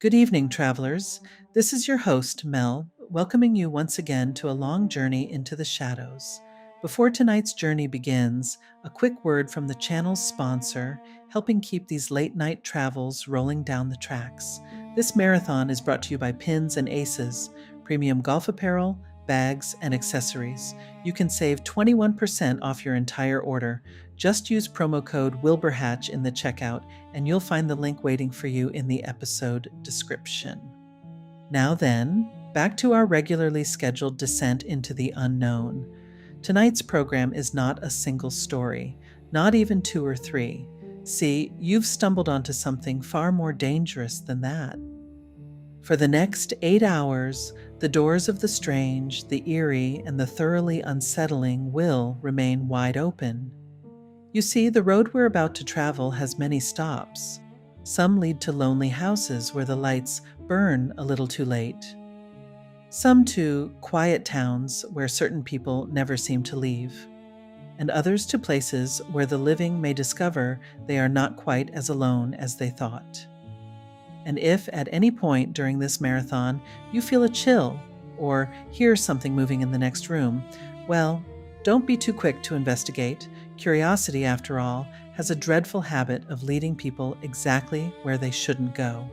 Good evening, travelers. This is your host, Mel, welcoming you once again to a long journey into the shadows. Before tonight's journey begins, a quick word from the channel's sponsor, helping keep these late night travels rolling down the tracks. This marathon is brought to you by Pins and Aces, premium golf apparel, bags, and accessories. You can save 21% off your entire order. Just use promo code WILBURHATCH in the checkout, and you'll find the link waiting for you in the episode description. Now then, back to our regularly scheduled descent into the unknown. Tonight's program is not a single story, not even two or three. See, you've stumbled onto something far more dangerous than that. For the next 8 hours, the doors of the strange, the eerie, and the thoroughly unsettling will remain wide open. You see, the road we're about to travel has many stops. Some lead to lonely houses where the lights burn a little too late. Some to quiet towns where certain people never seem to leave. And others to places where the living may discover they are not quite as alone as they thought. And if at any point during this marathon you feel a chill or hear something moving in the next room, well, don't be too quick to investigate. Curiosity, after all, has a dreadful habit of leading people exactly where they shouldn't go.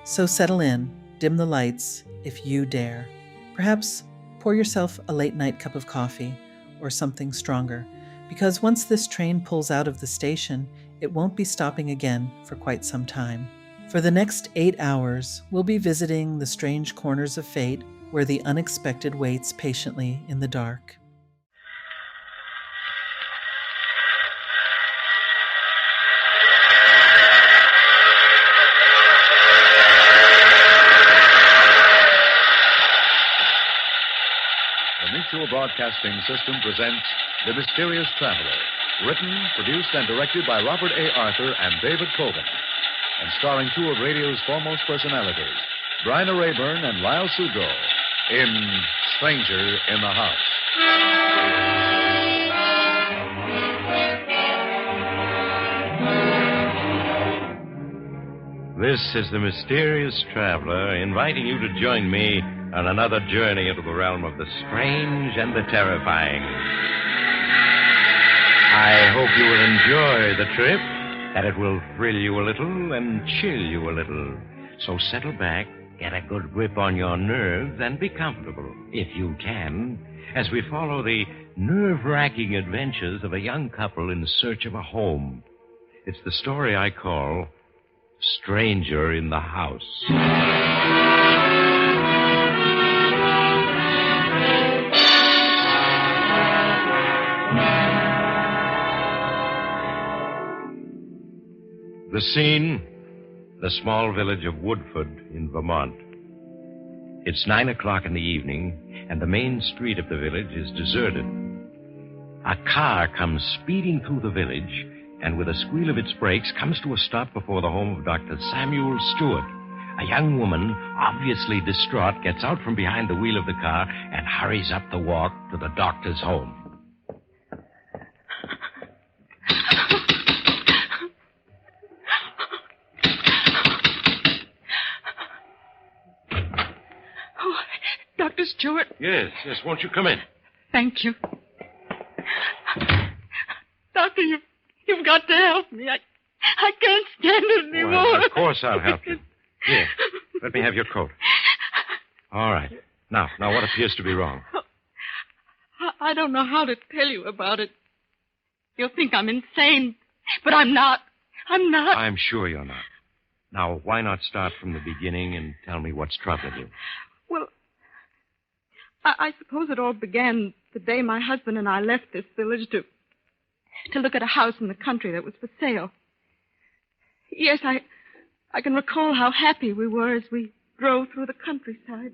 So settle in, dim the lights, if you dare. Perhaps pour yourself a late-night cup of coffee or something stronger, because once this train pulls out of the station, it won't be stopping again for quite some time. For the next 8 hours, we'll be visiting the strange corners of fate where the unexpected waits patiently in the dark. The Mutual Broadcasting System presents The Mysterious Traveler, written, produced, and directed by Robert A. Arthur and David Coben, and starring two of radio's foremost personalities, Bryna Rayburn and Lyle Sudrow, in Stranger in the House. This is the Mysterious Traveler, inviting you to join me on another journey into the realm of the strange and the terrifying. I hope you will enjoy the trip, that it will thrill you a little and chill you a little. So settle back, get a good grip on your nerves, and be comfortable, if you can, as we follow the nerve-wracking adventures of a young couple in search of a home. It's the story I call Stranger in the House. The scene, the small village of Woodford in Vermont. It's 9 o'clock in the evening, and the main street of the village is deserted. A car comes speeding through the village, and with a squeal of its brakes, comes to a stop before the home of Dr. Samuel Stewart. A young woman, obviously distraught, gets out from behind the wheel of the car and hurries up the walk to the doctor's home. Dr. Stewart? Yes, won't you come in? Thank you. Doctor, you've got to help me. I can't stand it anymore. Well, of course I'll help you. Here, let me have your coat. All right. Now, what appears to be wrong? I don't know how to tell you about it. You'll think I'm insane, but I'm not. I'm sure you're not. Now, why not start from the beginning and tell me what's troubling you? Well, I suppose it all began the day my husband and I left this village to look at a house in the country that was for sale. Yes, I can recall how happy we were as we drove through the countryside.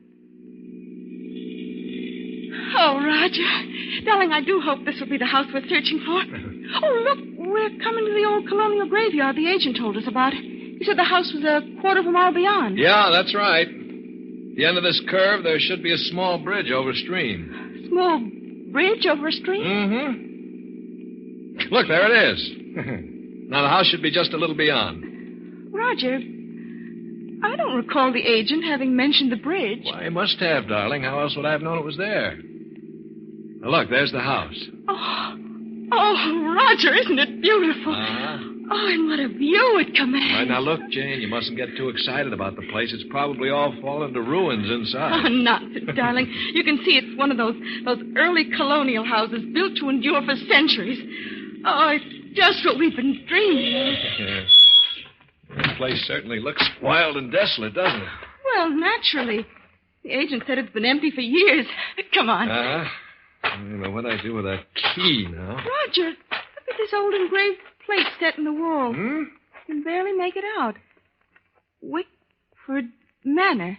Oh, Roger. Darling, I do hope this will be the house we're searching for. Oh, look, we're coming to the old colonial graveyard the agent told us about. He said the house was a quarter of a mile beyond. Yeah, that's right. At the end of this curve, there should be a small bridge over stream. Small bridge over a stream? Mm-hmm. Look, there it is. Now, the house should be just a little beyond. Roger, I don't recall the agent having mentioned the bridge. Why, he must have, darling. How else would I have known it was there? Now, look, there's the house. Oh, Roger, isn't it beautiful? Uh-huh. Oh, and what a view it commands. All right, now look, Jane, you mustn't get too excited about the place. It's probably all fallen to ruins inside. Oh, nonsense, darling. You can see it's one of those early colonial houses built to endure for centuries. Oh, it's just what we've been dreaming of. Yes. This place certainly looks wild and desolate, doesn't it? Well, naturally. The agent said it's been empty for years. Come on. Well, what do I do with that key now? Roger, look at this old engraved plate set in the wall. Hmm? I can barely make it out. Wickford Manor.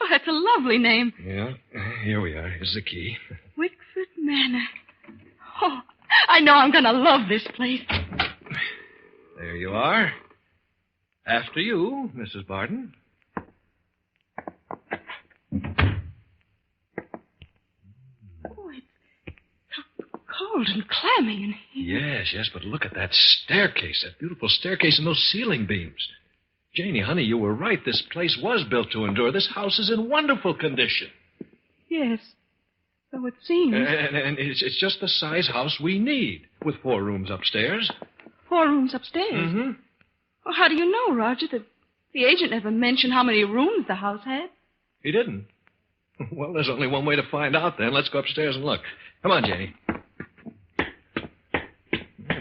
Oh, that's a lovely name. Yeah, here we are. Here's the key. Wickford Manor. Oh, I know I'm going to love this place. There you are. After you, Mrs. Barton. Oh, it's cold and clammy in here. Yes, but look at that staircase, that beautiful staircase and those ceiling beams. Janie, honey, you were right. This place was built to endure. This house is in wonderful condition. Yes, so it seems. And it's just the size house we need, with 4 rooms upstairs. 4 rooms upstairs? Mm-hmm. Well, how do you know, Roger, that the agent never mentioned how many rooms the house had? He didn't. Well, there's only one way to find out, then. Let's go upstairs and look. Come on, Janie.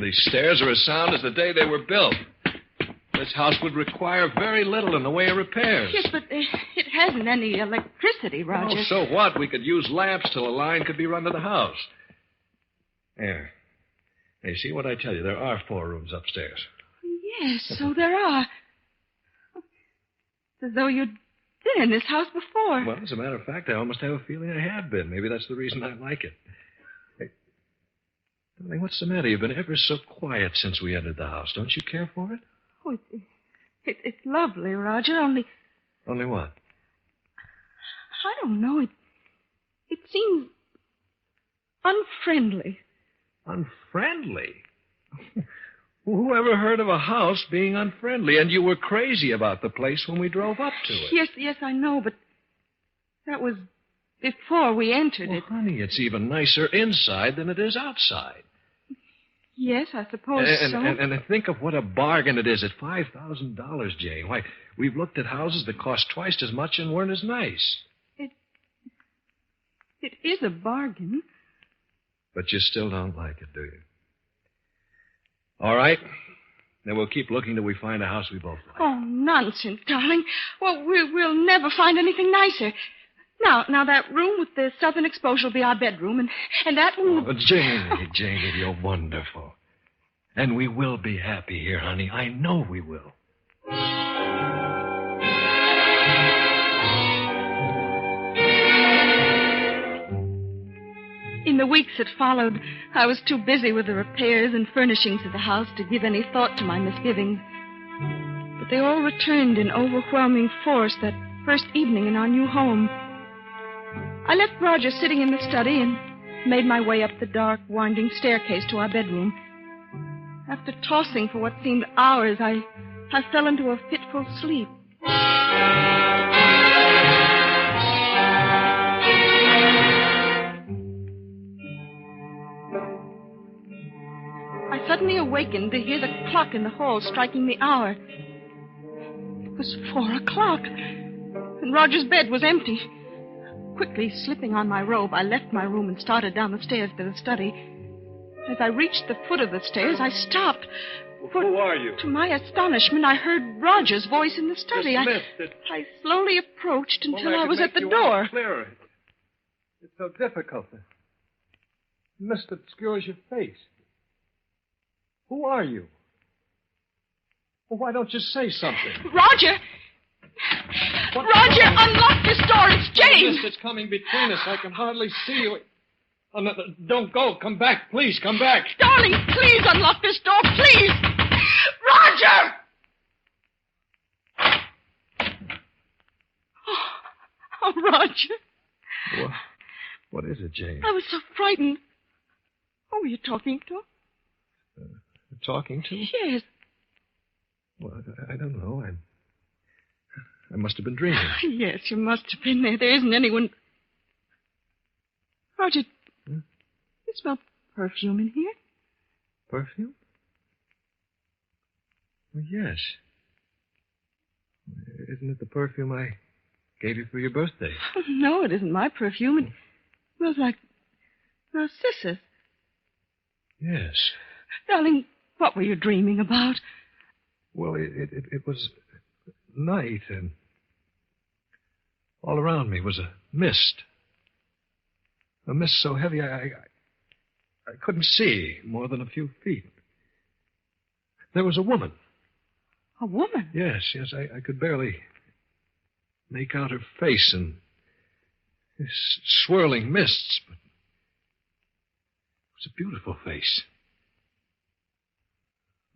These stairs are as sound as the day they were built. This house would require very little in the way of repairs. Yes, but it hasn't any electricity, Roger. Oh, so what? We could use lamps till a line could be run to the house. There. Hey, see what I tell you? There are 4 rooms upstairs. Yes, so there are. It's as though you'd been in this house before. Well, as a matter of fact, I almost have a feeling I have been. Maybe that's the reason I like it. Hey, darling, what's the matter? You've been ever so quiet since we entered the house. Don't you care for it? Oh, it's lovely, Roger, only... Only what? I don't know. It seems unfriendly. Unfriendly? Who ever heard of a house being unfriendly? And you were crazy about the place when we drove up to it. Yes, I know, but that was before we entered it. Honey, it's even nicer inside than it is outside. Yes, I suppose so. And think of what a bargain it is at $5,000, Jane. Why, we've looked at houses that cost twice as much and weren't as nice. It is a bargain. But you still don't like it, do you? All right. Then we'll keep looking till we find a house we both like. Oh, nonsense, darling. Well, we'll never find anything nicer. Now, that room with the southern exposure will be our bedroom, and that one... Oh, Janie, you're wonderful. And we will be happy here, honey. I know we will. In the weeks that followed, I was too busy with the repairs and furnishings of the house to give any thought to my misgivings. But they all returned in overwhelming force that first evening in our new home. I left Roger sitting in the study and made my way up the dark, winding staircase to our bedroom. After tossing for what seemed hours, I fell into a fitful sleep. I suddenly awakened to hear the clock in the hall striking the hour. It was 4 o'clock, and Roger's bed was empty. Quickly slipping on my robe, I left my room and started down the stairs to the study. As I reached the foot of the stairs, I stopped. Who are you? To my astonishment, I heard Roger's voice in the study. I slowly approached until I was at the door. Clearer. It's so difficult. The mist obscures your face. Who are you? Well, why don't you say something? Roger! Roger, unlock this door. It's Jane. The mist is coming between us. I can hardly see you. Oh, no, don't go. Come back. Please, come back. Darling, please unlock this door, please. Roger! Oh, Roger. What is it, Jane? I was so frightened. Who were you talking to? Talking to? Yes. Well, I don't know. I must have been dreaming. Yes, you must have been there. There isn't anyone... Roger, you smell perfume in here? Perfume? Well, yes. Isn't it the perfume I gave you for your birthday? Oh, no, it isn't my perfume. It smells like narcissus. Yes. Darling, what were you dreaming about? Well, it was night, and all around me was a mist. A mist so heavy I couldn't see more than a few feet. There was a woman. A woman? Yes, I could barely make out her face in this swirling mists, but it was a beautiful face.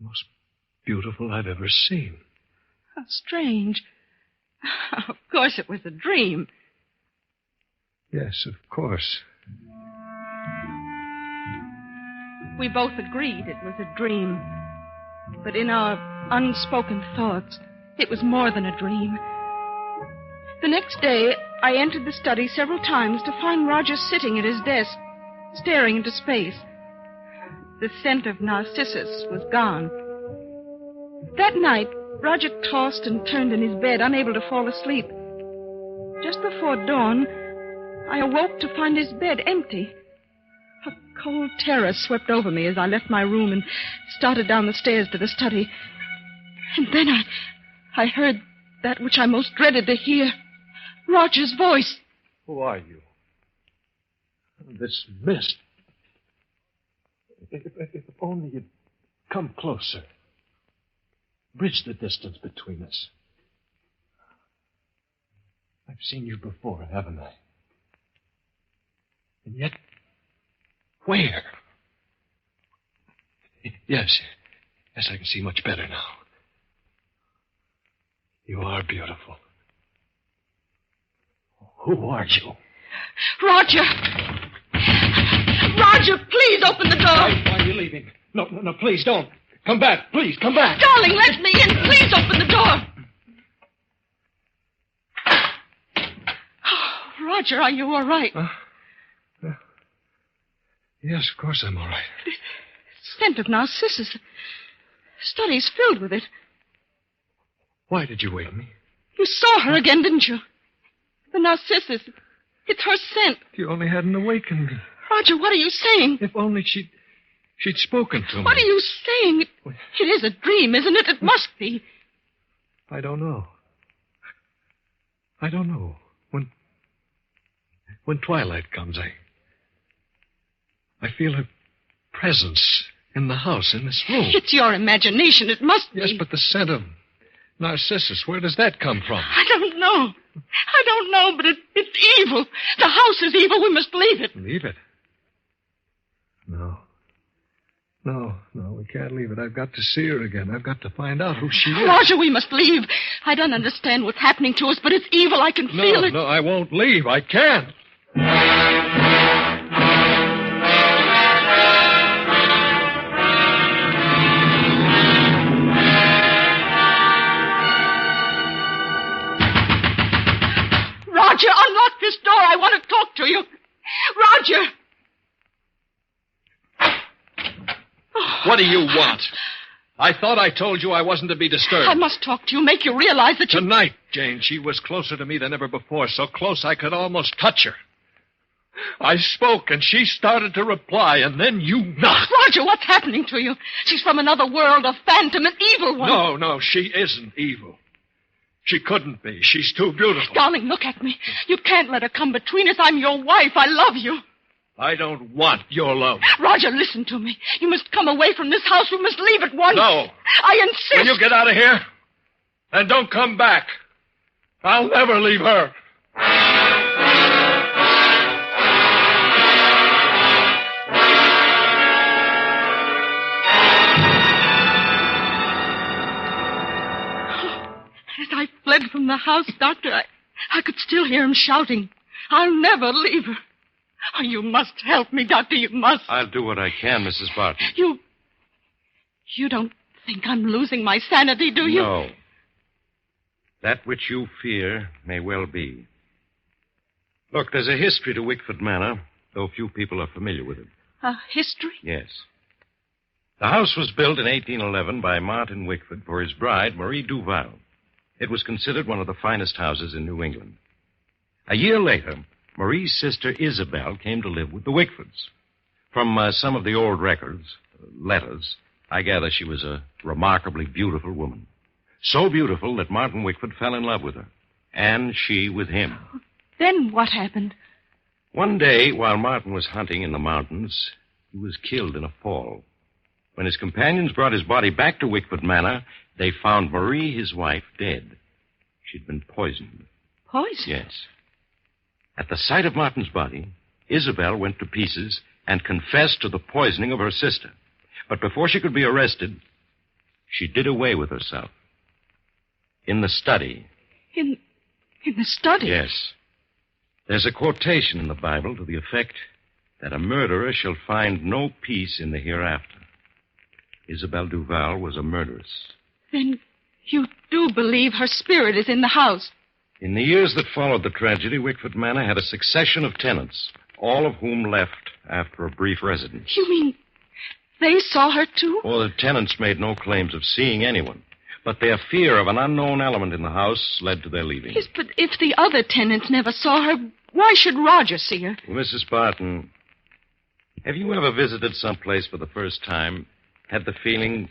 The most beautiful I've ever seen. How strange. Of course it was a dream. Yes, of course. We both agreed it was a dream. But in our unspoken thoughts, it was more than a dream. The next day, I entered the study several times to find Roger sitting at his desk, staring into space. The scent of narcissus was gone. That night, Roger tossed and turned in his bed, unable to fall asleep. Just before dawn, I awoke to find his bed empty. A cold terror swept over me as I left my room and started down the stairs to the study. And then I heard that which I most dreaded to hear. Roger's voice. Who are you? This mist. If only you'd come closer. Bridge the distance between us. I've seen you before, haven't I? And yet, where? Yes, I can see much better now. You are beautiful. Who are you? Roger! Roger, please open the door. Why are you leaving? No, please don't. Come back, please, come back. Darling, let me in. Please open the door. Oh, Roger, are you all right? Yes, of course I'm all right. Scent of narcissus. The study's filled with it. Why did you wake me? You saw her again, didn't you? The narcissus. It's her scent. If you only hadn't awakened me. Roger, what are you saying? If only she'd spoken to me. What are you saying? It is a dream, isn't it? It must be. I don't know. I don't know. When twilight comes, I feel her presence in the house, in this room. It's your imagination. It must be. Yes, but the scent of narcissus, where does that come from? I don't know. But it's evil. The house is evil. We must leave it. Leave it? No, we can't leave it. I've got to see her again. I've got to find out who she is. Roger, we must leave. I don't understand what's happening to us, but it's evil. I can feel it. No, I won't leave. I can't. Roger, unlock this door. I want to talk to you. Roger! What do you want? I thought I told you I wasn't to be disturbed. I must talk to you, make you realize that you... Tonight, Jane, she was closer to me than ever before, so close I could almost touch her. I spoke, and she started to reply, and then you knocked. Roger, what's happening to you? She's from another world, a phantom, an evil one. No, she isn't evil. She couldn't be. She's too beautiful. Darling, look at me. You can't let her come between us. I'm your wife. I love you. I don't want your love. Roger, listen to me. You must come away from this house. We must leave at once. No. I insist. Will you get out of here? And don't come back. I'll never leave her. As I fled from the house, Doctor, I could still hear him shouting, "I'll never leave her." Oh, you must help me, Doctor, you must. I'll do what I can, Mrs. Barton. You don't think I'm losing my sanity, do you? No. That which you fear may well be. Look, there's a history to Wickford Manor, though few people are familiar with it. A history? Yes. The house was built in 1811 by Martin Wickford for his bride, Marie Duval. It was considered one of the finest houses in New England. A year later, Marie's sister Isabel came to live with the Wickfords. From some of the old records, letters, I gather she was a remarkably beautiful woman. So beautiful that Martin Wickford fell in love with her, and she with him. Then what happened? One day, while Martin was hunting in the mountains, he was killed in a fall. When his companions brought his body back to Wickford Manor, they found Marie, his wife, dead. She'd been poisoned. Poison? Yes. At the sight of Martin's body, Isabel went to pieces and confessed to the poisoning of her sister. But before she could be arrested, she did away with herself. In the study. In the study? Yes. There's a quotation in the Bible to the effect that a murderer shall find no peace in the hereafter. Isabel Duval was a murderess. Then you do believe her spirit is in the house? In the years that followed the tragedy, Wickford Manor had a succession of tenants, all of whom left after a brief residence. You mean they saw her too? Well, the tenants made no claims of seeing anyone, but their fear of an unknown element in the house led to their leaving. Yes, but if the other tenants never saw her, why should Roger see her? Well, Mrs. Barton, have you ever visited someplace for the first time, had the feeling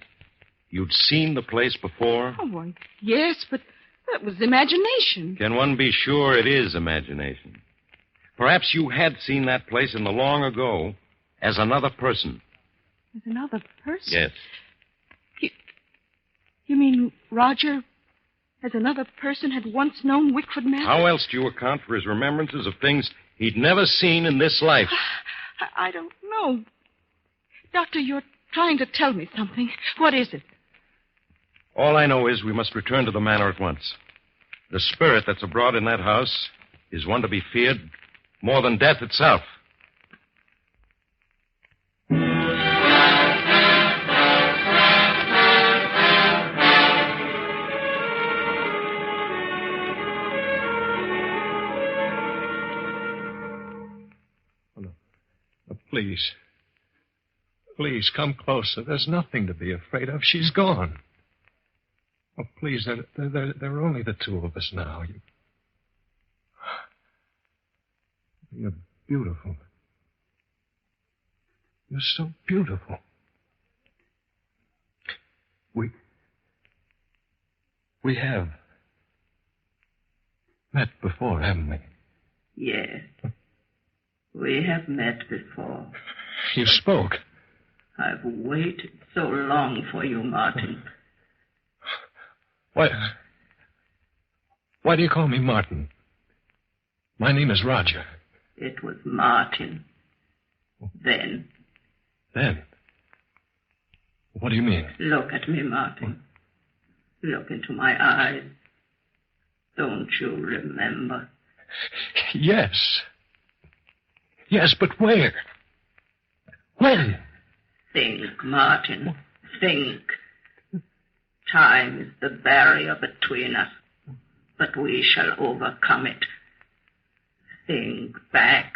you'd seen the place before? Oh, why, yes, but that was imagination. Can one be sure it is imagination? Perhaps you had seen that place in the long ago as another person. As another person? Yes. You mean Roger, as another person, had once known Wickford Manor? How else do you account for his remembrances of things he'd never seen in this life? I don't know. Doctor, you're trying to tell me something. What is it? All I know is we must return to the manor at once. The spirit that's abroad in that house is one to be feared more than death itself. Please. Please, come closer. There's nothing to be afraid of. She's gone. Oh, please, there are only the two of us now. You're beautiful. You're so beautiful. We have met before, haven't we? Yes. We have met before. You spoke. I've waited so long for you, Martin. Why do you call me Martin? My name is Roger. It was Martin. Then. Then? What do you mean? Look at me, Martin. Look into my eyes. Don't you remember? Yes. Yes, but where? When? Think, Martin. Think. Time is the barrier between us, but we shall overcome it. Think back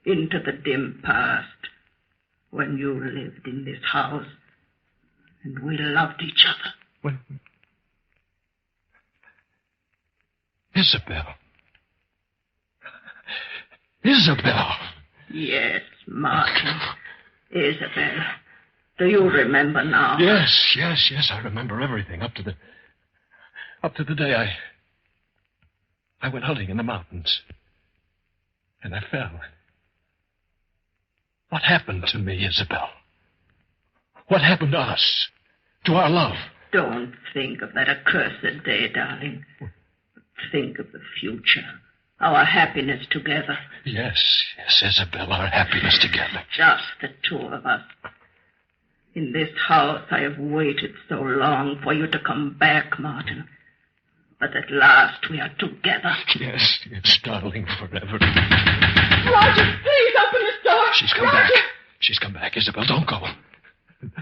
into the dim past when you lived in this house and we loved each other. When? Isabel. Isabel. Yes, Martin. Isabel. Do you remember now? Yes, I remember everything up to the day I went hunting in the mountains. And I fell. What happened to me, Isabel? What happened to us? To our love? Don't think of that accursed day, darling. Think of the future. Our happiness together. Yes, Isabel, our happiness together. Just the two of us. In this house, I have waited so long for you to come back, Martin. But at last we are together. Yes, darling, forever. Roger, please open this door. She's come back. She's come back, Isabel. Don't go.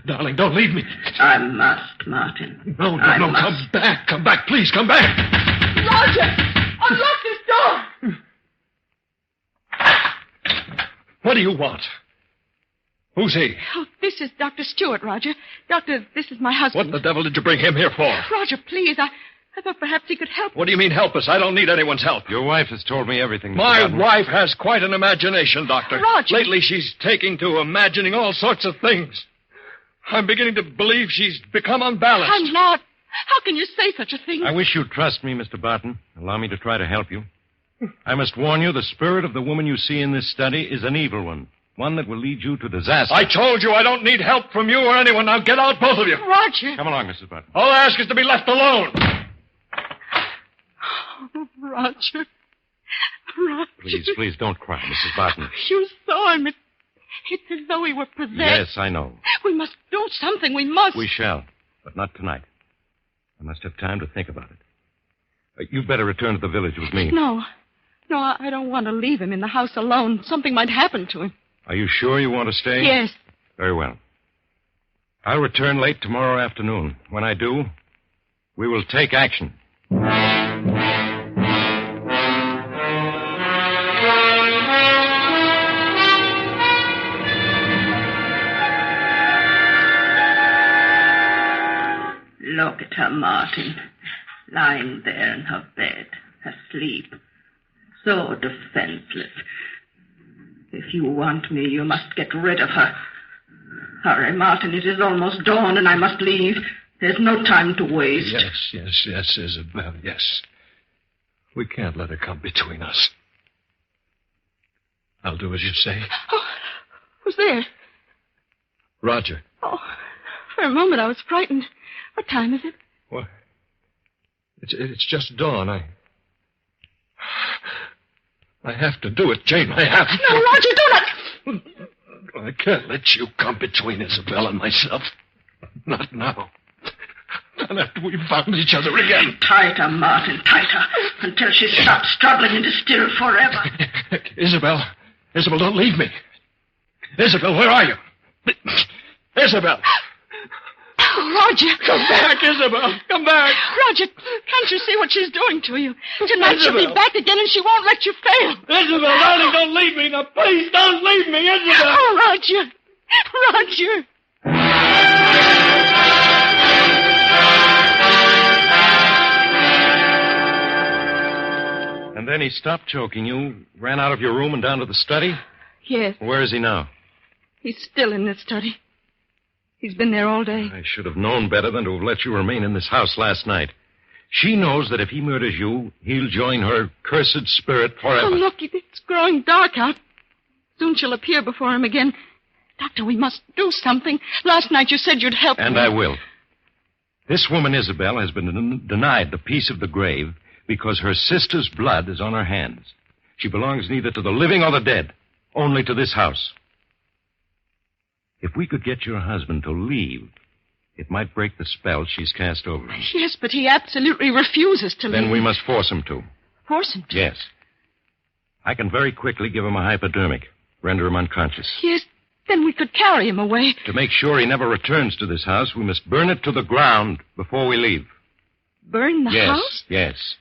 Darling, don't leave me. I must, Martin. No, come back. Come back, please, come back. Roger! Unlock this door! What do you want? Who's he? Oh, this is Dr. Stewart, Roger. Doctor, this is my husband. What the devil did you bring him here for? Roger, please. I thought perhaps he could help. What do you mean help us? I don't need anyone's help. Your wife has told me everything, Mr. My Barton. wife has quite an imagination, Doctor. Roger. Lately, she's taking to imagining all sorts of things. I'm beginning to believe she's become unbalanced. I'm not. How can you say such a thing? I wish you'd trust me, Mr. Barton. Allow me to try to help you. I must warn you, the spirit of the woman you see in this study is an evil one that will lead you to disaster. I told you I don't need help from you or anyone. Now get out, both of you. Roger. Come along, Mrs. Barton. All I ask is to be left alone. Oh, Roger. Please, don't cry, Mrs. Barton. You saw him. It's as though he were possessed. Yes, I know. We must do something. We must. We shall, but not tonight. I must have time to think about it. You'd better return to the village with me. No, I don't want to leave him in the house alone. Something might happen to him. Are you sure you want to stay? Yes. Very well. I'll return late tomorrow afternoon. When I do, we will take action. Look at her, Martin, lying there in her bed, asleep, so defenseless. If you want me, you must get rid of her. Hurry, Martin, it is almost dawn and I must leave. There's no time to waste. Yes, Isabel, yes. We can't let her come between us. I'll do as you say. Oh, who's there? Roger. Oh, for a moment I was frightened. What time is it? What? It's just dawn. I have to do it, Jane. I have to. No, Roger, do not. I can't let you come between Isabel and myself. Not now. Not after we've found each other again. Tighter, Martin, tighter, until she stops struggling and is still forever. Isabel, don't leave me. Isabel, where are you? Isabel. Roger. Come back, Isabel. Come back. Roger, can't you see what she's doing to you? Tonight she'll be back again and she won't let you fail. Isabel, darling, don't leave me. Now, please, don't leave me, Isabel. Oh, Roger. Roger. And then he stopped choking you, ran out of your room and down to the study? Yes. Where is he now? He's still in this study. He's been there all day. I should have known better than to have let you remain in this house last night. She knows that if he murders you, he'll join her cursed spirit forever. Oh, look, it's growing dark out. Soon she'll appear before him again. Doctor, we must do something. Last night you said you'd help me. And I will. This woman, Isabel, has been denied the peace of the grave because her sister's blood is on her hands. She belongs neither to the living or the dead, only to this house. If we could get your husband to leave, it might break the spell she's cast over him. Yes, but he absolutely refuses to leave. Then we must force him to. Force him to? Yes. I can very quickly give him a hypodermic, render him unconscious. Yes, then we could carry him away. To make sure he never returns to this house, we must burn it to the ground before we leave. Burn the house? Yes.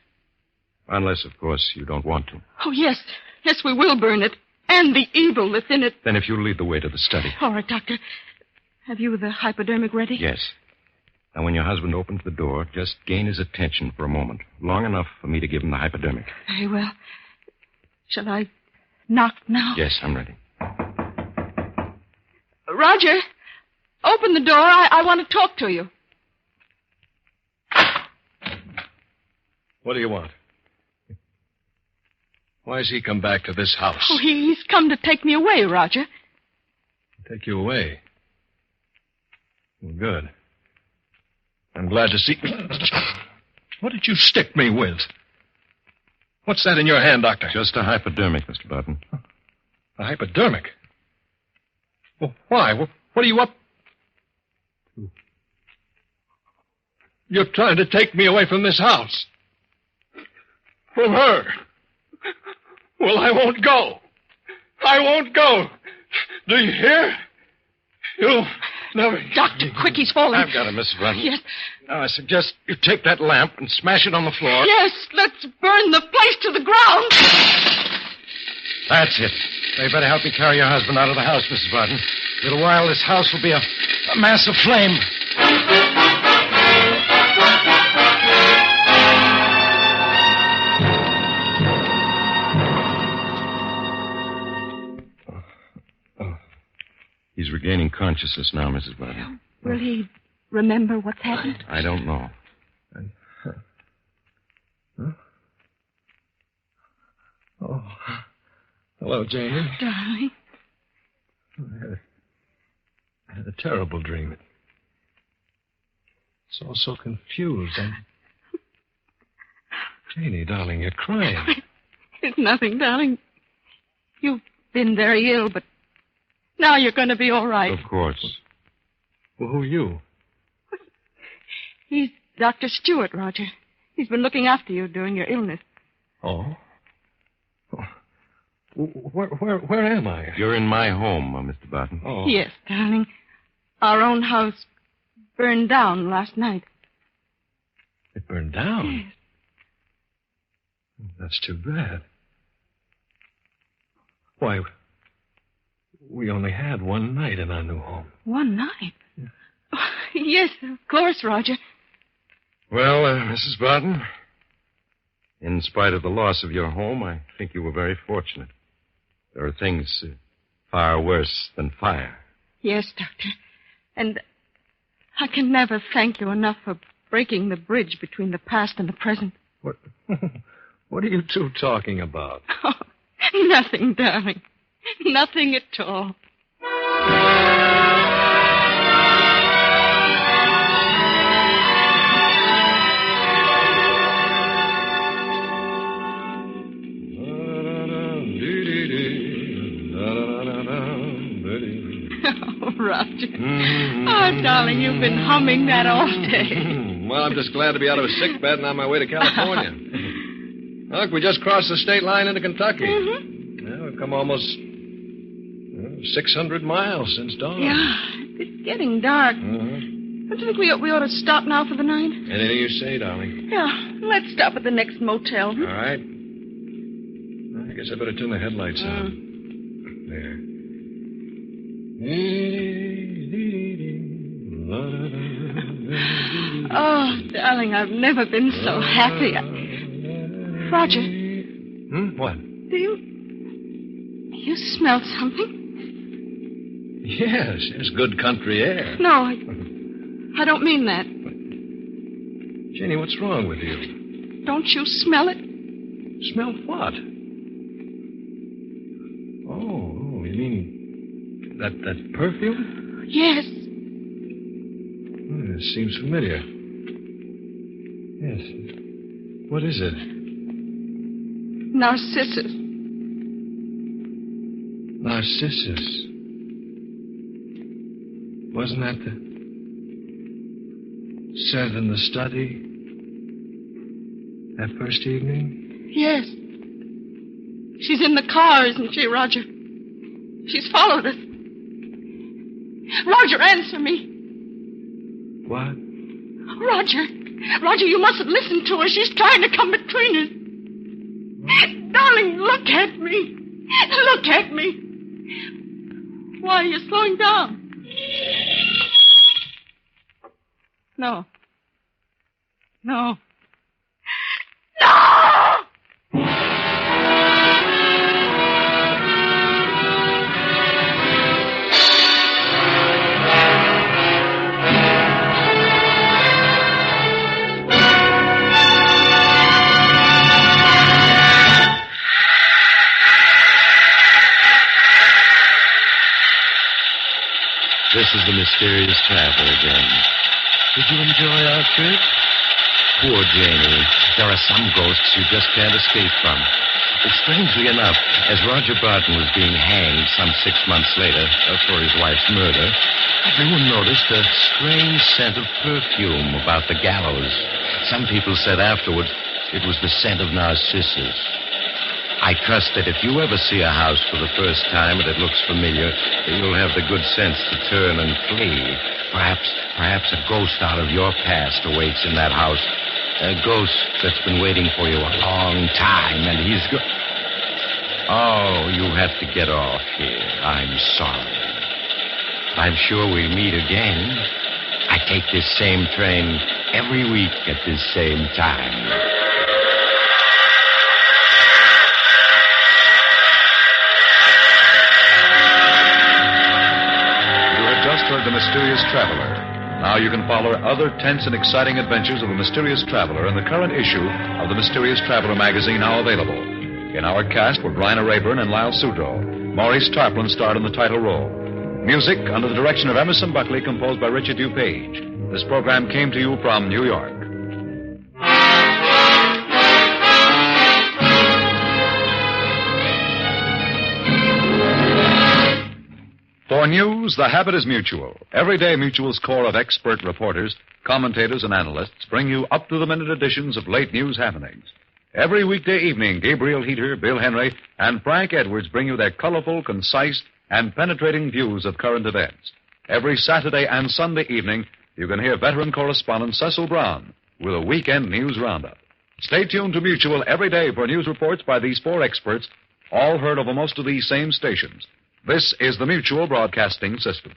Unless, of course, you don't want to. Oh, yes. Yes, we will burn it. And the evil that's in it. Then if you'll lead the way to the study. All right, Doctor. Have you the hypodermic ready? Yes. Now, when your husband opens the door, just gain his attention for a moment. Long enough for me to give him the hypodermic. Very well. Shall I knock now? Yes, I'm ready. Roger, open the door. I want to talk to you. What do you want? Why has he come back to this house? Oh, he's come to take me away, Roger. Take you away? Well, good. I'm glad to see... What did you stick me with? What's that in your hand, Doctor? Just a hypodermic, Mr. Barton. A hypodermic? Well, why? What are you up to? You're trying to take me away from this house. From her. Well, I won't go. I won't go. Do you hear? Never. Doctor, quick, he's falling. I've got it, Mrs. Button. Yes. Now, I suggest you take that lamp and smash it on the floor. Yes, let's burn the place to the ground. That's it. Now, you better help me carry your husband out of the house, Mrs. Button. In a little while, this house will be a mass of flame. He's regaining consciousness now, Mrs. Button. Will he remember what's happened? I don't know. Huh? Oh. Hello, Janie. Darling. I had a terrible dream. It's all so confused. Janie, darling, you're crying. It's nothing, darling. You've been very ill, but now you're going to be all right. Of course. Well, who are you? He's Dr. Stewart, Roger. He's been looking after you during your illness. Oh? Where am I? You're in my home, Mr. Button. Oh. Yes, darling. Our own house burned down last night. It burned down? Yes. That's too bad. Why, we only had one night in our new home. One night? Yeah. Oh, yes, of course, Roger. Well, Mrs. Button, in spite of the loss of your home, I think you were very fortunate. There are things far worse than fire. Yes, Doctor. And I can never thank you enough for breaking the bridge between the past and the present. What are you two talking about? Oh, nothing, darling. Nothing at all. Oh, Roger. Oh, darling, you've been humming that all day. Well, I'm just glad to be out of a sick bed and on my way to California. Look, we just crossed the state line into Kentucky. Mm-hmm. Yeah, we've come almost 600 miles since dawn. Yeah, it's getting dark. Mm-hmm. Don't you think we ought to stop now for the night? Anything you say, darling. Yeah, let's stop at the next motel. All right. I guess I better turn the headlights on. There. Oh, darling, I've never been so happy. Roger. What? Do you smell something? Yes, good country air. No, I don't mean that. Jenny, what's wrong with you? Don't you smell it? Smell what? Oh, you mean that perfume? Yes. It seems familiar. Yes. What is it? Narcissus. Narcissus. Wasn't that the scent in the study that first evening? Yes. She's in the car, isn't she, Roger? She's followed us. Roger, answer me. What? Roger, you mustn't listen to her. She's trying to come between us. Darling, look at me. Look at me. Why are you slowing down? No. No. This is the mysterious traveler again. Did you enjoy our trip? Poor Janie. There are some ghosts you just can't escape from. But strangely enough, as Roger Barton was being hanged some 6 months later for his wife's murder, everyone noticed a strange scent of perfume about the gallows. Some people said afterwards it was the scent of narcissus. I trust that if you ever see a house for the first time and it looks familiar, you'll have the good sense to turn and flee. Perhaps a ghost out of your past awaits in that house. A ghost that's been waiting for you a long time, and he's Oh, you have to get off here. I'm sorry. I'm sure we'll meet again. I take this same train every week at this same time. Heard The Mysterious Traveler. Now you can follow other tense and exciting adventures of the Mysterious Traveler in the current issue of the Mysterious Traveler magazine, now available. In our cast were Bryna Rayburn and Lyle Sudrow. Maurice Tarplin starred in the title role. Music under the direction of Emerson Buckley, composed by Richard DuPage. This program came to you from New York. For news, the habit is Mutual. Every day, Mutual's corps of expert reporters, commentators, and analysts bring you up-to-the-minute editions of late news happenings. Every weekday evening, Gabriel Heater, Bill Henry, and Frank Edwards bring you their colorful, concise, and penetrating views of current events. Every Saturday and Sunday evening, you can hear veteran correspondent Cecil Brown with a weekend news roundup. Stay tuned to Mutual every day for news reports by these four experts, all heard over most of these same stations. This is the Mutual Broadcasting System.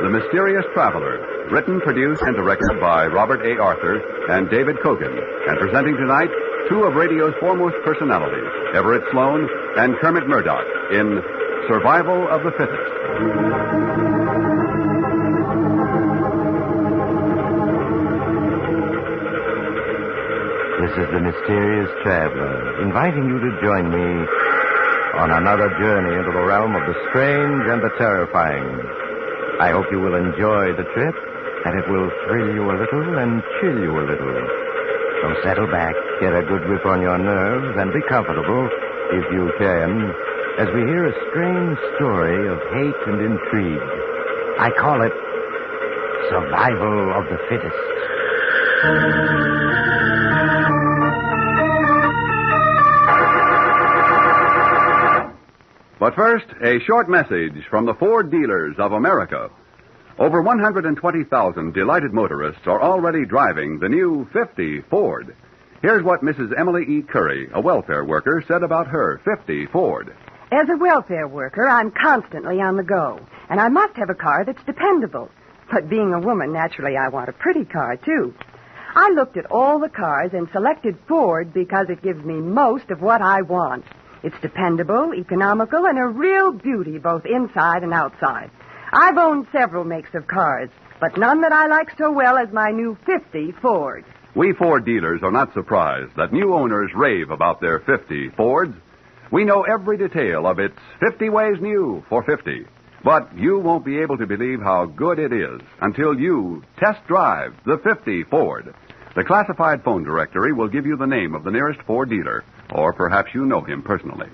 The Mysterious Traveler, written, produced, and directed by Robert A. Arthur and David Kogan, and presenting tonight two of radio's foremost personalities, Everett Sloane and Kermit Murdoch, in Survival of the Fittest. This is the Mysterious Traveler, inviting you to join me on another journey into the realm of the strange and the terrifying. I hope you will enjoy the trip, that it will thrill you a little and chill you a little. So settle back, get a good grip on your nerves, and be comfortable, if you can, as we hear a strange story of hate and intrigue. I call it Survival of the Fittest. But first, a short message from the Ford dealers of America. Over 120,000 delighted motorists are already driving the new 50 Ford. Here's what Mrs. Emily E. Curry, a welfare worker, said about her 50 Ford. As a welfare worker, I'm constantly on the go, and I must have a car that's dependable. But being a woman, naturally, I want a pretty car, too. I looked at all the cars and selected Ford because it gives me most of what I want. It's dependable, economical, and a real beauty both inside and outside. I've owned several makes of cars, but none that I like so well as my new 50 Ford. We Ford dealers are not surprised that new owners rave about their 50 Fords. We know every detail of its 50 ways new for 50. But you won't be able to believe how good it is until you test drive the 50 Ford. The classified phone directory will give you the name of the nearest Ford dealer, or perhaps you know him personally.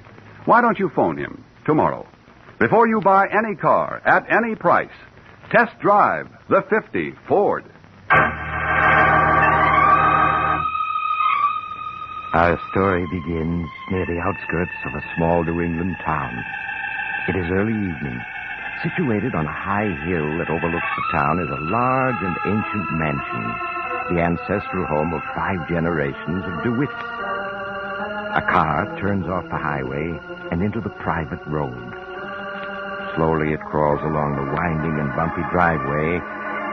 Why don't you phone him tomorrow? Before you buy any car at any price, test drive the 50 Ford. Our story begins near the outskirts of a small New England town. It is early evening. Situated on a high hill that overlooks the town is a large and ancient mansion, the ancestral home of 5 generations of DeWitts. A car turns off the highway and into the private road. Slowly it crawls along the winding and bumpy driveway,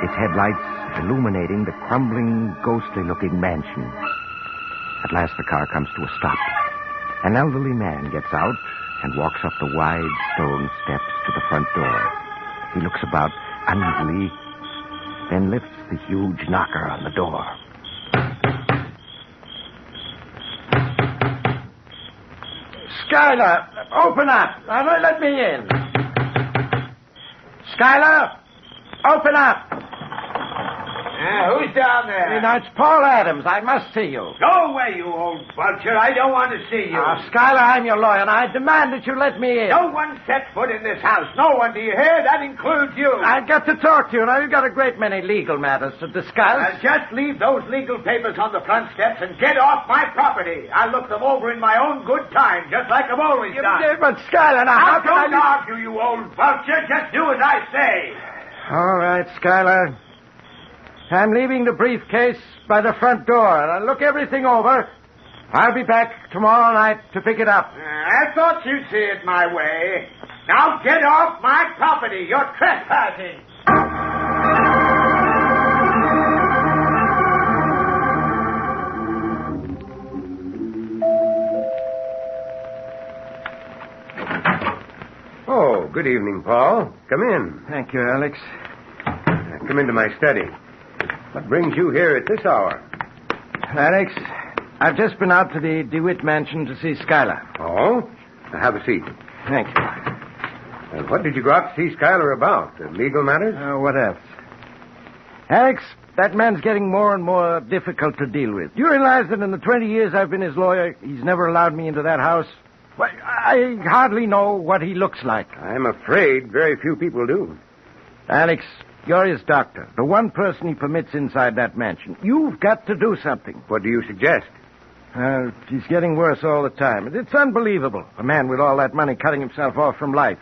its headlights illuminating the crumbling, ghostly-looking mansion. At last the car comes to a stop. An elderly man gets out and walks up the wide stone steps to the front door. He looks about uneasily, then lifts the huge knocker on the door. Schuyler, open up. Let me in. Schuyler, open up. Who's down there? It's Paul Adams. I must see you. Go away, you old vulture. I don't want to see you. Schuyler, I'm your lawyer, and I demand that you let me in. No one set foot in this house. No one, do you hear? That includes you. I've got to talk to you. Now, you've got a great many legal matters to discuss. Just leave those legal papers on the front steps and get off my property. I'll look them over in my own good time, just like I've always done. But, Schuyler, now, don't argue, you old vulture. Just do as I say. All right, Schuyler. I'm leaving the briefcase by the front door, and I'll look everything over. I'll be back tomorrow night to pick it up. I thought you'd see it my way. Now get off my property. You're trespassing. Oh, good evening, Paul. Come in. Thank you, Alex. Come into my study. What brings you here at this hour? Alex, I've just been out to the DeWitt mansion to see Schuyler. Oh? Have a seat. Thank you. And what did you go out to see Schuyler about? Legal matters? What else? Alex, that man's getting more and more difficult to deal with. Do you realize that in the 20 years I've been his lawyer, he's never allowed me into that house? Well, I hardly know what he looks like. I'm afraid very few people do. Alex, you're his doctor, the one person he permits inside that mansion. You've got to do something. What do you suggest? He's getting worse all the time. It's unbelievable. A man with all that money cutting himself off from life.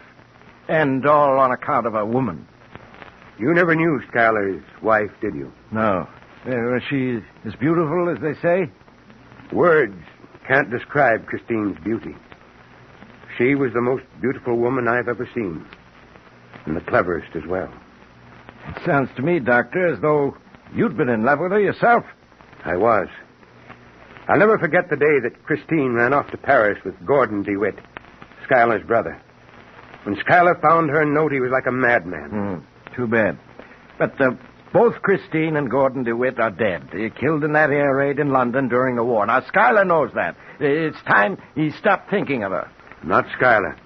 And all on account of a woman. You never knew Schuyler's wife, did you? No. Was she as beautiful as they say? Words can't describe Christine's beauty. She was the most beautiful woman I've ever seen. And the cleverest as well. It sounds to me, Doctor, as though you'd been in love with her yourself. I was. I'll never forget the day that Christine ran off to Paris with Gordon DeWitt, Schuyler's brother. When Schuyler found her note, he was like a madman. Too bad. But both Christine and Gordon DeWitt are dead. They were killed in that air raid in London during the war. Now, Schuyler knows that. It's time he stopped thinking of her. Not Schuyler.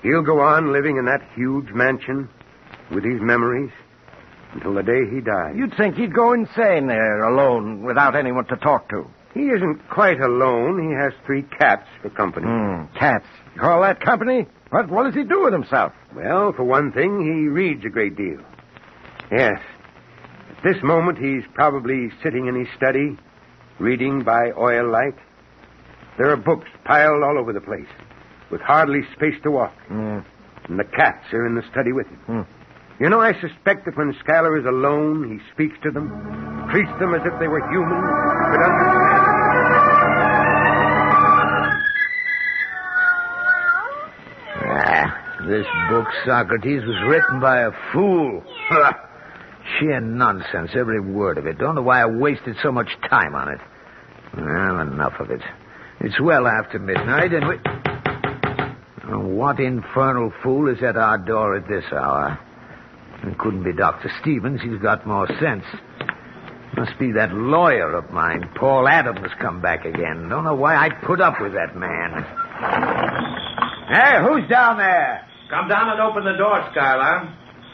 He'll go on living in that huge mansion with his memories until the day he dies. You'd think he'd go insane there alone without anyone to talk to. He isn't quite alone. He has 3 cats for company. Cats? You call that company? What does he do with himself? Well, for one thing, he reads a great deal. Yes. At this moment, he's probably sitting in his study, reading by oil light. There are books piled all over the place, with hardly space to walk. And the cats are in the study with him. You know, I suspect that when Schuyler is alone, he speaks to them, treats them as if they were human, could understand. This book, Socrates, was written by a fool. Sheer nonsense, every word of it. Don't know why I wasted so much time on it. Well, enough of it. It's well after midnight, and what infernal fool is at our door at this hour? It couldn't be Dr. Stevens. He's got more sense. Must be that lawyer of mine, Paul Adams, come back again. Don't know why I put up with that man. Hey, who's down there? Come down and open the door, Schuyler.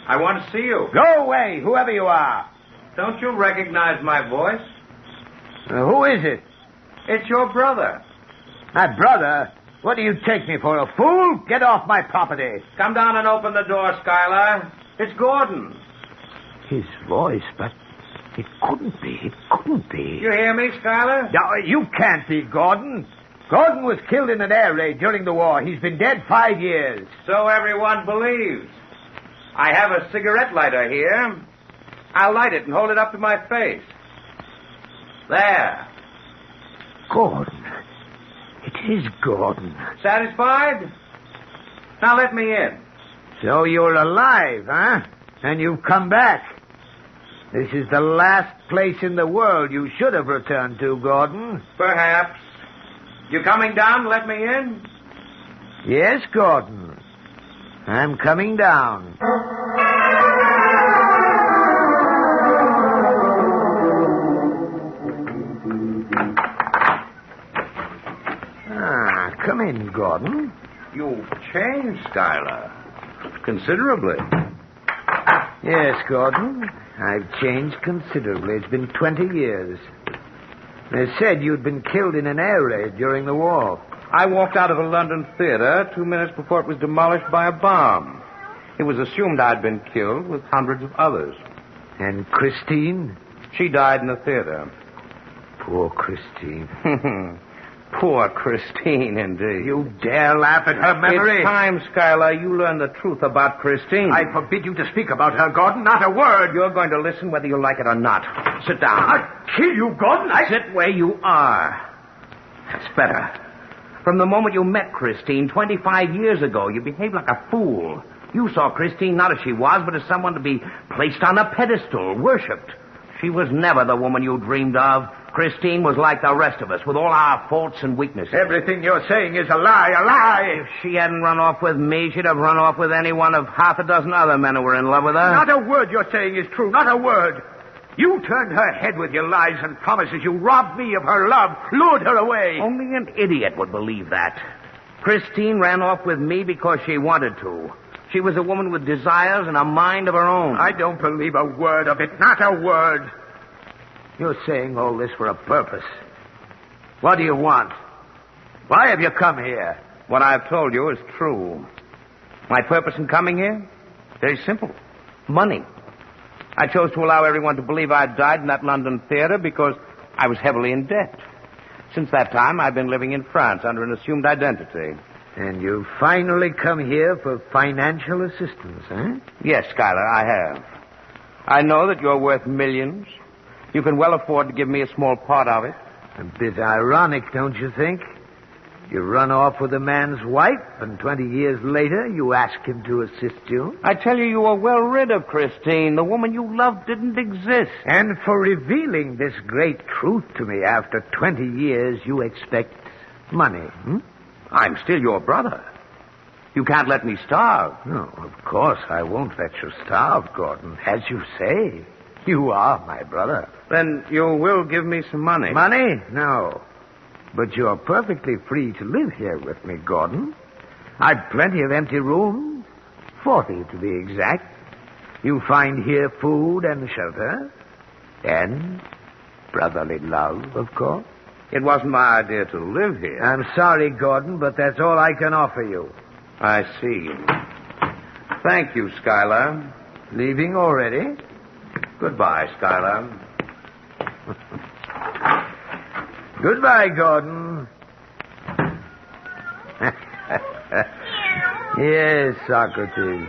I want to see you. Go away, whoever you are. Don't you recognize my voice? Who is it? It's your brother. My brother? What do you take me for, a fool? Get off my property. Come down and open the door, Schuyler. It's Gordon. His voice, but it couldn't be. It couldn't be. You hear me, Schuyler? No, you can't be Gordon. Gordon was killed in an air raid during the war. He's been dead 5 years. So everyone believes. I have a cigarette lighter here. I'll light it and hold it up to my face. There. Gordon. It is Gordon. Satisfied? Now let me in. So you're alive, huh? And you've come back. This is the last place in the world you should have returned to, Gordon. Perhaps. You coming down to let me in? Yes, Gordon. I'm coming down. Come in, Gordon. You've changed, Schuyler. Considerably. Yes, Gordon. I've changed considerably. It's been 20 years. They said you'd been killed in an air raid during the war. I walked out of a London theater 2 minutes before it was demolished by a bomb. It was assumed I'd been killed with hundreds of others. And Christine? She died in the theater. Poor Christine. Poor Christine, indeed. You dare laugh at her memory? It's time, Schuyler, you learn the truth about Christine. I forbid you to speak about her, Gordon. Not a word. You're going to listen whether you like it or not. Sit down. I'll kill you, Gordon. Sit where you are. That's better. From the moment you met Christine 25 years ago, you behaved like a fool. You saw Christine not as she was, but as someone to be placed on a pedestal, worshipped. She was never the woman you dreamed of. Christine was like the rest of us, with all our faults and weaknesses. Everything you're saying is a lie, a lie. If she hadn't run off with me, she'd have run off with any one of half a dozen other men who were in love with her. Not a word you're saying is true, not a word. You turned her head with your lies and promises. You robbed me of her love, lured her away. Only an idiot would believe that. Christine ran off with me because she wanted to. She was a woman with desires and a mind of her own. I don't believe a word of it, not a word. You're saying all this for a purpose. What do you want? Why have you come here? What I've told you is true. My purpose in coming here? Very simple. Money. I chose to allow everyone to believe I'd died in that London theater because I was heavily in debt. Since that time, I've been living in France under an assumed identity. And you've finally come here for financial assistance, eh? Yes, Schuyler, I have. I know that you're worth millions. You can well afford to give me a small part of it. A bit ironic, don't you think? You run off with a man's wife, and 20 years later, you ask him to assist you. I tell you were well rid of Christine. The woman you loved didn't exist. And for revealing this great truth to me after 20 years, you expect money, hmm? I'm still your brother. You can't let me starve. No, of course I won't let you starve, Gordon. As you say, you are my brother. Then you will give me some money. Money? No. But you're perfectly free to live here with me, Gordon. I've plenty of empty rooms. 40 to be exact. You find here food and shelter. And brotherly love, of course. It wasn't my idea to live here. I'm sorry, Gordon, but that's all I can offer you. I see. Thank you, Schuyler. Leaving already? Goodbye, Schuyler. Goodbye, Gordon. Yes, Socrates.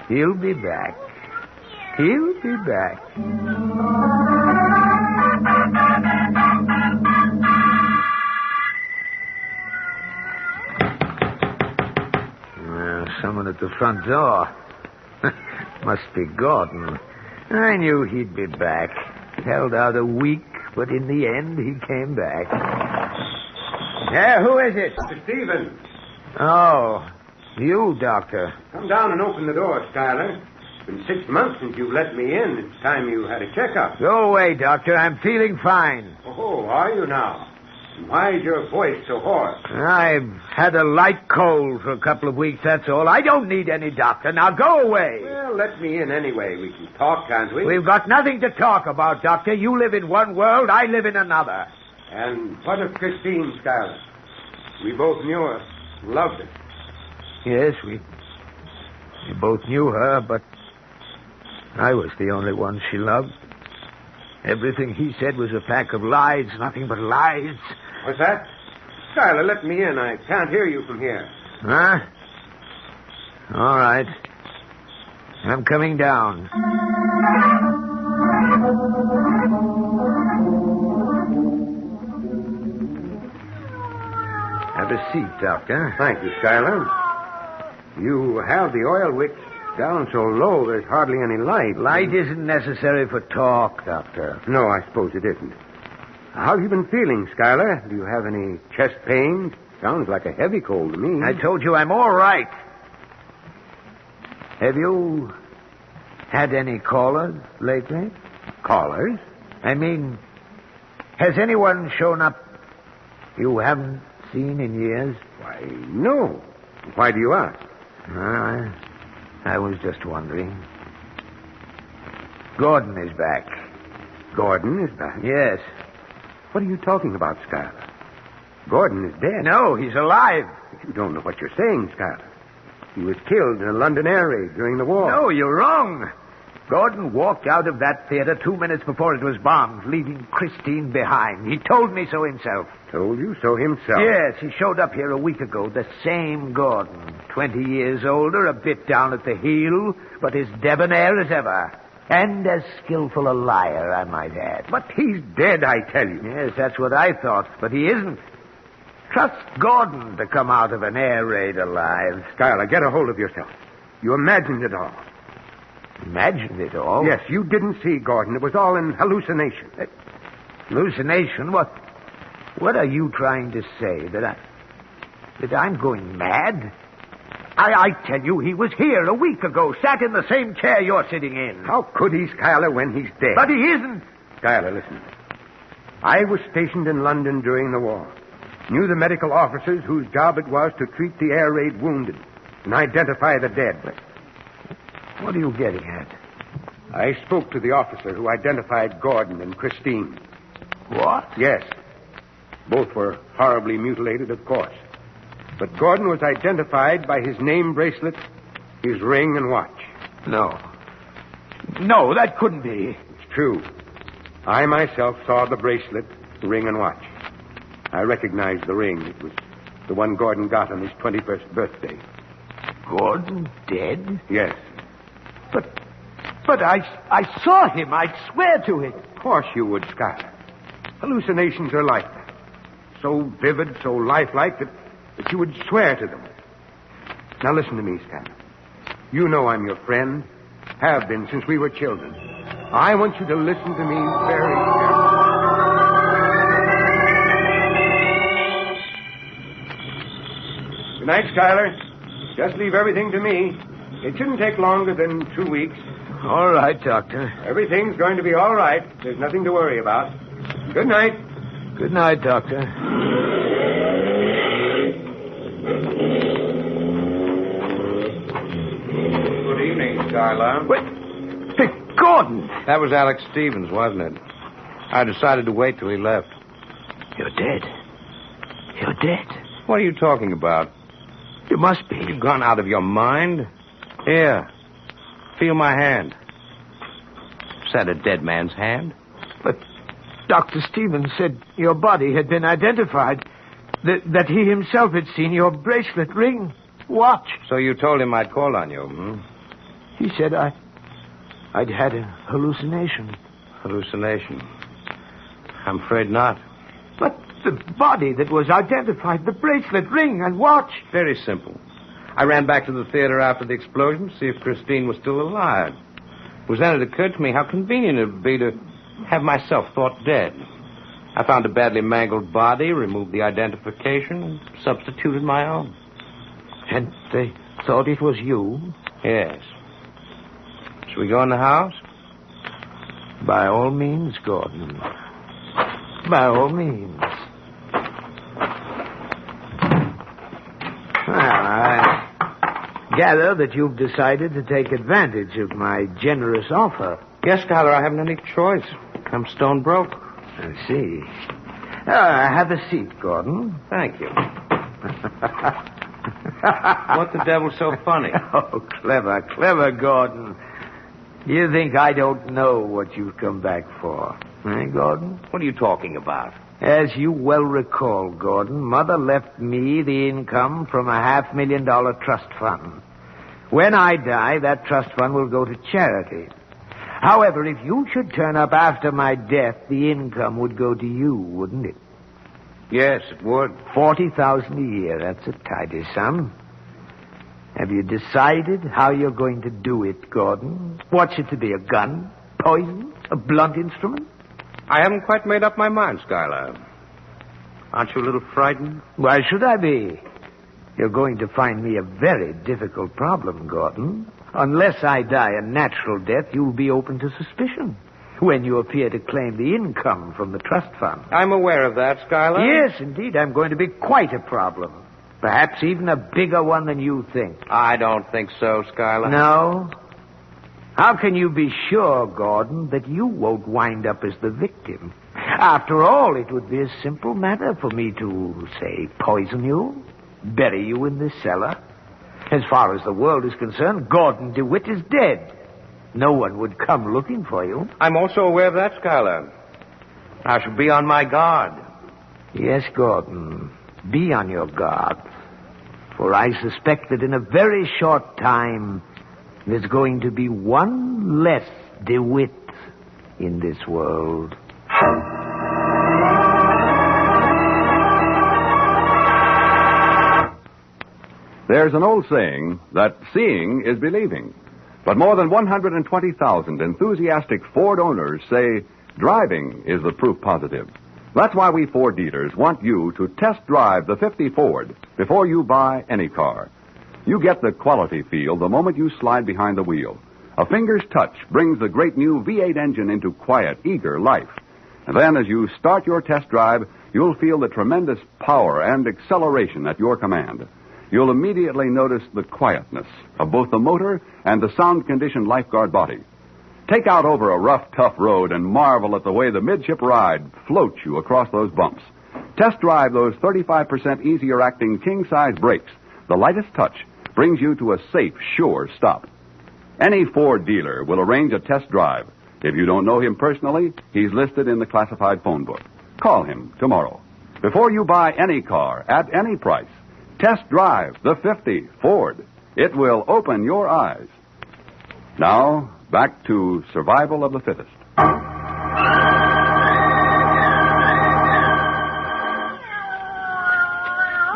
He'll be back. He'll be back. Someone at the front door. Must be Gordon. I knew he'd be back. Held out a week, but in the end, he came back. Yeah, who is it? Mr. Stevens. Oh, you, Doctor. Come down and open the door, Schuyler. It's been 6 months since you let me in. It's time you had a checkup. Go away, Doctor. I'm feeling fine. Oh, are you now? And why is your voice so hoarse? I've had a light cold for a couple of weeks, that's all. I don't need any doctor. Now go away. Well, let me in anyway. We can talk, can't we? We've got nothing to talk about, Doctor. You live in one world, I live in another. And what of Christine, Schuyler? We both knew her, loved her. Yes, we both knew her, but I was the only one she loved. Everything he said was a pack of lies, nothing but lies. What's that? Schuyler, let me in. I can't hear you from here. Huh? All right. I'm coming down. Have a seat, Doctor. Thank you, Schuyler. You have the oil wick down so low there's hardly any light. Light isn't necessary for talk, Doctor. No, I suppose it isn't. How have you been feeling, Schuyler? Do you have any chest pains? Sounds like a heavy cold to me. I told you I'm all right. Have you had any callers lately? Callers? I mean, has anyone shown up you haven't seen in years? Why, Why, no. Why do you ask? I was just wondering. Gordon is back. Gordon is back? Yes. What are you talking about, Schuyler? Gordon is dead. No, he's alive. You don't know what you're saying, Schuyler. He was killed in a London air raid during the war. No, you're wrong. Gordon walked out of that theater 2 minutes before it was bombed, leaving Christine behind. He told me so himself. Told you so himself? Yes, he showed up here a week ago, the same Gordon. 20 years older, a bit down at the heel, but as debonair as ever. And as skillful a liar, I might add. But he's dead, I tell you. Yes, that's what I thought, but he isn't. Trust Gordon to come out of an air raid alive. Schuyler, get a hold of yourself. You imagined it all. Imagined it all? Yes, you didn't see Gordon. It was all an hallucination. Hallucination? What are you trying to say? That I'm going mad? I tell you, he was here a week ago, sat in the same chair you're sitting in. How could he, Schuyler, when he's dead? But he isn't. Schuyler, listen. I was stationed in London during the war. Knew the medical officers whose job it was to treat the air raid wounded and identify the dead. What are you getting at? I spoke to the officer who identified Gordon and Christine. What? Yes. Both were horribly mutilated, of course. But Gordon was identified by his name bracelet, his ring, and watch. No, that couldn't be. It's true. I myself saw the bracelet, the ring, and watch. I recognized the ring. It was the one Gordon got on his 21st birthday. Gordon dead? Yes. But I saw him. I'd swear to it. Of course you would, Schuyler. Hallucinations are like that. So vivid, so lifelike that you would swear to them. Now listen to me, Schuyler. You know I'm your friend. Have been since we were children. I want you to listen to me very carefully. Good night, Schuyler. Just leave everything to me. It shouldn't take longer than 2 weeks. All right, Doctor. Everything's going to be all right. There's nothing to worry about. Good night. Good night, Doctor. Good evening, Schuyler. Wait. Hey, Gordon! That was Alex Stevens, wasn't it? I decided to wait till he left. You're dead. You're dead. What are you talking about? You must be. You've gone out of your mind. Here. Feel my hand. Is that a dead man's hand? But Dr. Stevens said your body had been identified. That he himself had seen your bracelet, ring, watch. So you told him I'd call on you, hmm? He said I'd had a hallucination. Hallucination? I'm afraid not. But the body that was identified, the bracelet, ring, and watch. Very simple. I ran back to the theater after the explosion to see if Christine was still alive. It was then it occurred to me how convenient it would be to have myself thought dead. I found a badly mangled body, removed the identification, and substituted my own. And they thought it was you? Yes. Should we go in the house? By all means, Gordon. By all means. Well, I gather that you've decided to take advantage of my generous offer. Yes, Schuyler, I haven't any choice. I'm stone broke. I see. Have a seat, Gordon. Thank you. What the devil's so funny? Oh, clever, Gordon. You think I don't know what you've come back for, eh, Gordon? What are you talking about? As you well recall, Gordon, Mother left me the income from a $500,000 trust fund. When I die, that trust fund will go to charity. However, if you should turn up after my death, the income would go to you, wouldn't it? Yes, it would. $40,000 a year. That's a tidy sum. Have you decided how you're going to do it, Gordon? What's it to be, a gun? Poison? A blunt instrument? I haven't quite made up my mind, Schuyler. Aren't you a little frightened? Why should I be? You're going to find me a very difficult problem, Gordon. Unless I die a natural death, you'll be open to suspicion when you appear to claim the income from the trust fund. I'm aware of that, Schuyler. Yes, indeed. I'm going to be quite a problem. Perhaps even a bigger one than you think. I don't think so, Schuyler. No? How can you be sure, Gordon, that you won't wind up as the victim? After all, it would be a simple matter for me to, say, poison you, bury you in this cellar. As far as the world is concerned, Gordon DeWitt is dead. No one would come looking for you. I'm also aware of that, Schuyler. I shall be on my guard. Yes, Gordon, be on your guard. For I suspect that in a very short time, there's going to be one less DeWitt in this world. There's an old saying that seeing is believing. But more than 120,000 enthusiastic Ford owners say driving is the proof positive. That's why we Ford dealers want you to test drive the 50 Ford before you buy any car. You get the quality feel the moment you slide behind the wheel. A finger's touch brings the great new V8 engine into quiet, eager life. And then as you start your test drive, you'll feel the tremendous power and acceleration at your command. You'll immediately notice the quietness of both the motor and the sound-conditioned lifeguard body. Take out over a rough, tough road and marvel at the way the midship ride floats you across those bumps. Test drive those 35% easier-acting king-size brakes. The lightest touch brings you to a safe, sure stop. Any Ford dealer will arrange a test drive. If you don't know him personally, he's listed in the classified phone book. Call him tomorrow. Before you buy any car at any price, test drive the 50 Ford. It will open your eyes. Now, back to Survival of the Fittest.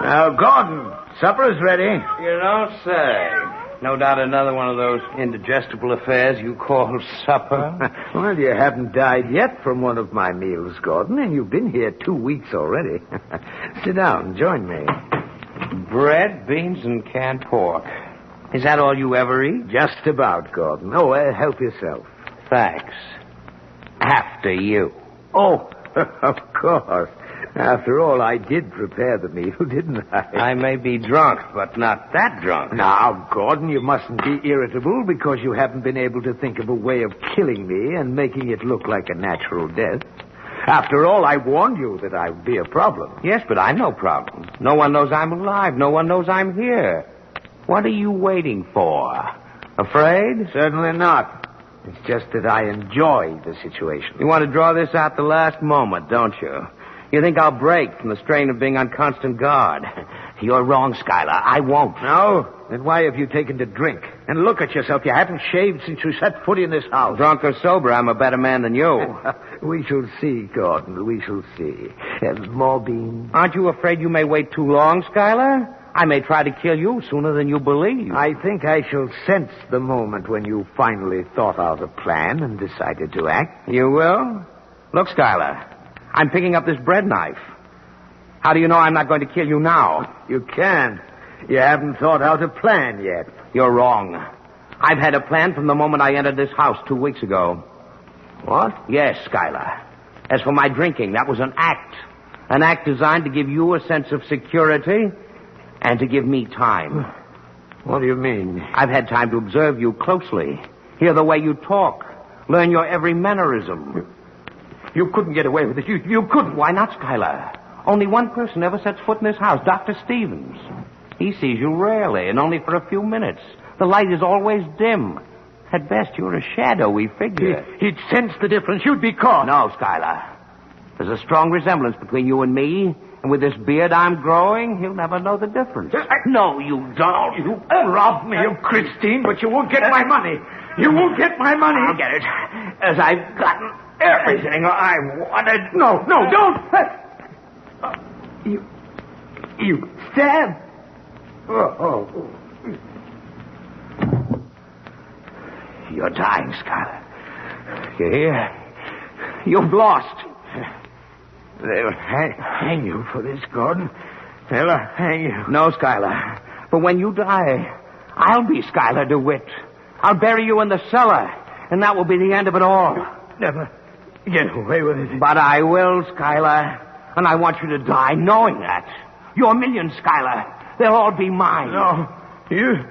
Now, Gordon, supper's ready. You don't say. No doubt another one of those indigestible affairs you call supper. Well, you haven't died yet from one of my meals, Gordon, and you've been here 2 weeks already. Sit down and join me. Bread, beans, and canned pork. Is that all you ever eat? Just about, Gordon. Oh, help yourself. Thanks. After you. Oh, of course. After all, I did prepare the meal, didn't I? I may be drunk, but not that drunk. Now, Gordon, you mustn't be irritable because you haven't been able to think of a way of killing me and making it look like a natural death. After all, I warned you that I would be a problem. Yes, but I'm no problem. No one knows I'm alive. No one knows I'm here. What are you waiting for? Afraid? Certainly not. It's just that I enjoy the situation. You want to draw this out the last moment, don't you? You think I'll break from the strain of being on constant guard. You're wrong, Schuyler. I won't. No? Then why have you taken to drink? And look at yourself. You haven't shaved since you set foot in this house. Drunk or sober, I'm a better man than you. We shall see, Gordon. We shall see. More beans? Aren't you afraid you may wait too long, Schuyler? I may try to kill you sooner than you believe. I think I shall sense the moment when you finally thought out a plan and decided to act. You will? Look, Schuyler, I'm picking up this bread knife. How do you know I'm not going to kill you now? You can't. You haven't thought out a plan yet. You're wrong. I've had a plan from the moment I entered this house 2 weeks ago. What? Yes, Schuyler. As for my drinking, that was an act. An act designed to give you a sense of security and to give me time. What do you mean? I've had time to observe you closely, hear the way you talk, learn your every mannerism. You couldn't get away with it. You couldn't. Why not, Schuyler? Only one person ever sets foot in this house, Dr. Stevens. He sees you rarely, and only for a few minutes. The light is always dim. At best, you're a shadowy figure. He'd sense the difference. You'd be caught. No, Schuyler. There's a strong resemblance between you and me, and with this beard I'm growing, he'll never know the difference. No, you don't. You robbed me of Christine, but you won't get my money. You won't get my money. I'll get it. As I've gotten everything I wanted. No, don't. You stabbed. Oh. You're dying, Schuyler. You hear? You've lost. They'll hang you for this, Gordon. They'll hang you. No, Schuyler. But when you die, I'll be Schuyler DeWitt. I'll bury you in the cellar, and that will be the end of it all. Never get away with it. But I will, Schuyler. And I want you to die knowing that. Your millions, Schuyler. They'll all be mine. No. You...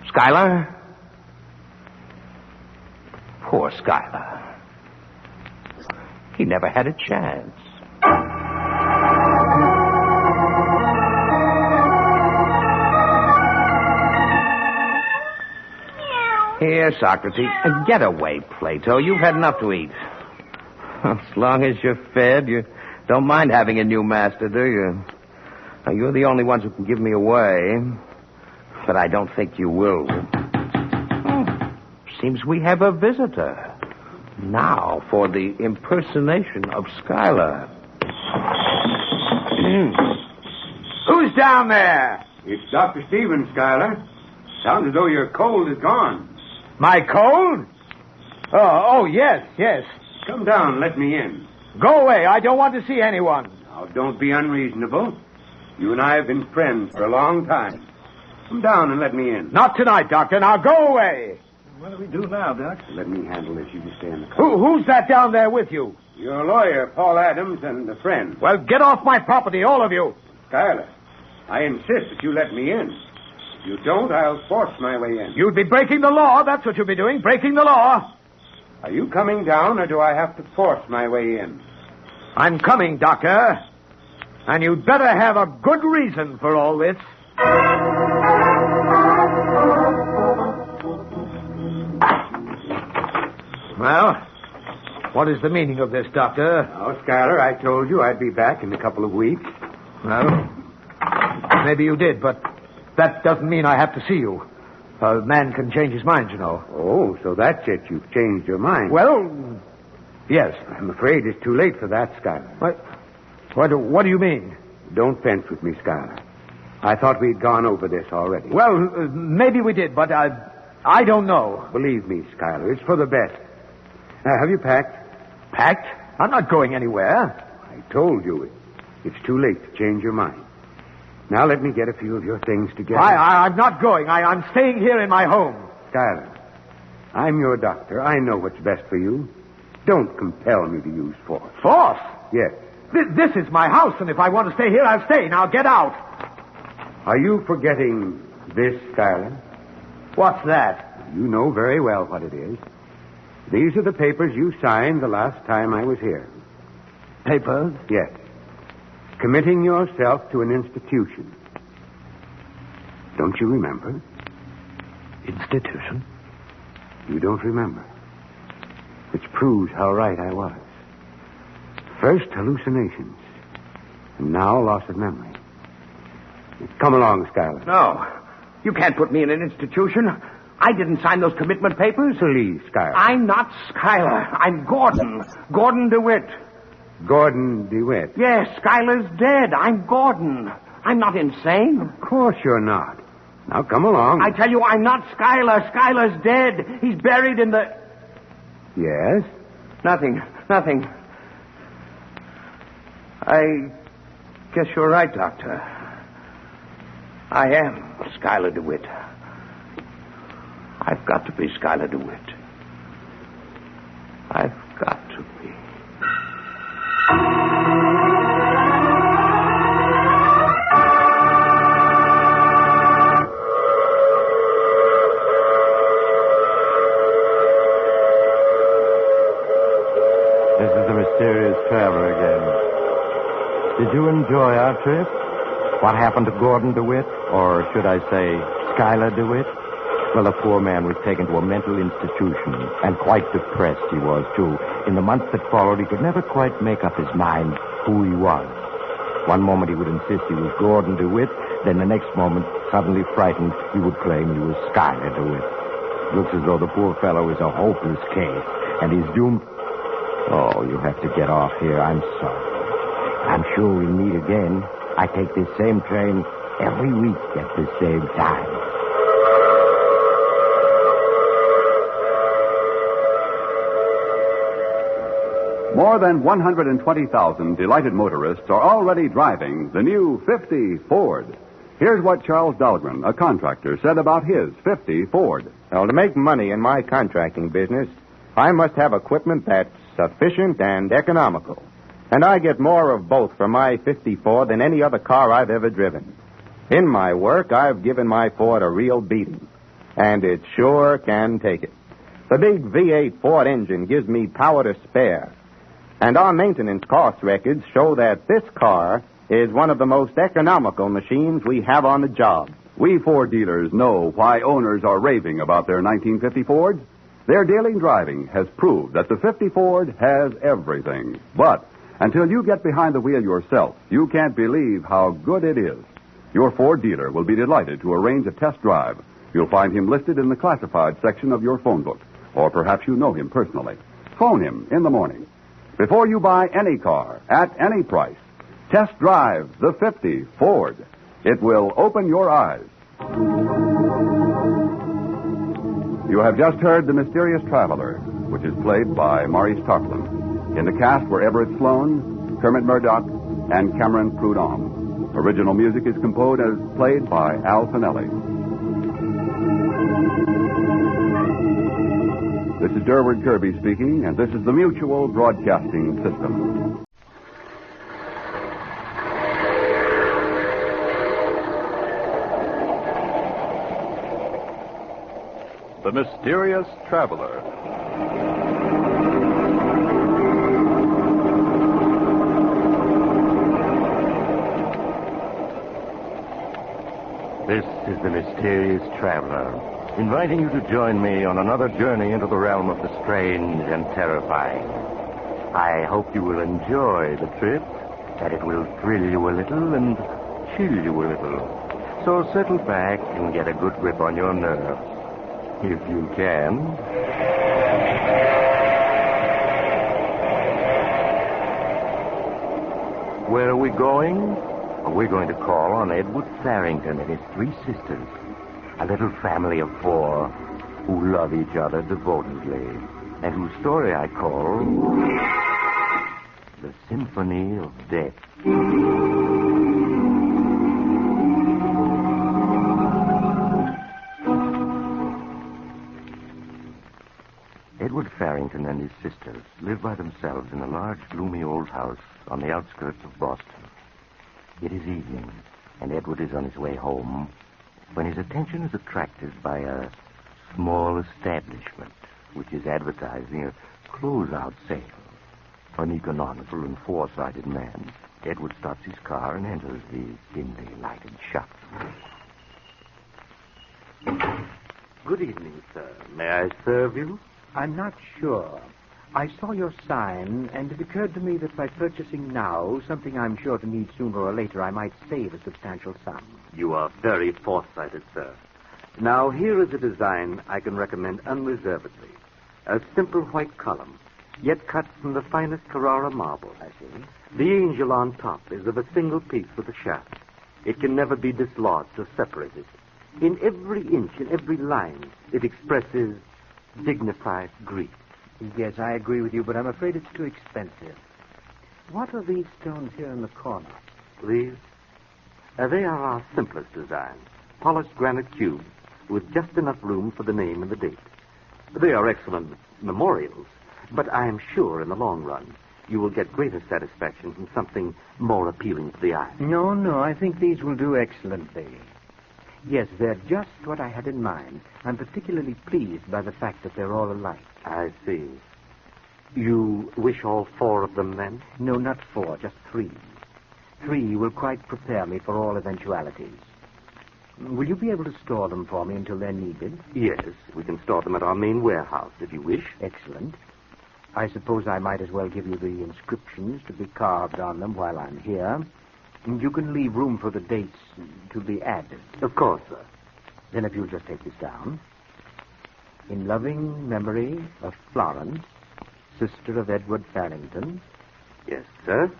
Schuyler? Poor Schuyler. He never had a chance. Here, Socrates. Get away, Plato. You've had enough to eat. As long as you're fed, you don't mind having a new master, do you? Now, you're the only ones who can give me away. But I don't think you will. Seems we have a visitor. Now for the impersonation of Schuyler. Who's down there? It's Dr. Stevens, Schuyler. Sounds as though your cold is gone. My cold? Oh, yes. Come down and let me in. Go away. I don't want to see anyone. Now, don't be unreasonable. You and I have been friends for a long time. Come down and let me in. Not tonight, Doctor. Now go away. What do we do now, Doc? Let me handle this. You just stay in the car. Who's that down there with you? Your lawyer, Paul Adams, and a friend. Well, get off my property, all of you. Schuyler, I insist that you let me in. If you don't, I'll force my way in. You'd be breaking the law. That's what you'd be doing, breaking the law. Are you coming down, or do I have to force my way in? I'm coming, Doctor. And you'd better have a good reason for all this. Well, what is the meaning of this, Doctor? Now, Schuyler, I told you I'd be back in a couple of weeks. Well, maybe you did, but that doesn't mean I have to see you. A man can change his mind, you know. Oh, so that's it. You've changed your mind. Well, yes. I'm afraid it's too late for that, Schuyler. What do you mean? Don't fence with me, Schuyler. I thought we'd gone over this already. Well, maybe we did, but I don't know. Believe me, Schuyler, it's for the best. Have you packed? Packed? I'm not going anywhere. I told you it's too late to change your mind. Now let me get a few of your things together. I'm not going. I'm staying here in my home. Schuyler, I'm your doctor. I know what's best for you. Don't compel me to use force. Force? Yes. This is my house, and if I want to stay here, I'll stay. Now get out. Are you forgetting this, Schuyler? What's that? You know very well what it is. These are the papers you signed the last time I was here. Papers? Yes. Committing yourself to an institution. Don't you remember? Institution? You don't remember. Which proves how right I was. First hallucinations, and now loss of memory. Come along, Schuyler. No. You can't put me in an institution. I didn't sign those commitment papers. Please, Schuyler. I'm not Schuyler. I'm Gordon. Gordon DeWitt. Gordon DeWitt? Yes, Schuyler's dead. I'm Gordon. I'm not insane. Of course you're not. Now, come along. I tell you, I'm not Schuyler. Schuyler's dead. He's buried in the... Yes? Nothing. I guess you're right, Doctor. I am Schuyler DeWitt. I've got to be Schuyler DeWitt. I've got to be. This is the mysterious traveler again. Did you enjoy our trip? What happened to Gordon DeWitt? Or should I say, Schuyler DeWitt? Well, the poor man was taken to a mental institution, and quite depressed he was, too. In the months that followed, he could never quite make up his mind who he was. One moment he would insist he was Gordon DeWitt, then the next moment, suddenly frightened, he would claim he was Schuyler DeWitt. Looks as though the poor fellow is a hopeless case, and he's doomed... Oh, you have to get off here. I'm sorry. I'm sure we'll meet again. I take this same train every week at the same time. More than 120,000 delighted motorists are already driving the new 50 Ford. Here's what Charles Dahlgren, a contractor, said about his 50 Ford. Well, to make money in my contracting business, I must have equipment that's sufficient and economical. And I get more of both from my 54 than any other car I've ever driven. In my work, I've given my Ford a real beating. And it sure can take it. The big V8 Ford engine gives me power to spare. And our maintenance cost records show that this car is one of the most economical machines we have on the job. We Ford dealers know why owners are raving about their 1950 Fords. Their daily driving has proved that the 50 Ford has everything. But until you get behind the wheel yourself, you can't believe how good it is. Your Ford dealer will be delighted to arrange a test drive. You'll find him listed in the classified section of your phone book. Or perhaps you know him personally. Phone him in the morning. Before you buy any car, at any price, test drive the 50 Ford. It will open your eyes. You have just heard The Mysterious Traveler, which is played by Maurice Tarplin. In the cast were Everett Sloan, Kermit Murdoch, and Cameron Prudhomme. Original music is composed and played by Al Finelli. This is Durward Kirby speaking, and this is the Mutual Broadcasting System. The Mysterious Traveler. This is the Mysterious Traveler, inviting you to join me on another journey into the realm of the strange and terrifying. I hope you will enjoy the trip, that it will thrill you a little and chill you a little. So settle back and get a good grip on your nerves, if you can. Where are we going? We're going to call on Edward Farrington and his three sisters, a little family of four who love each other devotedly, and whose story I call The Symphony of Death. Edward Farrington and his sisters live by themselves in a large, gloomy old house on the outskirts of Boston. It is evening, and Edward is on his way home when his attention is attracted by a small establishment which is advertising a closeout sale. An economical and foresighted man, Edward stops his car and enters the dimly lighted shop. Good evening, sir. May I serve you? I'm not sure. I saw your sign, and it occurred to me that by purchasing now something I'm sure to need sooner or later, I might save a substantial sum. You are very foresighted, sir. Now, here is a design I can recommend unreservedly. A simple white column, yet cut from the finest Carrara marble. I see. The angel on top is of a single piece with a shaft. It can never be dislodged or separated. In every inch, in every line, it expresses dignified grief. Yes, I agree with you, but I'm afraid it's too expensive. What are these stones here in the corner? These? They are our simplest design. Polished granite cubes with just enough room for the name and the date. They are excellent memorials, but I am sure in the long run you will get greater satisfaction from something more appealing to the eye. No, I think these will do excellently. Yes, they're just what I had in mind. I'm particularly pleased by the fact that they're all alike. I see. You wish all four of them, then? No, not four, just three. Three will quite prepare me for all eventualities. Will you be able to store them for me until they're needed? Yes, we can store them at our main warehouse, if you wish. Excellent. I suppose I might as well give you the inscriptions to be carved on them while I'm here. You can leave room for the dates to be added. Of course, sir. Then if you'll just take this down. In loving memory of Florence, sister of Edward Farrington. Yes, sir.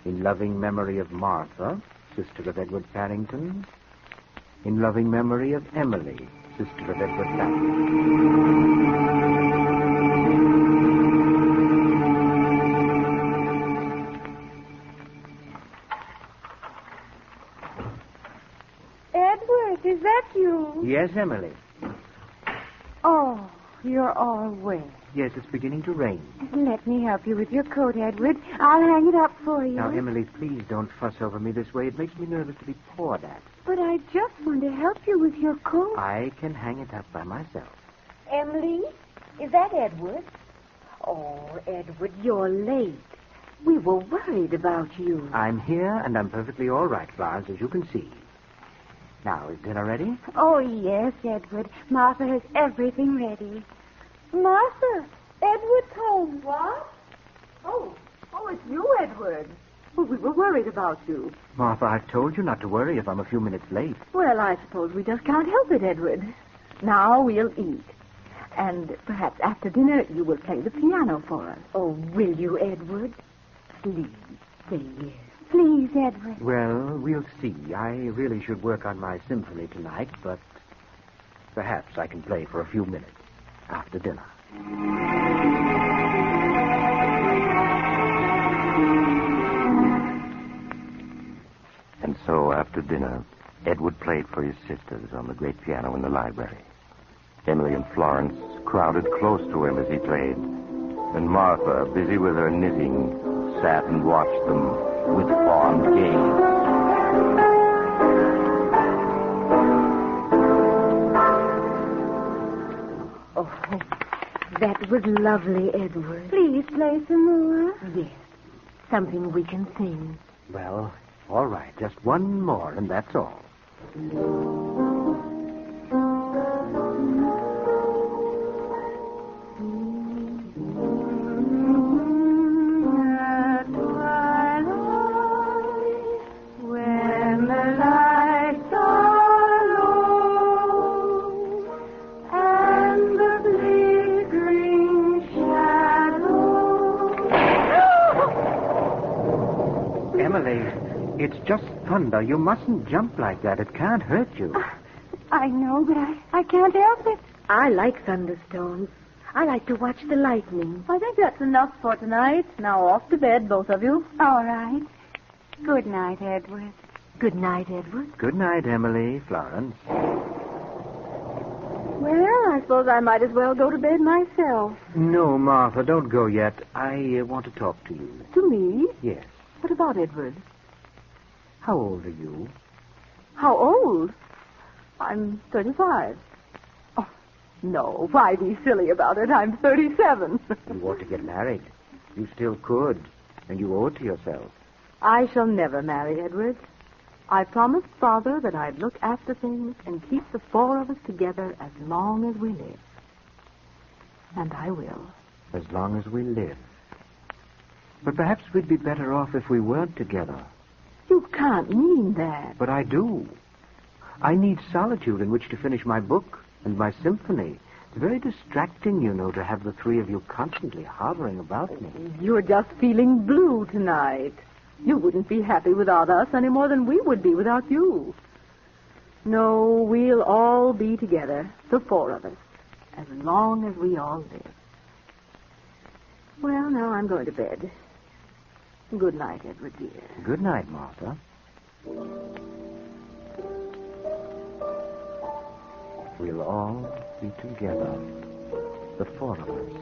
In loving memory of Martha, sister of Edward Farrington. In loving memory of Emily, sister of Edward Farrington. Is that you? Yes, Emily. Oh, you're all wet. Yes, it's beginning to rain. Let me help you with your coat, Edward. I'll hang it up for you. Now, Emily, please don't fuss over me this way. It makes me nervous to be poured at. But I just want to help you with your coat. I can hang it up by myself. Emily, is that Edward? Oh, Edward, you're late. We were worried about you. I'm here, and I'm perfectly all right, Florence, as you can see. Now, is dinner ready? Oh, yes, Edward. Martha has everything ready. Martha, Edward's home. What? Oh, it's you, Edward. Well, we were worried about you. Martha, I've told you not to worry if I'm a few minutes late. Well, I suppose we just can't help it, Edward. Now we'll eat. And perhaps after dinner you will play the piano for us. Oh, will you, Edward? Please, say yes. Please, Edward. Well, we'll see. I really should work on my symphony tonight, but perhaps I can play for a few minutes after dinner. And so, after dinner, Edward played for his sisters on the great piano in the library. Emily and Florence crowded close to him as he played, and Martha, busy with her knitting, sat and watched them with fond gaze. Oh, that was lovely, Edward. Please play some more. Yes, something we can sing. Well, all right. Just one more, and that's all. It's just thunder. You mustn't jump like that. It can't hurt you. I know, but I can't help it. I like thunderstorms. I like to watch the lightning. I think that's enough for tonight. Now off to bed, both of you. All right. Good night, Edward. Good night, Edward. Good night, Emily, Florence. Well, I suppose I might as well go to bed myself. No, Martha, don't go yet. I want to talk to you. To me? Yes. What about Edward? How old are you? How old? I'm 35. Oh, no, why be silly about it? I'm 37. You ought to get married. You still could, and you owe it to yourself. I shall never marry Edward. I promised Father that I'd look after things and keep the four of us together as long as we live. And I will. As long as we live. But perhaps we'd be better off if we weren't together. You can't mean that. But I do. I need solitude in which to finish my book and my symphony. It's very distracting, you know, to have the three of you constantly hovering about me. You're just feeling blue tonight. You wouldn't be happy without us any more than we would be without you. No, we'll all be together, the four of us, as long as we all live. Well, now I'm going to bed. Good night, Edward, dear. Good night, Martha. We'll all be together, the four of us,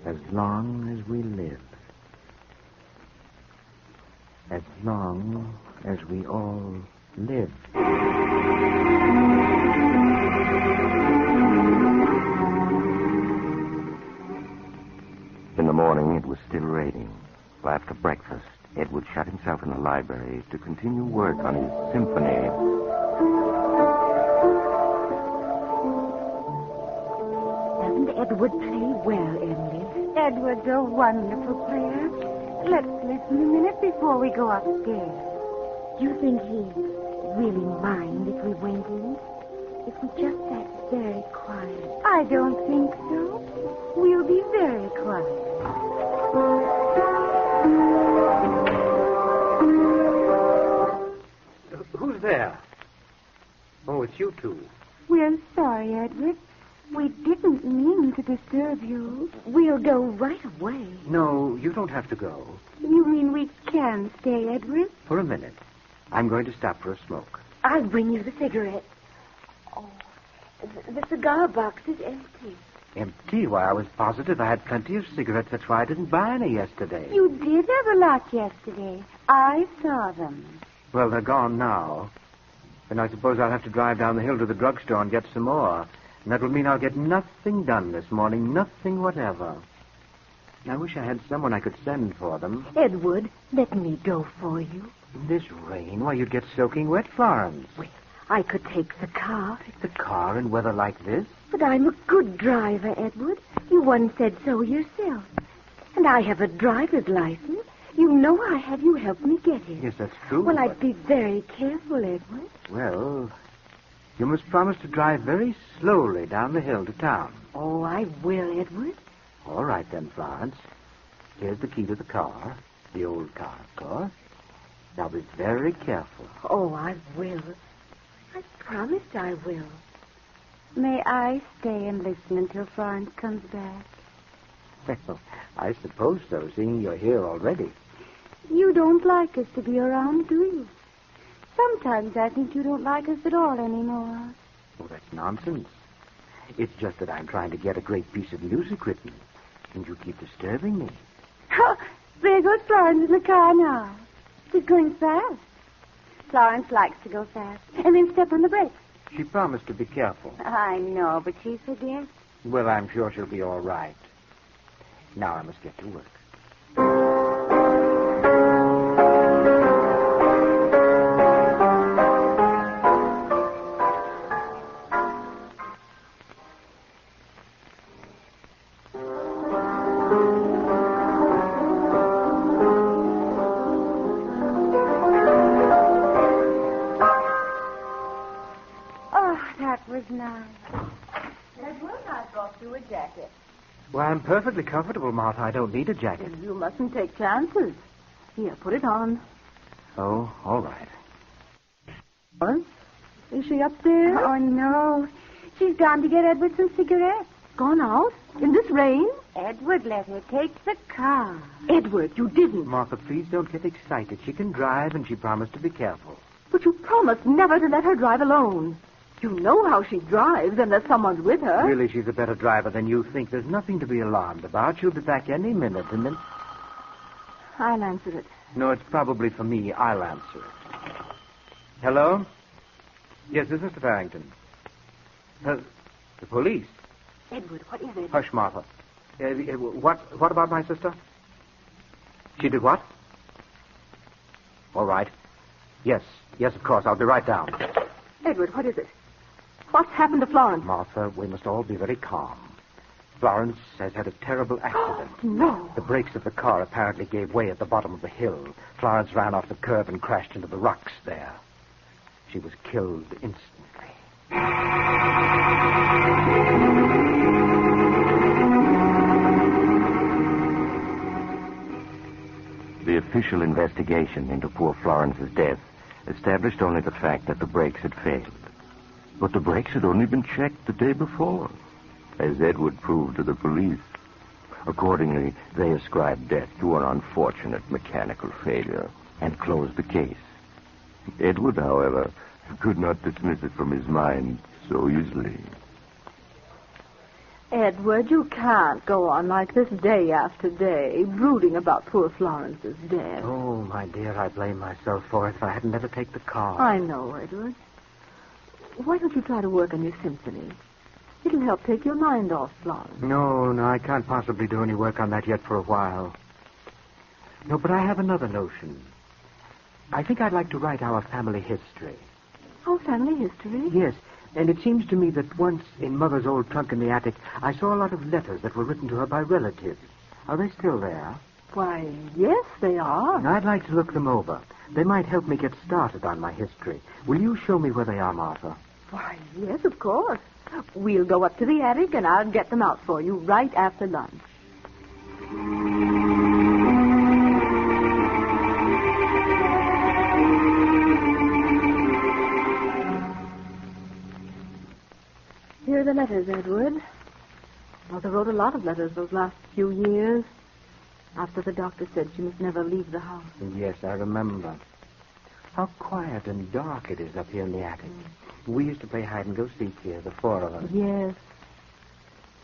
as long as we live. As long as we all live. In the morning, it was still raining. After breakfast, Edward shut himself in the library to continue work on his symphony. Doesn't Edward play well, Emily? Edward's a wonderful player. Let's listen a minute before we go upstairs. Do you think he'd really mind if we went in? If we just sat very quiet? I don't think so. We'll be very quiet. Who's there? Oh, it's you two. We're sorry, Edward. We didn't mean to disturb you. We'll go right away. No, you don't have to go. You mean we can stay, Edward? For a minute. I'm going to stop for a smoke. I'll bring you the cigarette. Oh, the cigar box is empty. Empty? Why, I was positive I had plenty of cigarettes. That's why I didn't buy any yesterday. You did have a lot yesterday. I saw them. Well, they're gone now. And I suppose I'll have to drive down the hill to the drugstore and get some more. And that will mean I'll get nothing done this morning. Nothing whatever. I wish I had someone I could send for them. Edward, let me go for you. In this rain? Why, you'd get soaking wet, Florence. Well, I could take the car. Take the car in weather like this? But I'm a good driver, Edward. You once said so yourself. And I have a driver's license. You know I have. You helped me get it. Yes, that's true. Well, I'd be very careful, Edward. Well, you must promise to drive very slowly down the hill to town. Oh, I will, Edward. All right, then, Florence. Here's the key to the car. The old car, of course. Now be very careful. Oh, I will. I promised I will. May I stay and listen until Florence comes back? Well, I suppose so, seeing you're here already. You don't like us to be around, do you? Sometimes I think you don't like us at all anymore. Oh, that's nonsense. It's just that I'm trying to get a great piece of music written, and you keep disturbing me. Oh, there goes Florence in the car now. She's going fast. Florence likes to go fast, and then step on the brakes. She promised to be careful. I know, but she forgets. Well, I'm sure she'll be all right. Now I must get to work. Well, I'm perfectly comfortable, Martha. I don't need a jacket. You mustn't take chances. Here, put it on. Oh, all right. What? Is she upstairs? Oh, no. She's gone to get Edward some cigarettes. Gone out? In this rain? Edward let her take the car. Edward, you didn't. Martha, please don't get excited. She can drive, and she promised to be careful. But you promised never to let her drive alone. You know how she drives unless someone's with her. Really, she's a better driver than you think. There's nothing to be alarmed about. She'll be back any minute, and then... I'll answer it. No, it's probably for me. I'll answer it. Hello? Yes, this is Mr. Farrington. The police? Edward, what is it? Hush, Martha. What about my sister? She did what? All right. Yes, of course. I'll be right down. Edward, what is it? What's happened to Florence? Martha, we must all be very calm. Florence has had a terrible accident. Oh, no. The brakes of the car apparently gave way at the bottom of the hill. Florence ran off the curb and crashed into the rocks there. She was killed instantly. The official investigation into poor Florence's death established only the fact that the brakes had failed. But the brakes had only been checked the day before, as Edward proved to the police. Accordingly, they ascribed death to an unfortunate mechanical failure and closed the case. Edward, however, could not dismiss it from his mind so easily. Edward, you can't go on like this day after day, brooding about poor Florence's death. Oh, my dear, I blame myself for it. If I hadn't let her take the car. I know, Edward. Why don't you try to work on your symphony? It'll help take your mind off Florence. No, I can't possibly do any work on that yet for a while. No, but I have another notion. I think I'd like to write our family history. Our family history? Yes, and it seems to me that once in Mother's old trunk in the attic, I saw a lot of letters that were written to her by relatives. Are they still there? Why, yes, they are. I'd like to look them over. They might help me get started on my history. Will you show me where they are, Martha? Why, yes, of course. We'll go up to the attic, and I'll get them out for you right after lunch. Here are the letters, Edward. Mother wrote a lot of letters those last few years, after the doctor said she must never leave the house. Yes, I remember. How quiet and dark it is up here in the attic. We used to play hide-and-go-seek here, the four of us. Yes.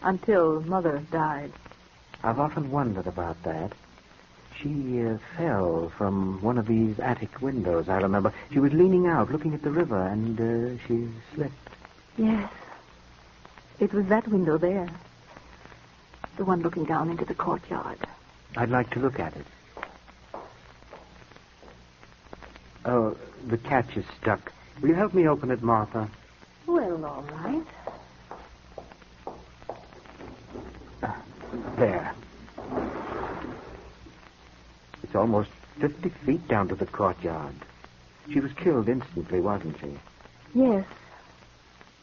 until Mother died. I've often wondered about that. She fell from one of these attic windows, I remember. She was leaning out, looking at the river, and she slipped. Yes. It was that window there. The one looking down into the courtyard. I'd like to look at it. Oh, the catch is stuck. Will you help me open it, Martha? Well, all right. There. It's almost 50 feet down to the courtyard. She was killed instantly, wasn't she? Yes.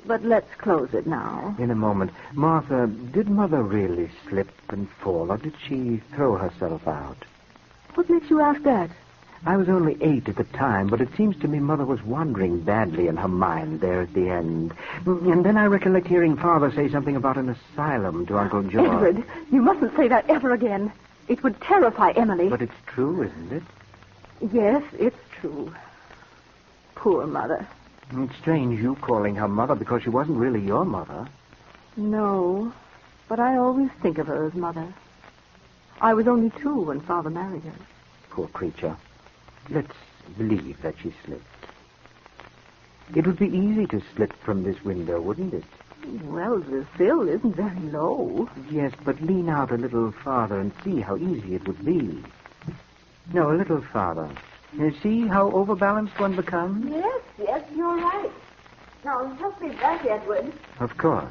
But let's close it now. In a moment. Martha, did Mother really slip and fall, or did she throw herself out? What makes you ask that? I was only 8 at the time, but it seems to me Mother was wandering badly in her mind there at the end. And then I recollect hearing Father say something about an asylum to Uncle George. Edward, you mustn't say that ever again. It would terrify Emily. But it's true, isn't it? Yes, it's true. Poor Mother. It's strange you calling her Mother because she wasn't really your mother. No, but I always think of her as Mother. I was only 2 when Father married her. Poor creature. Let's believe that she slipped. It would be easy to slip from this window, wouldn't it? Well, the sill isn't very low. Yes, but lean out a little farther and see how easy it would be. No, a little farther. You see how overbalanced one becomes? Yes, you're right. Now, help me back, Edward. Of course.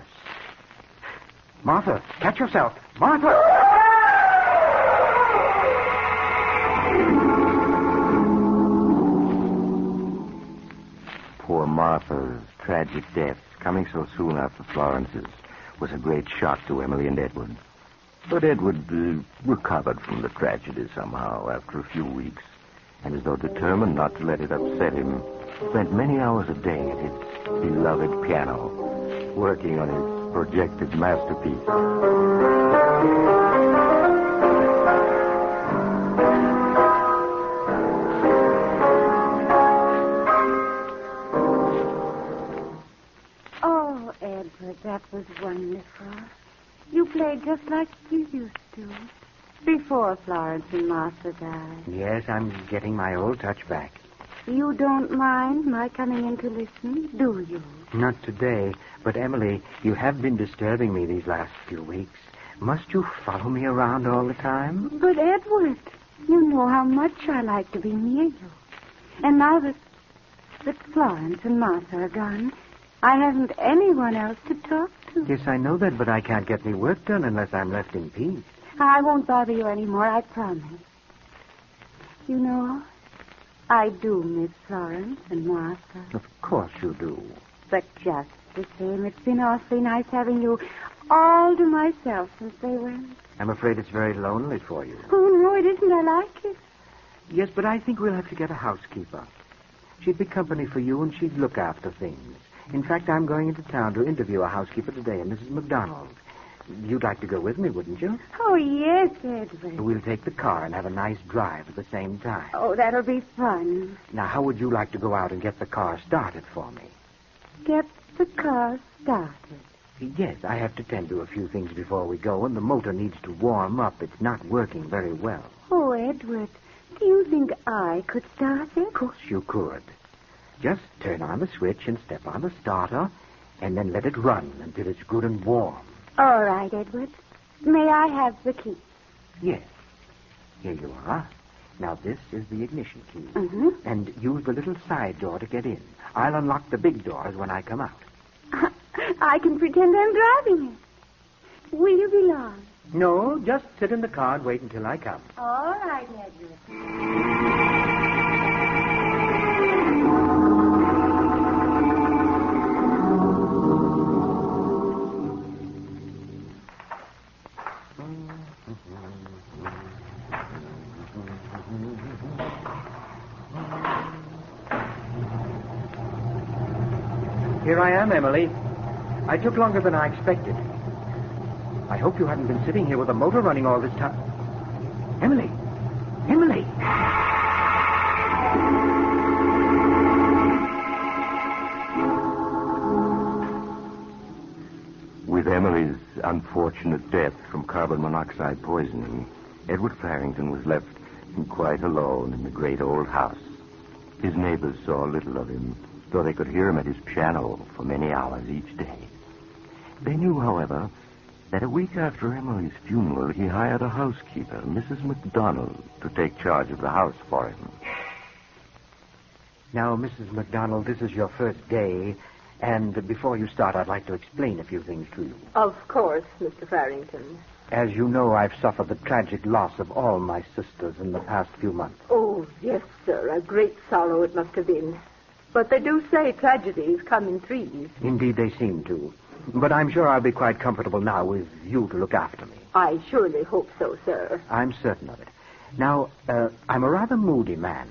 Martha, catch yourself. Martha! Poor Martha's tragic death, coming so soon after Florence's, was a great shock to Emily and Edward. But Edward recovered from the tragedy somehow after a few weeks, and as though determined not to let it upset him, spent many hours a day at his beloved piano, working on his projected masterpiece. Oh, Edward, that was wonderful. You played just like you used to, before Florence and Martha died. Yes, I'm getting my old touch back. You don't mind my coming in to listen, do you? Not today, but Emily, you have been disturbing me these last few weeks. Must you follow me around all the time? But, Edward, you know how much I like to be near you. And now that Florence and Martha are gone, I haven't anyone else to talk to. Yes, I know that, but I can't get any work done unless I'm left in peace. I won't bother you anymore, I promise. You know, I do miss Florence and Martha. Of course you do. But just the same, it's been awfully nice having you all to myself since they went. I'm afraid it's very lonely for you. Oh, no, it isn't. I like it. Yes, but I think we'll have to get a housekeeper. She'd be company for you, and she'd look after things. In fact, I'm going into town to interview a housekeeper today, a Mrs. McDonald. You'd like to go with me, wouldn't you? Oh, yes, Edward. We'll take the car and have a nice drive at the same time. Oh, that'll be fun. Now, how would you like to go out and get the car started for me? Get the car started. Yes, I have to tend to a few things before we go, and the motor needs to warm up. It's not working very well. Oh, Edward, do you think I could start it? Of course you could. Just turn on the switch and step on the starter, and then let it run until it's good and warm. All right, Edward. May I have the key? Yes. Here you are. Now, this is the ignition key. Mm-hmm. And use the little side door to get in. I'll unlock the big doors when I come out. I can pretend I'm driving it. Will you be long? No, just sit in the car and wait until I come. All right, Edward. Here I am, Emily. I took longer than I expected. I hope you haven't been sitting here with the motor running all this time. Emily! Emily! With Emily's unfortunate unfortunate death from carbon monoxide poisoning, Edward Farrington was left quite alone in the great old house. His neighbors saw little of him, though they could hear him at his piano for many hours each day. They knew, however, that a week after Emily's funeral, he hired a housekeeper, Mrs. MacDonald, to take charge of the house for him. Now, Mrs. MacDonald, this is your first day, and before you start, I'd like to explain a few things to you. Of course, Mr. Farrington. As you know, I've suffered the tragic loss of all my sisters in the past few months. Oh, yes, sir. A great sorrow it must have been. But they do say tragedies come in threes. Indeed, they seem to. But I'm sure I'll be quite comfortable now with you to look after me. I surely hope so, sir. I'm certain of it. Now, I'm a rather moody man,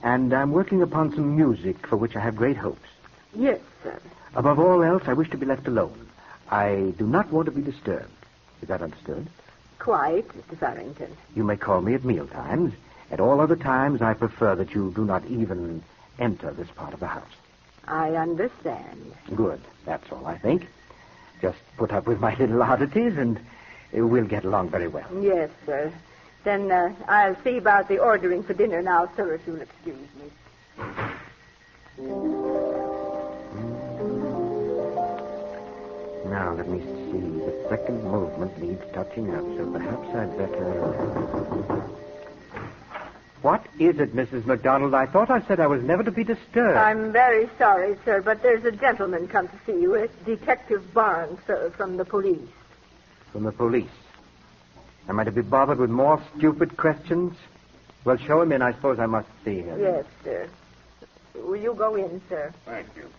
and I'm working upon some music for which I have great hopes. Yes, sir. Above all else, I wish to be left alone. I do not want to be disturbed. Is that understood? Quite, Mr. Farrington. You may call me at mealtimes. At all other times, I prefer that you do not even enter this part of the house. I understand. Good. That's all, I think. Just put up with my little oddities, and we'll get along very well. Yes, sir. Then I'll see about the ordering for dinner now, sir, if you'll excuse me. Now, let me see. The second movement needs touching up, so perhaps I'd better... What is it, Mrs. MacDonald? I thought I said I was never to be disturbed. I'm very sorry, sir, but there's a gentleman come to see you. It's Detective Barnes, sir, from the police. From the police? Am I to be bothered with more stupid questions? Well, show him in. I suppose I must see him. Yes, sir. Will you go in, sir? Thank you.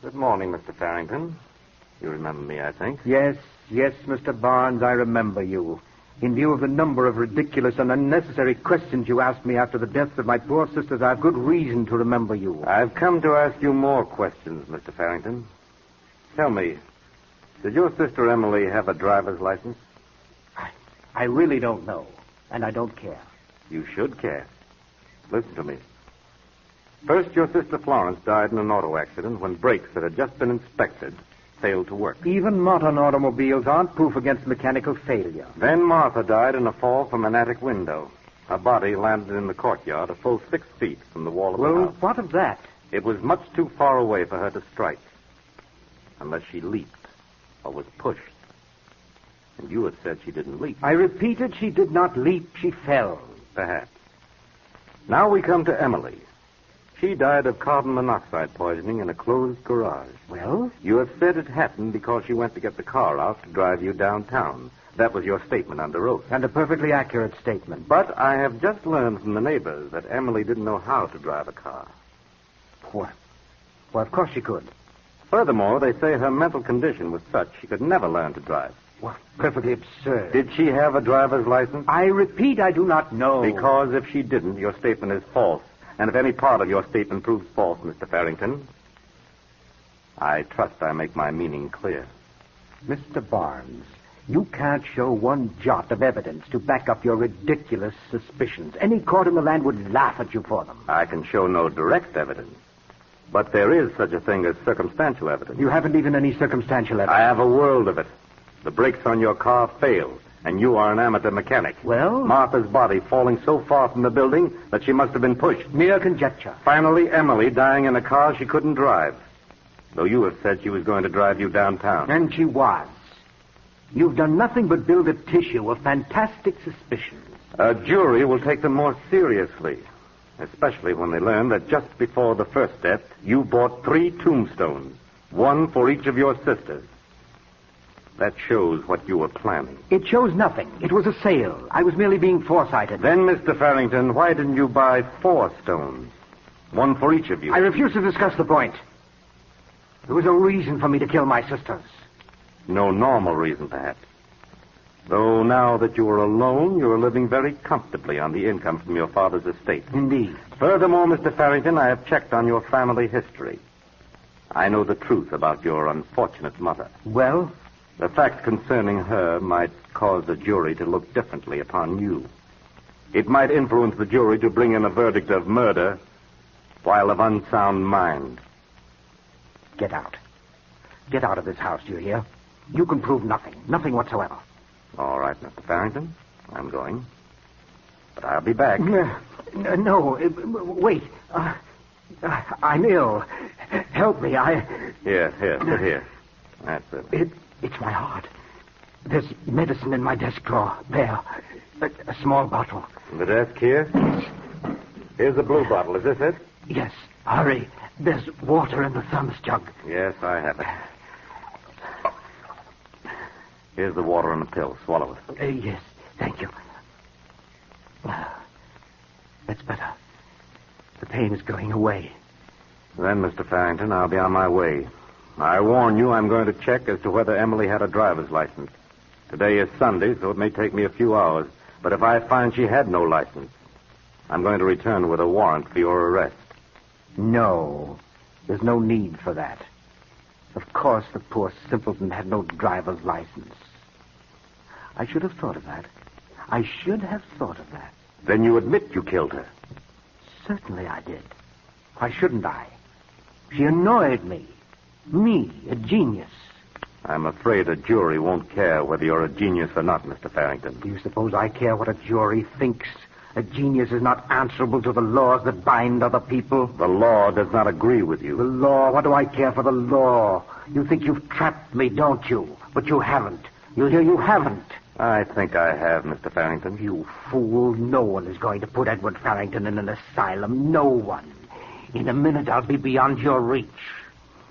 Good morning, Mr. Farrington. You remember me, I think. Yes, Mr. Barnes, I remember you. In view of the number of ridiculous and unnecessary questions you asked me after the deaths of my poor sisters, I have good reason to remember you. I've come to ask you more questions, Mr. Farrington. Tell me, did your sister Emily have a driver's license? I really don't know, and I don't care. You should care. Listen to me. First, your sister Florence died in an auto accident when brakes that had just been inspected failed to work. Even modern automobiles aren't proof against mechanical failure. Then Martha died in a fall from an attic window. Her body landed in the courtyard a full 6 feet from the wall of the house. What of that? It was much too far away for her to strike, unless she leaped or was pushed. And you had said she didn't leap. I repeated, she did not leap. She fell. Perhaps. Now we come to Emily. She died of carbon monoxide poisoning in a closed garage. Well? You have said it happened because she went to get the car out to drive you downtown. That was your statement under oath. And a perfectly accurate statement. But I have just learned from the neighbors that Emily didn't know how to drive a car. What? Well, of course she could. Furthermore, they say her mental condition was such she could never learn to drive. Well, perfectly absurd. Did she have a driver's license? I repeat, I do not know. Because if she didn't, your statement is false. And if any part of your statement proves false, Mr. Farrington, I trust I make my meaning clear. Mr. Barnes, you can't show one jot of evidence to back up your ridiculous suspicions. Any court in the land would laugh at you for them. I can show no direct evidence. But there is such a thing as circumstantial evidence. You haven't even any circumstantial evidence. I have a world of it. The brakes on your car failed, and you are an amateur mechanic. Well? Martha's body falling so far from the building that she must have been pushed. Mere conjecture. Finally, Emily dying in a car she couldn't drive. Though you have said she was going to drive you downtown. And she was. You've done nothing but build a tissue of fantastic suspicions. A jury will take them more seriously, especially when they learn that just before the first death, you bought 3 tombstones, one for each of your sisters. That shows what you were planning. It shows nothing. It was a sale. I was merely being foresighted. Then, Mr. Farrington, why didn't you buy 4 stones? One for each of you. I refuse to discuss the point. There was a reason for me to kill my sisters. No normal reason, perhaps. Though now that you are alone, you are living very comfortably on the income from your father's estate. Indeed. Furthermore, Mr. Farrington, I have checked on your family history. I know the truth about your unfortunate mother. Well? The fact concerning her might cause the jury to look differently upon you. It might influence the jury to bring in a verdict of murder while of unsound mind. Get out. Get out of this house, do you hear? You can prove nothing. Nothing whatsoever. All right, Mr. Farrington. I'm going. But I'll be back. No, wait. I'm ill. Help me. Here, sit here. That's it. It's my heart. There's medicine in my desk drawer. There. A small bottle. In the desk here? Here's the blue bottle. Is this it? Yes. Hurry. There's water in the thumbs jug. Yes, I have it. Here's the water and the pill. Swallow it. Yes. Thank you. That's better. The pain is going away. Then, Mr. Farrington, I'll be on my way. I warn you, I'm going to check as to whether Emily had a driver's license. Today is Sunday, so it may take me a few hours. But if I find she had no license, I'm going to return with a warrant for your arrest. No. There's no need for that. Of course, the poor simpleton had no driver's license. I should have thought of that. Then you admit you killed her? Certainly I did. Why shouldn't I? She annoyed me. Me, a genius. I'm afraid a jury won't care whether you're a genius or not, Mr. Farrington. Do you suppose I care what a jury thinks? A genius is not answerable to the laws that bind other people. The law does not agree with you. The law? What do I care for the law? You think you've trapped me, don't you? But you haven't. You haven't. I think I have, Mr. Farrington. You fool. No one is going to put Edward Farrington in an asylum. No one. In a minute, I'll be beyond your reach.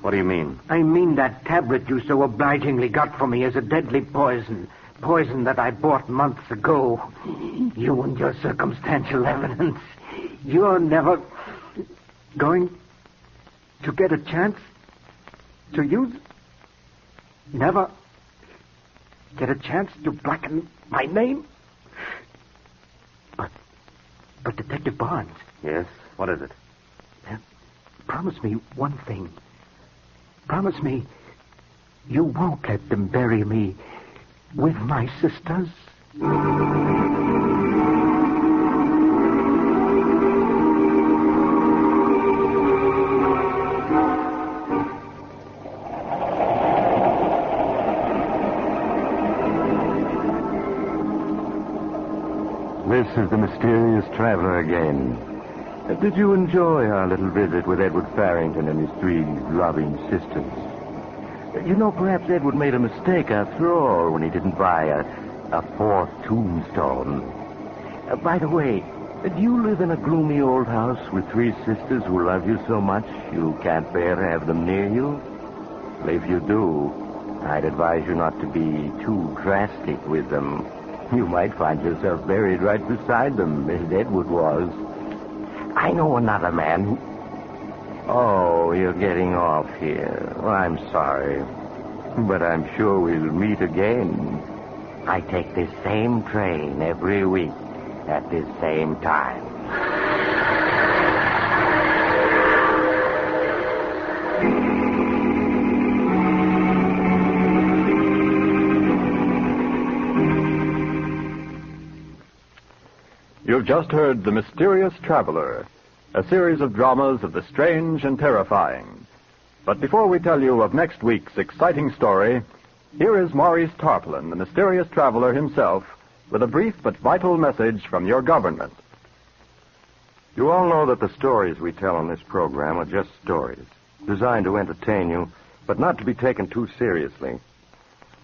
What do you mean? I mean that tablet you so obligingly got for me is a deadly poison. Poison that I bought months ago. You and your circumstantial evidence. You're never going to get a chance to use... Never get a chance to blacken my name? But Detective Barnes... Yes? What is it? Promise me one thing. Promise me you won't let them bury me with my sisters. This is the mysterious traveler again. Did you enjoy our little visit with Edward Farrington and his three loving sisters? You know, perhaps Edward made a mistake after all when he didn't buy a fourth tombstone. By the way, do you live in a gloomy old house with three sisters who love you so much you can't bear to have them near you? Well, if you do, I'd advise you not to be too drastic with them. You might find yourself buried right beside them, as Edward was. I know another man who... Oh, you're getting off here. Well, I'm sorry. But I'm sure we'll meet again. I take this same train every week at this same time. You've just heard The Mysterious Traveler, a series of dramas of the strange and terrifying. But before we tell you of next week's exciting story, here is Maurice Tarpaulin, the mysterious traveler himself, with a brief but vital message from your government. You all know that the stories we tell on this program are just stories, designed to entertain you, but not to be taken too seriously.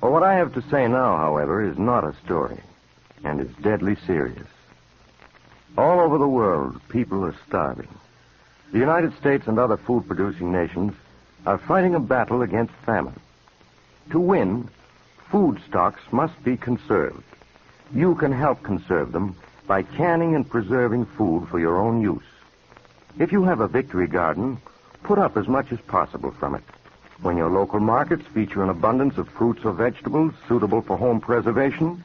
Well, what I have to say now, however, is not a story, and is deadly serious. All over the world, people are starving. The United States and other food-producing nations are fighting a battle against famine. To win, food stocks must be conserved. You can help conserve them by canning and preserving food for your own use. If you have a victory garden, put up as much as possible from it. When your local markets feature an abundance of fruits or vegetables suitable for home preservation,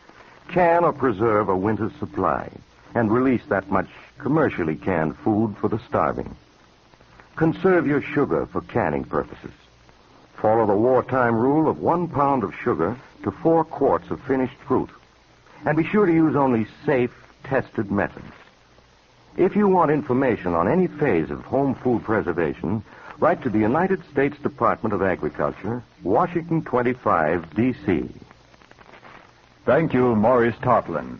can or preserve a winter's supply and release that much commercially canned food for the starving. Conserve your sugar for canning purposes. Follow the wartime rule of 1 pound of sugar to 4 quarts of finished fruit. And be sure to use only safe, tested methods. If you want information on any phase of home food preservation, Write to the United States Department of Agriculture, Washington 25, D.C. Thank you, Maurice Tarplin.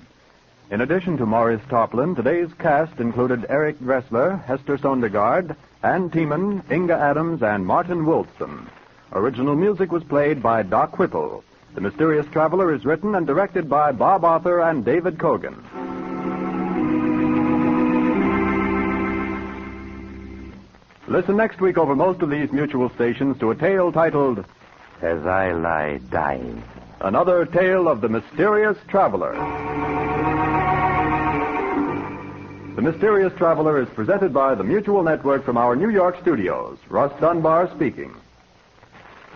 In addition to Maurice Tarplin, today's cast included Eric Dressler, Hester Sondergaard, Ann Tiemann, Inga Adams, and Martin Wolfson. Original music was played by Doc Whipple. The Mysterious Traveler is written and directed by Bob Arthur and David Kogan. Listen next week over most of these mutual stations to a tale titled As I Lie Dying. Another Tale of the Mysterious Traveler. The Mysterious Traveler is presented by the Mutual Network from our New York studios. Russ Dunbar speaking.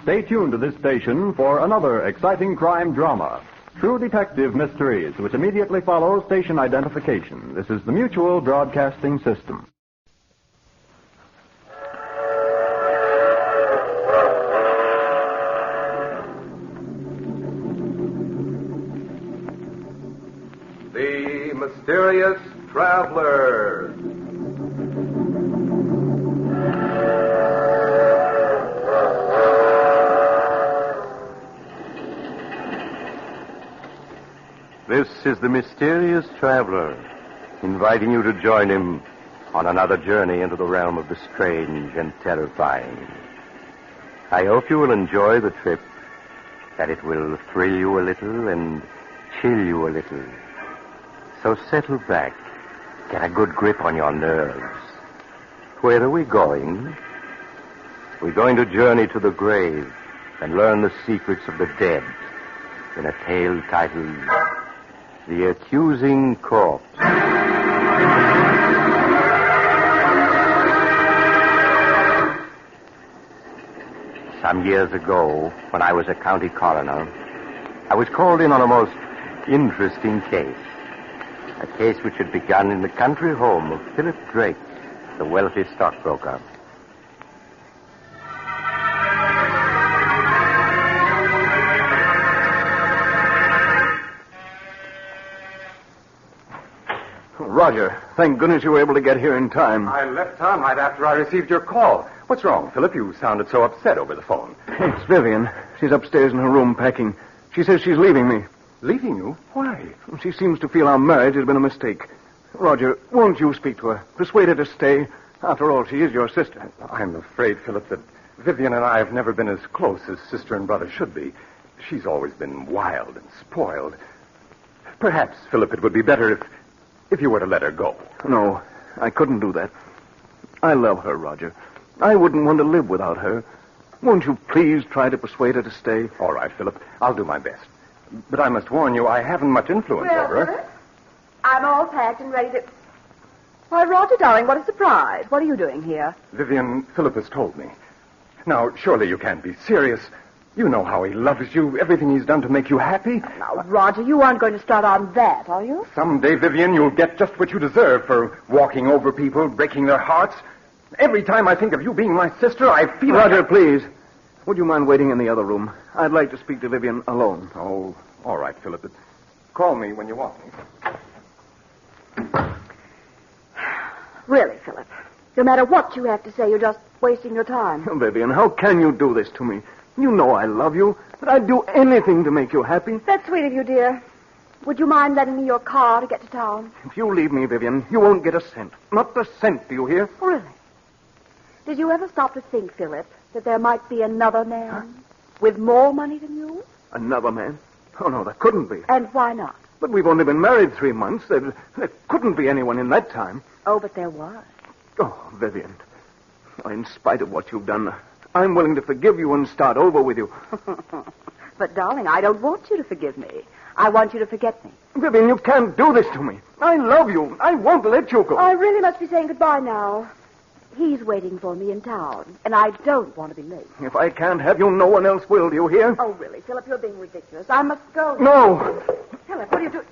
Stay tuned to this station for another exciting crime drama, True Detective Mysteries, which immediately follows station identification. This is the Mutual Broadcasting System. The Mysterious Traveler. This is the Mysterious Traveler, inviting you to join him on another journey into the realm of the strange and terrifying. I hope you will enjoy the trip, that it will thrill you a little and chill you a little. So settle back, get a good grip on your nerves. Where are we going? We're going to journey to the grave and learn the secrets of the dead in a tale titled The Accusing Corpse. Some years ago, when I was a county coroner, I was called in on a most interesting case. A case which had begun in the country home of Philip Drake, the wealthy stockbroker. Roger, thank goodness you were able to get here in time. I left town right after I received your call. What's wrong, Philip? You sounded so upset over the phone. It's Vivian. She's upstairs in her room packing. She says she's leaving me. Leaving you? Why? She seems to feel our marriage has been a mistake. Roger, won't you speak to her? Persuade her to stay. After all, she is your sister. I'm afraid, Philip, that Vivian and I have never been as close as sister and brother should be. She's always been wild and spoiled. Perhaps, Philip, it would be better if you were to let her go. No, I couldn't do that. I love her, Roger. I wouldn't want to live without her. Won't you please try to persuade her to stay? All right, Philip. I'll do my best. But I must warn you, I haven't much influence over her. I'm all packed and ready to... Why, Roger, darling, what a surprise. What are you doing here? Vivian, Philip has told me. Now, surely you can't be serious. You know how he loves you, everything he's done to make you happy. Now, Roger, you aren't going to start on that, are you? Someday, Vivian, you'll get just what you deserve for walking over people, breaking their hearts. Every time I think of you being my sister, I feel Roger, please. Would you mind waiting in the other room? I'd like to speak to Vivian alone. Oh, all right, Philip. But call me when you want me. Really, Philip, no matter what you have to say, you're just wasting your time. Vivian, how can you do this to me? You know I love you, but I'd do anything to make you happy. That's sweet of you, dear. Would you mind lending me your car to get to town? If you leave me, Vivian, you won't get a cent. Not a cent, do you hear? Really? Did you ever stop to think, Philip, that there might be another man with more money than you? Another man? Oh, no, there couldn't be. And why not? But we've only been married 3 months. There couldn't be anyone in that time. Oh, but there was. Oh, Vivian, in spite of what you've done, I'm willing to forgive you and start over with you. But, darling, I don't want you to forgive me. I want you to forget me. Vivian, you can't do this to me. I love you. I won't let you go. I really must be saying goodbye now. He's waiting for me in town, and I don't want to be late. If I can't have you, no one else will. Do you hear? Oh, really, Philip, you're being ridiculous. I must go. No. Philip, what are you doing?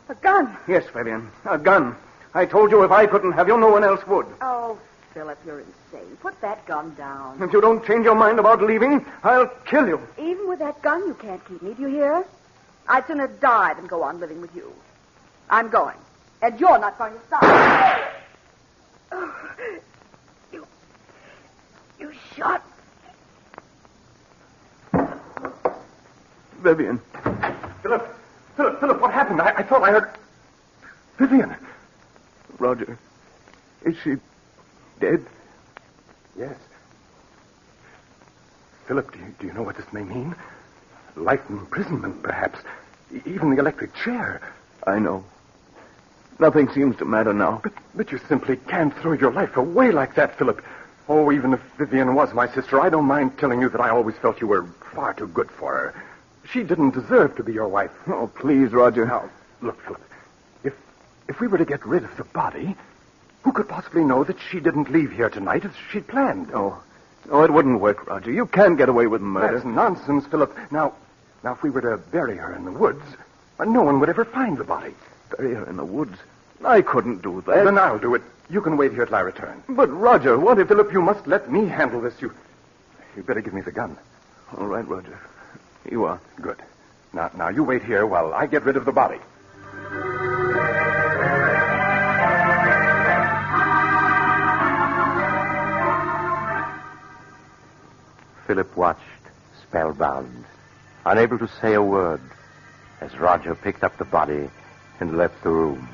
A gun. Yes, Vivian, a gun. I told you if I couldn't have you, no one else would. Oh, Philip, you're insane. Put that gun down. If you don't change your mind about leaving, I'll kill you. Even with that gun, you can't keep me. Do you hear? I'd sooner die than go on living with you. I'm going. And you're not going to stop. shot. Vivian. Philip, what happened? I thought I heard... Vivian. Roger, is she dead? Yes. Philip, do you know what this may mean? Life imprisonment, perhaps. Even the electric chair. I know. Nothing seems to matter now. But you simply can't throw your life away like that, Philip. Oh, even if Vivian was my sister, I don't mind telling you that I always felt you were far too good for her. She didn't deserve to be your wife. Oh, please, Roger. Now, look, Philip. If we were to get rid of the body, who could possibly know that she didn't leave here tonight as she'd planned? Oh, it wouldn't work, Roger. You can't get away with murder. That's nonsense, Philip. Now, if we were to bury her in the woods, no one would ever find the body. Bury her in the woods? I couldn't do that. Then I'll do it. You can wait here till I return. But, Roger, what if... Philip, you must let me handle this. You better give me the gun. All right, Roger. You are. Good. Now, you wait here while I get rid of the body. Philip watched, spellbound, unable to say a word, as Roger picked up the body and left the room.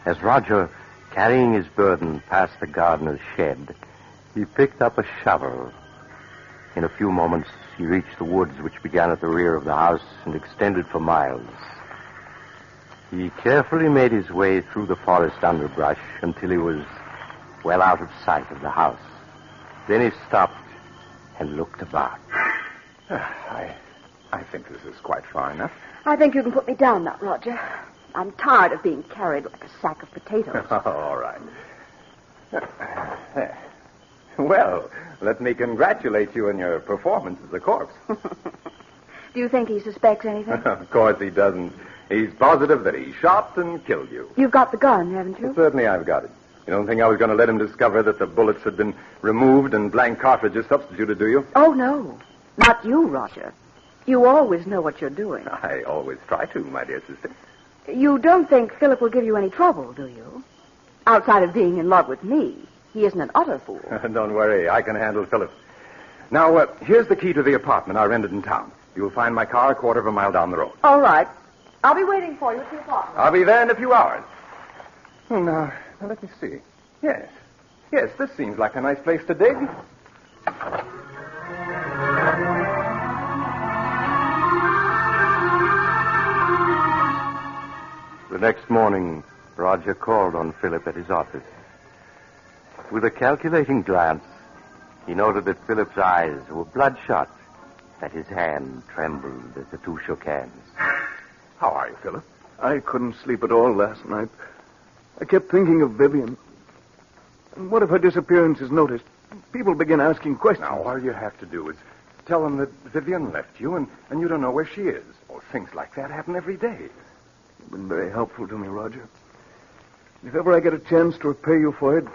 As Roger, carrying his burden past the gardener's shed, he picked up a shovel. In a few moments, he reached the woods which began at the rear of the house and extended for miles. He carefully made his way through the forest underbrush until he was well out of sight of the house. Then he stopped and looked about. I think this is quite far enough. I think you can put me down now, Roger. I'm tired of being carried like a sack of potatoes. All right. Well, let me congratulate you on your performance as a corpse. Do you think he suspects anything? Of course he doesn't. He's positive that he shot and killed you. You've got the gun, haven't you? Well, certainly I've got it. You don't think I was going to let him discover that the bullets had been removed and blank cartridges substituted, do you? Oh, no. Not you, Roger. You always know what you're doing. I always try to, my dear sister. You don't think Philip will give you any trouble, do you? Outside of being in love with me, he isn't an utter fool. Don't worry, I can handle Philip. Now, here's the key to the apartment I rented in town. You'll find my car a quarter of a mile down the road. All right. I'll be waiting for you at the apartment. I'll be there in a few hours. Now, let me see. Yes, this seems like a nice place to dig. The next morning, Roger called on Philip at his office. With a calculating glance, he noted that Philip's eyes were bloodshot, that his hand trembled as the two shook hands. How are you, Philip? I couldn't sleep at all last night. I kept thinking of Vivian. And what if her disappearance is noticed? People begin asking questions. Now, all you have to do is tell them that Vivian left you and you don't know where she is. Or things like that happen every day. You've been very helpful to me, Roger. If ever I get a chance to repay you for it,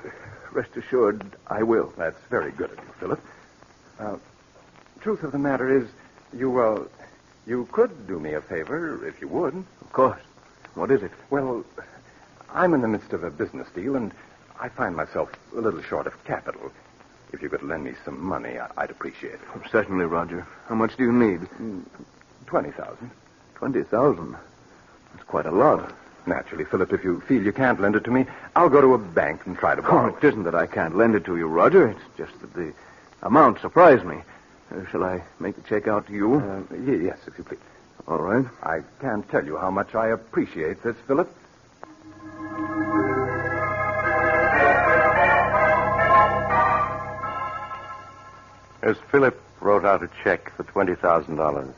rest assured I will. That's very good of you, Philip. Truth of the matter is, you could do me a favor if you would. Of course. What is it? Well, I'm in the midst of a business deal, and I find myself a little short of capital. If you could lend me some money, I'd appreciate it. Certainly, Roger. How much do you need? 20,000. 20,000? That's quite a lot. Naturally, Philip, if you feel you can't lend it to me, I'll go to a bank and try to borrow it. It isn't that I can't lend it to you, Roger. It's just that the amount surprised me. Shall I make the check out to you? Yes, if you please. All right. I can't tell you how much I appreciate this, Philip. As Philip wrote out a check for $20,000,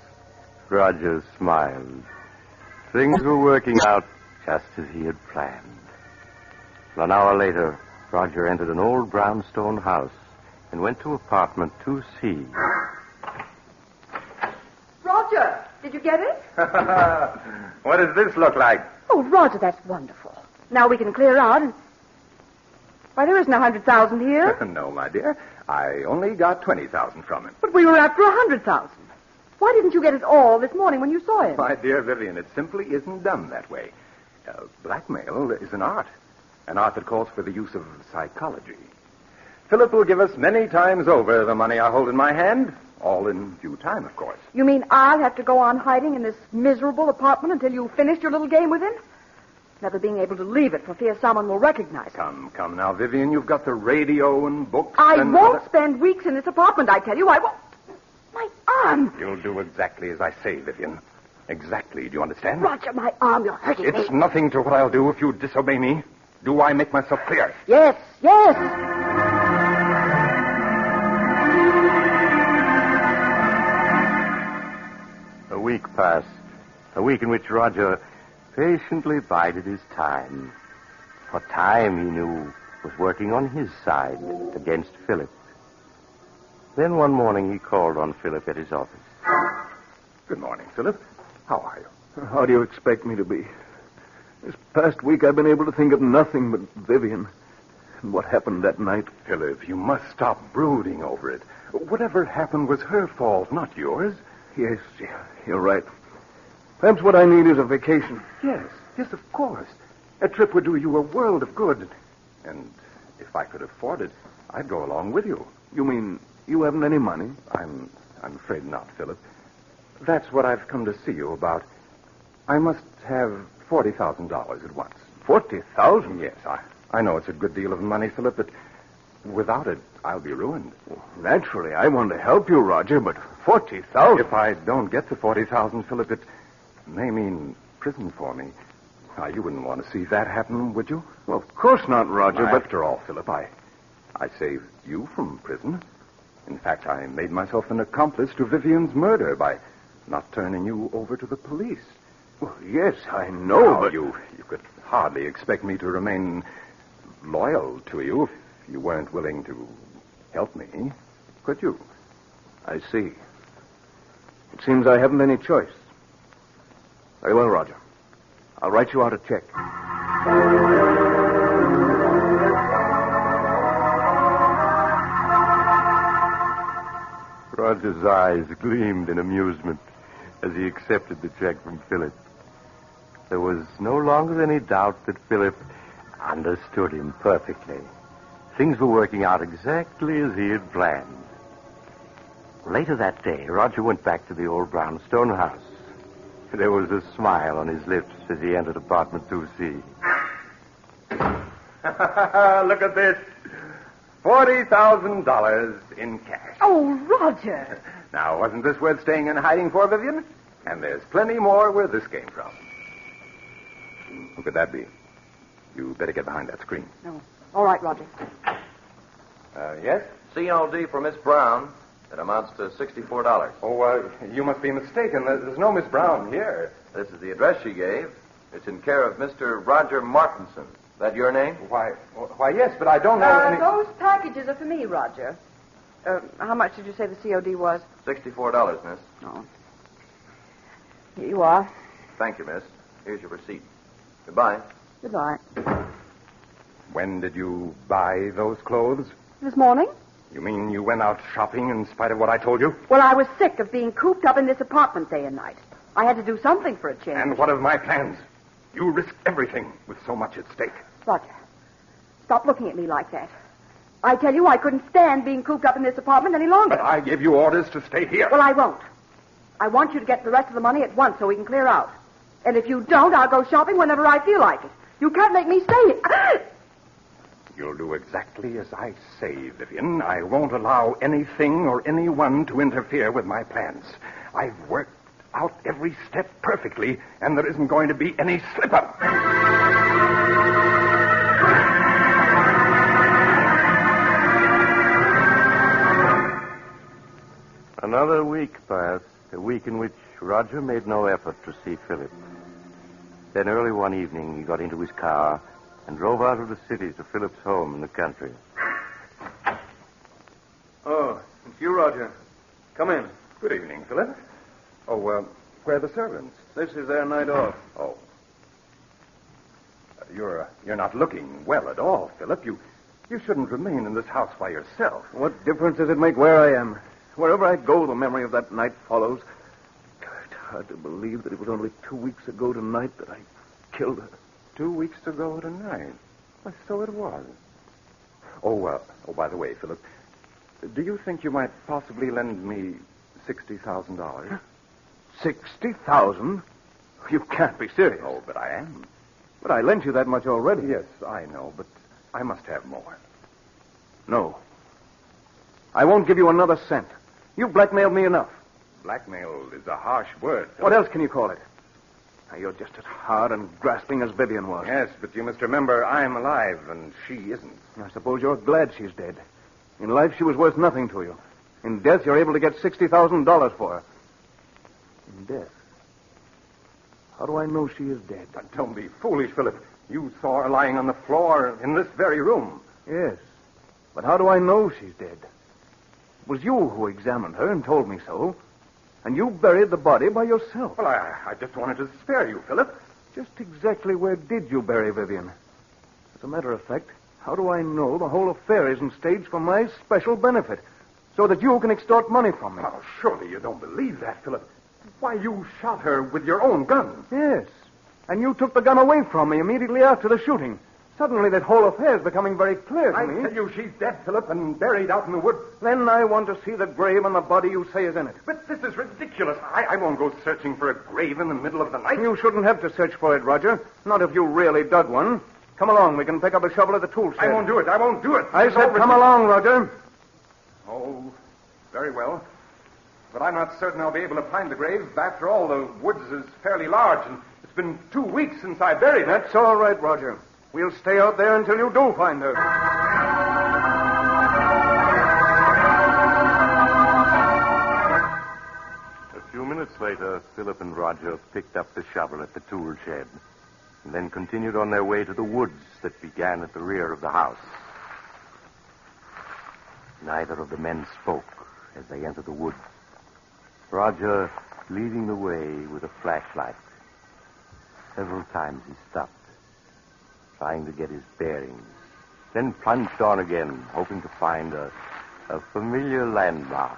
Roger smiled. Things were working out just as he had planned. An hour later, Roger entered an old brownstone house and went to apartment 2C. Roger, did you get it? What does this look like? Oh, Roger, that's wonderful. Now we can clear out and... Why, there isn't 100,000 here. No, my dear. I only got 20,000 from him. But we were after 100,000. Why didn't you get it all this morning when you saw him? My dear Vivian, it simply isn't done that way. Blackmail is an art that calls for the use of psychology. Philip will give us many times over the money I hold in my hand, all in due time, of course. You mean I'll have to go on hiding in this miserable apartment until you finish your little game with him? Never being able to leave it for fear someone will recognize it. Come now, Vivian. You've got the radio and books. I won't spend weeks in this apartment, I tell you. I won't. My arm! You'll do exactly as I say, Vivian. Exactly. Do you understand? Roger, my arm. You're hurting me. It's nothing to what I'll do if you disobey me. Do I make myself clear? Yes, yes. A week passed. A week in which Roger patiently bided his time. For time, he knew, was working on his side against Philip. Then one morning he called on Philip at his office. Good morning, Philip. How are you? How do you expect me to be? This past week I've been able to think of nothing but Vivian. And what happened that night. Philip, you must stop brooding over it. Whatever happened was her fault, not yours. Yes, you're right. Perhaps what I need is a vacation. Yes, of course. A trip would do you a world of good. And if I could afford it, I'd go along with you. You mean you haven't any money? I'm afraid not, Philip. That's what I've come to see you about. I must have $40,000 at once. 40,000? Yes, I know it's a good deal of money, Philip, but without it, I'll be ruined. Well, naturally, I want to help you, Roger, but 40,000? If I don't get the 40,000, Philip, it may mean prison for me. Now, you wouldn't want to see that happen, would you? Well, of course not, Roger, but... After all, Philip, I saved you from prison. In fact, I made myself an accomplice to Vivian's murder by not turning you over to the police. Well, yes, I know, but... You could hardly expect me to remain loyal to you if you weren't willing to help me, could you? I see. It seems I haven't any choice. Very well, Roger. I'll write you out a check. Roger's eyes gleamed in amusement as he accepted the check from Philip. There was no longer any doubt that Philip understood him perfectly. Things were working out exactly as he had planned. Later that day, Roger went back to the old brownstone house. There was a smile on his lips as he entered apartment 2C. Look at this. $40,000 in cash. Oh, Roger. Now, wasn't this worth staying in hiding for, Vivian? And there's plenty more where this came from. Who could that be? You better get behind that screen. No. All right, Roger. Yes? COD for Miss Brown. It amounts to $64. Oh, you must be mistaken. There's no Miss Brown here. This is the address she gave. It's in care of Mr. Roger Martinson. That your name? Why, yes, but I don't know any... Those packages are for me, Roger. How much did you say the COD was? $64, miss. Oh. Here you are. Thank you, miss. Here's your receipt. Goodbye. Goodbye. When did you buy those clothes? This morning. You mean you went out shopping in spite of what I told you? Well, I was sick of being cooped up in this apartment day and night. I had to do something for a change. And what of my plans? You risked everything with so much at stake. Roger, stop looking at me like that. I tell you, I couldn't stand being cooped up in this apartment any longer. But I gave you orders to stay here. Well, I won't. I want you to get the rest of the money at once so we can clear out. And if you don't, I'll go shopping whenever I feel like it. You can't make me stay here. You'll do exactly as I say, Vivian. I won't allow anything or anyone to interfere with my plans. I've worked out every step perfectly, and there isn't going to be any slip-up. Another week passed, a week in which Roger made no effort to see Philip. Then early one evening, he got into his car and drove out of the city to Philip's home in the country. Oh, it's you, Roger. Come in. Good evening, Philip. Oh, where are the servants? This is their night off. Oh. You're not looking well at all, Philip. You shouldn't remain in this house by yourself. What difference does it make where I am? Wherever I go, the memory of that night follows. It's hard to believe that it was only 2 weeks ago tonight that I killed her. 2 weeks ago tonight? Well, so it was. Oh, by the way, Philip, do you think you might possibly lend me $60,000? 60,000? You can't be serious. Oh, but I am. But I lent you that much already. Yes, I know, but I must have more. No. I won't give you another cent. You've blackmailed me enough. Blackmail is a harsh word, Philip. What else can you call it? Now, you're just as hard and grasping as Vivian was. Yes, but you must remember I'm alive and she isn't. I suppose you're glad she's dead. In life, she was worth nothing to you. In death, you're able to get $60,000 for her. In death? How do I know she is dead? But don't be foolish, Philip. You saw her lying on the floor in this very room. Yes. But how do I know she's dead? It was you who examined her and told me so. And you buried the body by yourself. Well, I just wanted to spare you, Philip. Just exactly where did you bury Vivian? As a matter of fact, how do I know the whole affair isn't staged for my special benefit, so that you can extort money from me? Oh, surely you don't believe that, Philip. Why, you shot her with your own gun. Yes. And you took the gun away from me immediately after the shooting. Suddenly that whole affair is becoming very clear to me. I tell you, she's dead, Philip, and buried out in the woods. Then I want to see the grave and the body you say is in it. But this is ridiculous. I won't go searching for a grave in the middle of the night. You shouldn't have to search for it, Roger. Not if you really dug one. Come along. We can pick up a shovel at the tool shed. I won't do it. I said come along, Roger. Oh, very well. But I'm not certain I'll be able to find the grave. After all, the woods is fairly large, and it's been 2 weeks since I buried her. That's all right, Roger. We'll stay out there until you do find her. A few minutes later, Philip and Roger picked up the shovel at the tool shed and then continued on their way to the woods that began at the rear of the house. Neither of the men spoke as they entered the woods. Roger leading the way with a flashlight. Several times he stopped, trying to get his bearings, then plunged on again, hoping to find a familiar landmark.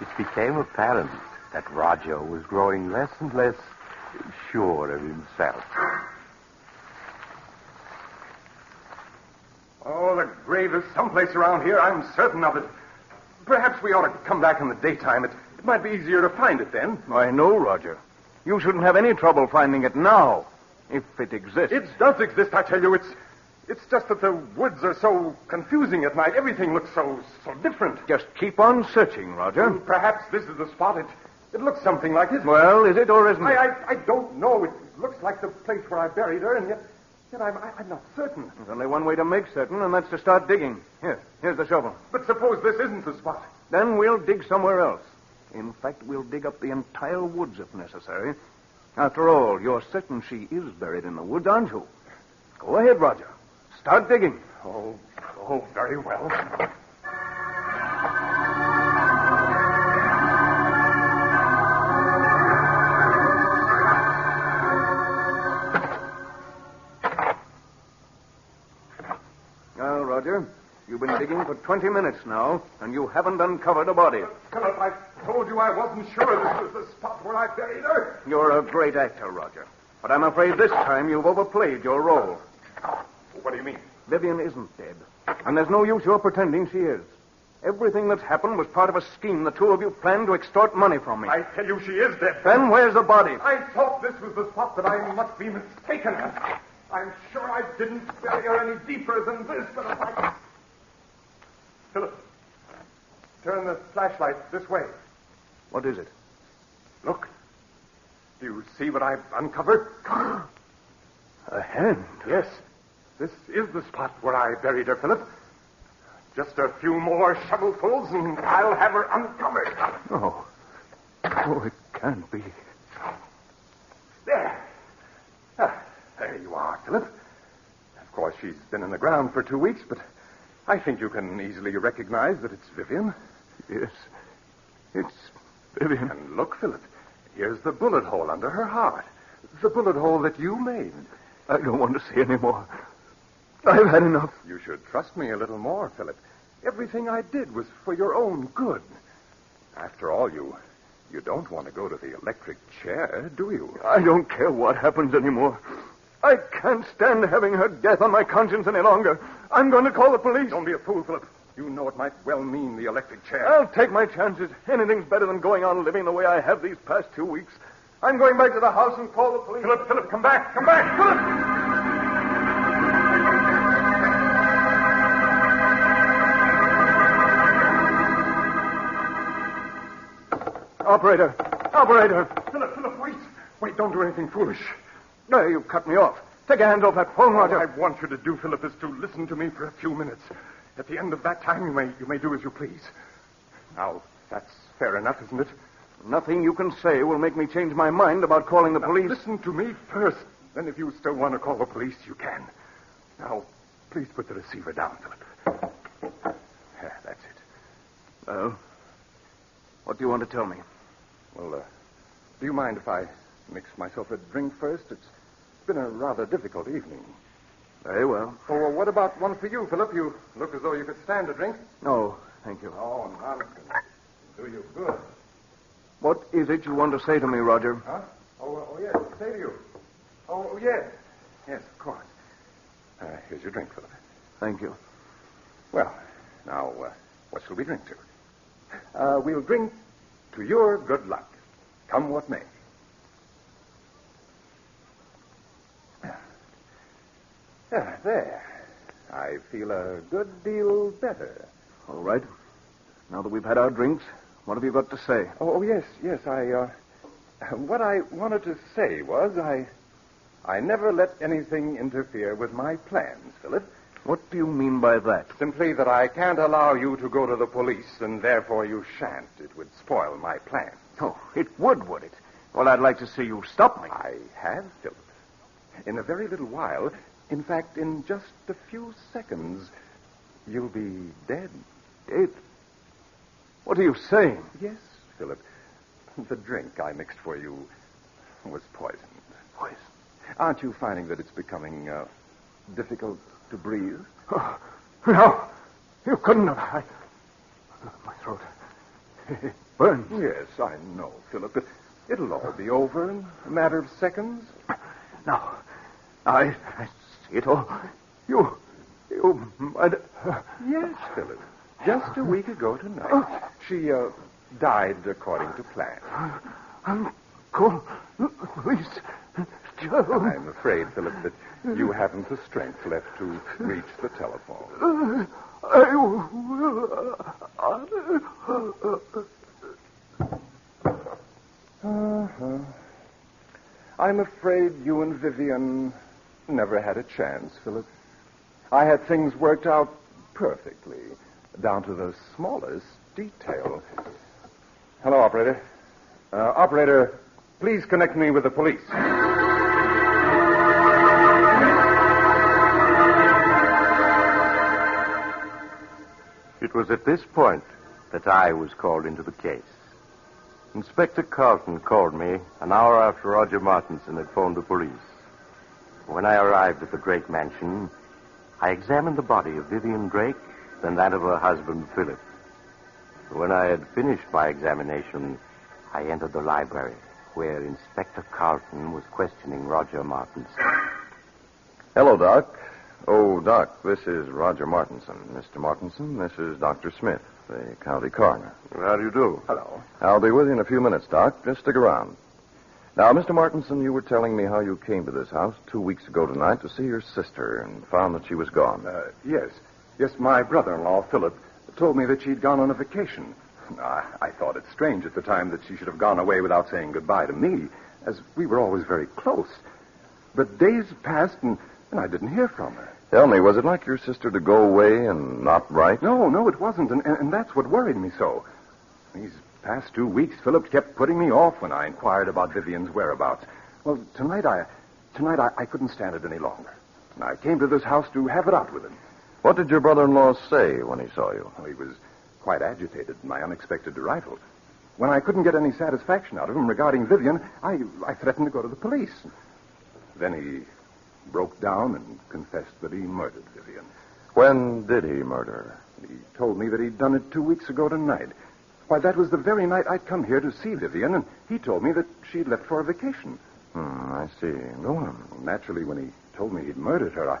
It became apparent that Roger was growing less and less sure of himself. Oh, the grave is someplace around here. I'm certain of it. Perhaps we ought to come back in the daytime. It might be easier to find it then. I know, Roger. You shouldn't have any trouble finding it now, if it exists. It does exist, I tell you. It's just that the woods are so confusing at night. Everything looks so different. Just keep on searching, Roger. Perhaps this is the spot. It looks something like it. Well, is it or isn't it? I don't know. It looks like the place where I buried her, and yet I'm not certain. There's only one way to make certain, and that's to start digging. Here's the shovel. But suppose this isn't the spot. Then we'll dig somewhere else. In fact, we'll dig up the entire woods if necessary. After all, you're certain she is buried in the woods, aren't you? Go ahead, Roger. Start digging. Oh, very well. Well, Roger, you've been digging for 20 minutes now, and you haven't uncovered a body. Philip, I told you I wasn't sure this was the spot where I buried her. You're a great actor, Roger. But I'm afraid this time you've overplayed your role. What do you mean? Vivian isn't dead. And there's no use your pretending she is. Everything that's happened was part of a scheme the two of you planned to extort money from me. I tell you she is dead. Then where's the body? I thought this was the spot, but I must be mistaken. I'm sure I didn't bury her any deeper than this, but if I... Philip, turn the flashlight this way. What is it? Look. Do you see what I've uncovered? A hand? Yes. This is the spot where I buried her, Philip. Just a few more shovelfuls, and I'll have her uncovered. Oh, it can't be. There. There you are, Philip. Of course, she's been in the ground for 2 weeks, but I think you can easily recognize that it's Vivian. Yes, it's Vivian. And look, Philip, here's the bullet hole under her heart. The bullet hole that you made. I don't want to see any more. I've had enough. You should trust me a little more, Philip. Everything I did was for your own good. After all, you don't want to go to the electric chair, do you? I don't care what happens anymore. I can't stand having her death on my conscience any longer. I'm going to call the police. Don't be a fool, Philip. You know it might well mean the electric chair. I'll take my chances. Anything's better than going on living the way I have these past 2 weeks. I'm going back to the house and call the police. Philip, come back. Come back. Philip! Operator! Philip, wait. Wait, don't do anything foolish. No, you cut me off. Take a hand off that phone, Roger. All I want you to do, Philip, is to listen to me for a few minutes. At the end of that time, you may do as you please. Now, that's fair enough, isn't it? Nothing you can say will make me change my mind about calling the police. Listen to me first. Then if you still want to call the police, you can. Now, please put the receiver down, Philip. Yeah, that's it. Well, what do you want to tell me? Well, do you mind if I mix myself a drink first? It's been a rather difficult evening. Very well. Oh, well, what about one for you, Philip? You look as though you could stand a drink. No, thank you. Oh, nonsense. Do you good. What is it you want to say to me, Roger? Huh? Oh, yes. Say to you. Oh, yes. Yes, of course. Here's your drink, Philip. Thank you. Well, now, what shall we drink to? We'll drink to your good luck, come what may. There. I feel a good deal better. All right. Now that we've had our drinks, what have you got to say? Oh, yes. What I wanted to say was I never let anything interfere with my plans, Philip. What do you mean by that? Simply that I can't allow you to go to the police, and therefore you shan't. It would spoil my plans. Oh, it would it? Well, I'd like to see you stop me. I have, Philip. In a very little while, in fact, in just a few seconds, you'll be dead. Dead? What are you saying? Yes, Philip. The drink I mixed for you was poisoned. Poison? Aren't you finding that it's becoming difficult to breathe? Oh, no. You couldn't have. My throat. It burns. Yes, I know, Philip. But it'll all be over in a matter of seconds. Now, I see it all. You murdered her. Yes, Philip. Just a week ago tonight. She died according to plan. Uncle, please, Joe. I'm afraid, Philip, that you haven't the strength left to reach the telephone. I will. I'm afraid you and Vivian never had a chance, Philip. I had things worked out perfectly, down to the smallest detail. Hello, operator. Operator, please connect me with the police. It was at this point that I was called into the case. Inspector Carlton called me an hour after Roger Martinson had phoned the police. When I arrived at the Drake mansion, I examined the body of Vivian Drake, then that of her husband, Philip. When I had finished my examination, I entered the library, where Inspector Carlton was questioning Roger Martinson. Hello, Doc. Oh, Doc, this is Roger Martinson. Mr. Martinson, this is Dr. Smith, the county coroner. How do you do? Hello. I'll be with you in a few minutes, Doc. Just stick around. Now, Mr. Martinson, you were telling me how you came to this house 2 weeks ago tonight to see your sister and found that she was gone. Yes. Yes, my brother-in-law, Philip, told me that she'd gone on a vacation. I thought it strange at the time that she should have gone away without saying goodbye to me, as we were always very close. But days passed, and I didn't hear from her. Tell me, was it like your sister to go away and not write? No, it wasn't, and that's what worried me so. These past 2 weeks, Philip kept putting me off when I inquired about Vivian's whereabouts. Well, tonight I couldn't stand it any longer. And I came to this house to have it out with him. What did your brother-in-law say when he saw you? Well, he was quite agitated at my unexpected arrival. When I couldn't get any satisfaction out of him regarding Vivian, I threatened to go to the police. Then he broke down and confessed that he murdered Vivian. When did he murder her? He told me that he'd done it 2 weeks ago tonight. Why, that was the very night I'd come here to see Vivian, and he told me that she'd left for a vacation. I see. Go on. Naturally, when he told me he'd murdered her,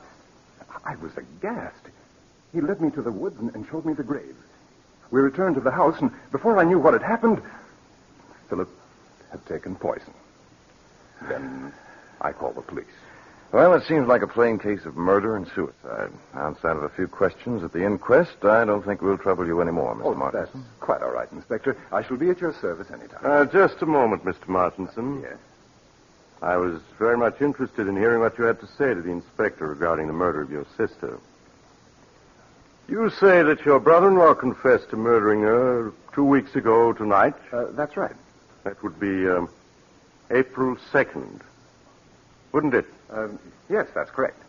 I was aghast. He led me to the woods and showed me the grave. We returned to the house, and before I knew what had happened, Philip had taken poison. Then I called the police. Well, it seems like a plain case of murder and suicide. Outside of a few questions at the inquest, I don't think we'll trouble you anymore, Mr. Martinson. That's quite all right, Inspector. I shall be at your service any time. Just a moment, Mr. Martinson. Yes. I was very much interested in hearing what you had to say to the inspector regarding the murder of your sister. You say that your brother-in-law confessed to murdering her 2 weeks ago tonight? That's right. That would be April 2nd, wouldn't it? Yes, that's correct.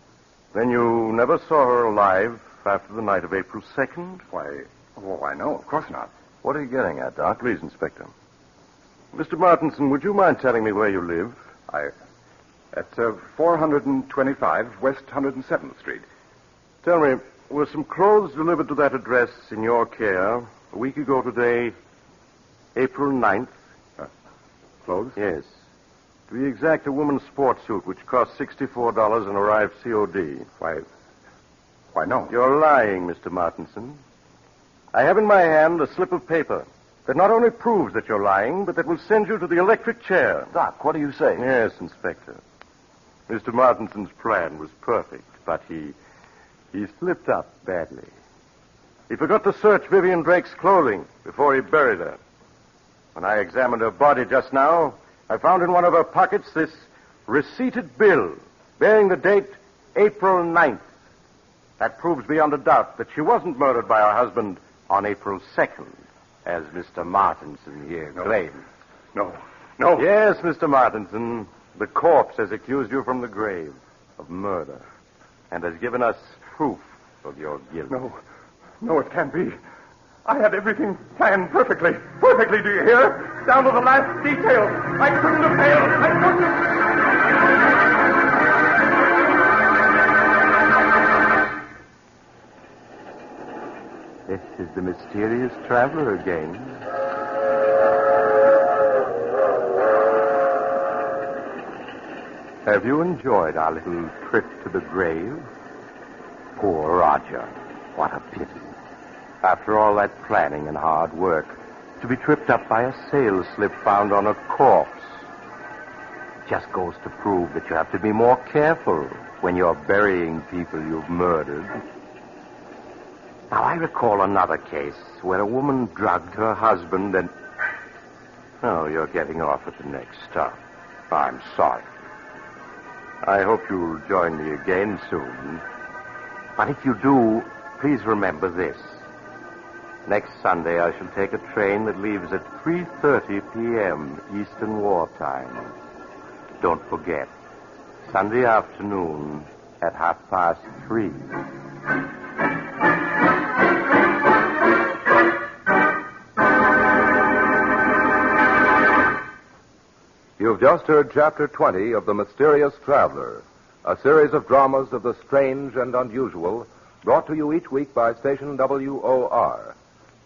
Then you never saw her alive after the night of April 2nd? Why, no, of course not. What are you getting at, Doc? Please, Inspector. Mr. Martinson, would you mind telling me where you live? At 425 West 107th Street. Tell me, were some clothes delivered to that address in your care a week ago today, April 9th? Clothes? Yes. To be exact, a woman's sports suit, which cost $64 and arrived COD. Why, no. You're lying, Mr. Martinson. I have in my hand a slip of paper that not only proves that you're lying, but that will send you to the electric chair. Doc, what are you saying? Yes, Inspector. Mr. Martinson's plan was perfect, but he slipped up badly. He forgot to search Vivian Drake's clothing before he buried her. When I examined her body just now, I found in one of her pockets this receipted bill bearing the date April 9th. That proves beyond a doubt that she wasn't murdered by her husband on April 2nd, as Mr. Martinson here claims. No. Yes, Mr. Martinson, the corpse has accused you from the grave of murder and has given us proof of your guilt. No, it can't be. I had everything planned perfectly. Perfectly, do you hear? Down to the last detail. I couldn't have failed. I couldn't have... This is the mysterious traveler again. Have you enjoyed our little trip to the grave? Poor Roger. What a pity. After all that planning and hard work, to be tripped up by a sales slip found on a corpse. Just goes to prove that you have to be more careful when you're burying people you've murdered. Now, I recall another case where a woman drugged her husband and... Oh, you're getting off at the next stop. I'm sorry. I hope you'll join me again soon. But if you do, please remember this. Next Sunday, I shall take a train that leaves at 3:30 p.m. Eastern Wartime. Don't forget, Sunday afternoon at 3:30. You've just heard Chapter 20 of The Mysterious Traveler, a series of dramas of the strange and unusual, brought to you each week by station WOR.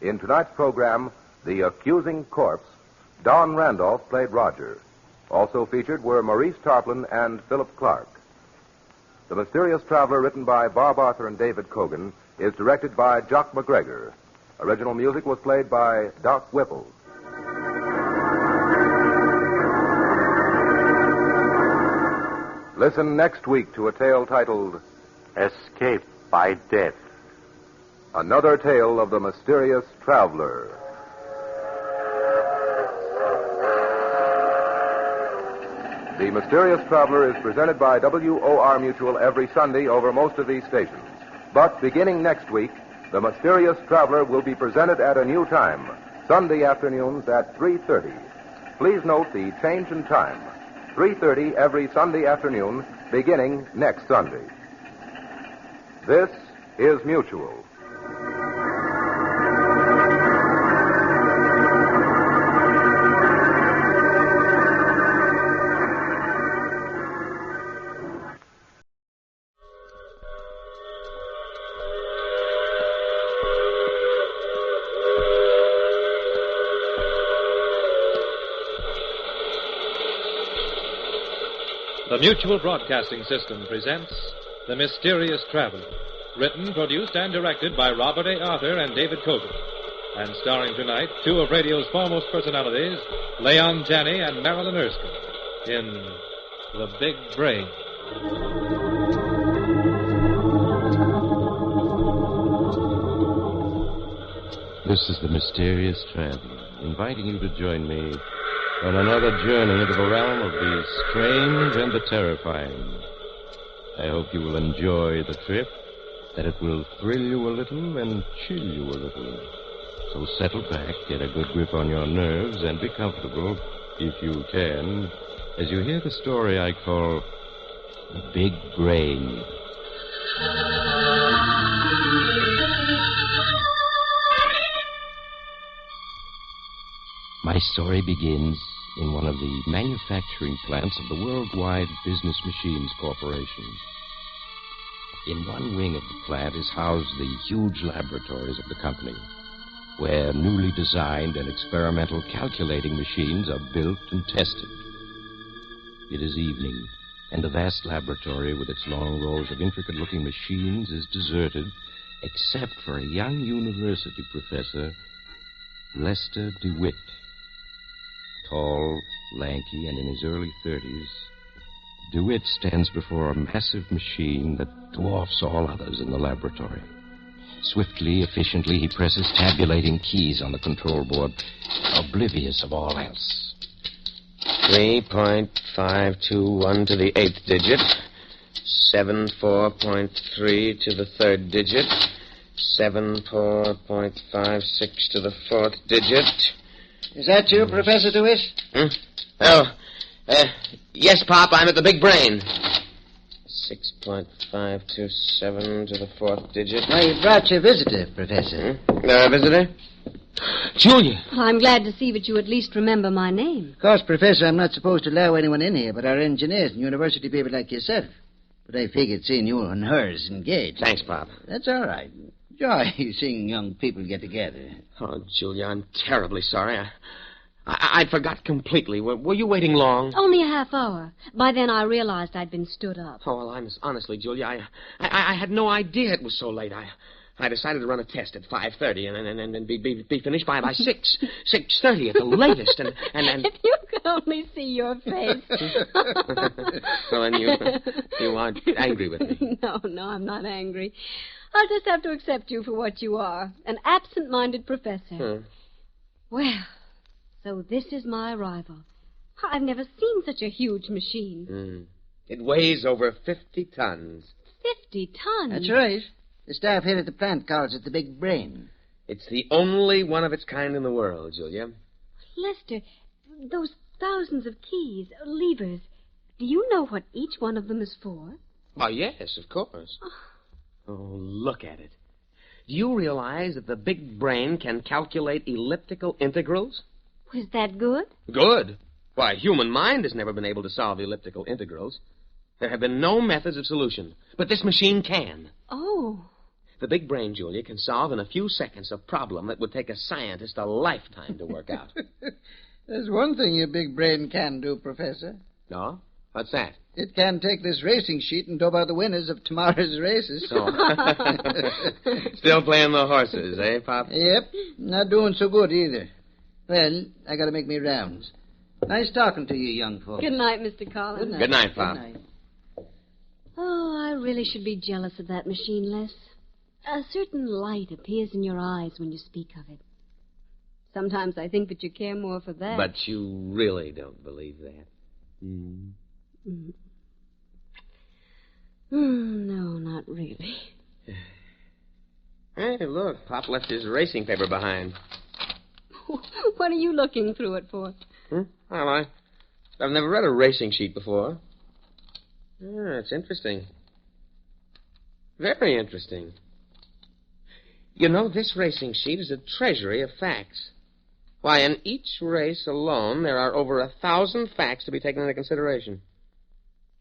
In tonight's program, The Accusing Corpse, Don Randolph played Roger. Also featured were Maurice Tarplin and Philip Clark. The Mysterious Traveler, written by Bob Arthur and David Cogan, is directed by Jock McGregor. Original music was played by Doc Whipple. Listen next week to a tale titled Escape by Death. Another tale of the mysterious traveler. The Mysterious Traveler is presented by WOR Mutual every Sunday over most of these stations. But beginning next week, The Mysterious Traveler will be presented at a new time, Sunday afternoons at 3:30. Please note the change in time. 3:30 every Sunday afternoon, beginning next Sunday. This is Mutual. The Mutual Broadcasting System presents The Mysterious Traveler, Written, produced, and directed by Robert A. Arthur and David Cogan. And starring tonight two of radio's foremost personalities, Leon Janney and Marilyn Erskine, in The Big Brain. This is the Mysterious Traveler, inviting you to join me on another journey into the realm of the strange and the terrifying. I hope you will enjoy the trip, that it will thrill you a little and chill you a little. So settle back, get a good grip on your nerves, and be comfortable, if you can, as you hear the story I call The Big Brain. My story begins in one of the manufacturing plants of the Worldwide Business Machines Corporation. In one wing of the plant is housed the huge laboratories of the company, where newly designed and experimental calculating machines are built and tested. It is evening, and the vast laboratory with its long rows of intricate-looking machines is deserted, except for a young university professor, Lester DeWitt. Tall, lanky, and in his early 30s, DeWitt stands before a massive machine that dwarfs all others in the laboratory. Swiftly, efficiently, he presses tabulating keys on the control board, oblivious of all else. 3.521 to the 8th digit. 74.3 to the 3rd digit. 74.56 to the 4th digit. Is that you, Professor DeWitt? Yes, Pop, I'm at the Big Brain. 6.527 to the 4th digit. Why, you brought your visitor, Professor. Visitor? Julia! Well, I'm glad to see that you at least remember my name. Of course, Professor, I'm not supposed to allow anyone in here but our engineers and university people like yourself. But I figured seeing you and hers engaged. Thanks, Pop. That's all right. Joy seeing young people get together. Oh, Julia, I'm terribly sorry. I forgot completely. Were you waiting long? Only a half hour. By then I realized I'd been stood up. Oh, well, honestly, Julia, I had no idea it was so late. I decided to run a test at 5:30 and be finished by 6:30 at the latest. And If you could only see your face. Well, then you aren't angry with me. No, I'm not angry. I'll just have to accept you for what you are, an absent-minded professor. Well, so this is my arrival. I've never seen such a huge machine. It weighs over 50 tons. 50 tons? That's right. The staff here at the plant calls it the Big Brain. It's the only one of its kind in the world, Julia. Lester, those thousands of keys, levers, do you know what each one of them is for? Oh, yes, of course. Oh, look at it. Do you realize that the Big Brain can calculate elliptical integrals? Was that good? Good. Why, human mind has never been able to solve elliptical integrals. There have been no methods of solution, but this machine can. Oh. The Big Brain, Julia, can solve in a few seconds a problem that would take a scientist a lifetime to work out. There's one thing your Big Brain can do, Professor. No? What's that? It can take this racing sheet and dope out the winners of tomorrow's races. Oh. Still playing the horses, eh, Pop? Yep. Not doing so good either. Well, I gotta make me rounds. Nice talking to you, young folks. Good night, Mr. Collins. Good night, Pop. Good night. Oh, I really should be jealous of that machine, Les. A certain light appears in your eyes when you speak of it. Sometimes I think that you care more for that. But you really don't believe that. No, not really. Hey, look, Pop left his racing paper behind. What are you looking through it for? Well, I've never read a racing sheet before. It's interesting. Very interesting. You know, this racing sheet is a treasury of facts. Why, in each race alone, there are over 1,000 facts to be taken into consideration.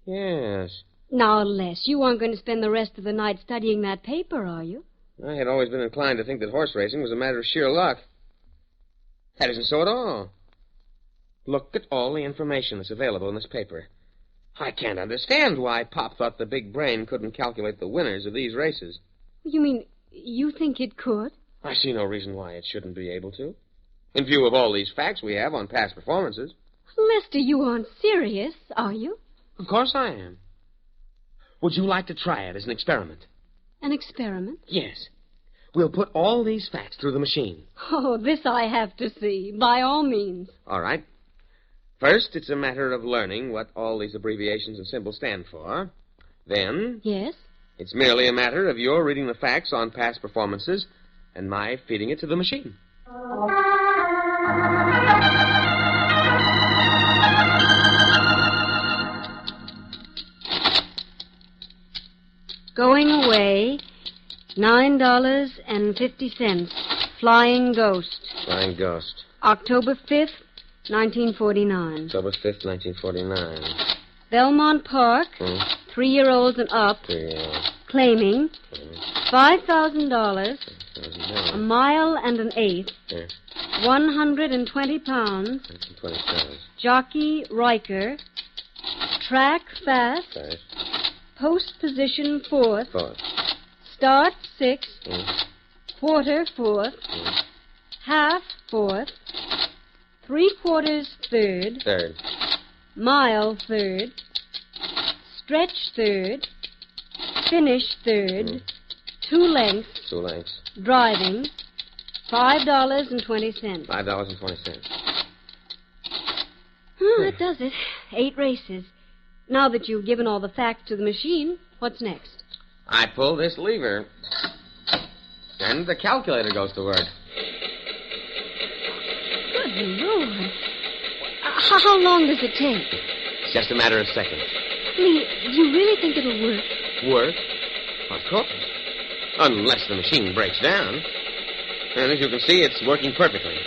Yes. Now, Les, you aren't going to spend the rest of the night studying that paper, are you? I had always been inclined to think that horse racing was a matter of sheer luck. That isn't so at all. Look at all the information that's available in this paper. I can't understand why Pop thought the Big Brain couldn't calculate the winners of these races. You mean you think it could? I see no reason why it shouldn't be able to. In view of all these facts we have on past performances. Lester, you aren't serious, are you? Of course I am. Would you like to try it as an experiment? An experiment? Yes. We'll put all these facts through the machine. Oh, this I have to see, by all means. All right. First, it's a matter of learning what all these abbreviations and symbols stand for. Then... Yes? It's merely a matter of your reading the facts on past performances and my feeding it to the machine. Going away, $9.50. Flying Ghost. Flying Ghost. October 5th, 1949. October 5th, 1949. Belmont Park, 3-year-olds and up, claiming $5,000, a mile and an eighth, 120 pounds, jockey Riker, track fast, post position fourth, start sixth, quarter fourth, half fourth, 3/4 third, mile third, stretch third, finish third, 2 lengths, driving, $5.20. $5.20. That does it. 8 races. Now that you've given all the facts to the machine, what's next? I pull this lever, and the calculator goes to work. Good Lord. How long does it take? It's just a matter of seconds. Lee, do you really think it'll work? Work? Of course. Unless the machine breaks down. And as you can see, it's working perfectly.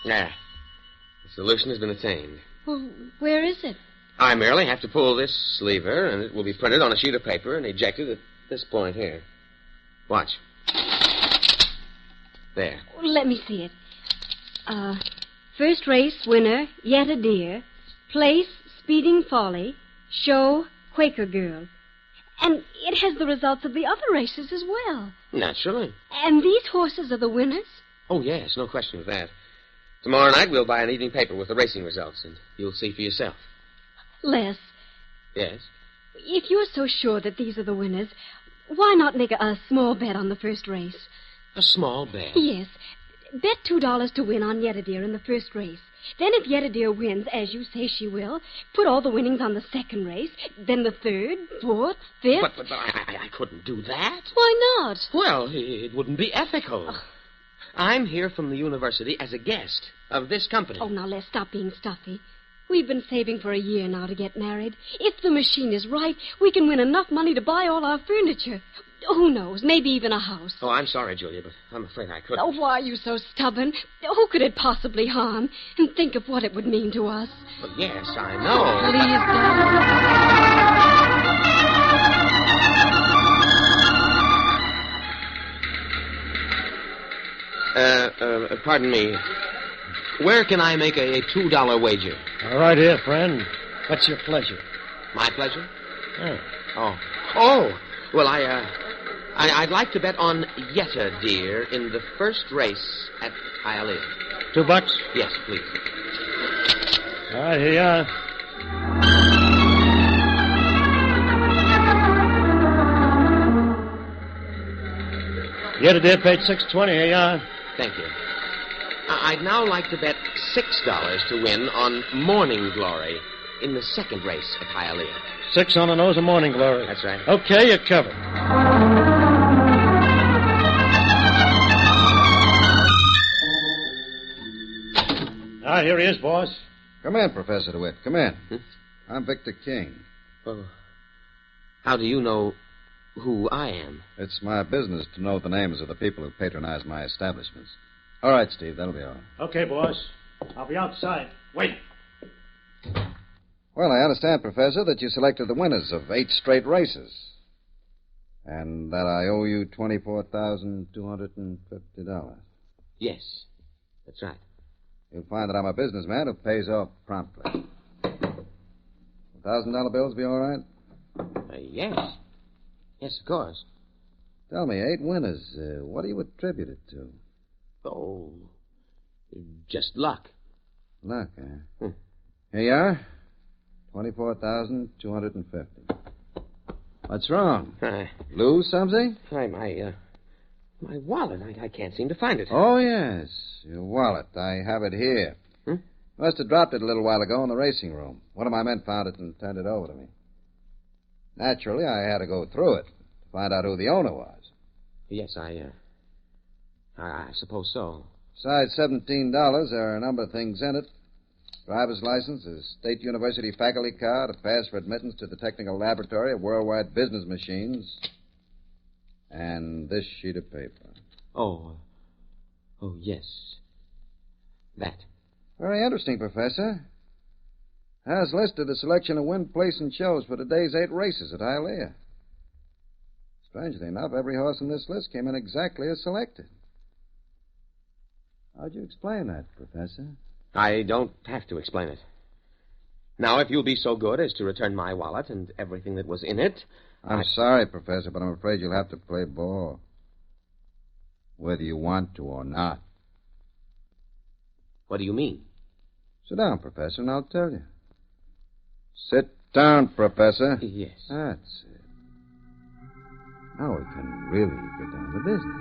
There. The solution has been attained. Well, where is it? I merely have to pull this lever, and it will be printed on a sheet of paper and ejected at this point here. Watch. There. Let me see it. First race winner, Yet a Deer. Place, Speeding Folly. Show, Quaker Girl. And it has the results of the other races as well. Naturally. And these horses are the winners? Oh, yes, no question of that. Tomorrow night we'll buy an evening paper with the racing results, and you'll see for yourself. Les. Yes? If you're so sure that these are the winners, why not make a small bet on the first race? A small bet? Yes. Bet $2 to win on Yet a Deer in the first race. Then if Yet a Deer wins, as you say she will, put all the winnings on the second race, then the third, fourth, fifth. But I couldn't do that. Why not? Well, it wouldn't be ethical. I'm here from the university as a guest of this company. Oh, now, Les, stop being stuffy. We've been saving for a year now to get married. If the machine is right, we can win enough money to buy all our furniture. Who knows? Maybe even a house. Oh, I'm sorry, Julia, but I'm afraid I couldn't. Oh, why are you so stubborn? Who could it possibly harm? And think of what it would mean to us. Well, yes, I know. Please, Dad. Pardon me. Where can I make a $2 wager? Right here, friend. What's your pleasure? My pleasure? Oh. Oh, well, I'd like to bet on Yet a Deer in the first race at Hialeah. $2? Yes, please. All right, here you are. Yet a Deer paid $6.20. Here you are. Thank you. I'd now like to bet $6 to win on Morning Glory in the second race at Hialeah. 6 on the nose of Morning Glory. That's right. Okay, you're covered. Ah, here he is, boss. Come in, Professor DeWitt. Come in. I'm Victor King. Oh. How do you know who I am? It's my business to know the names of the people who patronize my establishments. All right, Steve, that'll be all. Okay, boss. I'll be outside. Wait. Well, I understand, Professor, that you selected the winners of 8 straight races. And that I owe you $24,250. Yes, that's right. You'll find that I'm a businessman who pays off promptly. $1,000 bills be all right? Yes. Yes, of course. Tell me, 8 winners. What do you attribute it to? Oh, just luck. Luck, eh? Here you are. 24,250. What's wrong? Lose something? My wallet. I can't seem to find it. Oh, yes. Your wallet. I have it here. Must have dropped it a little while ago in the racing room. One of my men found it and turned it over to me. Naturally, I had to go through it to find out who the owner was. Yes, I suppose so. Besides $17, there are a number of things in it. Driver's license, a State University faculty card, a pass for admittance to the Technical Laboratory of Worldwide Business Machines, and this sheet of paper. Oh, yes. That. Very interesting, Professor. Has listed a selection of win, place, and shows for today's 8 races at Hialeah. Strangely enough, every horse in this list came in exactly as selected. How'd you explain that, Professor? I don't have to explain it. Now, if you'll be so good as to return my wallet and everything that was in it... I'm sorry, Professor, but I'm afraid you'll have to play ball. Whether you want to or not. What do you mean? Sit down, Professor, and I'll tell you. Sit down, Professor. Yes. That's it. Now we can really get down to business.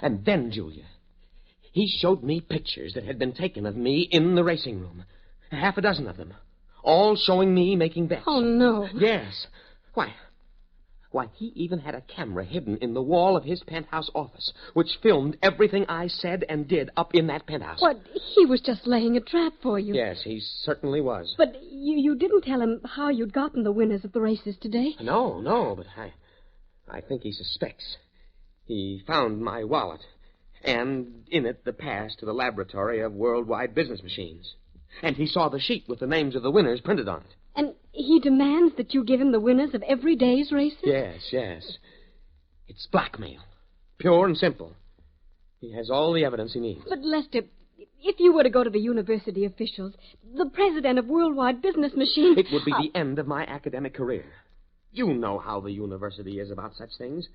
And then, Julia, he showed me pictures that had been taken of me in the racing room. 6 of them. All showing me making bets. Oh, no. Yes. Why, he even had a camera hidden in the wall of his penthouse office, which filmed everything I said and did up in that penthouse. What? He was just laying a trap for you. Yes, he certainly was. But you didn't tell him how you'd gotten the winners of the races today? No, but I think he suspects. He found my wallet, and in it the pass to the laboratory of Worldwide Business Machines. And he saw the sheet with the names of the winners printed on it. And he demands that you give him the winners of every day's races? Yes. It's blackmail. Pure and simple. He has all the evidence he needs. But, Lester, if you were to go to the university officials, the president of Worldwide Business Machines... It would be the end of my academic career. You know how the university is about such things.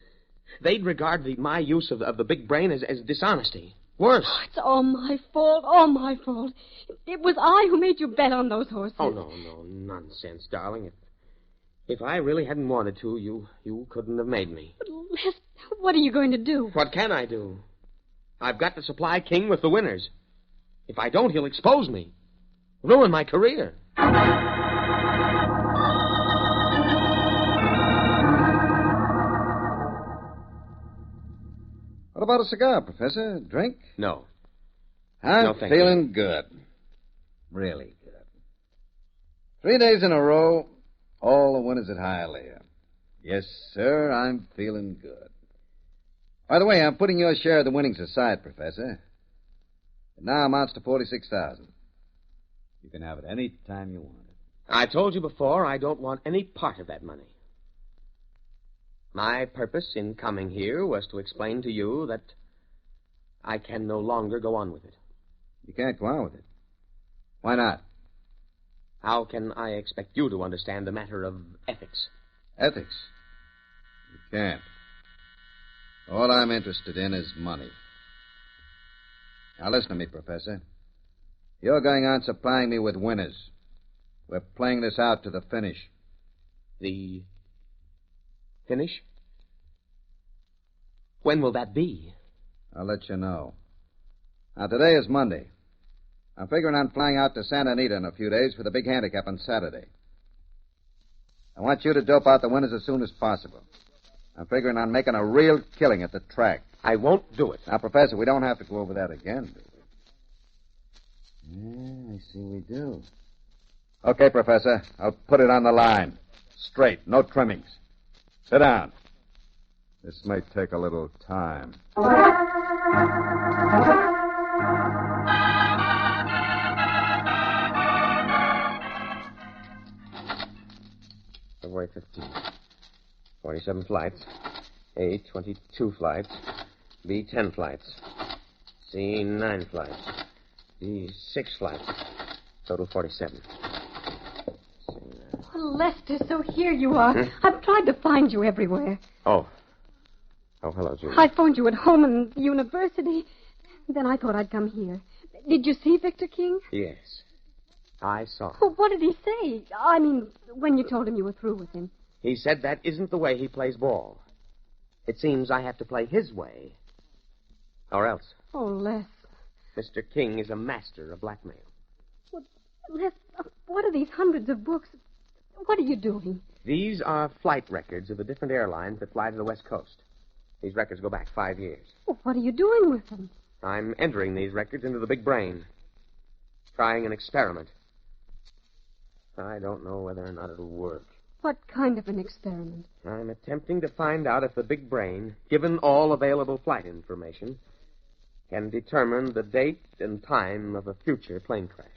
They'd regard my use of the big brain as dishonesty. Worse. Oh, it's all my fault. It was I who made you bet on those horses. Oh, no, nonsense, darling. If I really hadn't wanted to, you couldn't have made me. But, Lester, what are you going to do? What can I do? I've got to supply King with the winners. If I don't, he'll expose me. Ruin my career. What about a cigar, Professor? Drink? No. I'm feeling good. Really good. 3 days in a row, all the winners at Hialeah. Yes, sir, I'm feeling good. By the way, I'm putting your share of the winnings aside, Professor. It now amounts to $46,000. You can have it any time you want it. I told you before I don't want any part of that money. My purpose in coming here was to explain to you that I can no longer go on with it. You can't go on with it. Why not? How can I expect you to understand the matter of ethics? Ethics? You can't. All I'm interested in is money. Now listen to me, Professor. You're going on supplying me with winners. We're playing this out to the finish. The finish? When will that be? I'll let you know. Now, today is Monday. I'm figuring on flying out to Santa Anita in a few days for the big handicap on Saturday. I want you to dope out the winners as soon as possible. I'm figuring on making a real killing at the track. I won't do it. Now, Professor, we don't have to go over that again, do we? Yeah, I see we do. Okay, Professor. I'll put it on the line. Straight, no trimmings. Sit down. This may take a little time. February 15th. 47 flights. A, 22 flights. B, 10 flights. C, 9 flights. D, 6 flights. Total 47. Lester, so here you are. I've tried to find you everywhere. Oh, hello, Julia. I phoned you at home and the university. Then I thought I'd come here. Did you see Victor King? Yes. I saw him. Well, what did he say? I mean, when you told him you were through with him. He said that isn't the way he plays ball. It seems I have to play his way. Or else. Oh, Les. Mr. King is a master of blackmail. Well, Les, what are these hundreds of books? What are you doing? These are flight records of the different airlines that fly to the West Coast. These records go back 5 years. Well, what are you doing with them? I'm entering these records into the big brain. Trying an experiment. I don't know whether or not it'll work. What kind of an experiment? I'm attempting to find out if the big brain, given all available flight information, can determine the date and time of a future plane crash.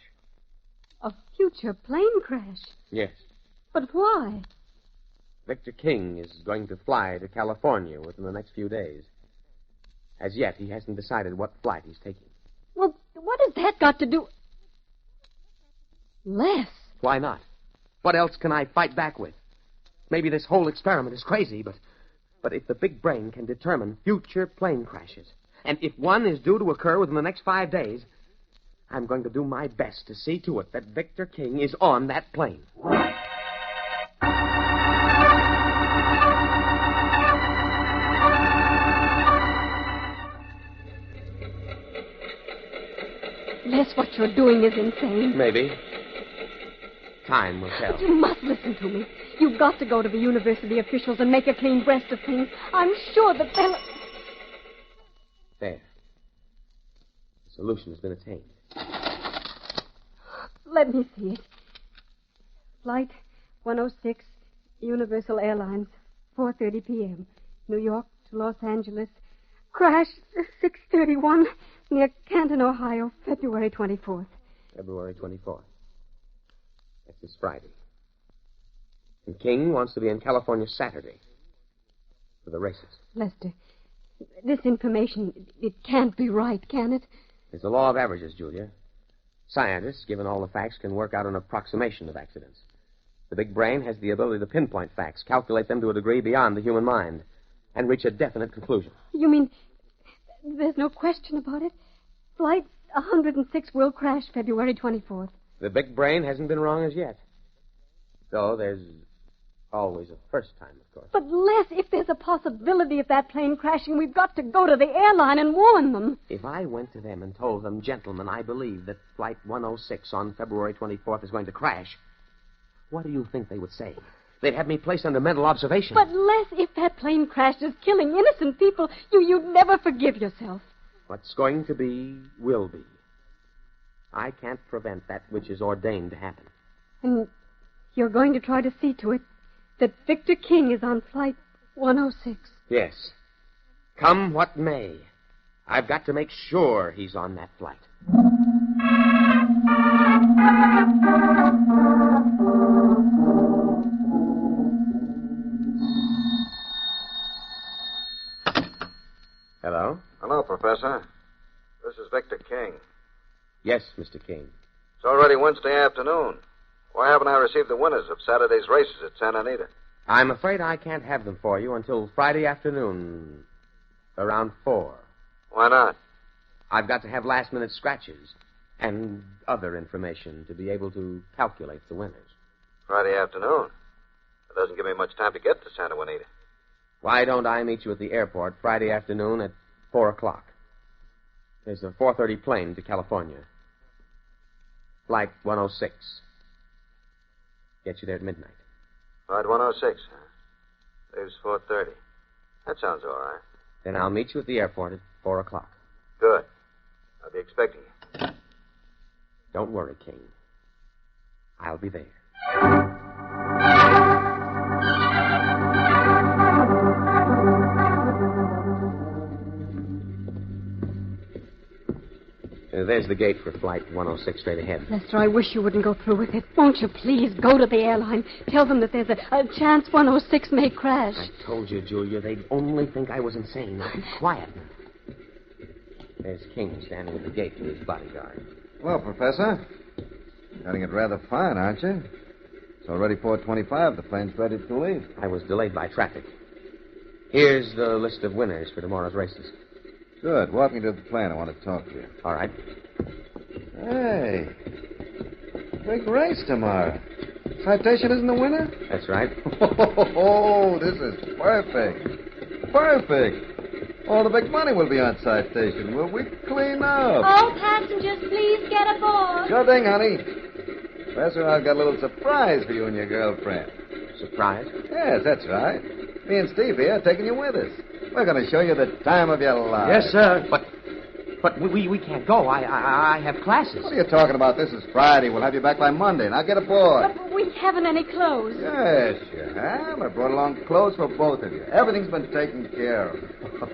A future plane crash? Yes. But why? Victor King is going to fly to California within the next few days. As yet, he hasn't decided what flight he's taking. Well, what has that got to do... Les. Why not? What else can I fight back with? Maybe this whole experiment is crazy, but if the big brain can determine future plane crashes, and if one is due to occur within the next 5 days, I'm going to do my best to see to it that Victor King is on that plane. Les, what you're doing is insane. Maybe. Time will tell. But you must listen to me. You've got to go to the university officials and make a clean breast of things. I'm sure that they'll... There. The solution has been attained. Let me see it. Flight 106, Universal Airlines, 4:30 p.m. New York to Los Angeles. Crash 6:31 near Canton, Ohio, February 24th. February 24th. That's this Friday. And King wants to be in California Saturday for the races. Lester, this information, it can't be right, can it? It's the law of averages, Julia. Scientists, given all the facts, can work out an approximation of accidents. The big brain has the ability to pinpoint facts, calculate them to a degree beyond the human mind, and reach a definite conclusion. You mean there's no question about it? Flight 106 will crash February 24th. The big brain hasn't been wrong as yet. Though there's always a first time, of course. But, Les, if there's a possibility of that plane crashing, we've got to go to the airline and warn them. If I went to them and told them, gentlemen, I believe that Flight 106 on February 24th is going to crash, what do you think they would say? They'd have me placed under mental observation. But, Les, if that plane crashes, killing innocent people, you'd never forgive yourself. What's going to be, will be. I can't prevent that which is ordained to happen. And you're going to try to see to it that Victor King is on Flight 106. Yes. Come what may, I've got to make sure he's on that flight. Hello? Hello, Professor. This is Victor King. Yes, Mr. King. It's already Wednesday afternoon. Why haven't I received the winners of Saturday's races at Santa Anita? I'm afraid I can't have them for you until Friday afternoon, around 4. Why not? I've got to have last-minute scratches and other information to be able to calculate the winners. Friday afternoon? It doesn't give me much time to get to Santa Anita. Why don't I meet you at the airport Friday afternoon at 4 o'clock? There's a 4:30 plane to California. Flight 106. Get you there at midnight. Flight 106, huh? Leaves 4:30. That sounds all right. Then I'll meet you at the airport at 4 o'clock. Good. I'll be expecting you. Don't worry, King. I'll be there. There's the gate for Flight 106 straight ahead. Lester, I wish you wouldn't go through with it. Won't you please go to the airline? Tell them that there's a chance 106 may crash. I told you, Julia, they'd only think I was insane. Now be quiet. There's King standing at the gate with his bodyguard. Well, Professor, getting it rather fine, aren't you? It's already 4:25. The plane's ready to leave. I was delayed by traffic. Here's the list of winners for tomorrow's races. Good. Walk me to the plane. I want to talk to you. All right. Hey. Big race tomorrow. Citation isn't the winner? That's right. Oh, this is perfect. Perfect. All the big money will be on Citation. Will we clean up? All passengers, please get aboard. Sure thing, honey. Professor, I've got a little surprise for you and your girlfriend. Surprise? Yes, that's right. Me and Steve here are taking you with us. We're going to show you the time of your life. Yes, sir. But we can't go. I have classes. What are you talking about? This is Friday. We'll have you back by Monday. Now get aboard. But we haven't any clothes. Yes, you have. I brought along clothes for both of you. Everything's been taken care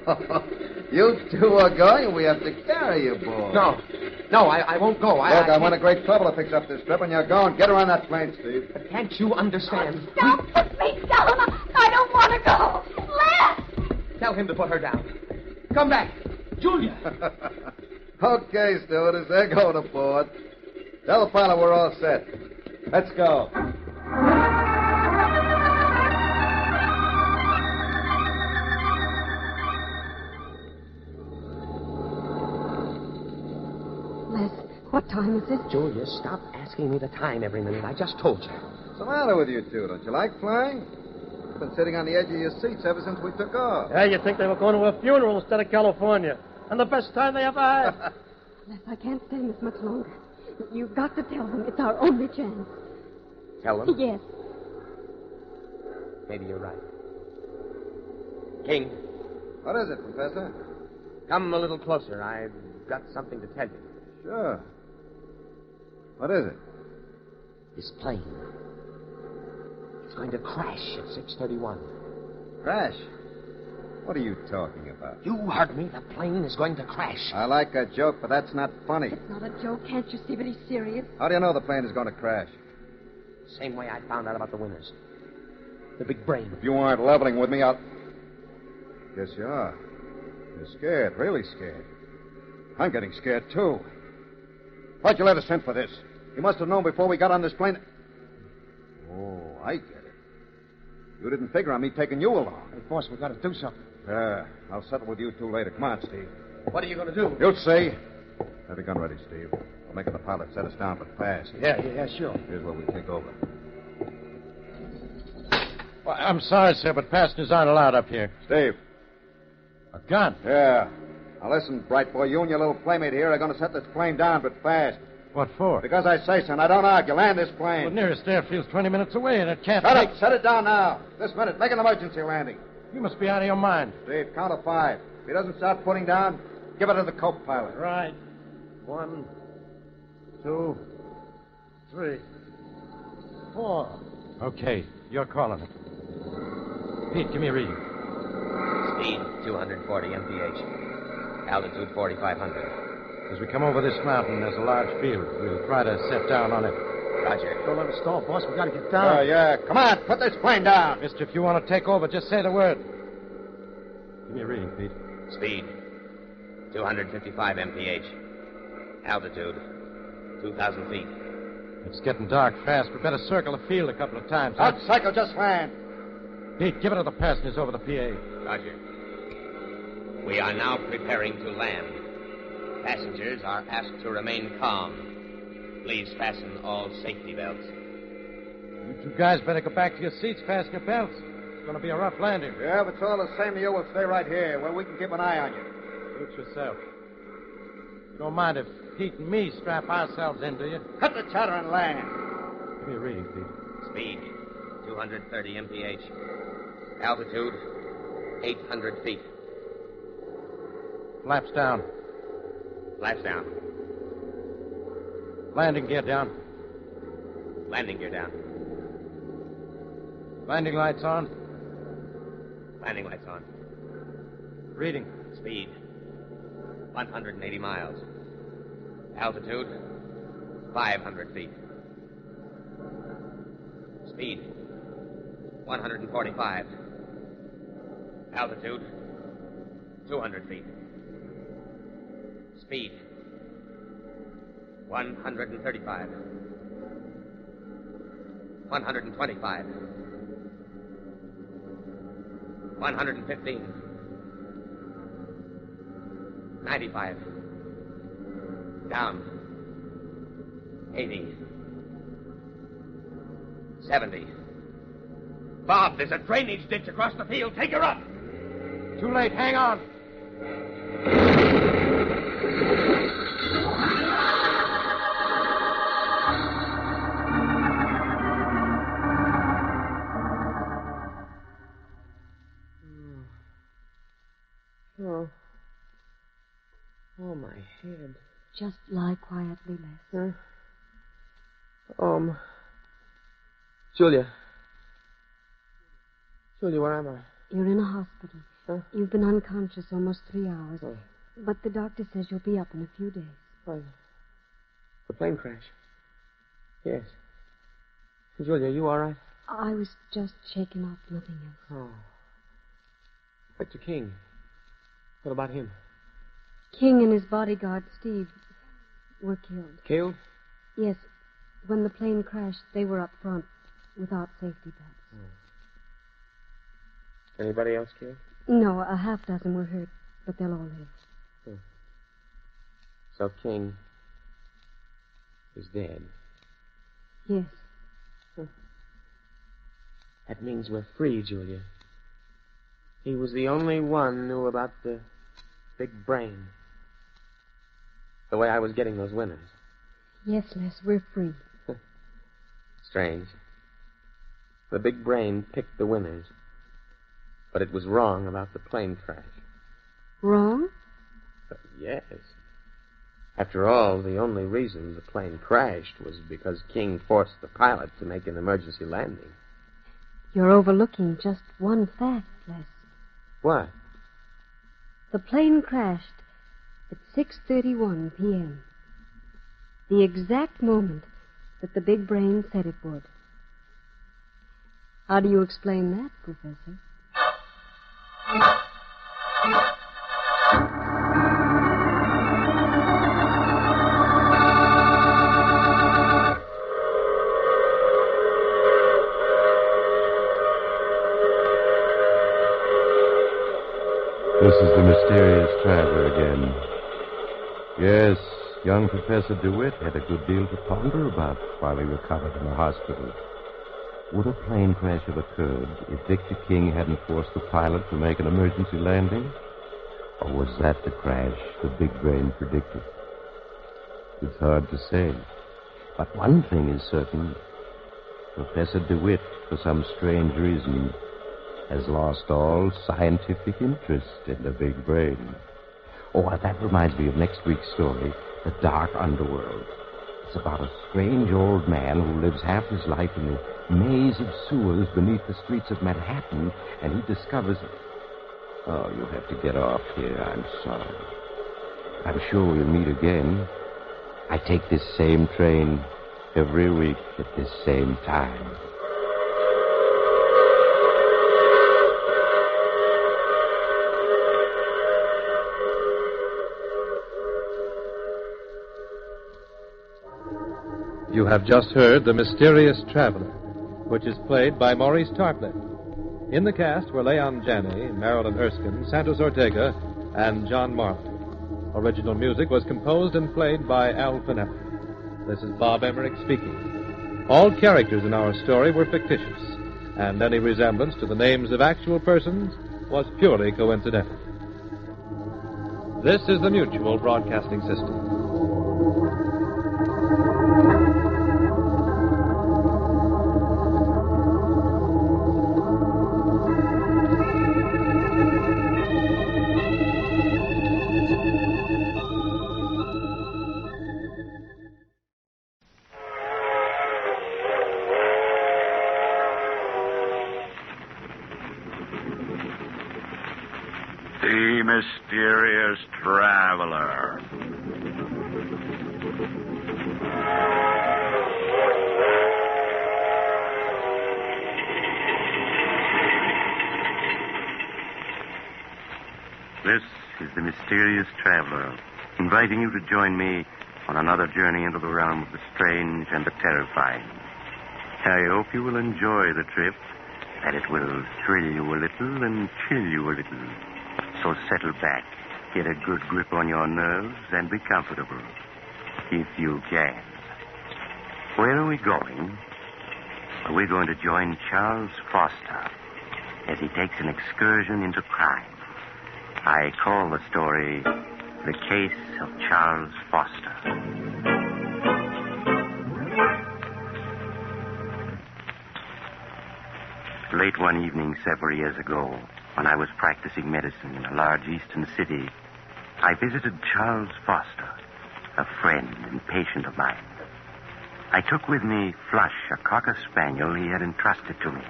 of. You two are going, and we have to carry you, boy. No, I won't go. Look, I'm in a great trouble to fix up this trip, and you're going. Get her on that plane, Steve. But can't you understand? Stop! Put me down! I don't want to go. Les! Tell him to put her down. Come back. Julia! Okay, stewardess, they're going aboard. Tell the pilot we're all set. Let's go. Les, what time is it? Julia, stop asking me the time every minute. I just told you. What's the matter with you two? Don't you like flying? You've been sitting on the edge of your seats ever since we took off. Yeah, you'd think they were going to a funeral instead of California. And the best time they ever had. Les, I can't stand this much longer. You've got to tell them it's our only chance. Tell them? Yes. Maybe you're right. King. What is it, Professor? Come a little closer. I've got something to tell you. Sure. What is it? This plane. It's going to crash at 6:31. Crash? What are you talking about? You heard me. The plane is going to crash. I like a joke, but that's not funny. It's not a joke. Can't you see that he's serious? How do you know the plane is going to crash? Same way I found out about the winners. The big brain. If you aren't leveling with me, I'll... Yes, you are. You're scared, really scared. I'm getting scared, too. Why'd you let us in for this? You must have known before we got on this plane... Oh, I get it. You didn't figure on me taking you along. Hey, boss, we've got to do something. I'll settle with you two later. Come on, Steve. What are you going to do? You'll see. Have your gun ready, Steve. I'll make the pilot set us down, but fast. Yeah, sure. Here's where we take over. Well, I'm sorry, sir, but passengers aren't allowed up here. Steve. A gun? Yeah. Now listen, bright boy, you and your little playmate here are going to set this plane down, but fast. What for? Because I say so, and I don't argue. Land this plane. The nearest airfield's 20 minutes away, and it can't Shut take... up. Set it down now. This minute. Make an emergency landing. You must be out of your mind. Steve, count to 5. If he doesn't start putting down, give it to the co-pilot. Right. 1, 2, 3, 4. Okay, you're calling it. Pete, give me a reading. Speed, 240 mph. Altitude, 4,500. As we come over this mountain, there's a large field. We'll try to set down on it. Roger. Don't let us stall, boss. We got to get down. Yeah. Come on, put this plane down. Mister, if you want to take over, just say the word. Give me a reading, Pete. Speed, 255 mph. Altitude, 2,000 feet. It's getting dark fast. We better circle the field a couple of times. That cycle just land. Pete, give it to the passengers over the PA. Roger. We are now preparing to land. Passengers are asked to remain calm. Please fasten all safety belts. You two guys better go back to your seats, fasten your belts. It's going to be a rough landing. Yeah, but it's all the same to you. We'll stay right here where we can keep an eye on you. Suit yourself. You don't mind if Pete and me strap ourselves in, do you? Cut the chatter and land. Give me a reading, Pete. Speed, 230 mph. Altitude, 800 feet. Flaps down. Flaps down. Landing gear down. Landing gear down. Landing lights on. Landing lights on. Reading. Speed, 180 miles. Altitude, 500 feet. Speed, 145. Altitude, 200 feet. Speed, 135. 125. 115. 95. Down. 80. 70. Bob, there's a drainage ditch across the field. Take her up. Too late. Hang on. Oh, my head. Just lie quietly, Les. Julia. Julia, where am I? You're in a hospital. Huh? You've been unconscious almost 3 hours. Oh. But the doctor says you'll be up in a few days. Why, the plane crash. Yes. Julia, you all right? I was just shaken up, nothing else. Oh. Inspector King. What about him? King and his bodyguard, Steve, were killed. Killed? Yes. When the plane crashed, they were up front without safety belts. Anybody else killed? No, a half dozen were hurt, but they'll all live. So King is dead. Yes. That means we're free, Julia. He was the only one who knew about the big brain. The way I was getting those winners. Yes, Les, we're free. Strange. The big brain picked the winners. But it was wrong about the plane crash. Wrong? Yes. After all, the only reason the plane crashed was because King forced the pilot to make an emergency landing. You're overlooking just one fact, Les. What? The plane crashed at 6:31 p.m. The exact moment that the big brain said it would. How do you explain that, Professor? This is the mysterious traveler again. Yes, young Professor DeWitt had a good deal to ponder about while he recovered in the hospital. Would a plane crash have occurred if Victor King hadn't forced the pilot to make an emergency landing? Or was that the crash the big brain predicted? It's hard to say. But one thing is certain. Professor DeWitt, for some strange reason, has lost all scientific interest in the big brain. Oh, that reminds me of next week's story, The Dark Underworld. It's about a strange old man who lives half his life in the maze of sewers beneath the streets of Manhattan, and he discovers... Oh, you'll have to get off here. I'm sorry. I'm sure we'll meet again. I take this same train every week at this same time. You have just heard The Mysterious Traveler, which is played by Maurice Tarplett. In the cast were Leon Janney, Marilyn Erskine, Santos Ortega, and John Marley. Original music was composed and played by Al Finelli. This is Bob Emmerich speaking. All characters in our story were fictitious, and any resemblance to the names of actual persons was purely coincidental. This is the Mutual Broadcasting System. The Mysterious Traveler. This is the Mysterious Traveler, inviting you to join me on another journey into the realm of the strange and the terrifying. I hope you will enjoy the trip, that it will thrill you a little and chill you a little. So settle back, get a good grip on your nerves, and be comfortable, if you can. Where are we going? We're going to join Charles Foster as he takes an excursion into crime. I call the story The Case of Charles Foster. Late one evening several years ago, when I was practicing medicine in a large eastern city, I visited Charles Foster, a friend and patient of mine. I took with me Flush, a cocker spaniel he had entrusted to me.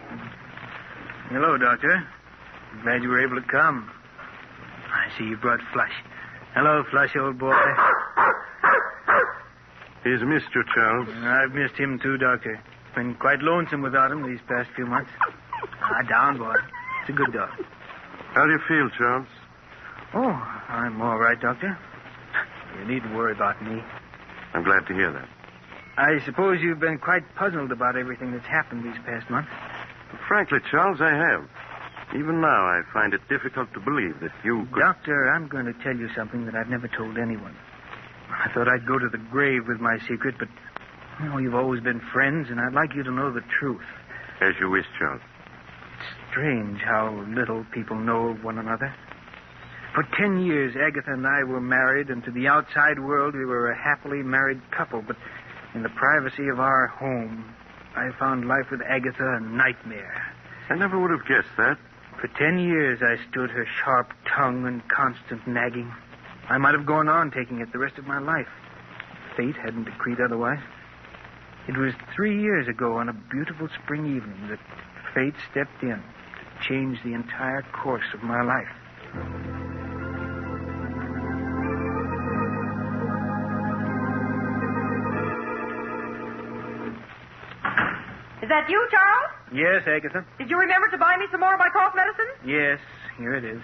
Hello, Doctor. Glad you were able to come. I see you brought Flush. Hello, Flush, old boy. He's missed you, Charles. I've missed him, too, Doctor. Been quite lonesome without him these past few months. Down, boy. It's a good dog. How do you feel, Charles? Oh, I'm all right, Doctor. You needn't worry about me. I'm glad to hear that. I suppose you've been quite puzzled about everything that's happened these past months. Frankly, Charles, I have. Even now, I find it difficult to believe that you could... Doctor, I'm going to tell you something that I've never told anyone. I thought I'd go to the grave with my secret, but, you've always been friends, and I'd like you to know the truth. As you wish, Charles. It's strange how little people know of one another. For 10 years, Agatha and I were married, and to the outside world, we were a happily married couple. But in the privacy of our home, I found life with Agatha a nightmare. I never would have guessed that. For 10 years, I stood her sharp tongue and constant nagging. I might have gone on taking it the rest of my life. Fate hadn't decreed otherwise. It was 3 years ago on a beautiful spring evening that fate stepped in to change the entire course of my life. Is that you, Charles? Yes, Agatha. Did you remember to buy me some more of my cough medicine? Yes, here it is.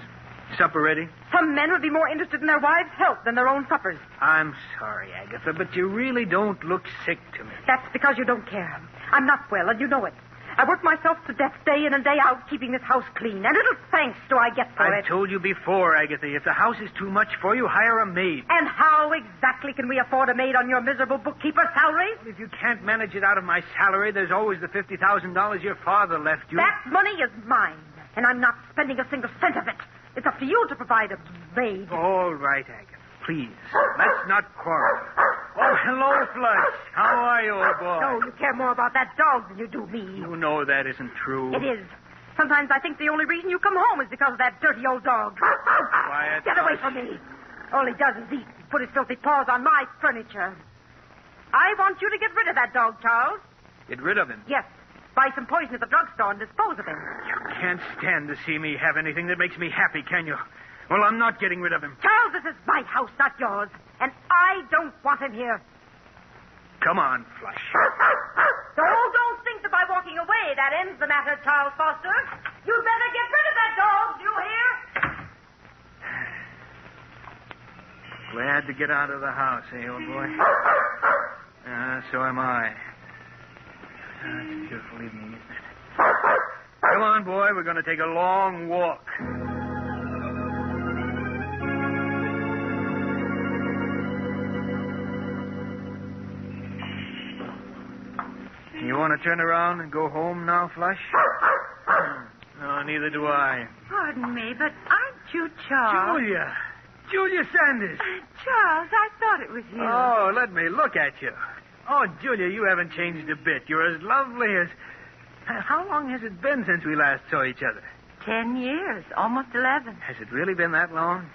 Supper ready? Some men would be more interested in their wives' health than their own suppers. I'm sorry, Agatha, but you really don't look sick to me. That's because you don't care. I'm not well, and you know it. I work myself to death day in and day out, keeping this house clean. And little thanks do I get for it. I told you before, Agatha, if the house is too much for you, hire a maid. And how exactly can we afford a maid on your miserable bookkeeper's salary? If you can't manage it out of my salary, there's always the $50,000 your father left you. That money is mine, and I'm not spending a single cent of it. It's up to you to provide a maid. All right, Agatha. Please, let's not quarrel. Oh, hello, Flush. How are you, old boy? Oh, you care more about that dog than you do me. You know that isn't true. It is. Sometimes I think the only reason you come home is because of that dirty old dog. Quiet. Get away from me. All he does is eat and put his filthy paws on my furniture. I want you to get rid of that dog, Charles. Get rid of him? Yes. Buy some poison at the drugstore and dispose of him. You can't stand to see me have anything that makes me happy, can you? Well, I'm not getting rid of him. Charles, this is my house, not yours. And I don't want him here. Come on, Flush. Don't think that by walking away that ends the matter, Charles Foster. You'd better get rid of that dog, do you hear? Glad to get out of the house, eh, old boy? So am I. It's a beautiful evening, isn't it? Come on, boy. We're going to take a long walk. You want to turn around and go home now, Flush? No, neither do I. Pardon me, but aren't you Charles? Julia Sanders. Charles, I thought it was you. Oh, let me look at you. Oh, Julia, you haven't changed a bit. You're as lovely as... How long has it been since we last saw each other? 10 years, almost 11. Has it really been that long?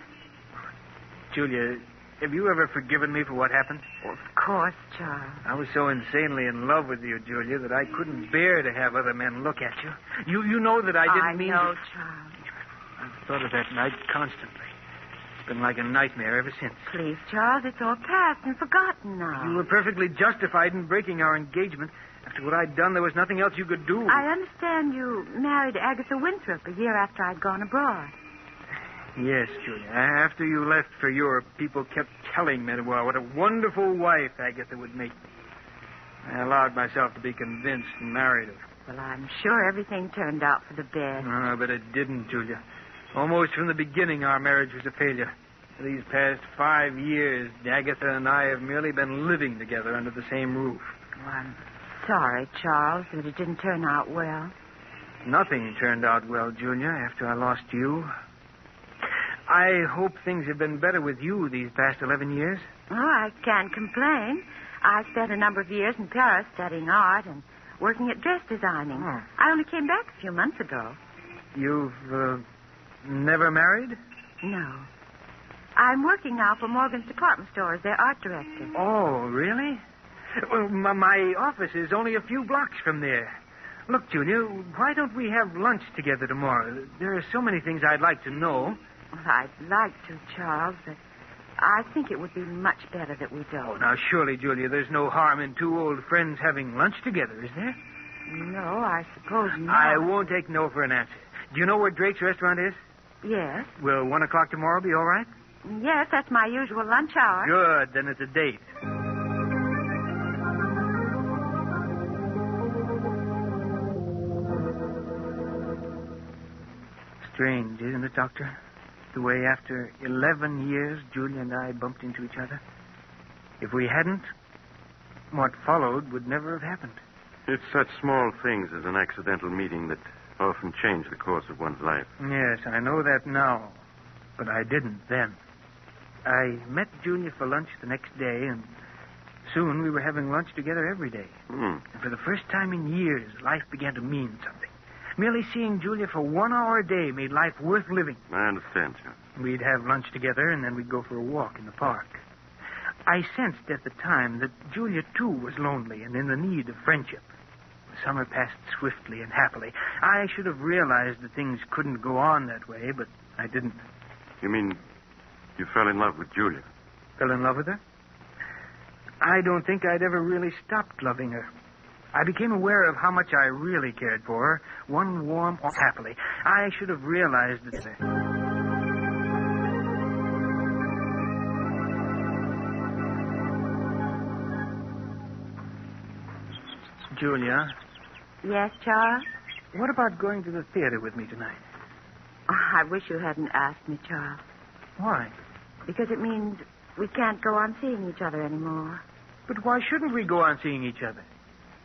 Julia, have you ever forgiven me for what happened? Of course, Charles. I was so insanely in love with you, Julia, that I couldn't bear to have other men look at you. You know that I didn't mean... I know, Charles. I've thought of that night constantly. It's been like a nightmare ever since. Please, Charles, it's all past and forgotten now. You were perfectly justified in breaking our engagement. After what I'd done, there was nothing else you could do. I understand you married Agatha Winthrop a year after I'd gone abroad. Yes, Julia. After you left for Europe, people kept telling me what a wonderful wife Agatha would make me. I allowed myself to be convinced and married her. Well, I'm sure everything turned out for the best. Oh, but it didn't, Julia. Almost from the beginning, our marriage was a failure. For these past 5 years, Agatha and I have merely been living together under the same roof. Oh, I'm sorry, Charles, that it didn't turn out well. Nothing turned out well, Julia, after I lost you. I hope things have been better with you these past 11 years. Oh, I can't complain. I spent a number of years in Paris studying art and working at dress designing. Oh. I only came back a few months ago. You've never married? No. I'm working now for Morgan's department store as their art director. Oh, really? Well, my office is only a few blocks from there. Look, Julia, why don't we have lunch together tomorrow? There are so many things I'd like to know. Well, I'd like to, Charles, but I think it would be much better that we don't. Oh, now, surely, Julia, there's no harm in two old friends having lunch together, is there? No, I suppose not. I won't take no for an answer. Do you know where Drake's restaurant is? Yes. Will 1 o'clock tomorrow be all right? Yes, that's my usual lunch hour. Good, then it's a date. Strange, isn't it, Doctor? The way after 11 years, Julia and I bumped into each other. If we hadn't, what followed would never have happened. It's such small things as an accidental meeting that often change the course of one's life. Yes, I know that now, but I didn't then. I met Julia for lunch the next day, and soon we were having lunch together every day. And for the first time in years, life began to mean something. Merely seeing Julia for 1 hour a day made life worth living. I understand, John. We'd have lunch together, and then we'd go for a walk in the park. I sensed at the time that Julia, too, was lonely and in the need of friendship. The summer passed swiftly and happily. I should have realized that things couldn't go on that way, but I didn't. You mean you fell in love with Julia? Fell in love with her? I don't think I'd ever really stopped loving her. I became aware of how much I really cared for her, one warm, happily. I should have realized that... Julia? Yes, Charles? What about going to the theater with me tonight? Oh, I wish you hadn't asked me, Charles. Why? Because it means we can't go on seeing each other anymore. But why shouldn't we go on seeing each other?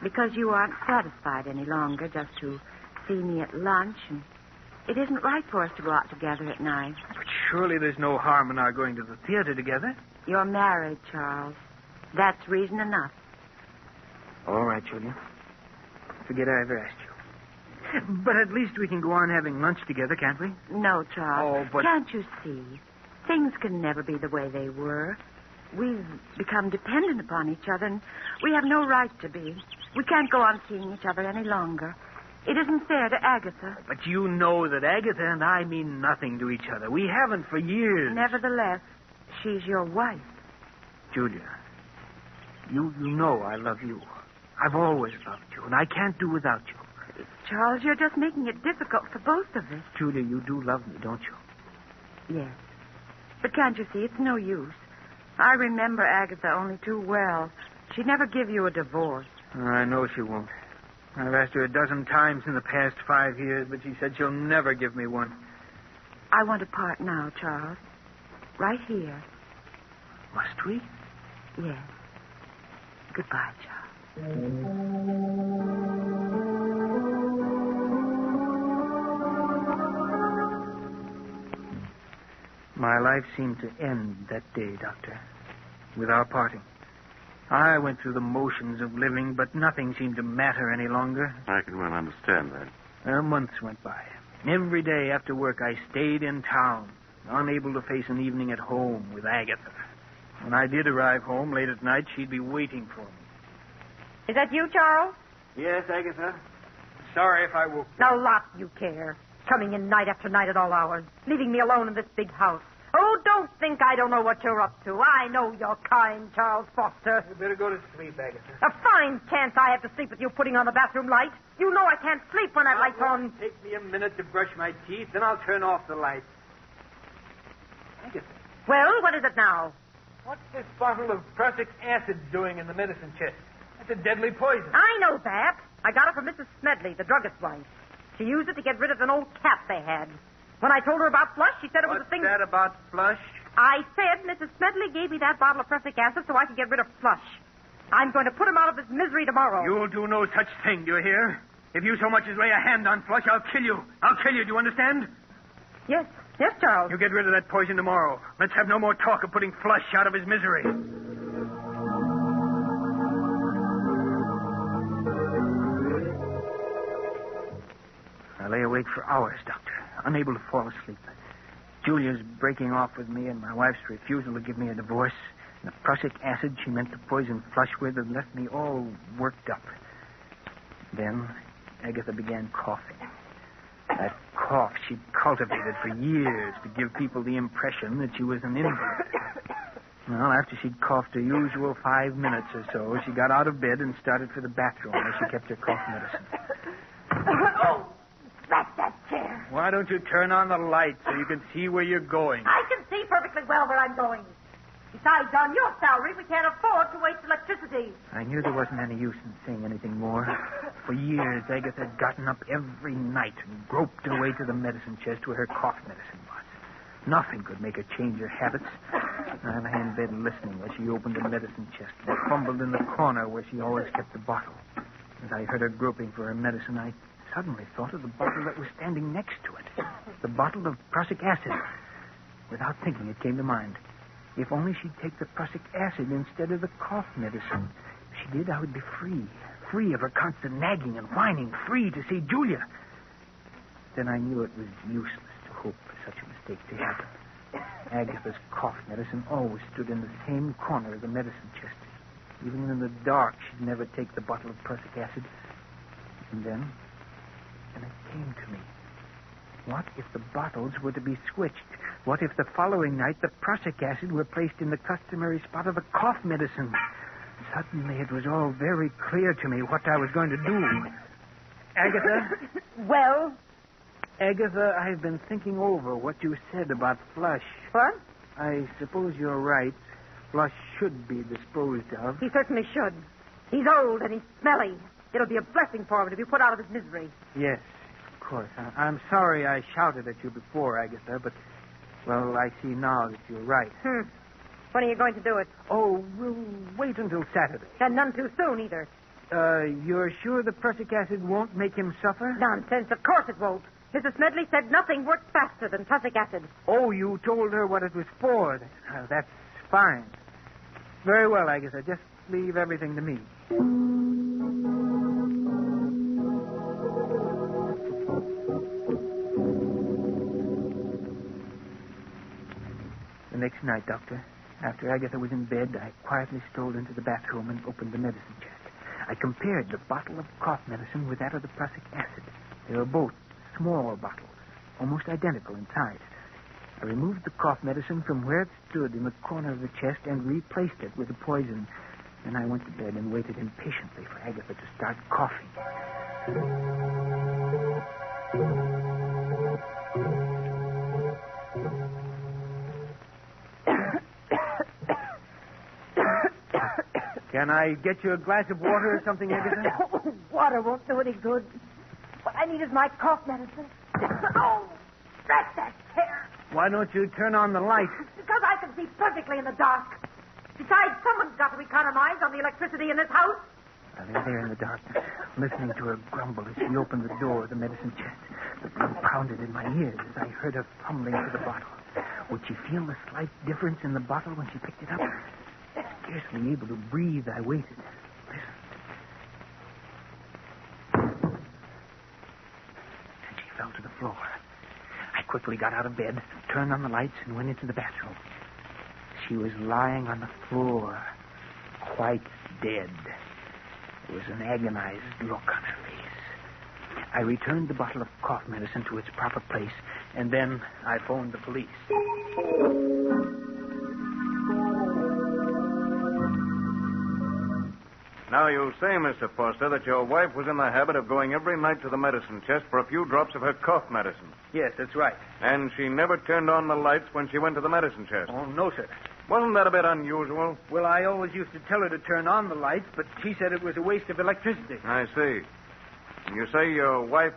Because you aren't satisfied any longer just to see me at lunch, and it isn't right for us to go out together at night. But surely there's no harm in our going to the theater together. You're married, Charles. That's reason enough. All right, Julia. Forget I ever asked you. But at least we can go on having lunch together, can't we? No, Charles. Oh, but... Can't you see? Things can never be the way they were. We've become dependent upon each other, and we have no right to be. We can't go on seeing each other any longer. It isn't fair to Agatha. But you know that Agatha and I mean nothing to each other. We haven't for years. Nevertheless, she's your wife. Julia, you know I love you. I've always loved you, and I can't do without you. Charles, you're just making it difficult for both of us. Julia, you do love me, don't you? Yes. But can't you see, it's no use. I remember Agatha only too well. She'd never give you a divorce. I know she won't. I've asked her a dozen times in the past 5 years, but she said she'll never give me one. I want to part now, Charles. Right here. Must we? Yes. Goodbye, Charles. My life seemed to end that day, Doctor, with our parting. I went through the motions of living, but nothing seemed to matter any longer. I can well understand that. Months went by. Every day after work, I stayed in town, unable to face an evening at home with Agatha. When I did arrive home late at night, she'd be waiting for me. Is that you, Charles? Yes, Agatha. Sorry if I woke you. A lot you care. Coming in night after night at all hours, leaving me alone in this big house. Oh, don't think I don't know what you're up to. I know you're kind, Charles Foster. You better go to sleep, Agatha. A fine chance I have to sleep with you putting on the bathroom light. You know I can't sleep when that light's on. Take me a minute to brush my teeth, then I'll turn off the light. Agatha. Well, what is it now? What's this bottle of prussic acid doing in the medicine chest? That's a deadly poison. I know that. I got it from Mrs. Smedley, the druggist's wife. She used it to get rid of an old cat they had. When I told her about Flush, she said it was a thing... What's that about Flush? I said Mrs. Smedley gave me that bottle of prussic acid so I could get rid of Flush. I'm going to put him out of his misery tomorrow. You'll do no such thing, do you hear? If you so much as lay a hand on Flush, I'll kill you. I'll kill you, do you understand? Yes, Charles. You get rid of that poison tomorrow. Let's have no more talk of putting Flush out of his misery. I lay awake for hours, Doctor, unable to fall asleep. Julia's breaking off with me and my wife's refusal to give me a divorce. And the prussic acid she meant to poison Flush with had left me all worked up. Then Agatha began coughing. That cough she'd cultivated for years to give people the impression that she was an invalid. Well, after she'd coughed her usual 5 minutes or so, she got out of bed and started for the bathroom where she kept her cough medicine. Oh, that's that chair. Why don't you turn on the light so you can see where you're going? I can see perfectly well where I'm going. Besides, on your salary, we can't afford to waste electricity. I knew there wasn't any use in saying anything more. For years, Agatha had gotten up every night and groped her way to the medicine chest where her cough medicine was. Nothing could make her change her habits. I lay in bed listening as she opened the medicine chest and fumbled in the corner where she always kept the bottle. As I heard her groping for her medicine, I suddenly thought of the bottle that was standing next to it. The bottle of prussic acid. Without thinking, it came to mind. If only she'd take the prussic acid instead of the cough medicine. If she did, I would be free. Free of her constant nagging and whining. Free to see Julia. Then I knew it was useless to hope for such a mistake to happen. Agatha's cough medicine always stood in the same corner of the medicine chest. Even in the dark, she'd never take the bottle of prussic acid. And then it came to me. What if the bottles were to be switched? What if the following night the prussic acid were placed in the customary spot of the cough medicine? Suddenly it was all very clear to me what I was going to do. Agatha? Well? Agatha, I've been thinking over what you said about Flush. What? I suppose you're right. Flush should be disposed of. He certainly should. He's old and he's smelly. It'll be a blessing for him to be put out of his misery. Yes, of course. I'm sorry I shouted at you before, Agatha, but, well, I see now that you're right. When are you going to do it? Oh, we'll wait until Saturday. And none too soon, either. You're sure the prussic acid won't make him suffer? Nonsense. Of course it won't. Mrs. Smedley said nothing works faster than prussic acid. Oh, you told her what it was for. That's fine. Very well, Agatha. Just leave everything to me. The next night, Doctor, after Agatha was in bed, I quietly strolled into the bathroom and opened the medicine chest. I compared the bottle of cough medicine with that of the prussic acid. They were both small bottles, almost identical in size. I removed the cough medicine from where it stood in the corner of the chest and replaced it with the poison. Then I went to bed and waited impatiently for Agatha to start coughing. Can I get you a glass of water or something, Agatha? Water won't do any good. What I need is my cough medicine. Oh, that's that chair. Why don't you turn on the light? Because I can see perfectly in the dark. Besides, someone's got to economize on the electricity in this house. I lay there in the darkness, listening to her grumble as she opened the door of the medicine chest. The blood pounded in my ears as I heard her fumbling for the bottle. Would she feel the slight difference in the bottle when she picked it up? Scarcely able to breathe, I waited. Listened. And she fell to the floor. I quickly got out of bed, turned on the lights, and went into the bathroom. She was lying on the floor, quite dead. There was an agonized look on her face. I returned the bottle of cough medicine to its proper place, and then I phoned the police. Now, you say, Mr. Foster, that your wife was in the habit of going every night to the medicine chest for a few drops of her cough medicine. Yes, that's right. And she never turned on the lights when she went to the medicine chest. Oh, no, sir. Wasn't that a bit unusual? Well, I always used to tell her to turn on the lights, but she said it was a waste of electricity. I see. And you say your wife...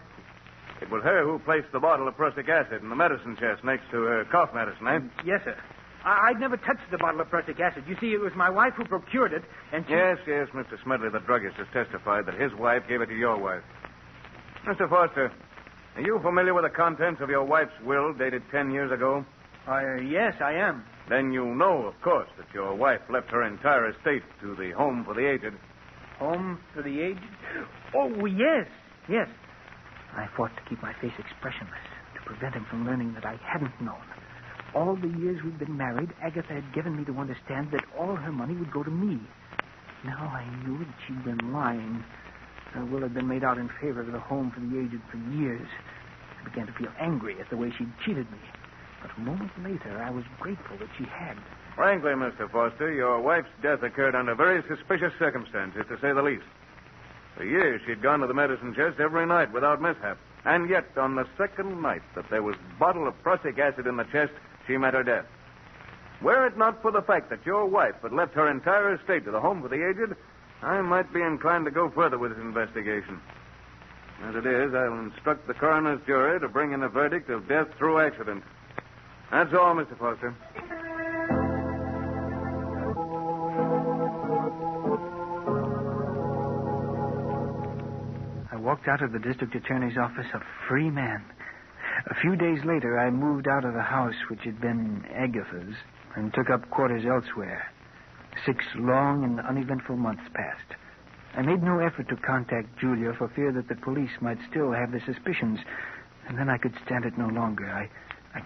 It was her who placed the bottle of prussic acid in the medicine chest next to her cough medicine, eh? Yes, sir. I'd never touched the bottle of prussic acid. You see, it was my wife who procured it, and she... Yes, Mr. Smedley, the druggist, has testified that his wife gave it to your wife. Mr. Foster, are you familiar with the contents of your wife's will dated 10 years ago? Yes, I am. Then you know, of course, that your wife left her entire estate to the Home for the Aged. Home for the Aged? Oh, yes. I fought to keep my face expressionless, to prevent him from learning that I hadn't known. All the years we'd been married, Agatha had given me to understand that all her money would go to me. Now I knew that she'd been lying. Her will had been made out in favor of the Home for the Aged for years. I began to feel angry at the way she'd cheated me. But a moment later, I was grateful that she had. Frankly, Mr. Foster, your wife's death occurred under very suspicious circumstances, to say the least. For years, she'd gone to the medicine chest every night without mishap. And yet, on the second night that there was a bottle of prussic acid in the chest, she met her death. Were it not for the fact that your wife had left her entire estate to the Home for the Aged, I might be inclined to go further with this investigation. As it is, I'll instruct the coroner's jury to bring in a verdict of death through accident. That's all, Mr. Foster. I walked out of the district attorney's office a free man. A few days later, I moved out of the house which had been Agatha's and took up quarters elsewhere. 6 long and uneventful months passed. I made no effort to contact Julia for fear that the police might still have their suspicions. And then I could stand it no longer. I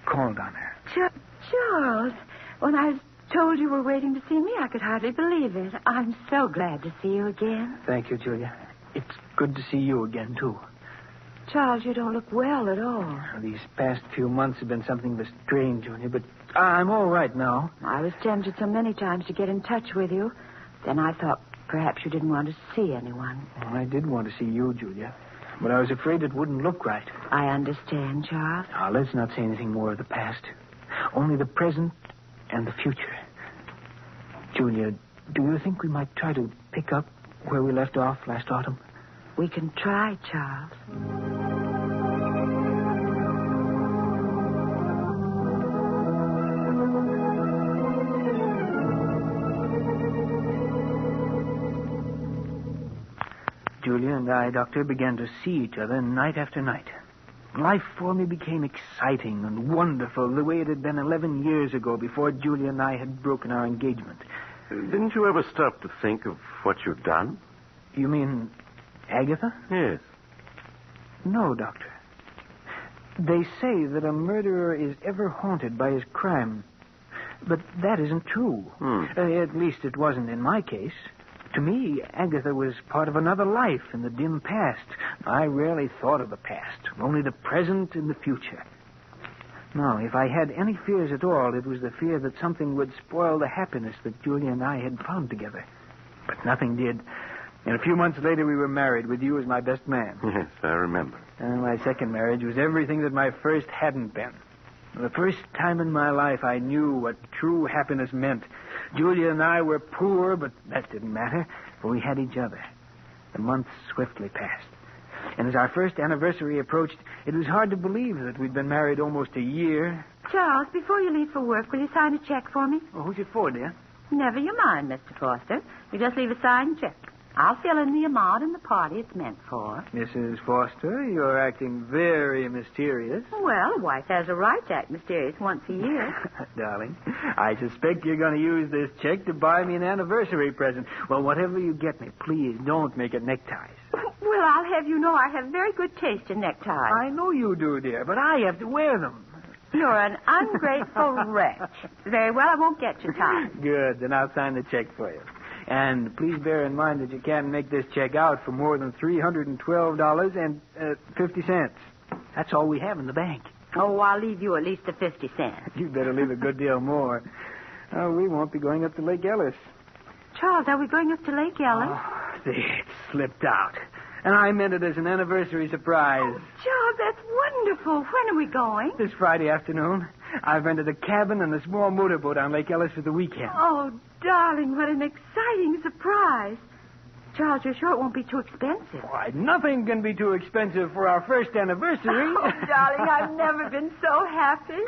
called on her. Charles, when I was told you were waiting to see me, I could hardly believe it. I'm so glad to see you again. Thank you, Julia. It's good to see you again, too. Charles, you don't look well at all. These past few months have been something of a strain, Julia, but I'm all right now. I was tempted so many times to get in touch with you. Then I thought perhaps you didn't want to see anyone. Well, I did want to see you, Julia, but I was afraid it wouldn't look right. I understand, Charles. Now, let's not say anything more of the past. Only the present and the future. Julia, do you think we might try to pick up where we left off last autumn? We can try, Charles. Julia and I, Doctor, began to see each other night after night. Life for me became exciting and wonderful the way it had been 11 years ago before Julia and I had broken our engagement. Didn't you ever stop to think of what you'd done? You mean Agatha? Yes. No, Doctor. They say that a murderer is ever haunted by his crime. But that isn't true. At least it wasn't in my case. To me, Agatha was part of another life in the dim past. I rarely thought of the past, only the present and the future. No, if I had any fears at all, it was the fear that something would spoil the happiness that Julia and I had found together. But nothing did. And a few months later, we were married with you as my best man. Yes, I remember. And my second marriage was everything that my first hadn't been. The first time in my life I knew what true happiness meant. Julia and I were poor, but that didn't matter, for we had each other. The months swiftly passed. And as our first anniversary approached, it was hard to believe that we'd been married almost a year. Charles, before you leave for work, will you sign a check for me? Oh, who's it for, dear? Never you mind, Mr. Foster. You just leave a signed check. I'll fill in the amount and the party it's meant for. Mrs. Foster, you're acting very mysterious. Well, a wife has a right to act mysterious once a year. Darling, I suspect you're going to use this check to buy me an anniversary present. Well, whatever you get me, please don't make it neckties. Well, I'll have you know I have very good taste in neckties. I know you do, dear, but I have to wear them. You're an ungrateful wretch. Very well, I won't get you tied. Good, then I'll sign the check for you. And please bear in mind that you can't make this check out for more than $312.50. That's all we have in the bank. Oh, I'll leave you at least a 50 cents. You'd better leave a good deal more. Oh, we won't be going up to Lake Ellis. Charles, are we going up to Lake Ellis? Oh, see, it slipped out. And I meant it as an anniversary surprise. Oh, Charles, that's wonderful. When are we going? This Friday afternoon. I've rented a cabin and a small motorboat on Lake Ellis for the weekend. Oh, darling, what an exciting surprise. Charles, you're sure it won't be too expensive? Why, nothing can be too expensive for our first anniversary. Oh, darling, I've never been so happy.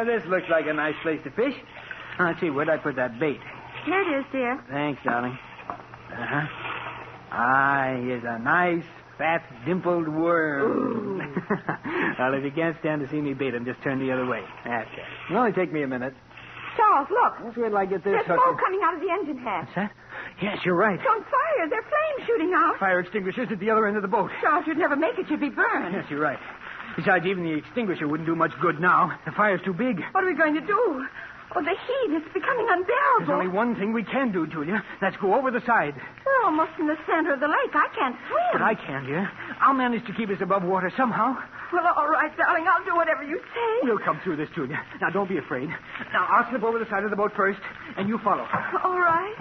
This looks like a nice place to fish. Let's see, where'd I put that bait? Here it is, dear. Thanks, darling. Uh-huh. Here's a nice, fat, dimpled worm. Well, if you can't stand to see me bait him, just turn the other way. That's it. It'll only take me a minute. Charles, look. Just wait till I get this There's smoke coming out of the engine hatch. What's that? Yes, you're right. It's on fire. There are flames shooting out. Fire extinguishers at the other end of the boat. Charles, you'd never make it. You'd be burned. Yes, you're right. Besides, even the extinguisher wouldn't do much good now. The fire's too big. What are we going to do? Oh, the heat is becoming unbearable. There's only one thing we can do, Julia. Let's go over the side. We're almost in the center of the lake. I can't swim. But I can, dear. I'll manage to keep us above water somehow. Well, all right, darling. I'll do whatever you say. We'll come through this, Julia. Now, don't be afraid. Now, I'll slip over the side of the boat first, and you follow. All right.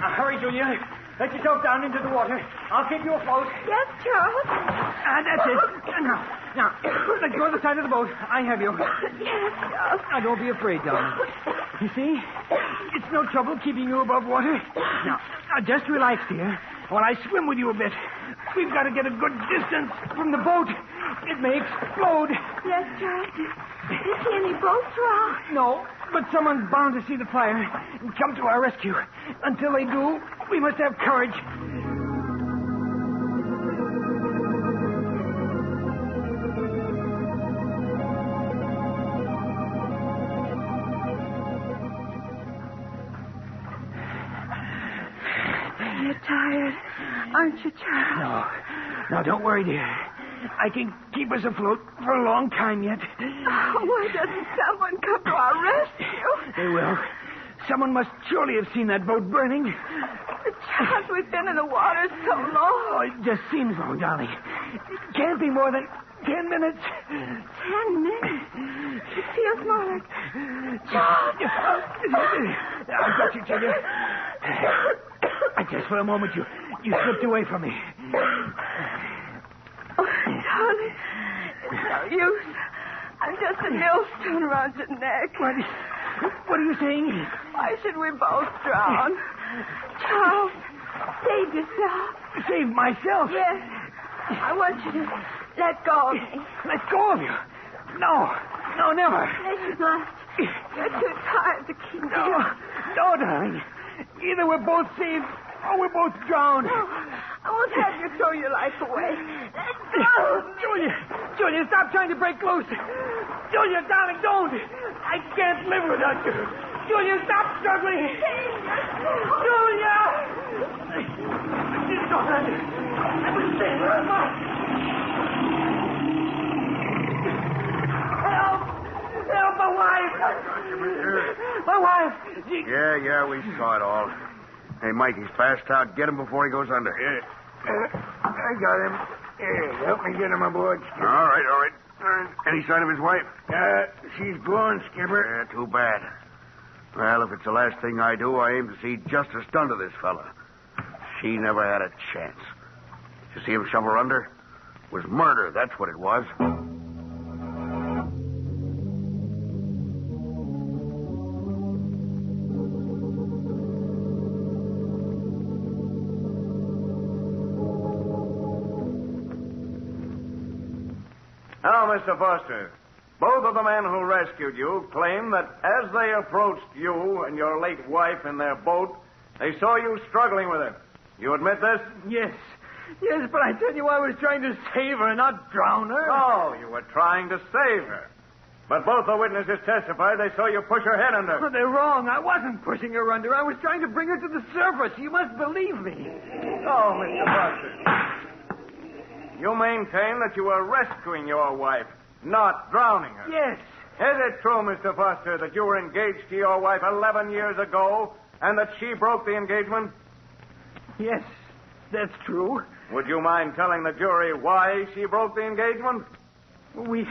Now, hurry, Julia. Let yourself down into the water. I'll keep you afloat. Yes, Charles. That's it. Now, let go of the side of the boat. I have you. Yes, Charles. Now, don't be afraid, darling. You see? It's no trouble keeping you above water. Now, just relax, dear, while I swim with you a bit. We've got to get a good distance from the boat. It may explode. Yes, Charles. Do you see any boats around? No, but someone's bound to see the fire and come to our rescue. Until they do, we must have courage. You're tired, aren't you, Charles? No, don't worry, dear. I can keep us afloat for a long time yet. Oh, why doesn't someone come to our rescue? They will. Someone must surely have seen that boat burning. But Charles, we've been in the water so long. Oh, it just seems long, darling. It can't be more than 10 minutes. 10 minutes? It feels more like... Charles! I've got you, Julia. Just for a moment, you slipped away from me. Oh, darling, it's no use. I'm just a millstone around your neck. What are you saying? Why should we both drown? Charles, save yourself. Save myself? Yes. I want you to let go of me. Let go of you? No, never. Yes, you must. You're too tired to keep me. No, darling. Either we're both saved or we're both drowned. No, I won't have you throw your life away. Let go of me. Julia, stop trying to break loose. Julia, darling, don't. I can't live without you. Julia, stop struggling. Julia! It's all right. I will stay where I Help, my wife! My wife! Yeah, we saw it all. Hey, Mike, he's passed out. Get him before he goes under. I got him. Here, help me get him aboard, Skipper. All right. Any sign of his wife? She's gone, Skipper. Yeah, too bad. Well, if it's the last thing I do, I aim to see justice done to this fella. She never had a chance. You see him shove her under? It was murder, that's what it was. Now, Mr. Foster, both of the men who rescued you claim that as they approached you and your late wife in their boat, they saw you struggling with her. You admit this? Yes, but I tell you, I was trying to save her, not drown her. Oh, you were trying to save her. But both the witnesses testified they saw you push her head under. Oh, they're wrong. I wasn't pushing her under. I was trying to bring her to the surface. You must believe me. Oh, Mr. Foster. You maintain that you were rescuing your wife, not drowning her. Yes. Is it true, Mr. Foster, that you were engaged to your wife 11 years ago and that she broke the engagement? Yes, that's true. Would you mind telling the jury why she broke the engagement? We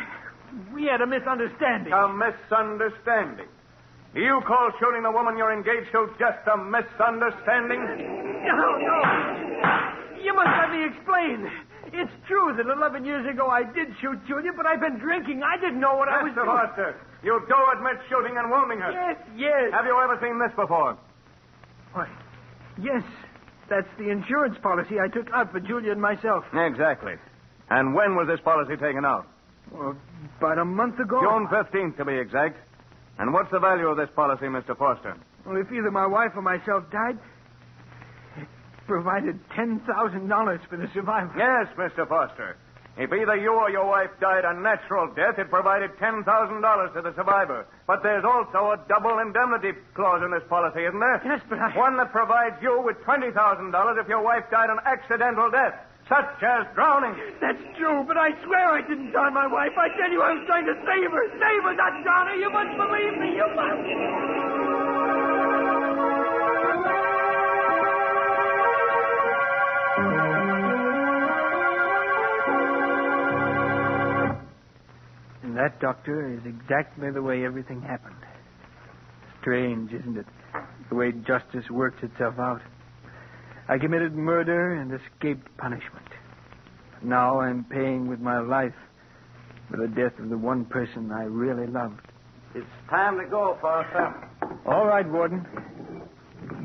We had a misunderstanding. A misunderstanding? Do you call shooting the woman you're engaged to just a misunderstanding? No. You must let me explain. It's true that 11 years ago I did shoot Julia, but I've been drinking. I didn't know what I was doing. Mr. Foster, you do admit shooting and wounding her? Yes. Have you ever seen this before? Why, yes. That's the insurance policy I took out for Julia and myself. Exactly. And when was this policy taken out? Well, about a month ago. June 15th, to be exact. And what's the value of this policy, Mr. Foster? Well, if either my wife or myself died, it provided $10,000 for the survivor. Yes, Mr. Foster. If either you or your wife died a natural death, it provided $10,000 to the survivor. But there's also a double indemnity clause in this policy, isn't there? Yes, but One that provides you with $20,000 if your wife died an accidental death, such as drowning. That's true, but I swear I didn't drown my wife. I tell you, I was trying to save her. Save her, not drown her. You must believe me. You must. And that, Doctor, is exactly the way everything happened. Strange, isn't it? The way justice works itself out. I committed murder and escaped punishment. Now I'm paying with my life for the death of the one person I really loved. It's time to go, Foster. All right, Warden.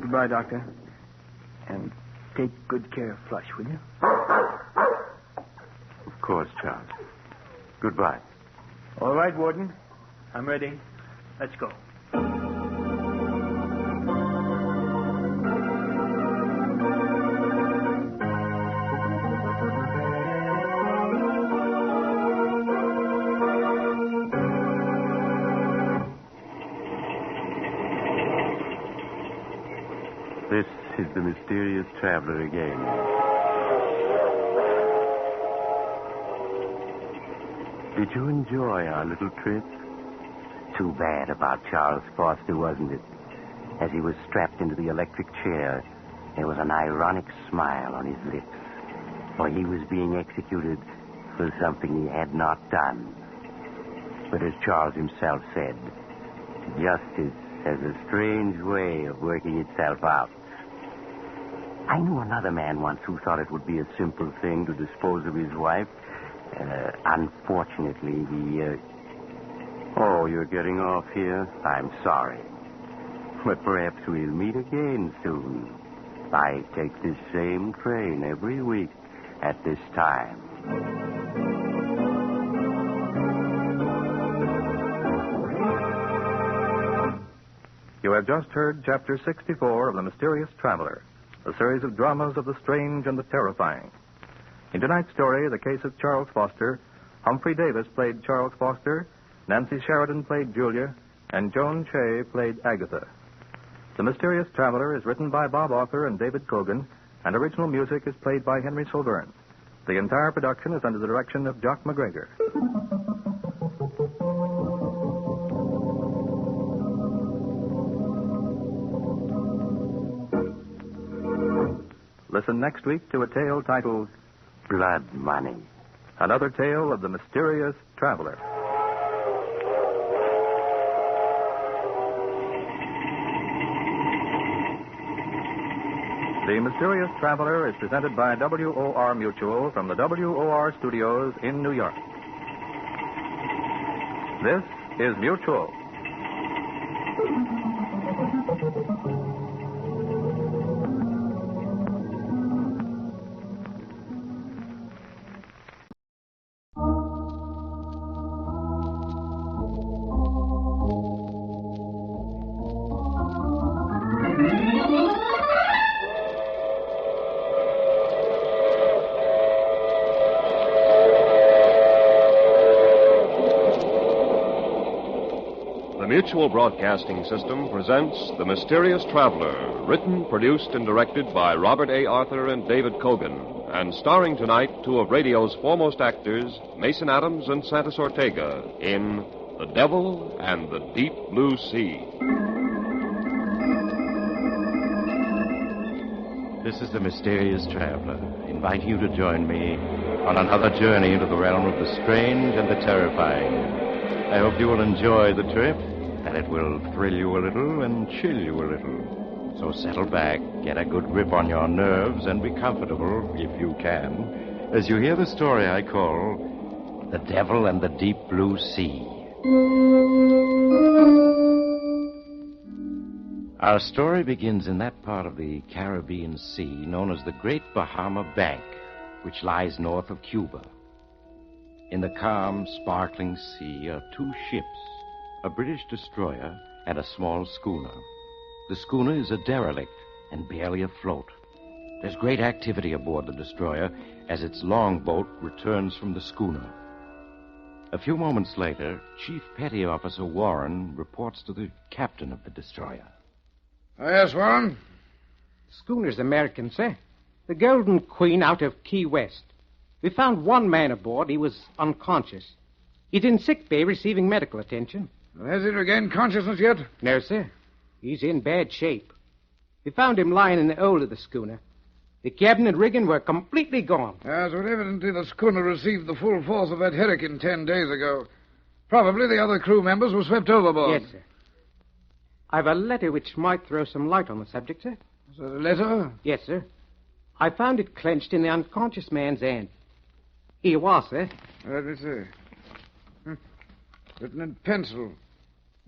Goodbye, Doctor. And take good care of Flush, will you? Of course, Charles. Goodbye. All right, Warden. I'm ready. Let's go. This is the mysterious traveler again. Did you enjoy our little trip? Too bad about Charles Foster, wasn't it? As he was strapped into the electric chair, there was an ironic smile on his lips. For he was being executed for something he had not done. But as Charles himself said, justice has a strange way of working itself out. I knew another man once who thought it would be a simple thing to dispose of his wife. Unfortunately, he... Oh, you're getting off here? I'm sorry. But perhaps we'll meet again soon. I take this same train every week at this time. You have just heard Chapter 64 of The Mysterious Traveler, a series of dramas of the strange and the terrifying. In tonight's story, The Case of Charles Foster, Humphrey Davis played Charles Foster, Nancy Sheridan played Julia, and Joan Shea played Agatha. The Mysterious Traveler is written by Bob Arthur and David Cogan, and original music is played by Henry Silverne. The entire production is under the direction of Jock McGregor. Listen next week to a tale titled Blood Money. Another tale of the mysterious traveler. The Mysterious Traveler is presented by WOR Mutual from the WOR Studios in New York. This is Mutual. The Mutual Broadcasting System presents The Mysterious Traveler, written, produced, and directed by Robert A. Arthur and David Cogan, and starring tonight two of radio's foremost actors, Mason Adams and Santos Ortega, in The Devil and the Deep Blue Sea. This is The Mysterious Traveler, inviting you to join me on another journey into the realm of the strange and the terrifying. I hope you will enjoy the trip, that it will thrill you a little and chill you a little. So settle back, get a good grip on your nerves, and be comfortable, if you can, as you hear the story I call The Devil and the Deep Blue Sea. Our story begins in that part of the Caribbean Sea known as the Great Bahama Bank, which lies north of Cuba. In the calm, sparkling sea are two ships, a British destroyer and a small schooner. The schooner is a derelict and barely afloat. There's great activity aboard the destroyer as its longboat returns from the schooner. A few moments later, Chief Petty Officer Warren reports to the captain of the destroyer. Yes, Warren? Schooner's American, sir. The Golden Queen out of Key West. We found one man aboard. He was unconscious. He's in sick bay receiving medical attention. Has he regained consciousness yet? No, sir. He's in bad shape. We found him lying in the hold of the schooner. The cabin and rigging were completely gone. Yes, well, evidently the schooner received the full force of that hurricane 10 days ago. Probably the other crew members were swept overboard. Yes, sir. I've a letter which might throw some light on the subject, sir. Is that a letter? Yes, sir. I found it clenched in the unconscious man's hand. Here you are, sir. Let me see. Written in pencil.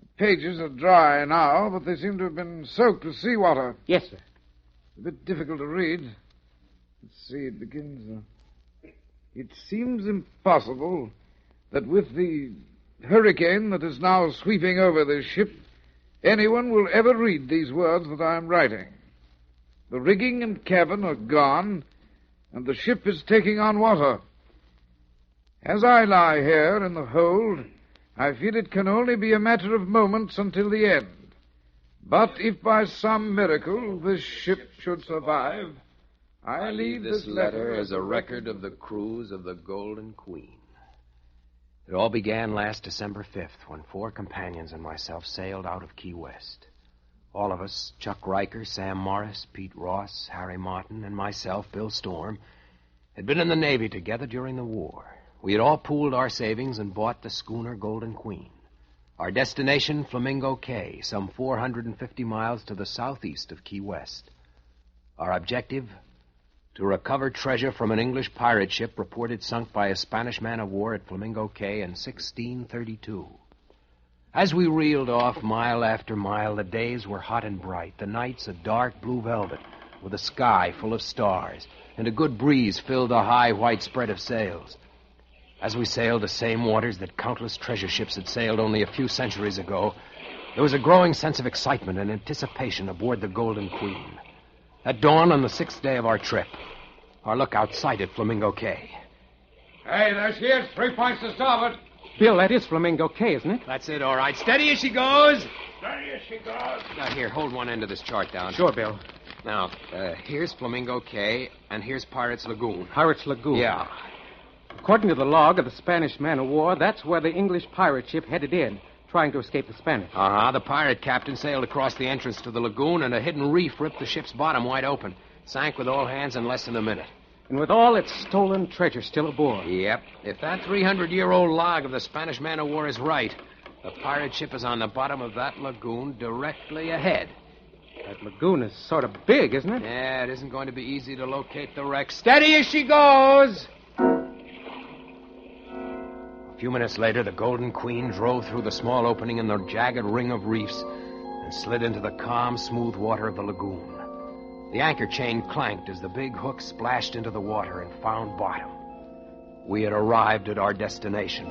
The pages are dry now, but they seem to have been soaked with seawater. Yes, sir. A bit difficult to read. Let's see, it begins. It seems impossible that with the hurricane that is now sweeping over this ship, anyone will ever read these words that I am writing. The rigging and cabin are gone, and the ship is taking on water. As I lie here in the hold, I feel it can only be a matter of moments until the end. But if by some miracle this ship should survive, I leave this letter as a record of the cruise of the Golden Queen. It all began last December 5th when 4 companions and myself sailed out of Key West. All of us, Chuck Riker, Sam Morris, Pete Ross, Harry Martin, and myself, Bill Storm, had been in the Navy together during the war. We had all pooled our savings and bought the schooner Golden Queen. Our destination, Flamingo Cay, some 450 miles to the southeast of Key West. Our objective, to recover treasure from an English pirate ship reported sunk by a Spanish man-of-war at Flamingo Cay in 1632. As we reeled off mile after mile, the days were hot and bright, the nights a dark blue velvet, with a sky full of stars, and a good breeze filled the high white spread of sails. As we sailed the same waters that countless treasure ships had sailed only a few centuries ago, there was a growing sense of excitement and anticipation aboard the Golden Queen. At dawn on the 6th day of our trip, our lookout sighted Flamingo Cay. Hey, there she is. 3 points to starboard. Bill, that is Flamingo Cay, isn't it? That's it, all right. Steady as she goes. Steady as she goes. Now, here, hold one end of this chart down. Sure, Bill. Now, here's Flamingo Cay, and here's Pirates Lagoon. Pirates Lagoon? Yeah. According to the log of the Spanish man-of-war, that's where the English pirate ship headed in, trying to escape the Spanish. Uh-huh. The pirate captain sailed across the entrance to the lagoon, and a hidden reef ripped the ship's bottom wide open. Sank with all hands in less than a minute. And with all its stolen treasure still aboard. Yep. If that 300-year-old log of the Spanish man-of-war is right, the pirate ship is on the bottom of that lagoon directly ahead. That lagoon is sort of big, isn't it? Yeah, it isn't going to be easy to locate the wreck. Steady as she goes! A few minutes later, the Golden Queen drove through the small opening in the jagged ring of reefs and slid into the calm, smooth water of the lagoon. The anchor chain clanked as the big hook splashed into the water and found bottom. We had arrived at our destination.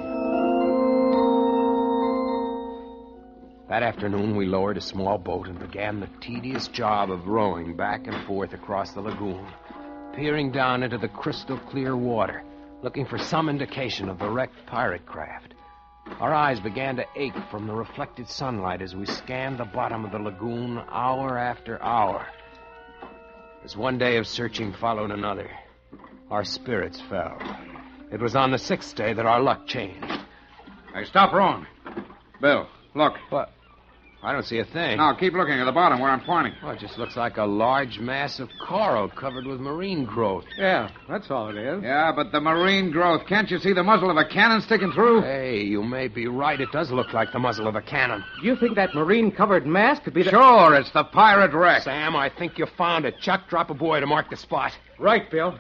That afternoon, we lowered a small boat and began the tedious job of rowing back and forth across the lagoon, peering down into the crystal-clear water, looking for some indication of the wrecked pirate craft. Our eyes began to ache from the reflected sunlight as we scanned the bottom of the lagoon hour after hour. As one day of searching followed another, our spirits fell. It was on the 6th day that our luck changed. Hey, stop rowing. Bill, look. What? I don't see a thing. Now, keep looking at the bottom where I'm pointing. Oh, it just looks like a large mass of coral covered with marine growth. Yeah, that's all it is. Yeah, but the marine growth. Can't you see the muzzle of a cannon sticking through? Hey, you may be right. It does look like the muzzle of a cannon. Do you think that marine-covered mass could be the... Sure, it's the pirate wreck. Sam, I think you found it. Chuck, drop a buoy to mark the spot. Right, Bill.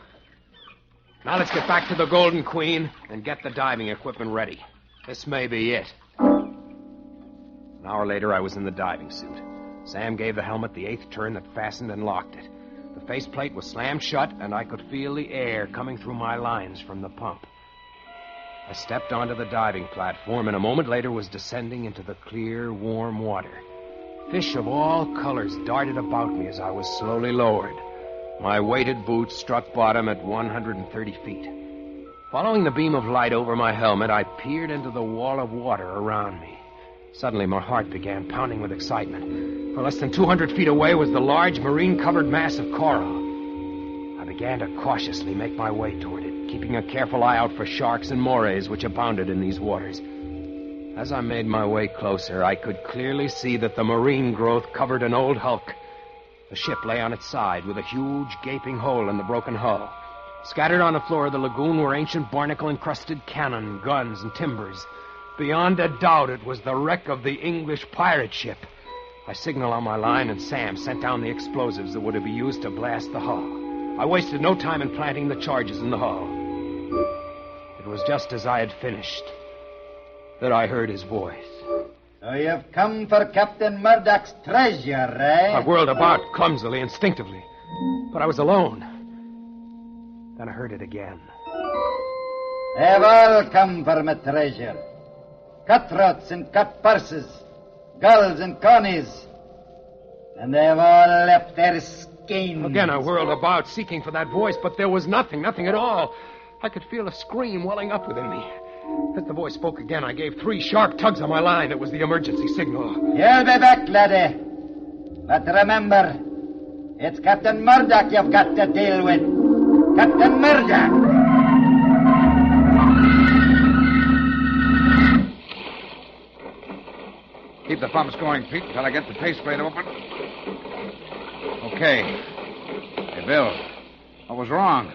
Now let's get back to the Golden Queen and get the diving equipment ready. This may be it. An hour later, I was in the diving suit. Sam gave the helmet the 8th turn that fastened and locked it. The faceplate was slammed shut, and I could feel the air coming through my lines from the pump. I stepped onto the diving platform, and a moment later was descending into the clear, warm water. Fish of all colors darted about me as I was slowly lowered. My weighted boots struck bottom at 130 feet. Following the beam of light over my helmet, I peered into the wall of water around me. Suddenly, my heart began pounding with excitement. For less than 200 feet away was the large marine-covered mass of coral. I began to cautiously make my way toward it, keeping a careful eye out for sharks and morays which abounded in these waters. As I made my way closer, I could clearly see that the marine growth covered an old hulk. The ship lay on its side with a huge gaping hole in the broken hull. Scattered on the floor of the lagoon were ancient barnacle-encrusted cannon, guns, and timbers. Beyond a doubt, it was the wreck of the English pirate ship. I signaled on my line, and Sam sent down the explosives that were to be used to blast the hull. I wasted no time in planting the charges in the hull. It was just as I had finished that I heard his voice. So you've come for Captain Murdoch's treasure, eh? I whirled about, clumsily, instinctively. But I was alone. Then I heard it again. They've all come for my treasure. Cutthroats and cut purses, gulls and connies. And they've all left their skeins. Again, I whirled about, seeking for that voice, but there was nothing at all. I could feel a scream welling up within me. As the voice spoke again, I gave 3 sharp tugs on my line. It was the emergency signal. You'll be back, laddie. But remember, it's Captain Murdoch you've got to deal with. Captain Murdoch! Keep the pumps going, Pete, until I get the faceplate open. Okay. Hey, Bill, what was wrong?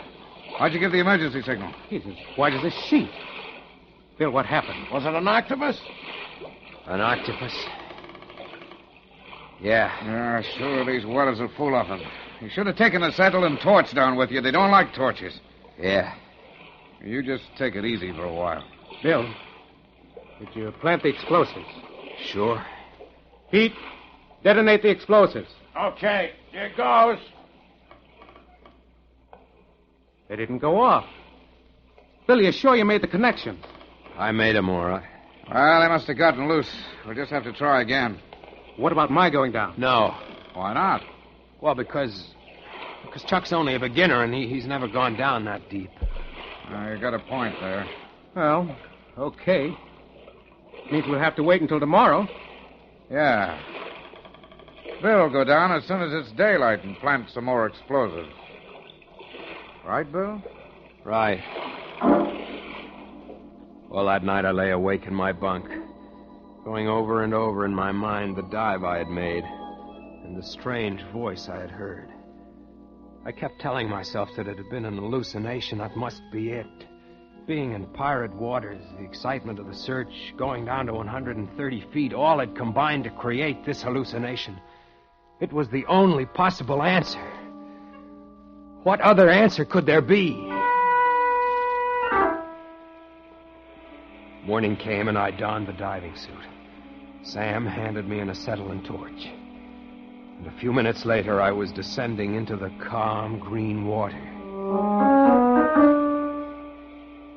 Why'd you give the emergency signal? He's as white as a sheet. Bill, what happened? Was it an octopus? An octopus? Yeah. Yeah, sure, these waters are full of them. You should have taken a settle and torch down with you. They don't like torches. Yeah. You just take it easy for a while. Bill, did you plant the explosives? Sure. Pete, detonate the explosives. Okay, here goes. They didn't go off. Bill, you're sure you made the connection? I made them, all right. Well, they must have gotten loose. We'll just have to try again. What about my going down? No. Why not? Well, because Chuck's only a beginner, and he's never gone down that deep. You got a point there. Well, okay. Means we'll have to wait until tomorrow. Yeah. Bill will go down as soon as it's daylight and plant some more explosives. Right, Bill? Right. Well, that night I lay awake in my bunk, going over and over in my mind the dive I had made and the strange voice I had heard. I kept telling myself that it had been an hallucination. That must be it. Being in pirate waters, the excitement of the search, going down to 130 feet, all had combined to create this hallucination. It was the only possible answer. What other answer could there be? Morning came and I donned the diving suit. Sam handed me an acetylene torch. And a few minutes later, I was descending into the calm green water.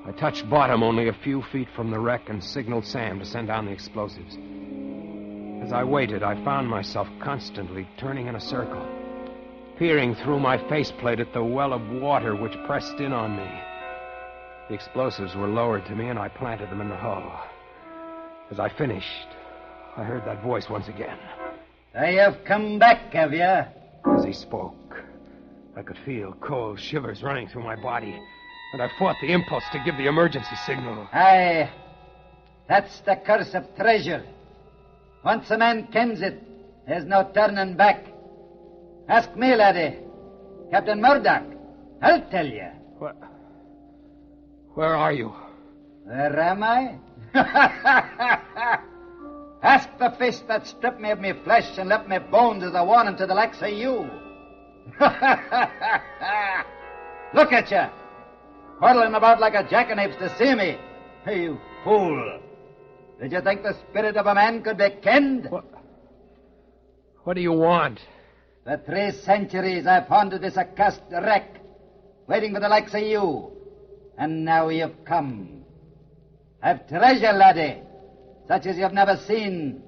I touched bottom only a few feet from the wreck and signaled Sam to send down the explosives. As I waited, I found myself constantly turning in a circle, peering through my faceplate at the well of water which pressed in on me. The explosives were lowered to me, and I planted them in the hull. As I finished, I heard that voice once again. So you've come back, have you? As he spoke, I could feel cold shivers running through my body, and I fought the impulse to give the emergency signal. Aye. That's the curse of treasure. Once a man kens it, there's no turning back. Ask me, laddie. Captain Murdoch. I'll tell you. Where are you? Where am I? Ask the fish that stripped me of me flesh and left me bones as a warning to the likes of you. Look at you, whirling about like a jackanapes to see me. Hey, you fool. Did you think the spirit of a man could be kenned? What do you want? For 3 centuries I've haunted this accursed wreck, waiting for the likes of you. And now you've come. I've treasure, laddie, such as you've never seen.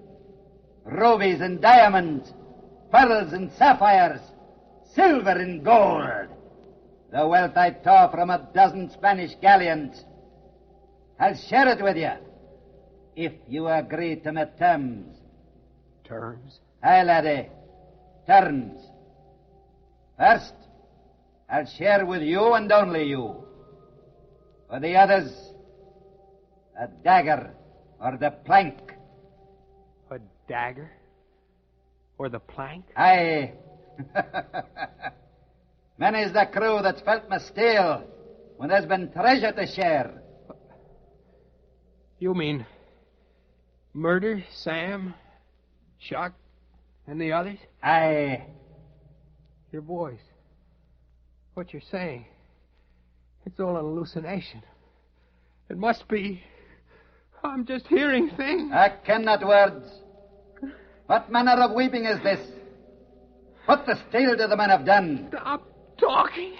Rubies and diamonds, pearls and sapphires, silver and gold. The wealth I tore from a dozen Spanish galleons. I'll share it with you, if you agree to my terms. Terms? Aye, laddie. Terms. First, I'll share with you and only you. For the others, a dagger or the plank. A dagger? Or the plank? Aye. Many's the crew that's felt my steel when there's been treasure to share. You mean murder Sam, Chuck, and the others? Aye. Your voice. What you're saying. It's all an hallucination. It must be. I'm just hearing things. I cannot words. What manner of weeping is this? What the steel do the men have done? Stop talking.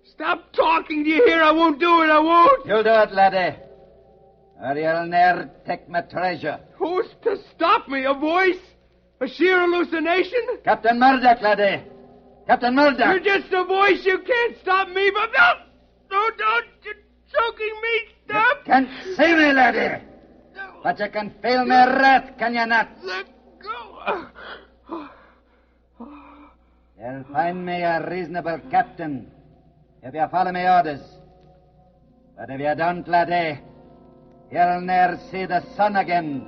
Stop talking. Do you hear? I won't do it. I won't. You'll do it, laddie. Or you'll ne'er take my treasure. Who's to stop me? A voice? A sheer hallucination? Captain Murdoch, laddie. Captain Murdoch. You're just a voice. You can't stop me. But no, don't. You're choking me. Stop. You can't see me, laddie. But you can feel my wrath, can you not? Let go. You'll find me a reasonable captain if you follow my orders. But if you don't, laddie, you'll ne'er see the sun again.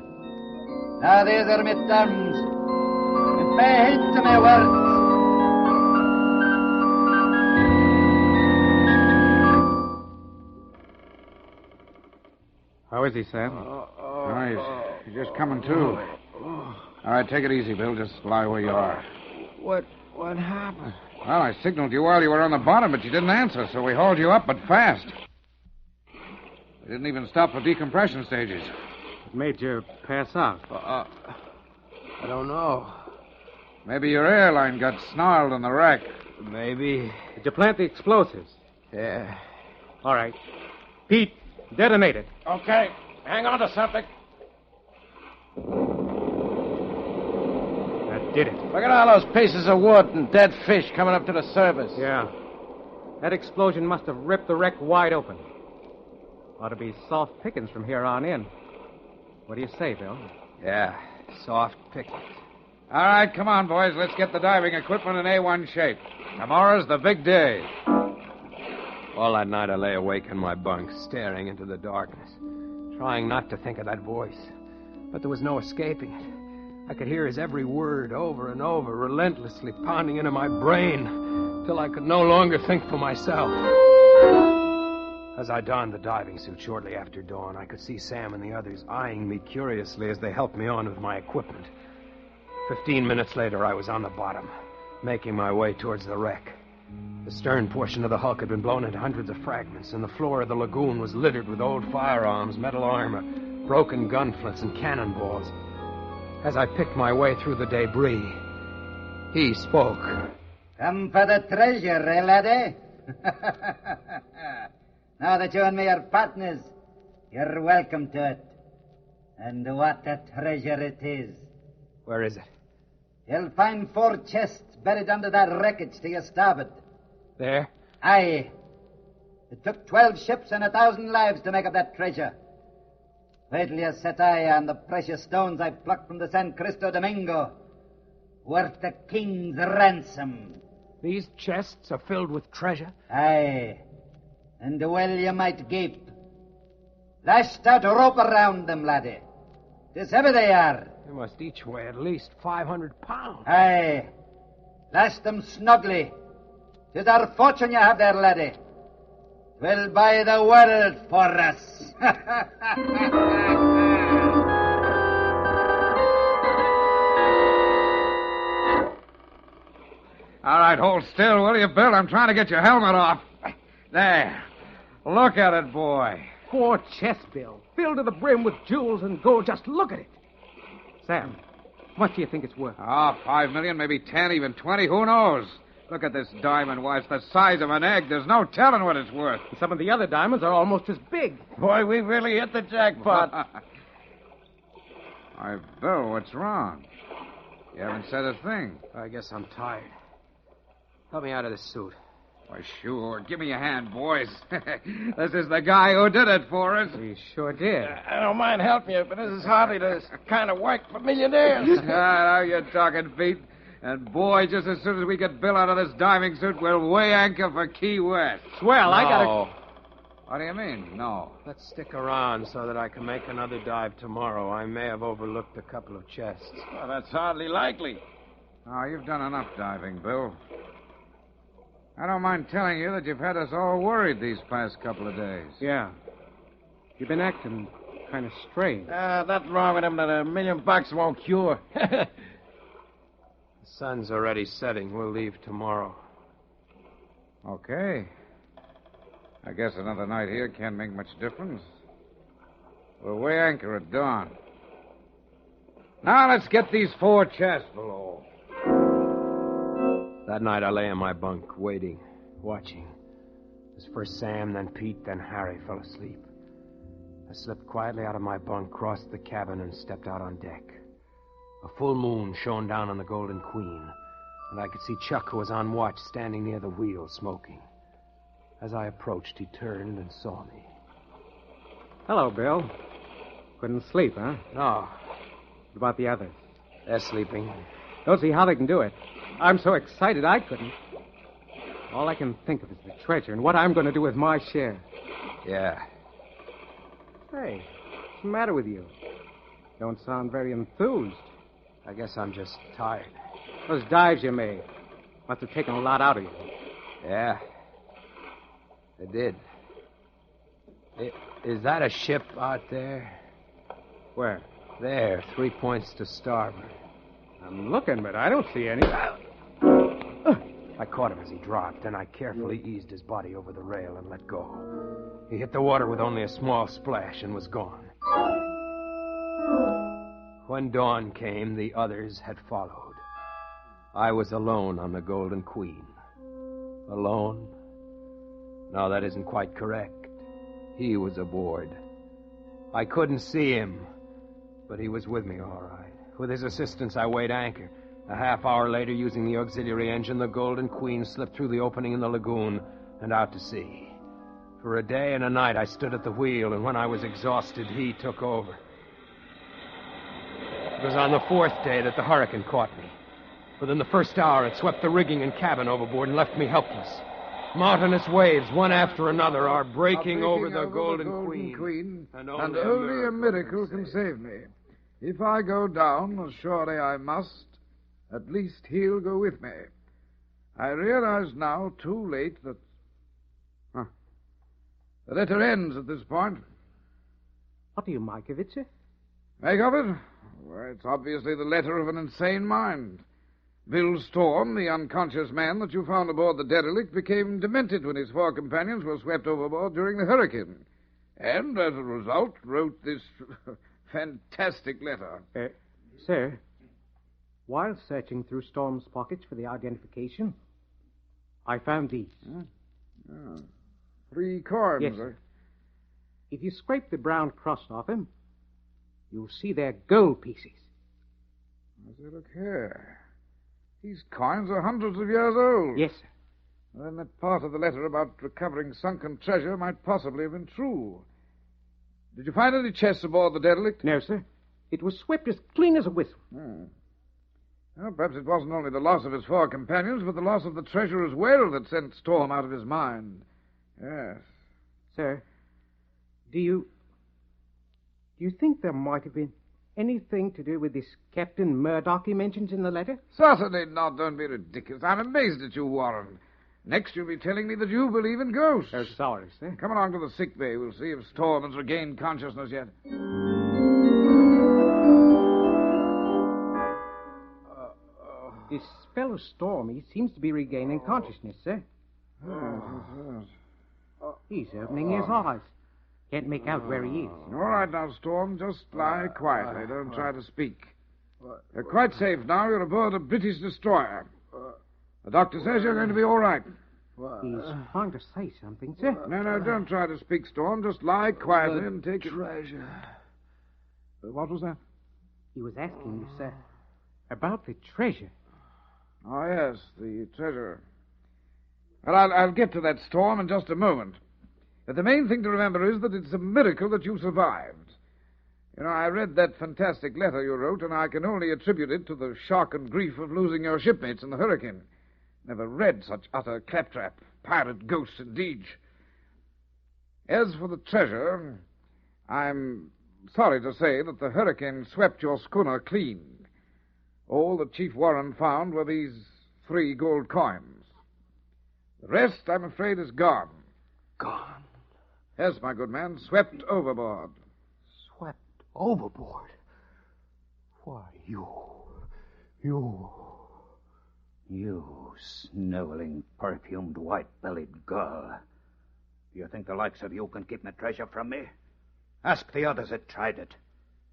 Now these are my terms. And pay heed to my words. How is he, Sam? He's just coming to. All right, take it easy, Bill. Just lie where you are. What happened? Well, I signaled you while you were on the bottom, but you didn't answer, so we hauled you up, but fast. We didn't even stop for decompression stages. What made you pass out? I don't know. Maybe your airline got snarled in the wreck. Maybe. Did you plant the explosives? Yeah. All right. Pete, detonate it. Okay. Hang on to something. That did it. Look at all those pieces of wood and dead fish coming up to the surface. Yeah. That explosion must have ripped the wreck wide open. Ought to be soft pickings from here on in. What do you say, Bill? Yeah, soft pickings. All right, come on, boys. Let's get the diving equipment in A1 shape. Tomorrow's the big day. All that night I lay awake in my bunk, staring into the darkness, trying not to think of that voice. But there was no escaping it. I could hear his every word over and over, relentlessly pounding into my brain, till I could no longer think for myself. As I donned the diving suit shortly after dawn, I could see Sam and the others eyeing me curiously as they helped me on with my equipment. 15 minutes later, I was on the bottom, making my way towards the wreck. The stern portion of the hulk had been blown into hundreds of fragments, and the floor of the lagoon was littered with old firearms, metal armor, broken gunflints, and cannonballs. As I picked my way through the debris, he spoke. Come for the treasure, eh, laddie? Now that you and me are partners, you're welcome to it. And what a treasure it is. Where is it? You'll find 4 chests buried under that wreckage to your starboard. There? Aye. It took 12 ships and 1,000 lives to make up that treasure. Wait till you set eye on the precious stones I plucked from the San Cristo Domingo, worth a king's ransom. These chests are filled with treasure? Aye. And well you might gape. Lashed out rope around them, laddie. 'Tis heavy they are. They must each weigh at least 500 pounds. Aye. Last them snugly. 'Tis our fortune you have there, laddie. 'Twill buy the world for us. All right, hold still, will you, Bill? I'm trying to get your helmet off. There. Look at it, boy. 4 chests, Bill. Filled to the brim with jewels and gold. Just look at it. Sam, how much do you think it's worth? 5 million, maybe 10, even 20. Who knows? Look at this diamond. Why, it's the size of an egg. There's no telling what it's worth. Some of the other diamonds are almost as big. Boy, we really hit the jackpot. Why, Bill, what's wrong? You haven't said a thing. I guess I'm tired. Help me out of this suit. Why, sure. Give me a hand, boys. This is the guy who did it for us. He sure did. I don't mind helping you, but this is hardly the kind of work for millionaires. Now you're talking, Pete. And, boy, just as soon as we get Bill out of this diving suit, we'll weigh anchor for Key West. Swell, I gotta... What do you mean, no? Let's stick around so that I can make another dive tomorrow. I may have overlooked a couple of chests. Well, that's hardly likely. Oh, you've done enough diving, Bill. I don't mind telling you that you've had us all worried these past couple of days. Yeah. You've been acting kind of strange. Nothing wrong with him that $1 million won't cure. The sun's already setting. We'll leave tomorrow. Okay. I guess another night here can't make much difference. We'll weigh anchor at dawn. Now let's get these 4 chests below. That night I lay in my bunk, waiting, watching. As first Sam, then Pete, then Harry fell asleep. I slipped quietly out of my bunk, crossed the cabin, and stepped out on deck. A full moon shone down on the Golden Queen, and I could see Chuck, who was on watch, standing near the wheel, smoking. As I approached, he turned and saw me. Hello, Bill. Couldn't sleep, huh? No. What about the others? They're sleeping. Don't see how they can do it. I'm so excited I couldn't. All I can think of is the treasure and what I'm going to do with my share. Yeah. Hey, what's the matter with you? Don't sound very enthused. I guess I'm just tired. Those dives you made must have taken a lot out of you. Yeah. They did. Is that a ship out there? Where? There, 3 points to starboard. I'm looking, but I don't see any. I caught him as he dropped, and I carefully eased his body over the rail and let go. He hit the water with only a small splash and was gone. When dawn came, the others had followed. I was alone on the Golden Queen. Alone? No, that isn't quite correct. He was aboard. I couldn't see him, but he was with me all right. With his assistance, I weighed anchor. A half hour later, using the auxiliary engine, the Golden Queen slipped through the opening in the lagoon and out to sea. For a day and a night, I stood at the wheel, and when I was exhausted, he took over. It was on the 4th day that the hurricane caught me. Within the first hour, it swept the rigging and cabin overboard and left me helpless. Mountainous waves, one after another, are breaking over the Golden Queen. And only a miracle can save me. If I go down, as surely I must, at least he'll go with me. I realize now, too late, that... The letter ends at this point. What do you make of it, sir? Make of it? Well, it's obviously the letter of an insane mind. Bill Storm, the unconscious man that you found aboard the derelict, became demented when his 4 companions were swept overboard during the hurricane. And, as a result, wrote this fantastic letter. Sir, while searching through Storm's pockets for the identification, I found these. 3 coins. Yes, sir. If you scrape the brown crust off him, you'll see they're gold pieces. Look here. These coins are hundreds of years old. Yes, sir. Then that part of the letter about recovering sunken treasure might possibly have been true. Did you find any chests aboard the derelict? No, sir. It was swept as clean as a whistle. Well, perhaps it wasn't only the loss of his 4 companions, but the loss of the treasure as well that sent Storm out of his mind. Yes. Sir, do you think there might have been anything to do with this Captain Murdoch he mentions in the letter? Certainly not. Don't be ridiculous. I'm amazed at you, Warren. Next, you'll be telling me that you believe in ghosts. Oh, sorry, sir. Come along to the sick bay. We'll see if Storm has regained consciousness yet. This fellow Storm, he seems to be regaining consciousness, sir. He's opening his eyes. Can't make out where he is. All right now, Storm. Just lie quietly. Don't try to speak. You're quite safe now. You're aboard a British destroyer. The doctor says you're going to be all right. He's trying to say something, sir. No, don't try to speak, Storm. Just lie quietly and take treasure. What was that? He was asking you, sir, about the treasure. Oh, yes, the treasure. Well, I'll get to that, Storm, in just a moment. But the main thing to remember is that it's a miracle that you survived. You know, I read that fantastic letter you wrote, and I can only attribute it to the shock and grief of losing your shipmates in the hurricane. Never read such utter claptrap. Pirate ghosts, indeed. As for the treasure, I'm sorry to say that the hurricane swept your schooner clean. All that Chief Warren found were these 3 gold coins. The rest, I'm afraid, is gone. Gone? Yes, my good man, swept overboard. Swept overboard? Why, you, sniveling, perfumed, white-bellied girl. You think the likes of you can keep my treasure from me? Ask the others that tried it.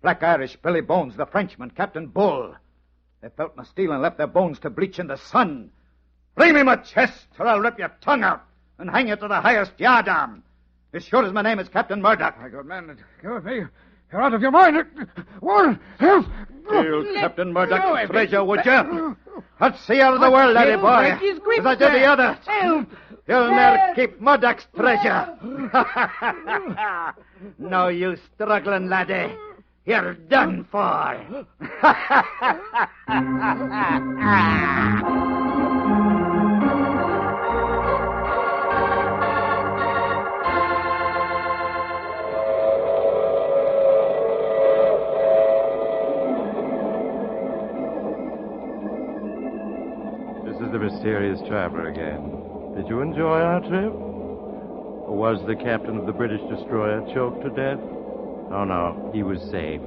Black Irish, Billy Bones, the Frenchman, Captain Bull. They felt my steel and left their bones to bleach in the sun. Bring me my chest, or I'll rip your tongue out and hang you to the highest yardarm. As sure as my name is Captain Murdoch. My good man, go with me. You're out of your mind. Warren, help! Steal Captain Murdoch's treasure, would you? Let's see out of the world, laddie boy. As I did the others. Help! You'll never keep Murdoch's treasure. No use struggling, laddie. You're done for. The mysterious traveler again. Did you enjoy our trip? Or was the captain of the British destroyer choked to death? Oh, no, he was saved.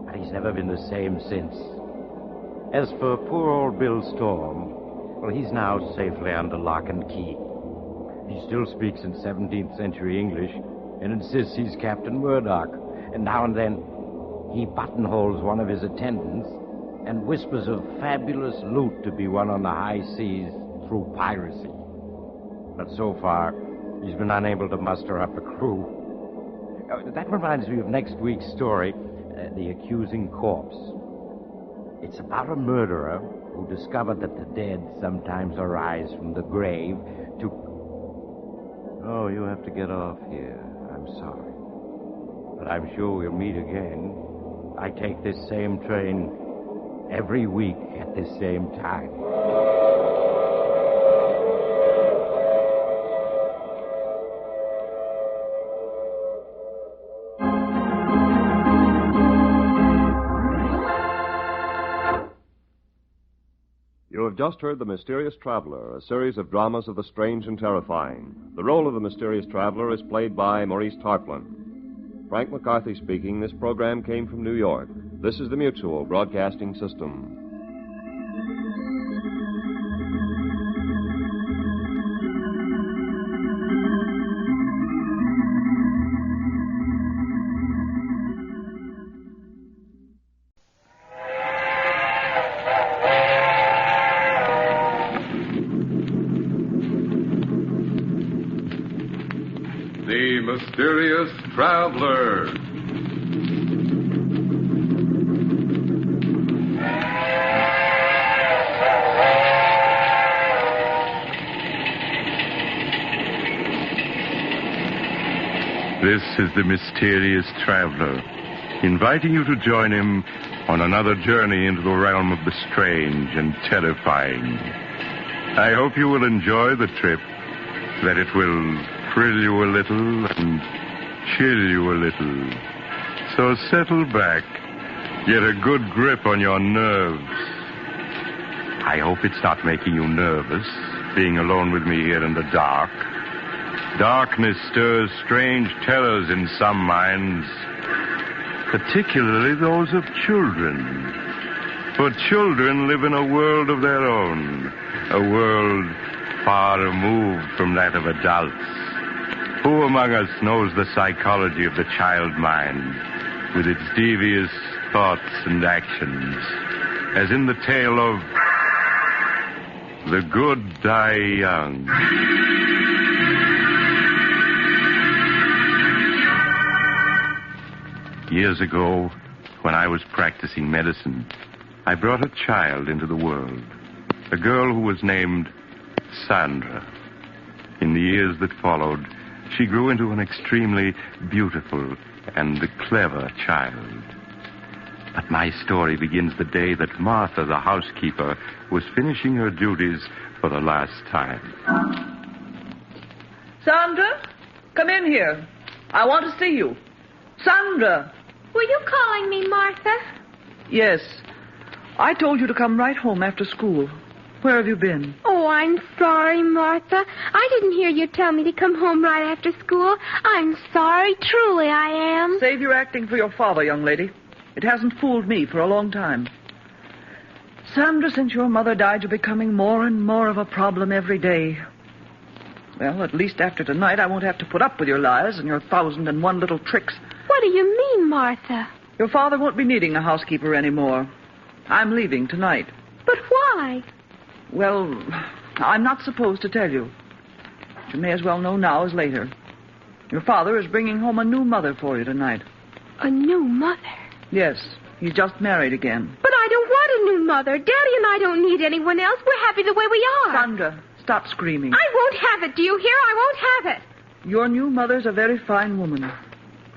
But he's never been the same since. As for poor old Bill Storm, well, he's now safely under lock and key. He still speaks in 17th century English and insists he's Captain Murdoch. And now and then he buttonholes one of his attendants and whispers of fabulous loot to be won on the high seas through piracy. But so far, he's been unable to muster up a crew. That reminds me of next week's story, The Accusing Corpse. It's about a murderer who discovered that the dead sometimes arise from the grave to... Oh, you have to get off here. I'm sorry. But I'm sure we'll meet again. I take this same train every week at the same time. You have just heard The Mysterious Traveler, a series of dramas of the strange and terrifying. The role of the Mysterious Traveler is played by Maurice Tarplin. Frank McCarthy speaking. This program came from New York. This is the Mutual Broadcasting System. The Mysterious Traveler. This is the Mysterious Traveler, inviting you to join him on another journey into the realm of the strange and terrifying. I hope you will enjoy the trip, that it will thrill you a little and chill you a little. So settle back, Get a good grip on your nerves. I hope it's not making you nervous, being alone with me here in the dark. Darkness stirs strange terrors in some minds, particularly those of children. For children live in a world of their own, a world far removed from that of adults. Who among us knows the psychology of the child mind, with its devious thoughts and actions, as in the tale of The Good Die Young. Years ago, when I was practicing medicine, I brought a child into the world, a girl who was named Sandra. In the years that followed, she grew into an extremely beautiful and clever child. But my story begins the day that Martha, the housekeeper, was finishing her duties for the last time. Sandra, come in here. I want to see you. Sandra! Were you calling me, Martha? Yes. I told you to come right home after school. Where have you been? Oh, I'm sorry, Martha. I didn't hear you tell me to come home right after school. I'm sorry, truly I am. Save your acting for your father, young lady. It hasn't fooled me for a long time. Sandra, since your mother died, you're becoming more and more of a problem every day. Well, at least after tonight, I won't have to put up with your lies and your 1,001 little tricks. What do you mean, Martha? Your father won't be needing a housekeeper anymore. I'm leaving tonight. But why? Well, I'm not supposed to tell you. But you may as well know now as later. Your father is bringing home a new mother for you tonight. A new mother? Yes, he's just married again. But I don't want a new mother. Daddy and I don't need anyone else. We're happy the way we are. Sandra, stop screaming. I won't have it. Do you hear? I won't have it. Your new mother's a very fine woman.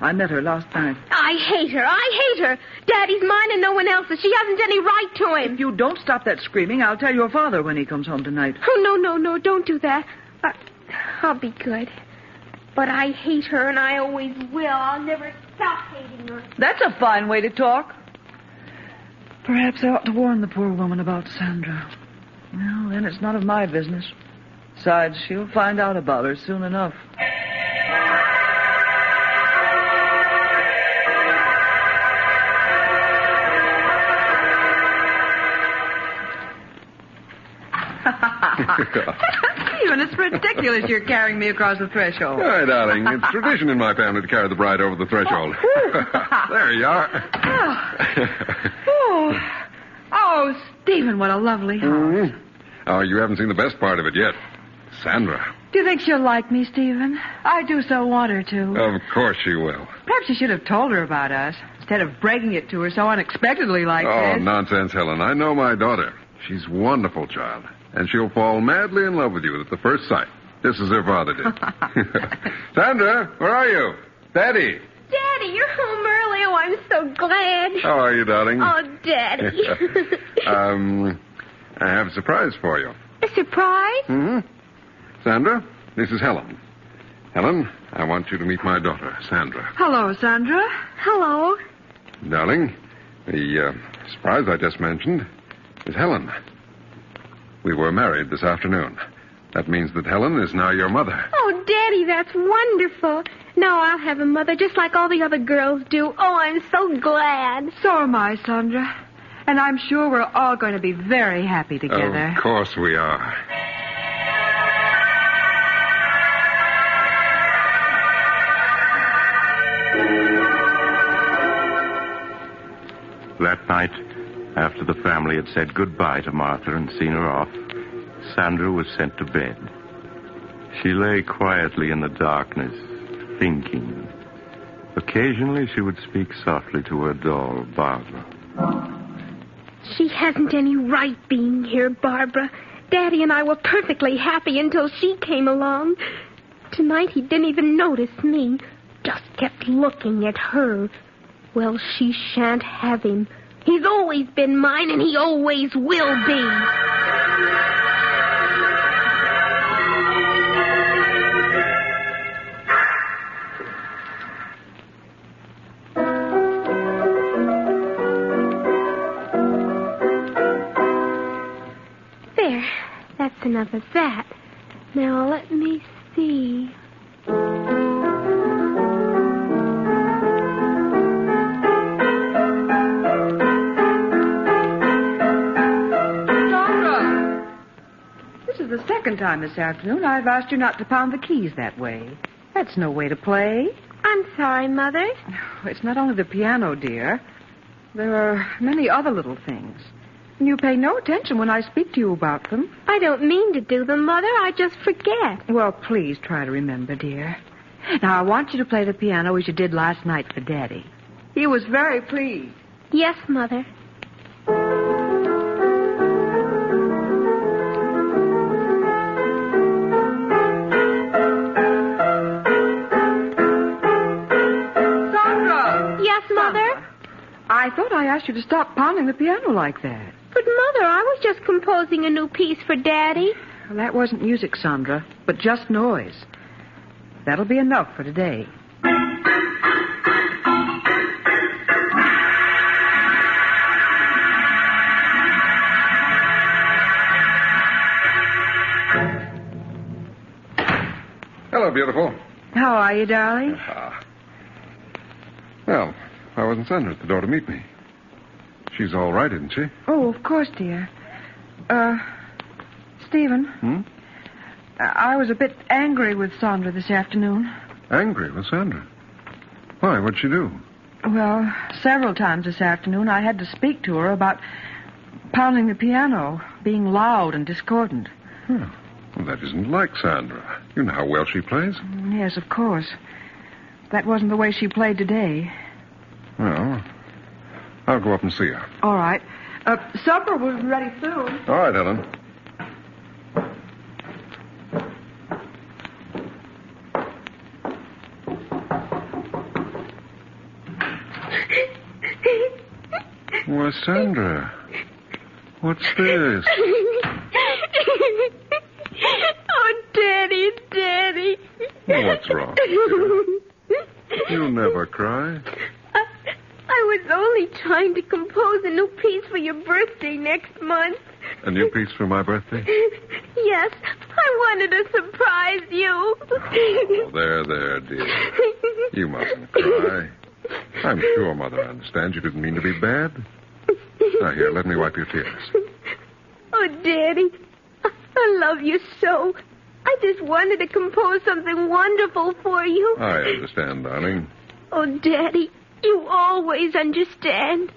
I met her last night. I hate her. I hate her. Daddy's mine and no one else's. She hasn't any right to him. If you don't stop that screaming, I'll tell your father when he comes home tonight. Oh, no, don't do that. I'll be good. But I hate her, and I always will. I'll never stop hating her. That's a fine way to talk. Perhaps I ought to warn the poor woman about Sandra. Well, then it's none of my business. Besides, she'll find out about her soon enough. Stephen, it's ridiculous you're carrying me across the threshold. All right, darling. It's tradition in my family to carry the bride over the threshold. There you are. Oh, Stephen, what a lovely house. Mm-hmm. Oh, you haven't seen the best part of it yet. Sandra. Do you think she'll like me, Stephen? I do so want her to. Of course she will. Perhaps you should have told her about us, instead of breaking it to her so unexpectedly like Oh, this. nonsense, Helen. I know my daughter. She's a wonderful child. And she'll fall madly in love with you at the first sight, just as her father did. Sandra, where are you? Daddy. Daddy, you're home early. Oh, I'm so glad. How are you, darling? Oh, Daddy. I have a surprise for you. A surprise? Mm-hmm. Sandra, this is Helen. Helen, I want you to meet my daughter, Sandra. Hello, Sandra. Hello. Darling, the surprise I just mentioned is Helen. We were married this afternoon. That means that Helen is now your mother. Oh, Daddy, that's wonderful. Now I'll have a mother just like all the other girls do. Oh, I'm so glad. So am I, Sandra. And I'm sure we're all going to be very happy together. Of course we are. That night, after the family had said goodbye to Martha and seen her off, Sandra was sent to bed. She lay quietly in the darkness, thinking. Occasionally she would speak softly to her doll, Barbara. She hasn't any right being here, Barbara. Daddy and I were perfectly happy until she came along. Tonight he didn't even notice me. Just kept looking at her. Well, she shan't have him. He's always been mine, and he always will be. enough of that. Now, let me see. This is the second time this afternoon I've asked you not to pound the keys that way. That's no way to play. I'm sorry, Mother. It's not only the piano, dear. There are many other little things. And you pay no attention when I speak to you about them. I don't mean to do them, Mother. I just forget. Well, please try to remember, dear. Now, I want you to play the piano as you did last night for Daddy. He was very pleased. Yes, Mother. I thought I asked you to stop pounding the piano like that. But, Mother, I was just composing a new piece for Daddy. Well, that wasn't music, Sandra, but just noise. That'll be enough for today. Hello, beautiful. How are you, darling? Well, I wasn't Sandra at the door to meet me. She's all right, isn't she? Oh, of course, dear. Stephen. I was a bit angry with Sandra this afternoon. Angry with Sandra? Why? What'd she do? Well, several times this afternoon I had to speak to her about pounding the piano, being loud and discordant. Well, that isn't like Sandra. You know how well she plays. Yes, of course. That wasn't the way she played today. Well, I'll go up and see her. All right. Supper will be ready soon. All right, Ellen. Why, Sandra, what's this? Oh, Daddy. What's wrong? You'll never cry. I was only trying to compose a new piece for your birthday next month. A new piece for my birthday? Yes, I wanted to surprise you. Oh, there, dear. You mustn't cry. I'm sure Mother understands you didn't mean to be bad. Now, here, let me wipe your tears. Oh, Daddy, I love you so. I just wanted to compose something wonderful for you. I understand, darling. Oh, Daddy, you always understand.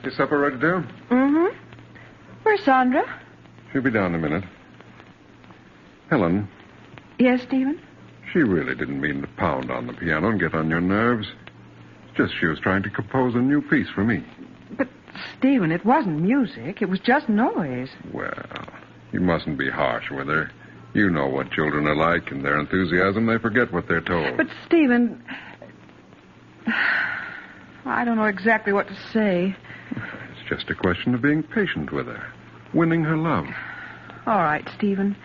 Is supper ready, dear? Mm-hmm. Where's Sandra? She'll be down in a minute. Helen. Yes, Stephen? She really didn't mean to pound on the piano and get on your nerves. It's just she was trying to compose a new piece for me. But, Stephen, it wasn't music. It was just noise. Well, you mustn't be harsh with her. You know what children are like. In their enthusiasm, they forget what they're told. But, Stephen, I don't know exactly what to say. It's just a question of being patient with her, winning her love. All right, Stephen.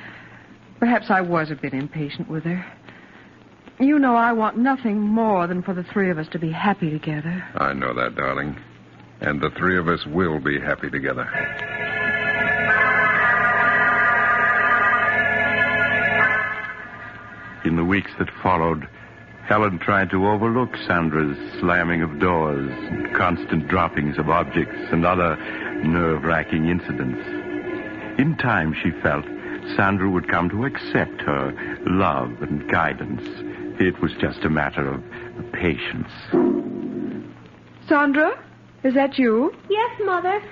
Perhaps I was a bit impatient with her. You know I want nothing more than for the three of us to be happy together. I know that, darling. And the three of us will be happy together. In the weeks that followed, Helen tried to overlook Sandra's slamming of doors, constant droppings of objects, and other nerve-wracking incidents. In time, she felt, Sandra would come to accept her love and guidance. It was just a matter of patience. Sandra, is that you? Yes, Mother.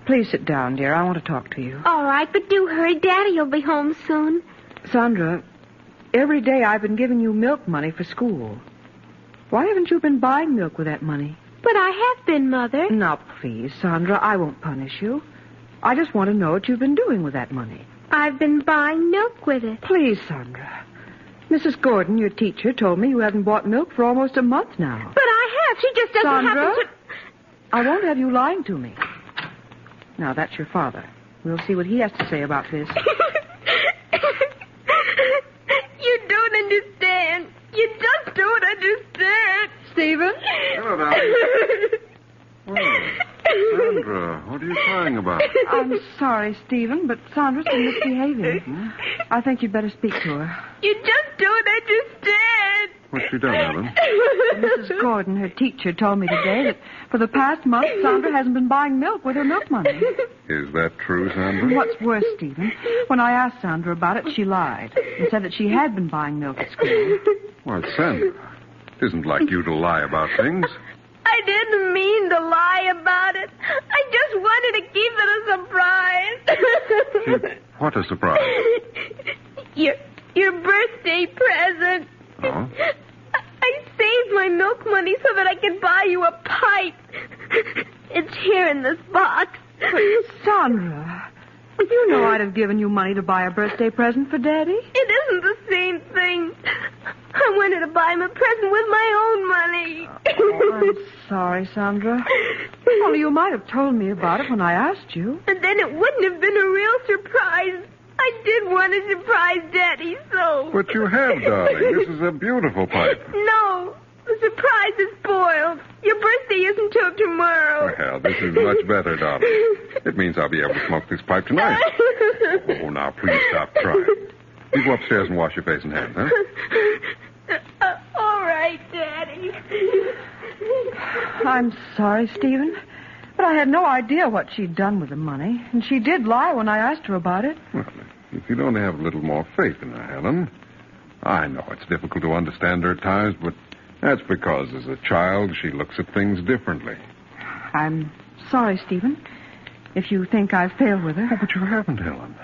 Please sit down, dear. I want to talk to you. All right, but do hurry. Daddy'll be home soon. Sandra, every day I've been giving you milk money for school. Why haven't you been buying milk with that money? But I have been, Mother. Now, please, Sandra, I won't punish you. I just want to know what you've been doing with that money. I've been buying milk with it. Please, Sandra. Mrs. Gordon, your teacher, told me you haven't bought milk for almost a month now. But I have. She just doesn't Sandra, happen to... I won't have you lying to me. Now, that's your father. We'll see what he has to say about this. You don't understand. matter, darling? Oh, Sandra, what are you crying about? I'm sorry, Stephen, but Sandra's been misbehaving. I think you'd better speak to her. You just do what I just did. What's she done, Helen? Mrs. Gordon, her teacher, told me today that for the past month, Sandra hasn't been buying milk with her milk money. Is that true, Sandra? And what's worse, Stephen, when I asked Sandra about it, she lied and said that she had been buying milk at school. Why, Sandra, it isn't like you to lie about things. I didn't mean to lie about it. I just wanted to keep it a surprise. What a surprise. Your birthday present. Oh? I saved my milk money so that I could buy you a pipe. It's here in this box. But, Sandra, you know I'd have given you money to buy a birthday present for Daddy. It isn't the same thing. I wanted to buy him a present with my own money. Oh, I'm sorry, Sandra. Well, you might have told me about it when I asked you. And then it wouldn't have been a real surprise. I did want to surprise Daddy, so... But you have, darling. This is a beautiful pipe. No, the surprise is spoiled. Your birthday isn't till tomorrow. Well, this is much better, darling. It means I'll be able to smoke this pipe tonight. Oh, now, please stop crying. You go upstairs and wash your face and hands, huh? All right, Daddy. I'm sorry, Stephen, but I had no idea what she'd done with the money, and she did lie when I asked her about it. Well, if you'd only have a little more faith in her, Helen. I know it's difficult to understand her at times, but that's because as a child she looks at things differently. I'm sorry, Stephen, if you think I've failed with her. Oh, but you haven't, Helen.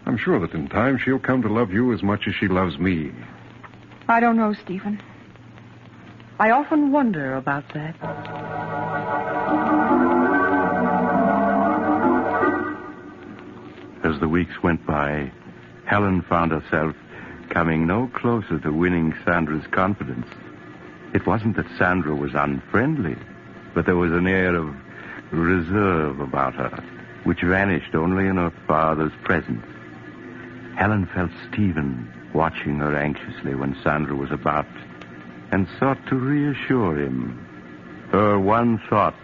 I'm sure that in time she'll come to love you as much as she loves me. I don't know, Stephen. I often wonder about that. As the weeks went by, Helen found herself coming no closer to winning Sandra's confidence. It wasn't that Sandra was unfriendly, but there was an air of reserve about her, which vanished only in her father's presence. Helen felt Stephen watching her anxiously when Sandra was about, and sought to reassure him. Her one thought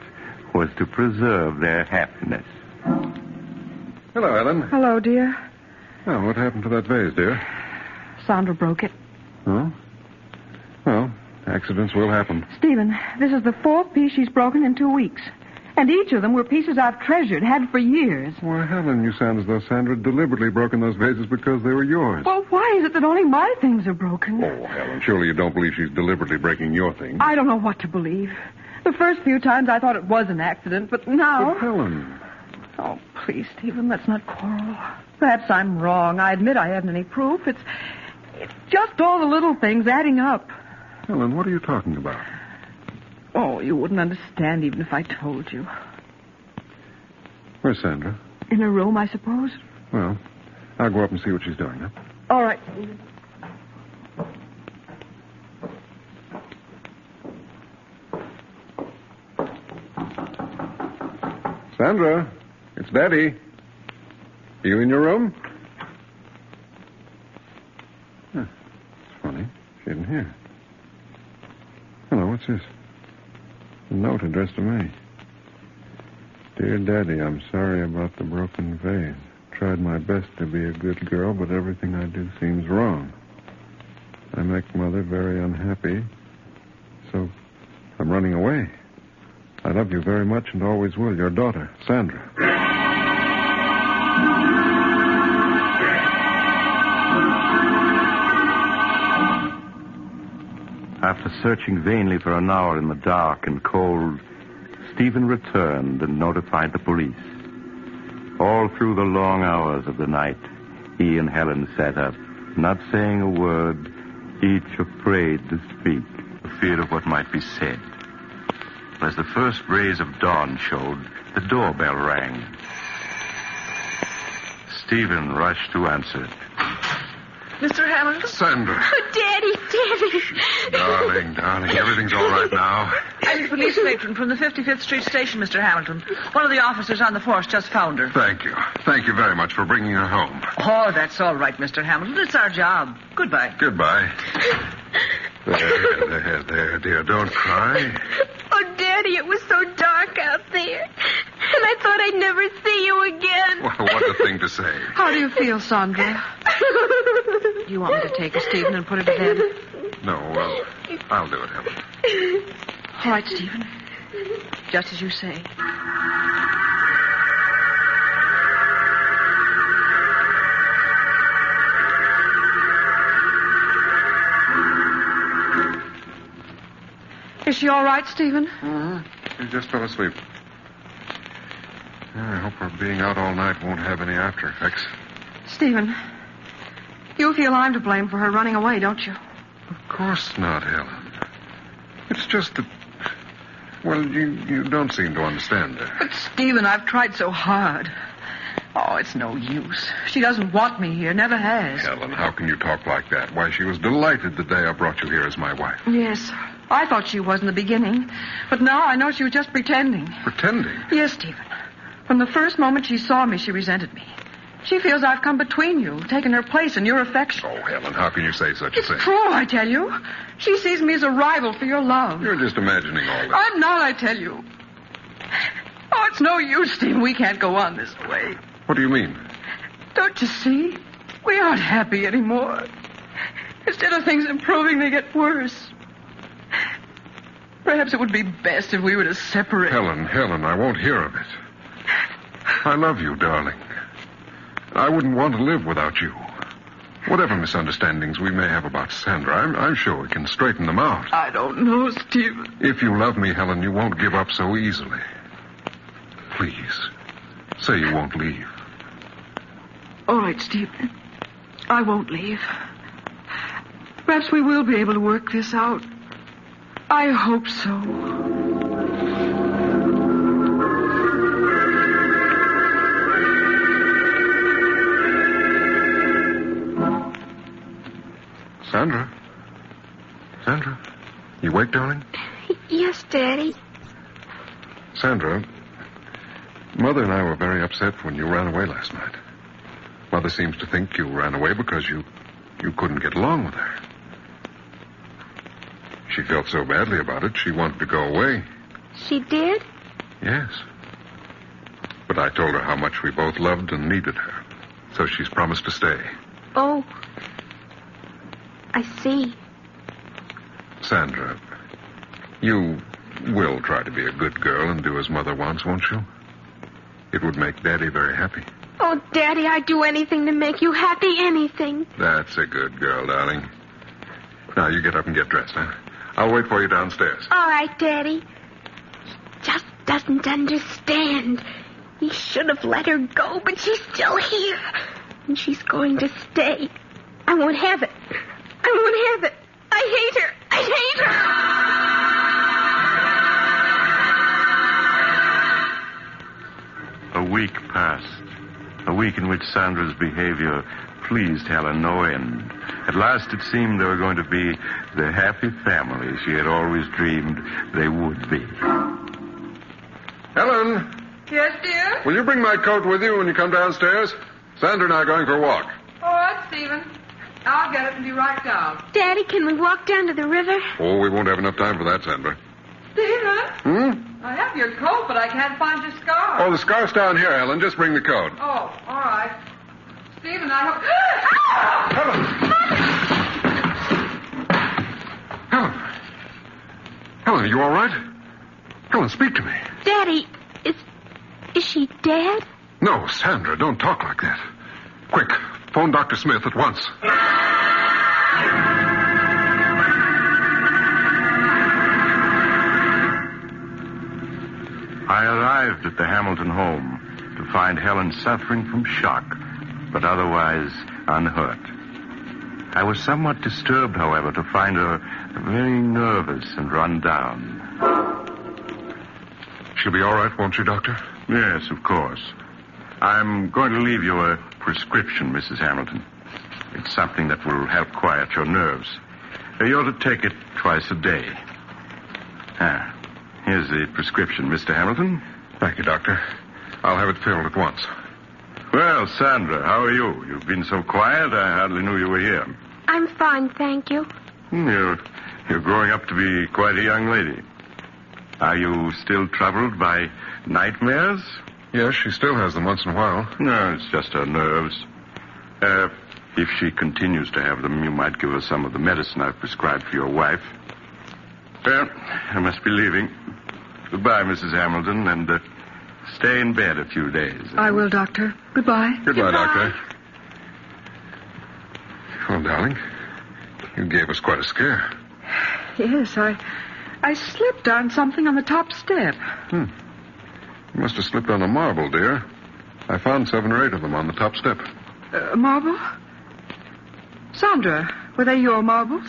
was to preserve their happiness. Hello, Helen. Hello, dear. Oh, what happened to that vase, dear? Sandra broke it. Huh? Well, accidents will happen. Stephen, this is the fourth piece she's broken in 2 weeks. And each of them were pieces I've treasured, had for years. Why, Helen, you sound as though Sandra had deliberately broken those vases because they were yours. Well, why is it that only my things are broken? Oh, Helen, surely you don't believe she's deliberately breaking your things. I don't know what to believe. The first few times I thought it was an accident, but now... But, Helen... Oh, please, Stephen, let's not quarrel. Perhaps I'm wrong. I admit I haven't any proof. It's just all the little things adding up. Helen, what are you talking about? Oh, you wouldn't understand even if I told you. Where's Sandra? In her room, I suppose. Well, I'll go up and see what she's doing, huh? All right. Sandra, it's Daddy. Are you in your room? Huh, it's funny. She isn't here. Hello, what's this? A note addressed to me. Dear Daddy, I'm sorry about the broken vase. Tried my best to be a good girl, but everything I do seems wrong. I make Mother very unhappy, so I'm running away. I love you very much and always will. Your daughter, Sandra. After searching vainly for an hour in the dark and cold, Stephen returned and notified the police. All through the long hours of the night, he and Helen sat up, not saying a word, each afraid to speak, afraid of what might be said. As the first rays of dawn showed, the doorbell rang. Stephen rushed to answer it. Mr. Hamilton? Sandra. Oh, Daddy. Darling, everything's all right now. I'm the police matron from the 55th Street station, Mr. Hamilton. One of the officers on the force just found her. Thank you. Thank you very much for bringing her home. Oh, that's all right, Mr. Hamilton. It's our job. Goodbye. Goodbye. There, dear. Don't cry. Oh, Daddy, it was so dark out there. And I thought I'd never see you again. Well, what a thing to say. How do you feel, Sandra? Do you want me to take her, Stephen, and put her to bed? No, I'll do it, Helen. All right, Stephen. Just as you say. Is she all right, Stephen? She just fell asleep. I hope her being out all night won't have any after effects. Stephen, you feel I'm to blame for her running away, don't you? Of course not, Helen. It's just that... Well, you don't seem to understand her. But, Stephen, I've tried so hard. Oh, it's no use. She doesn't want me here, never has. Helen, how can you talk like that? Why, she was delighted the day I brought you here as my wife. Yes, I thought she was in the beginning. But now I know she was just pretending. Pretending? Yes, Stephen. From the first moment she saw me, she resented me. She feels I've come between you, taken her place in your affection. Oh, Helen, how can you say such a thing? It's true, I tell you. She sees me as a rival for your love. You're just imagining all that. I'm not, I tell you. Oh, it's no use, Stephen. We can't go on this way. What do you mean? Don't you see? We aren't happy anymore. Instead of things improving, they get worse. Perhaps it would be best if we were to separate. Helen, I won't hear of it. I love you, darling. I wouldn't want to live without you. Whatever misunderstandings we may have about Sandra, I'm sure we can straighten them out. I don't know, Stephen. If you love me, Helen, you won't give up so easily. Please, say you won't leave. All right, Stephen. I won't leave. Perhaps we will be able to work this out. I hope so. Sandra, you awake, darling? Yes, Daddy. Sandra, Mother and I were very upset when you ran away last night. Mother seems to think you ran away because you couldn't get along with her. She felt so badly about it, she wanted to go away. She did? Yes. But I told her how much we both loved and needed her. So she's promised to stay. Oh. I see. Sandra, you will try to be a good girl and do as Mother wants, won't you? It would make Daddy very happy. Oh, Daddy, I'd do anything to make you happy, anything. That's a good girl, darling. Now, you get up and get dressed, huh? I'll wait for you downstairs. All right, Daddy. He just doesn't understand. He should have let her go, but she's still here. And she's going to stay. I won't have it. I won't have it. I hate her. I hate her. A week passed. A week in which Sandra's behavior pleased Helen no end. At last it seemed they were going to be the happy family she had always dreamed they would be. Helen! Yes, dear? Will you bring my coat with you when you come downstairs? Sandra and I are going for a walk. All right, Stephen. I'll get it and be right down. Daddy, can we walk down to the river? Oh, we won't have enough time for that, Sandra. Stephen? I have your coat, but I can't find your scarf. Oh, the scarf's down here, Helen. Just bring the coat. Oh, all right. Stephen, I hope... Helen, are you all right? Helen, speak to me. Daddy, is she dead? No, Sandra, don't talk like that. Quick, phone Dr. Smith at once. I arrived at the Hamilton home to find Helen suffering from shock, but otherwise unhurt. I was somewhat disturbed, however, to find her very nervous and run down. She'll be all right, won't she, Doctor? Yes, of course. I'm going to leave you a prescription, Mrs. Hamilton. It's something that will help quiet your nerves. You ought to take it twice a day. Here's the prescription, Mr. Hamilton. Thank you, Doctor. I'll have it filled at once. Well, Sandra, how are you? You've been so quiet, I hardly knew you were here. I'm fine, thank you. You You're growing up to be quite a young lady. Are you still troubled by nightmares? Yes, she still has them once in a while. No, it's just her nerves. If she continues to have them, you might give her some of the medicine I've prescribed for your wife. Well, I must be leaving. Goodbye, Mrs. Hamilton, and stay in bed a few days. I will, Doctor. Goodbye. Goodbye, Doctor. Oh, darling, you gave us quite a scare. Yes, I slipped on something on the top step. You must have slipped on a marble, dear. I found 7 or 8 of them on the top step. Marble? Sandra, were they your marbles?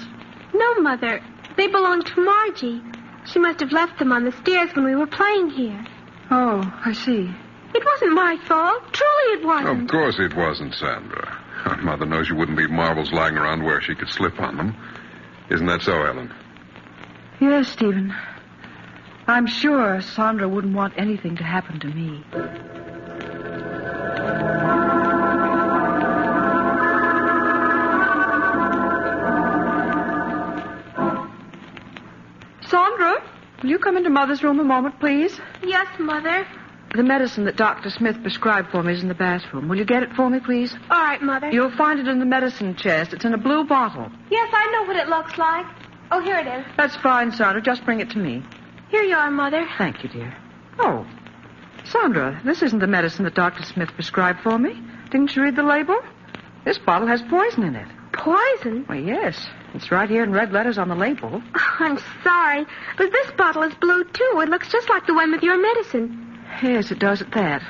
No, Mother. They belonged to Margie. She must have left them on the stairs when we were playing here. Oh, I see. It wasn't my fault. Truly it wasn't. Of course it wasn't, Sandra. Mother knows you wouldn't leave marbles lying around where she could slip on them. Isn't that so, Ellen? Yes, Stephen. I'm sure Sandra wouldn't want anything to happen to me. Sandra, will you come into Mother's room a moment, please? Yes, Mother. The medicine that Dr. Smith prescribed for me is in the bathroom. Will you get it for me, please? All right, Mother. You'll find it in the medicine chest. It's in a blue bottle. Yes, I know what it looks like. Oh, here it is. That's fine, Sandra. Just bring it to me. Here you are, Mother. Thank you, dear. Oh, Sandra, this isn't the medicine that Dr. Smith prescribed for me. Didn't you read the label? This bottle has poison in it. Poison? Well, yes. It's right here in red letters on the label. Oh, I'm sorry, but this bottle is blue, too. It looks just like the one with your medicine. Yes, it does at that.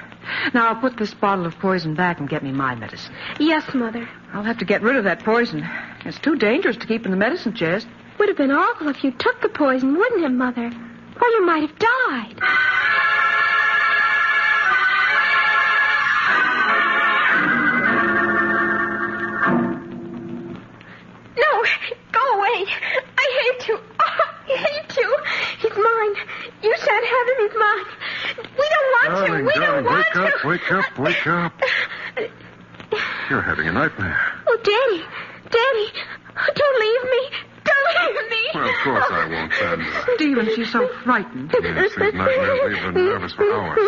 Now, I'll put this bottle of poison back and get me my medicine. Yes, Mother. I'll have to get rid of that poison. It's too dangerous to keep in the medicine chest. Would have been awful if you took the poison, wouldn't it, Mother? Or you might have died. No, go away. I hate you. Oh, I hate you. He's mine. You shan't have him. He's mine. We don't want you. We don't want you. Wake up. You're having a nightmare. Oh, Daddy. Daddy. Don't leave me. Don't leave me. Well, of course I won't, Sandra. Stephen, she's so frightened. Yes, these nightmares leave her nervous for hours.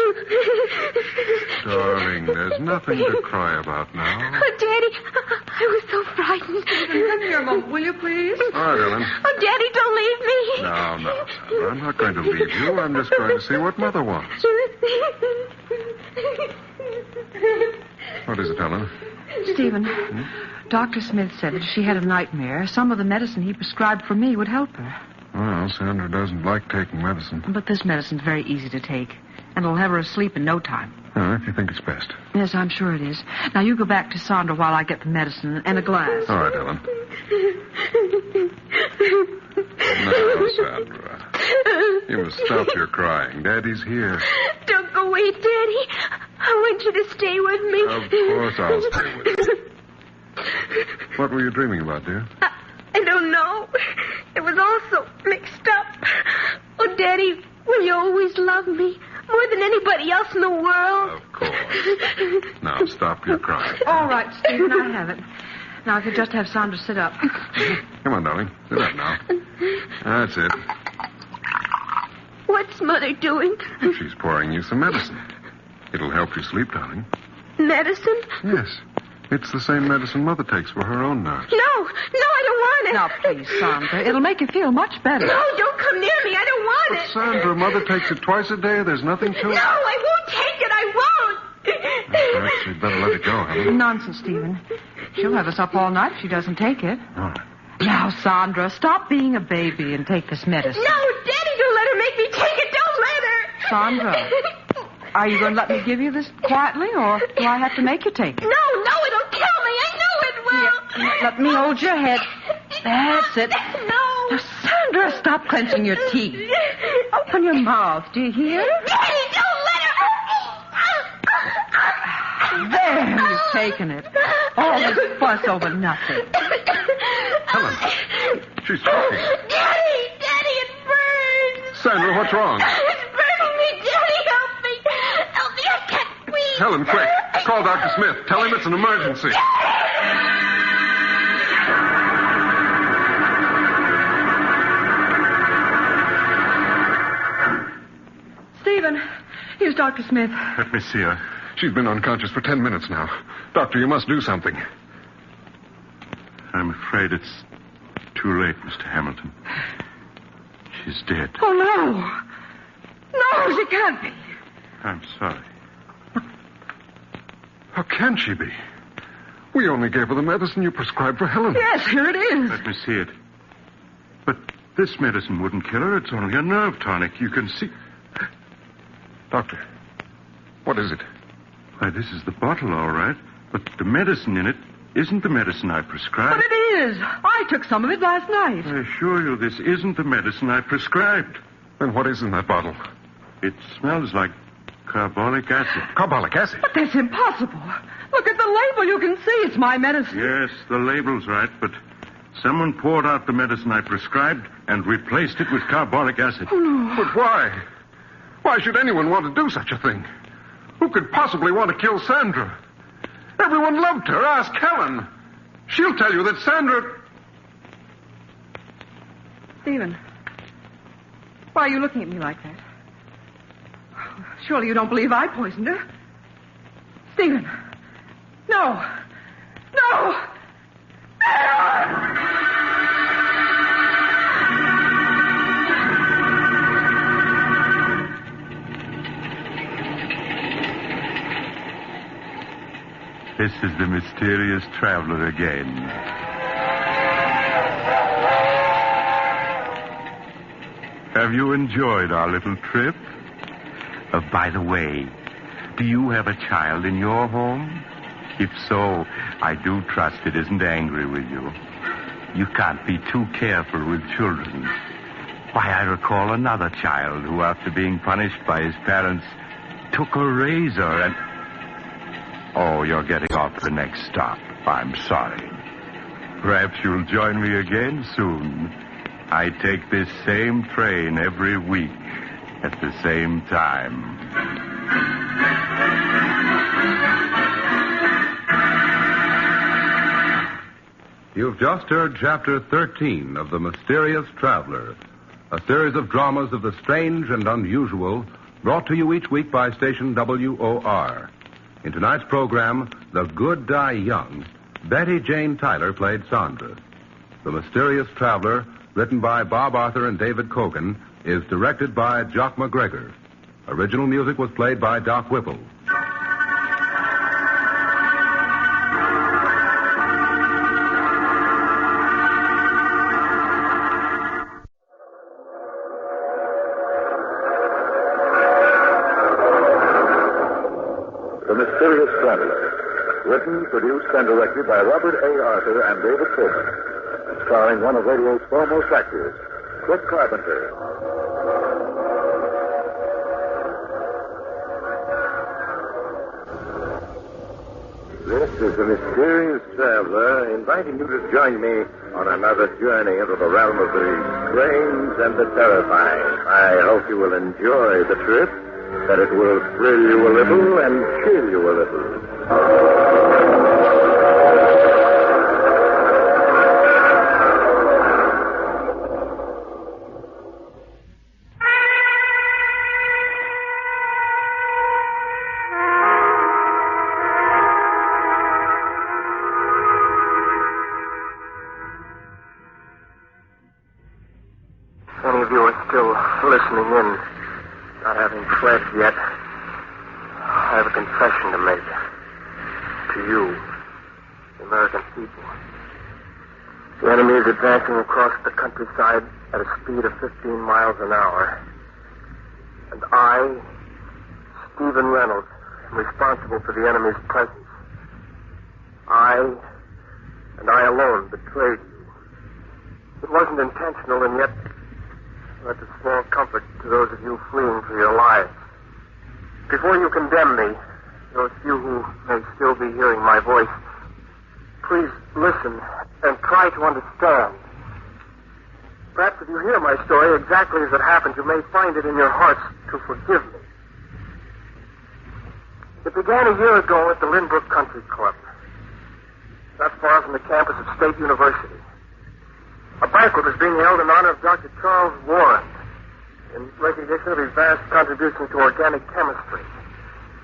Darling, there's nothing to cry about now. Oh, Daddy, I was so frightened. Come here a moment, will you, please? All right, Ellen. Oh, Daddy, don't leave me. No, Sandra. I'm not going to leave you. I'm just going to see what Mother wants. What is it, Ellen? Stephen, Dr. Smith said that if she had a nightmare, some of the medicine he prescribed for me would help her. Well, Sandra doesn't like taking medicine. But this medicine's very easy to take, and it'll have her asleep in no time. If you think it's best. Yes, I'm sure it is. Now, you go back to Sandra while I get the medicine and a glass. All right, Ellen. Now, Sandra, you must stop your crying. Daddy's here. Don't go away, Daddy. I want you to stay with me. Of course I'll stay with you. What were you dreaming about, dear? I don't know. It was all so mixed up. Oh, Daddy, will you always love me more than anybody else in the world? Of course. Now, stop your crying. All right, Stephen, I have it. Now, if you just have Sandra sit up. Come on, darling. Sit up now. That's it. What's Mother doing? She's pouring you some medicine. It'll help you sleep, darling. Medicine? Yes. It's the same medicine Mother takes for her own nerves. No, I don't want it. Now, please, Sandra. It'll make you feel much better. No, don't come near me. I don't want it. Sandra, Mother takes it twice a day. There's nothing to it. No, I won't take it. I won't. Perhaps you'd better let it go, Helen. Nonsense, Stephen. She'll have us up all night if she doesn't take it. All right. Now, Sandra, stop being a baby and take this medicine. No, Daddy, don't let her make me take it. Don't let her. Sandra, are you going to let me give you this quietly, or do I have to make you take it? No, it'll kill me. I know it will. Here, let me hold your head. That's it. No. Now, Sandra, stop clenching your teeth. Open your mouth. Do you hear? Daddy, don't let her. There, you've taken it. All this fuss over nothing. Helen, she's talking. Daddy, it burns. Sandra, what's wrong? It's burning me. Daddy, help me. Help me. I can't breathe. Helen, quick. Call Dr. Smith. Tell him it's an emergency. is Dr. Smith? Let me see her. She's been unconscious for 10 minutes now. Doctor, you must do something. I'm afraid it's too late, Mr. Hamilton. She's dead. Oh, no. No, she can't be. I'm sorry. How can she be? We only gave her the medicine you prescribed for Helen. Yes, here it is. Let me see it. But this medicine wouldn't kill her. It's only a nerve tonic. You can see... Doctor, what is it? Why, this is the bottle, all right. But the medicine in it isn't the medicine I prescribed. But it is. I took some of it last night. I assure you, this isn't the medicine I prescribed. Then what is in that bottle? It smells like carbolic acid. Carbolic acid? But that's impossible. Look at the label. You can see it's my medicine. Yes, the label's right, but someone poured out the medicine I prescribed and replaced it with carbolic acid. Oh, no. But why? Why should anyone want to do such a thing? Who could possibly want to kill Sandra? Everyone loved her. Ask Helen. She'll tell you that Sandra... Stephen, why are you looking at me like that? Surely you don't believe I poisoned her. Stephen. No. No! This is the mysterious traveler again. Have you enjoyed our little trip? By the way, do you have a child in your home? If so, I do trust it isn't angry with you. You can't be too careful with children. Why, I recall another child who, after being punished by his parents, took a razor and... Oh, you're getting off the next stop. I'm sorry. Perhaps you'll join me again soon. I take this same train every week at the same time. You've just heard Chapter 13 of The Mysterious Traveler, a series of dramas of the strange and unusual brought to you each week by station WOR. In tonight's program, The Good Die Young, Betty Jane Tyler played Sandra. The Mysterious Traveler, written by Bob Arthur and David Cogan, is directed by Jock McGregor. Original music was played by Doc Whipple. The Mysterious Traveler, written, produced, and directed by Robert A. Arthur and David Cogan, starring one of radio's foremost actors, Cliff Carpenter. This is the Mysterious Traveler, inviting you to join me on another journey into the realm of the strange and the terrifying. I hope you will enjoy the trip, that it will thrill you a little and chill you a little. Any of you are still listening in, not having fled yet, I have a confession to make to you, the American people. The enemy is advancing across the countryside at a speed of 15 miles an hour. And I, Stephen Reynolds, am responsible for the enemy's presence. I, and I alone, betrayed you. It wasn't intentional, and yet that's a small comfort to those of you fleeing for your lives. Before you condemn me, those few who may still be hearing my voice, please listen and try to understand. Perhaps if you hear my story exactly as it happened, you may find it in your hearts to forgive me. It began a year ago at the Lynbrook Country Club, not far from the campus of State University. A banquet was being held in honor of Dr. Charles Warren, in recognition of his vast contribution to organic chemistry.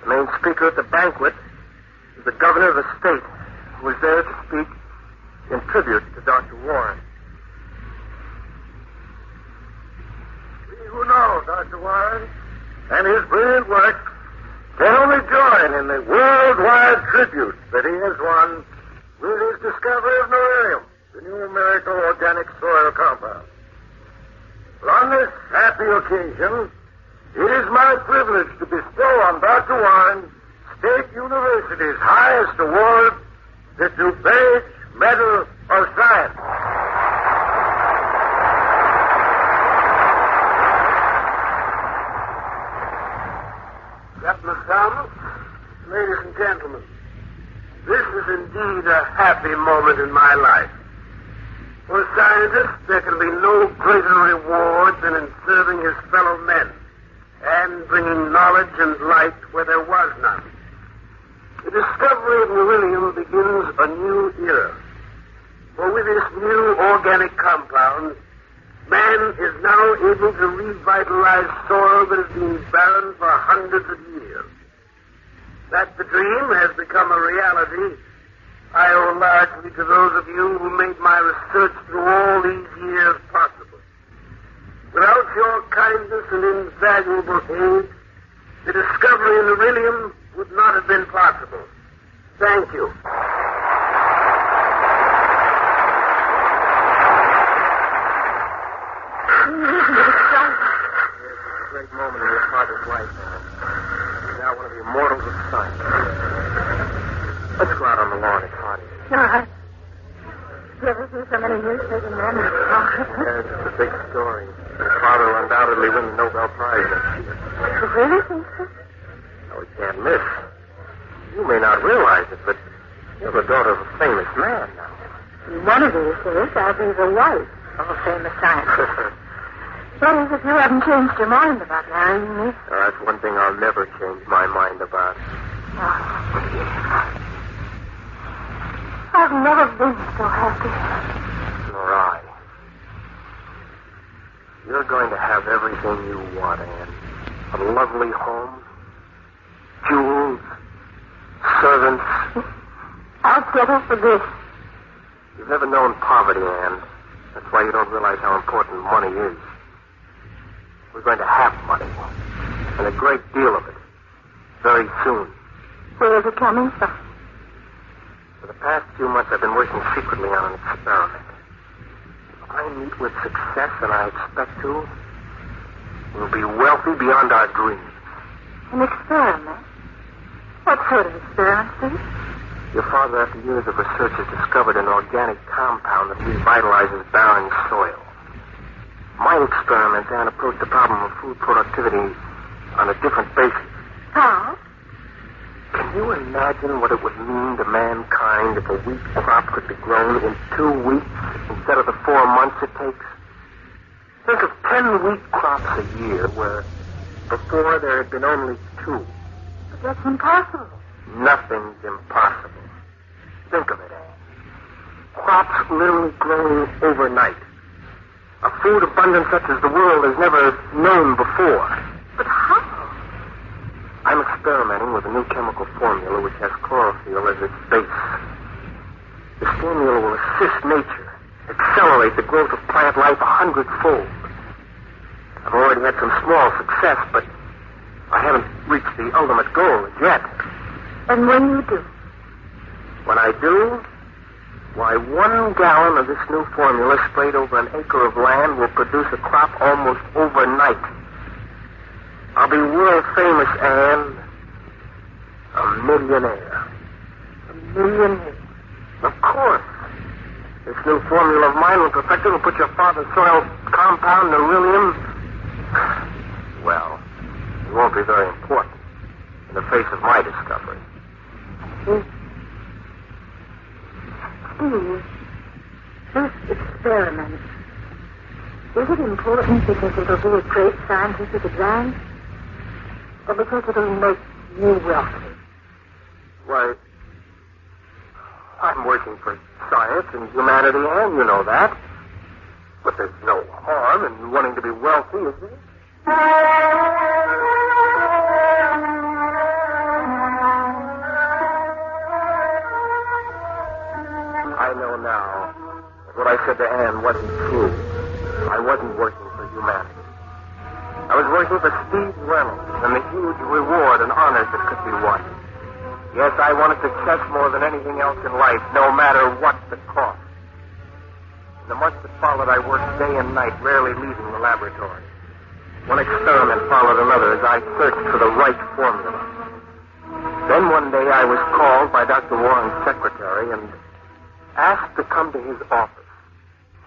The main speaker at the banquet is the governor of the state, who was there to speak in tribute to Dr. Warren. We who know Dr. Warren and his brilliant work can only join in the worldwide tribute that he has won with his discovery of beryllium, the new miracle organic soil compound. On this happy occasion, it is my privilege to bestow on Dr. Warren State University's highest award, the DuPage Medal of Science. Captain Thomas, ladies and gentlemen, this is indeed a happy moment in my life. For a scientist, there can be no greater reward than in serving his fellow men and bringing knowledge and light where there was none. The discovery of beryllium begins a new era. For with this new organic compound, man is now able to revitalize soil that has been barren for hundreds of years. That the dream has become a reality, I owe largely to those of you who made my research through all these years possible. Without your kindness and invaluable aid, the discovery of beryllium would not have been possible. Thank you. Great moment in your father's life, man. He's now one of the immortals of science. Let's go out on the lawn. It's hot. No, you ever see so many newspaper men? Yeah, it's a big story. Your father will undoubtedly win the Nobel Prize next year. You really think so? No, we can't miss. You may not realize it, but you're the daughter of a famous man now. One of these days, I'll be the wife of a famous scientist. That is, if you haven't changed your mind about marrying me. That's one thing I'll never change my mind about. Oh, dear. I've never been so happy. Nor I. You're going to have everything you want, Anne. A lovely home, jewels, servants. I'll settle for this. You've never known poverty, Anne. That's why you don't realize how important money is. We're going to have money, and a great deal of it, very soon. Where is it coming from? For the past few months, I've been working secretly on an experiment. If I meet with success, and I expect to, we'll be wealthy beyond our dreams. An experiment? What sort of experiment, Steve? Your father, after years of research, has discovered an organic compound that revitalizes barren soil. My experiments, Anne, approach the problem of food productivity on a different basis. How? Can you imagine what it would mean to mankind if a wheat crop could be grown in 2 weeks instead of the 4 months it takes? Think of 10 wheat crops a year where before there had been only 2. But that's impossible. Nothing's impossible. Think of it, Anne. Crops literally grown overnight. A food abundance such as the world has never known before. But how? I'm experimenting with a new chemical formula which has chlorophyll as its base. This formula will assist nature, accelerate the growth of plant life 100-fold. I've already had some small success, but I haven't reached the ultimate goal as yet. And when you do? When I do, why, 1 gallon of this new formula sprayed over an acre of land will produce a crop almost overnight. I'll be world famous, Anne. A millionaire. A millionaire? Of course. This new formula of mine, when perfected, will put your father's soil compound, beryllium. Well, it won't be very important in the face of my discovery. Steve, this experiment, is it important because it'll be a great scientific advance? Or because it'll make you wealthy? Why, I'm working for science and humanity, and you know that. But there's no harm in wanting to be wealthy, is there? I know now that what I said to Anne wasn't true. I wasn't working for humanity. I was working for Steve Reynolds and the huge reward and honors that could be won. Yes, I wanted success more than anything else in life, no matter what the cost. In the months that followed, I worked day and night, rarely leaving the laboratory. One experiment followed another as I searched for the right formula. Then one day I was called by Dr. Warren's secretary and asked to come to his office.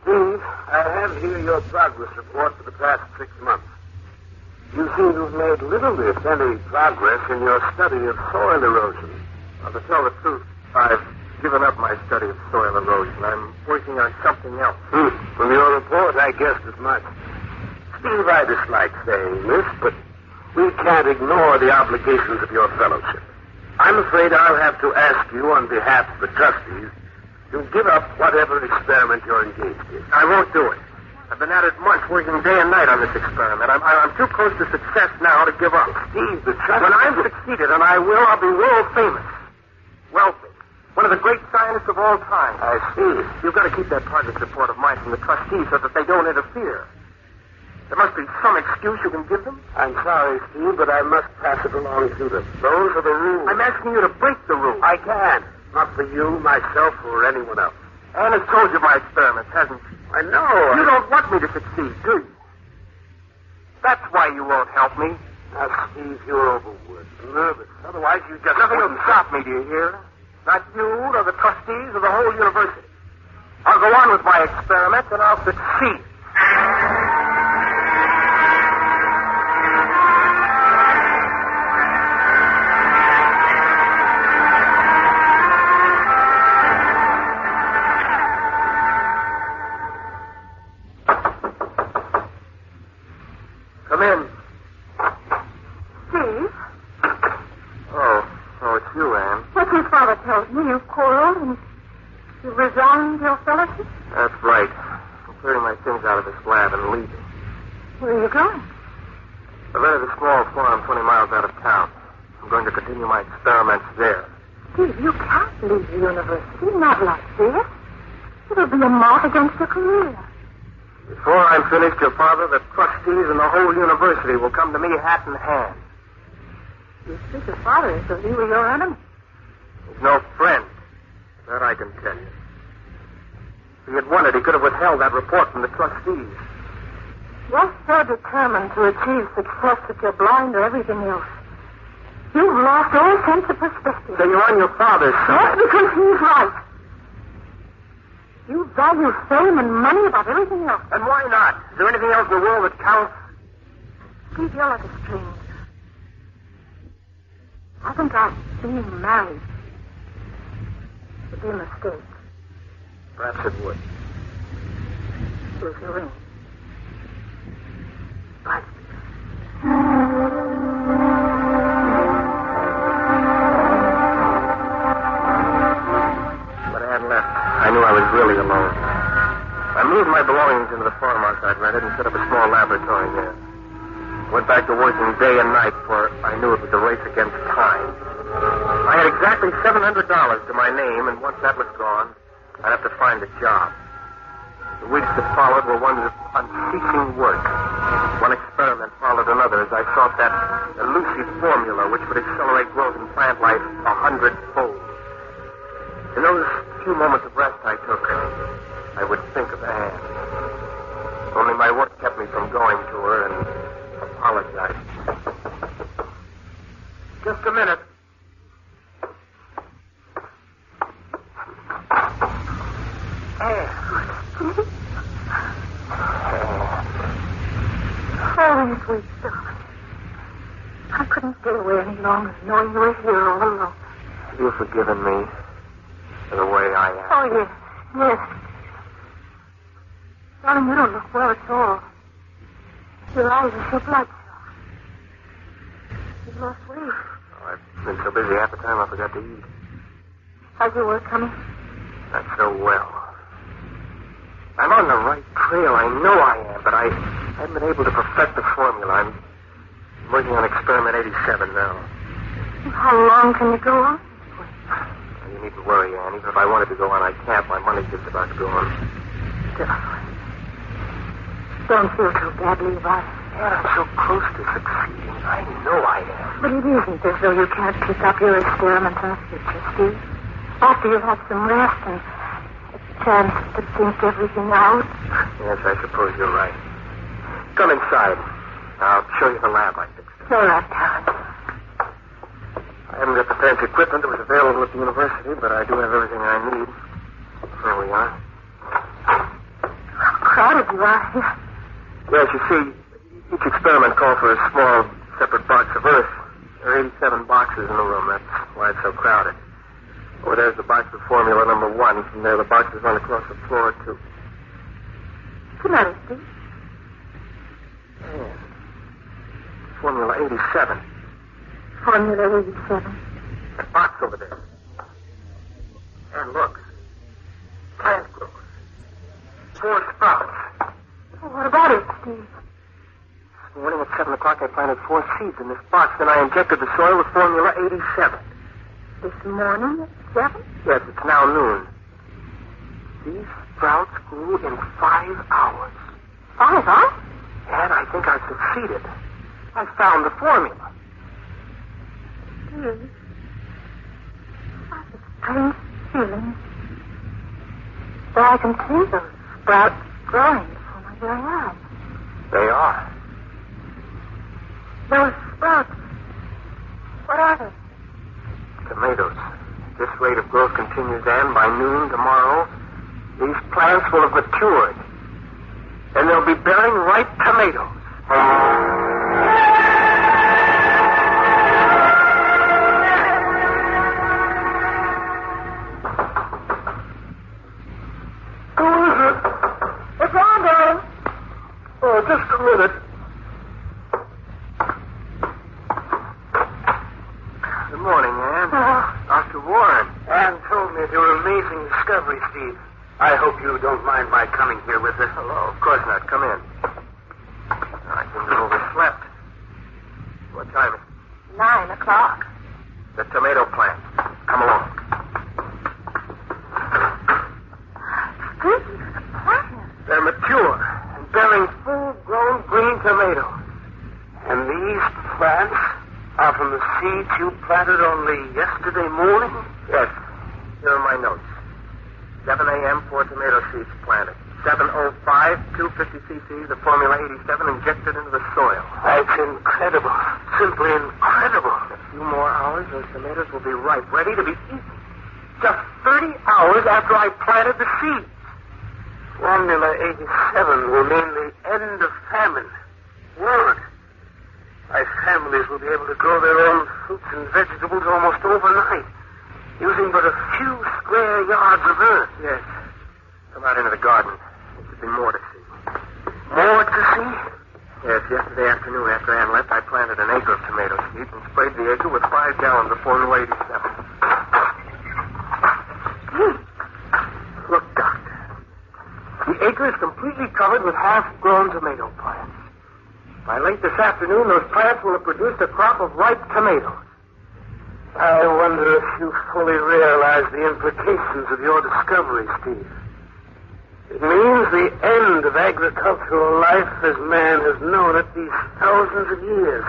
Steve, I have here your progress report for the past 6 months. You seem to have made little, if any, progress in your study of soil erosion. Well, to tell the truth, I've given up my study of soil erosion. I'm working on something else. From your report, I guessed as much. Steve, I dislike saying this, but we can't ignore the obligations of your fellowship. I'm afraid I'll have to ask you on behalf of the trustees to give up whatever experiment you're engaged in. I won't do it. I've been at it months, working day and night on this experiment. I'm too close to success now to give up. Steve, the trustees... When I've succeeded, and I will, I'll be world famous. Wealthy. One of the great scientists of all time. I see. You've got to keep that progress report of mine from the trustees so that they don't interfere. There must be some excuse you can give them. I'm sorry, Steve, but I must pass it along to them. Those are the rules. I'm asking you to break the rules. I can. Not for you, myself, or anyone else. Anne has told you my experiments, hasn't she? I know. You don't want me to succeed, do you? That's why you won't help me. Now, Steve, you're overworked, nervous. Otherwise, you just... Nothing will stop me, do you hear? Not you, nor the trustees, or the whole university. I'll go on with my experiments, and I'll succeed. Come in. Steve? Oh, it's you, Anne. What your father told me, you've quarreled and you resigned your fellowship? That's right. I'm clearing my things out of this lab and leaving. Where are you going? I rented a small farm 20 miles out of town. I'm going to continue my experiments there. Steve, you can't leave the university, not like this. It'll be a mark against your career. Before I'm finished, your father, the trustees, and the whole university will come to me hat in hand. You speak your father as though he were your enemy. He's no friend. That I can tell you. If he had wanted, he could have withheld that report from the trustees. You're so determined to achieve success that you're blind to everything else. You've lost all sense of perspective. So you're on your father's side. Yes, because he's right. You value fame and money above everything else. And why not? Is there anything else in the world that counts? Steve, you're like a stranger. I think our being married would be a mistake. Perhaps it would. Here's your ring. Bye. When Anne left, I knew I was really alone. I moved my belongings into the farmhouse I'd rented and set up a small laboratory there. Went back to working day and night, for I knew it was a race against time. I had exactly $700 to my name, and once that was gone, I'd have to find a job. The weeks that followed were ones of unceasing work. One experiment followed another as I sought that elusive formula which would accelerate growth in plant life 100-fold. In those few moments of rest I took, I would think of Anne. Only my work kept me from going to her and apologizing. Just a minute. Oh, you sweet darling. I couldn't stay away any longer knowing you were here all alone. Have you forgiven me for the way I am? Oh, yes. Yes. Darling, you don't look well at all. Your eyes are so bloodshot. You've lost weight. Oh, I've been so busy half the time I forgot to eat. How's your work coming? Not so well. I'm on the right trail. I know I am, but I I haven't been able to perfect the formula. I'm working on experiment 87 now. How long can you go on? You needn't worry, Anne. Even if I wanted to go on, I can't. My money's just about to go on. Don't feel too bad, Levi. Anne, I'm so close to succeeding. I know I am. But it isn't as though you can't pick up your experiments in the future, Steve. After you've had some rest and a chance to think everything out. Yes, I suppose you're right. Come inside. I'll show you the lab I fixed. All right, Tom. I haven't got the fancy equipment that was available at the university, but I do have everything I need. Here we are. How crowded you are here. Yes, you see, each experiment called for a small, separate box of Earth. There are 87 boxes in the room. That's why it's so crowded. Over there's the box of formula number 1. From there, the boxes run across the floor, too. Good night, Steve. Yeah. Formula 87. Formula 87. That box over there. And look. Plant growth. 4 sprouts. Well, what about it, Steve? This morning at 7 o'clock, I planted 4 seeds in this box. Then I injected the soil with formula 87. This morning at 7? Yes, it's now noon. These sprouts grew in 5 hours. 5 hours? And I think I've succeeded. I found the formula. Steve, that's a strange feeling. But I can see those sprouts growing before my very eyes. They are. Those sprouts, what are they? Tomatoes. This rate of growth continues, and by noon tomorrow, these plants will have matured. And they'll be bearing ripe tomatoes. Who is it? It's on, darling. Oh, just a minute. Good morning, Anne. Dr. Warren. Anne told me of your amazing discovery, Steve. I hope you don't mind my coming here with us. Hello, of course not. Come in. I think you overslept. What time is it? 9 o'clock. The tomato plant. Come along. Steve, the plant. They're mature and bearing full-grown green tomatoes. And these plants are from the seeds you planted only yesterday morning? Yes. Here are my notes. 7 a.m., 4 tomato seeds planted. 7:05, 250 cc, the formula 87 injected into the soil. That's incredible. Simply incredible. In a few more hours, those tomatoes will be ripe, ready to be eaten. Just 30 hours after I planted the seeds. Formula 87 will mean the end of famine. Word. My families will be able to grow their own fruits and vegetables almost overnight, using but a few square yards of earth. Yes. Come out into the garden. There should be more to see. More to see? Yes, yesterday afternoon after Ann left, I planted an acre of tomato seeds and sprayed the acre with 5 gallons of formula 87. Look, Doctor. The acre is completely covered with half-grown tomato plants. By late this afternoon, those plants will have produced a crop of ripe tomatoes. I wonder if you fully realize the implications of your discovery, Steve. It means the end of agricultural life as man has known it these thousands of years.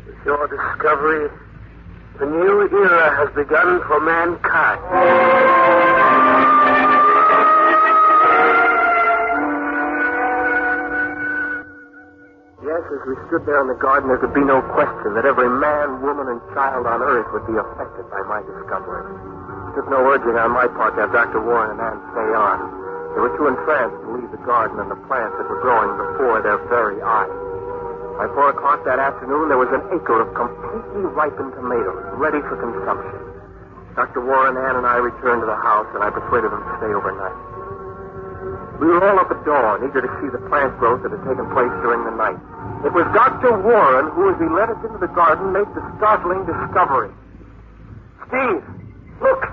With your discovery, a new era has begun for mankind. Yes, as we stood there in the garden, there could be no question that every man, woman, and child on Earth would be affected by my discovery. It took no urging on my part to have Dr. Warren and Ann stay on. They were too entranced to leave the garden and the plants that were growing before their very eyes. By 4 o'clock that afternoon, there was an acre of completely ripened tomatoes, ready for consumption. Dr. Warren, Ann, and I returned to the house, and I persuaded them to stay overnight. We were all up at dawn, eager to see the plant growth that had taken place during the night. It was Dr. Warren who, as he led us into the garden, made the startling discovery. Steve, look.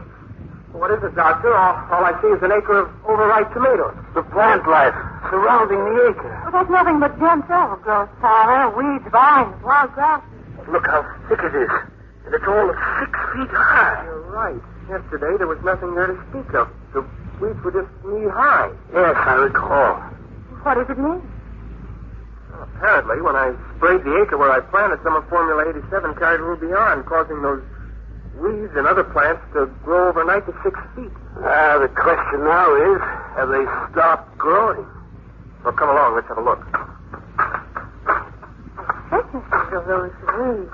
What is it, Doctor? All I see is an acre of overripe tomatoes. The plant life surrounding the acre. Well, there's nothing but dense overgrowth, Father. Weeds, vines, wild grasses. Look how thick it is. And it's all of 6 feet high. You're right. Yesterday, there was nothing there to speak of. The weeds were just knee-high. Yes, I recall. What does it mean? Well, apparently, when I sprayed the acre where I planted, some of Formula 87 carried a little beyond, causing those weeds and other plants to grow overnight to 6 feet. The question now is, have they stopped growing? Well, come along. Let's have a look. Thicknesses of those weeds.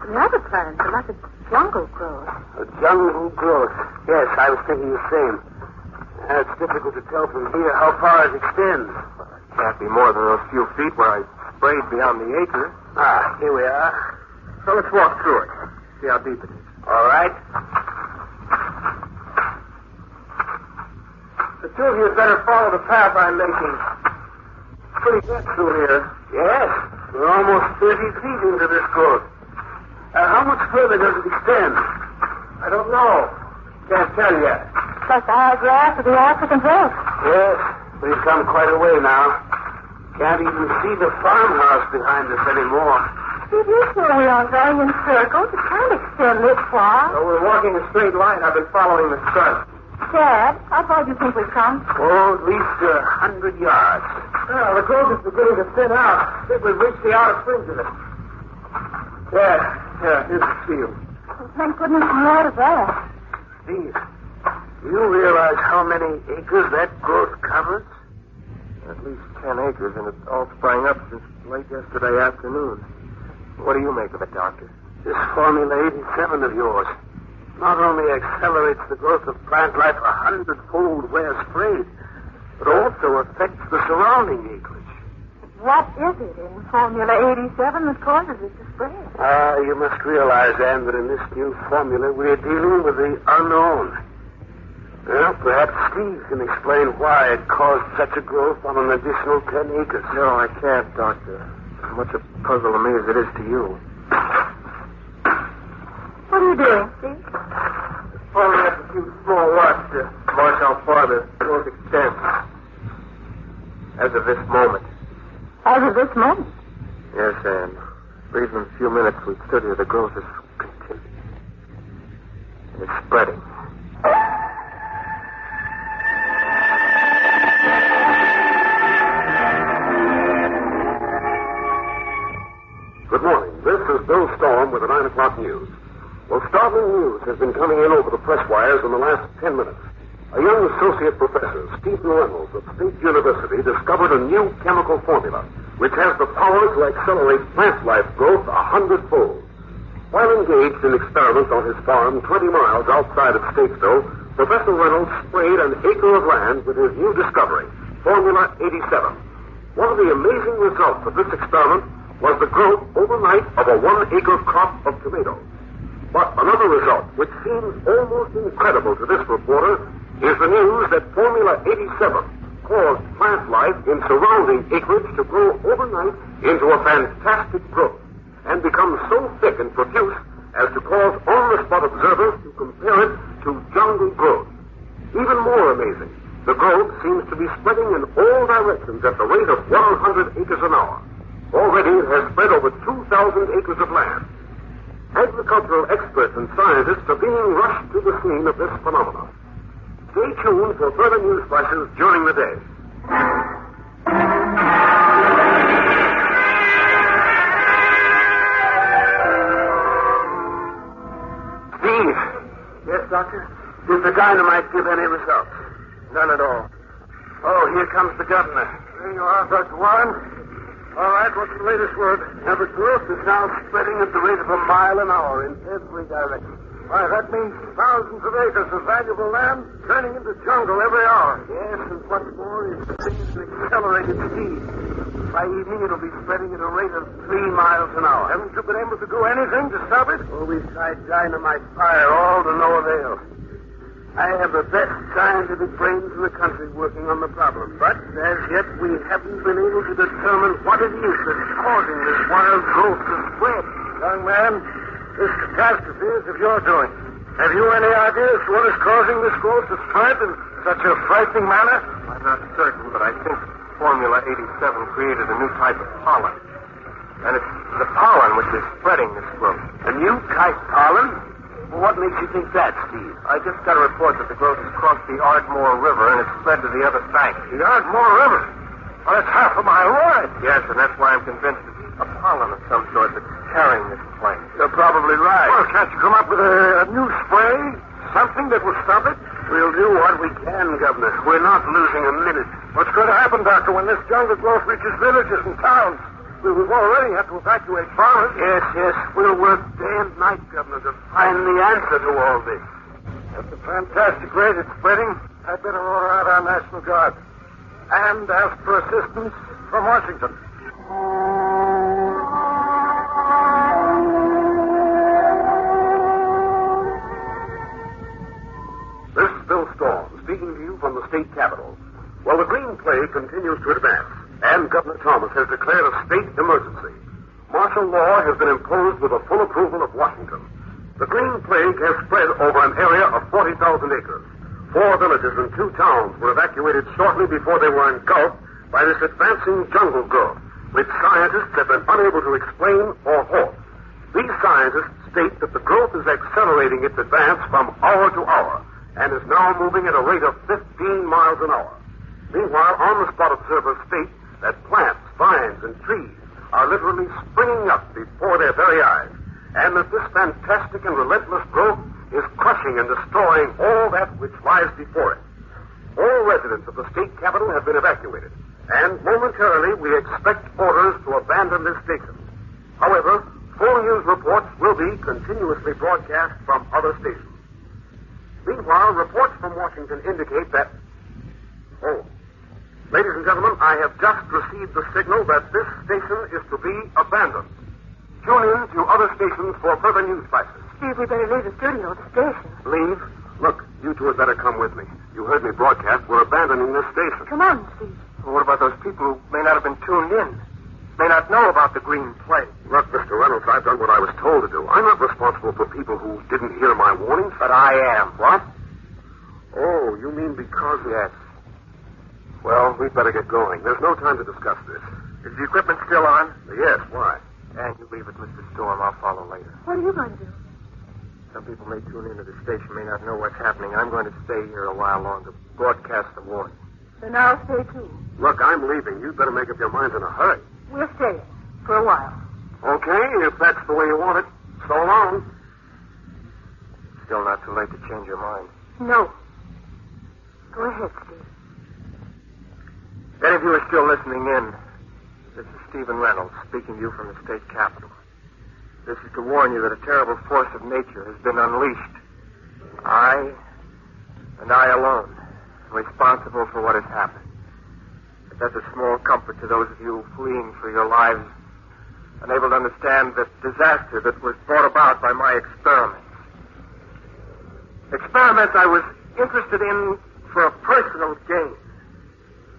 The other plants are like a jungle growth. A jungle growth. Yes, I was thinking the same. It's difficult to tell from here how far it extends. It can't be more than those few feet where I sprayed beyond the acre. Here we are. So let's walk through it. See how deep it is. All right. The two of you had better follow the path I'm making. Pretty deep through here. Yes, we're almost 30 feet into this growth. How much further does it extend? I don't know. Can't tell yet. Like the high grass of the African hills. Yes, we've come quite a way now. Can't even see the farmhouse behind us anymore. Did you say we are going in circles? It can't extend this far. So we're walking a straight line. I've been following the sun. Dad, how far do you think we've come? Oh, at least 100 yards. Well, the growth is beginning to thin out. I think we've reached the outer fringe of it. Yeah, here's the field. Well, thank goodness we're out of that. Steve, do you realize how many acres that growth covers? At least 10 acres, and it all sprang up since late yesterday afternoon. What do you make of it, Doctor? This Formula 87 of yours not only accelerates the growth of plant life 100-fold where sprayed, but also affects the surrounding acreage. What is it in Formula 87 that causes it to spread? You must realize, Anne, that in this new formula we're dealing with the unknown. Well, perhaps Steve can explain why it caused such a growth on an additional 10 acres. No, I can't, Doctor. As much a puzzle to me as it is to you. What are you doing, Steve? Following up a few small lots to mark how far the growth extends. As of this moment. As of this moment? Yes, Anne. For even a few minutes we stood here, the growth is continuing. And it's spreading. Good morning. This is Bill Storm with the 9 o'clock news. Well, startling news has been coming in over the press wires in the last 10 minutes. A young associate professor, Stephen Reynolds of State University, discovered a new chemical formula which has the power to accelerate plant life growth 100-fold. While engaged in experiments on his farm 20 miles outside of Statesville, Professor Reynolds sprayed an acre of land with his new discovery, Formula 87. One of the amazing results of this experiment was the growth overnight of a 1-acre crop of tomatoes. But another result, which seems almost incredible to this reporter, is the news that Formula 87 caused plant life in surrounding acreage to grow overnight into a fantastic growth and become so thick and profuse as to cause on-the-spot observers to compare it to jungle growth. Even more amazing, the growth seems to be spreading in all directions at the rate of 100 acres an hour. Already it has spread over 2,000 acres of land. Agricultural experts and scientists are being rushed to the scene of this phenomenon. Stay tuned for further news flashes during the day. Steve. Yes, Doctor? Did the dynamite give any results? None at all. Oh, here comes the governor. There you are, Dr. Warren. All right, what's the latest word? Now, the growth is now spreading at the rate of 1 mile an hour in every direction. Why, that means thousands of acres of valuable land turning into jungle every hour. Yes, and what's more, it's spreading at accelerated speed. By evening, it'll be spreading at a rate of 3 miles an hour. Haven't you been able to do anything to stop it? Oh, we've tried dynamite fire, all to no avail. I have the best scientific brains in the country working on the problem, but as yet we haven't been able to determine what it is that's causing this wild growth to spread. Young man, this catastrophe is of your doing. Have you any idea as to what is causing this growth to spread in such a frightening manner? I'm not certain, but I think Formula 87 created a new type of pollen. And it's the pollen which is spreading this growth. A new type pollen? Well, what makes you think that, Steve? I just got a report that the growth has crossed the Ardmore River and it's spread to the other bank. The Ardmore River? Well, that's half a mile wide. Yes, and that's why I'm convinced it's a pollen of some sort that's carrying this plant. You're probably right. Well, can't you come up with a new spray? Something that will stop it? We'll do what we can, Governor. We're not losing a minute. What's going to happen, Doctor, when this jungle growth reaches villages and towns? We've already had to evacuate farmers. Yes. We'll work day and night, Governor, to find the answer to all this. At the fantastic rate it's spreading, I'd better order out our National Guard. And ask for assistance from Washington. This is Bill Storm, speaking to you from the state capitol. Well, the green plague continues to advance, and Governor Thomas has declared a state emergency. Martial law has been imposed with the full approval of Washington. The green plague has spread over an area of 40,000 acres. 4 villages and 2 towns were evacuated shortly before they were engulfed by this advancing jungle growth, which scientists have been unable to explain or halt. These scientists state that the growth is accelerating its advance from hour to hour and is now moving at a rate of 15 miles an hour. Meanwhile, on-the-spot observers state that plants, vines, and trees are literally springing up before their very eyes, and that this fantastic and relentless growth is crushing and destroying all that which lies before it. All residents of the state capital have been evacuated, and momentarily we expect orders to abandon this station. However, full news reports will be continuously broadcast from other stations. Meanwhile, reports from Washington indicate that... Ladies and gentlemen, I have just received the signal that this station is to be abandoned. Tune in to other stations for further news flashes. Steve, we better leave the studio, the station. Leave? Look, you two had better come with me. You heard me broadcast. We're abandoning this station. Come on, Steve. Well, what about those people who may not have been tuned in? May not know about the green plague? Look, Mr. Reynolds, I've done what I was told to do. I'm not responsible for people who didn't hear my warnings. But I am. What? Oh, you mean because... Yes. Well, we'd better get going. There's no time to discuss this. Is the equipment still on? Yes, why? And you leave it, Mr. Storm. I'll follow later. What are you going to do? Some people may tune into the station, may not know what's happening. I'm going to stay here a while longer, broadcast the warning. Then I'll stay, too. Look, I'm leaving. You'd better make up your minds in a hurry. We'll stay for a while. Okay, if that's the way you want it. So long. Still not too late to change your mind. No. Go ahead, Steve. Any of you are still listening in, this is Stephen Reynolds speaking to you from the state capitol. This is to warn you that a terrible force of nature has been unleashed. I, and I alone, am responsible for what has happened. But that's a small comfort to those of you fleeing for your lives, unable to understand the disaster that was brought about by my experiments. Experiments I was interested in for a personal gain,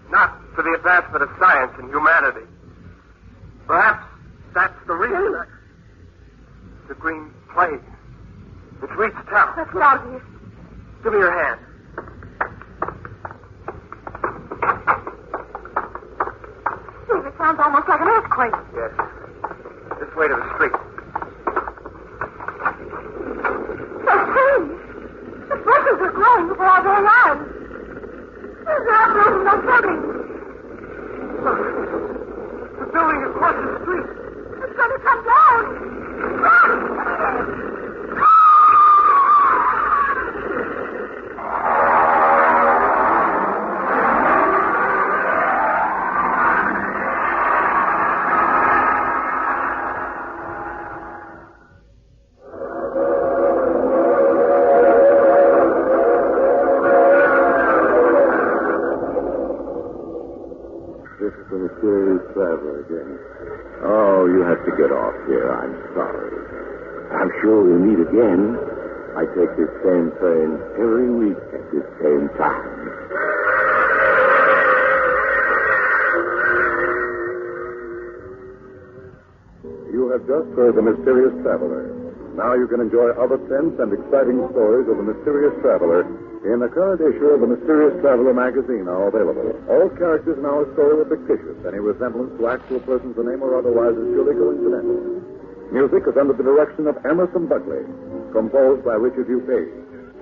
not for the advancement of science and humanity. Perhaps that's the reason. The green plague. It's reached town. Let's get out of here. Give me your hand. Steve, it sounds almost like an earthquake. Yes. This way to the street. The trees. The bushes are growing before our very eyes. There's an uprooting of buildings. Look. The building across the street. It's going to come down. This is the mysterious traveler again. Oh, you have to get off here. I'm sorry. I'm sure we'll meet again. I take this same train every week at this same time. You have just heard The Mysterious Traveler. Now you can enjoy other tense and exciting stories of the mysterious traveler in the current issue of the Mysterious Traveler magazine, now available. All characters in our story are fictitious. Any resemblance to actual persons or name or otherwise is purely coincidental. Music is under the direction of Emerson Buckley, composed by Richard U. Page.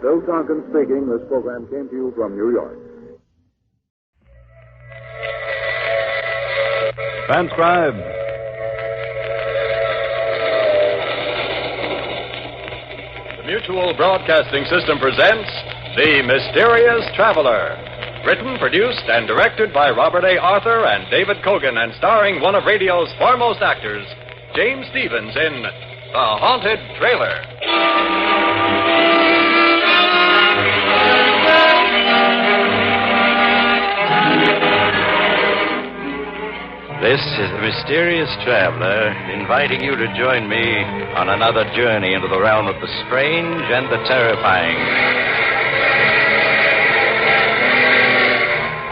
Bill Tonkin speaking. This program came to you from New York. Transcribed. The Mutual Broadcasting System presents The Mysterious Traveler. Written, produced, and directed by Robert A. Arthur and David Kogan, and starring one of radio's foremost actors, James Stevens, in The Haunted Trailer. This is the Mysterious Traveler, inviting you to join me on another journey into the realm of the strange and the terrifying.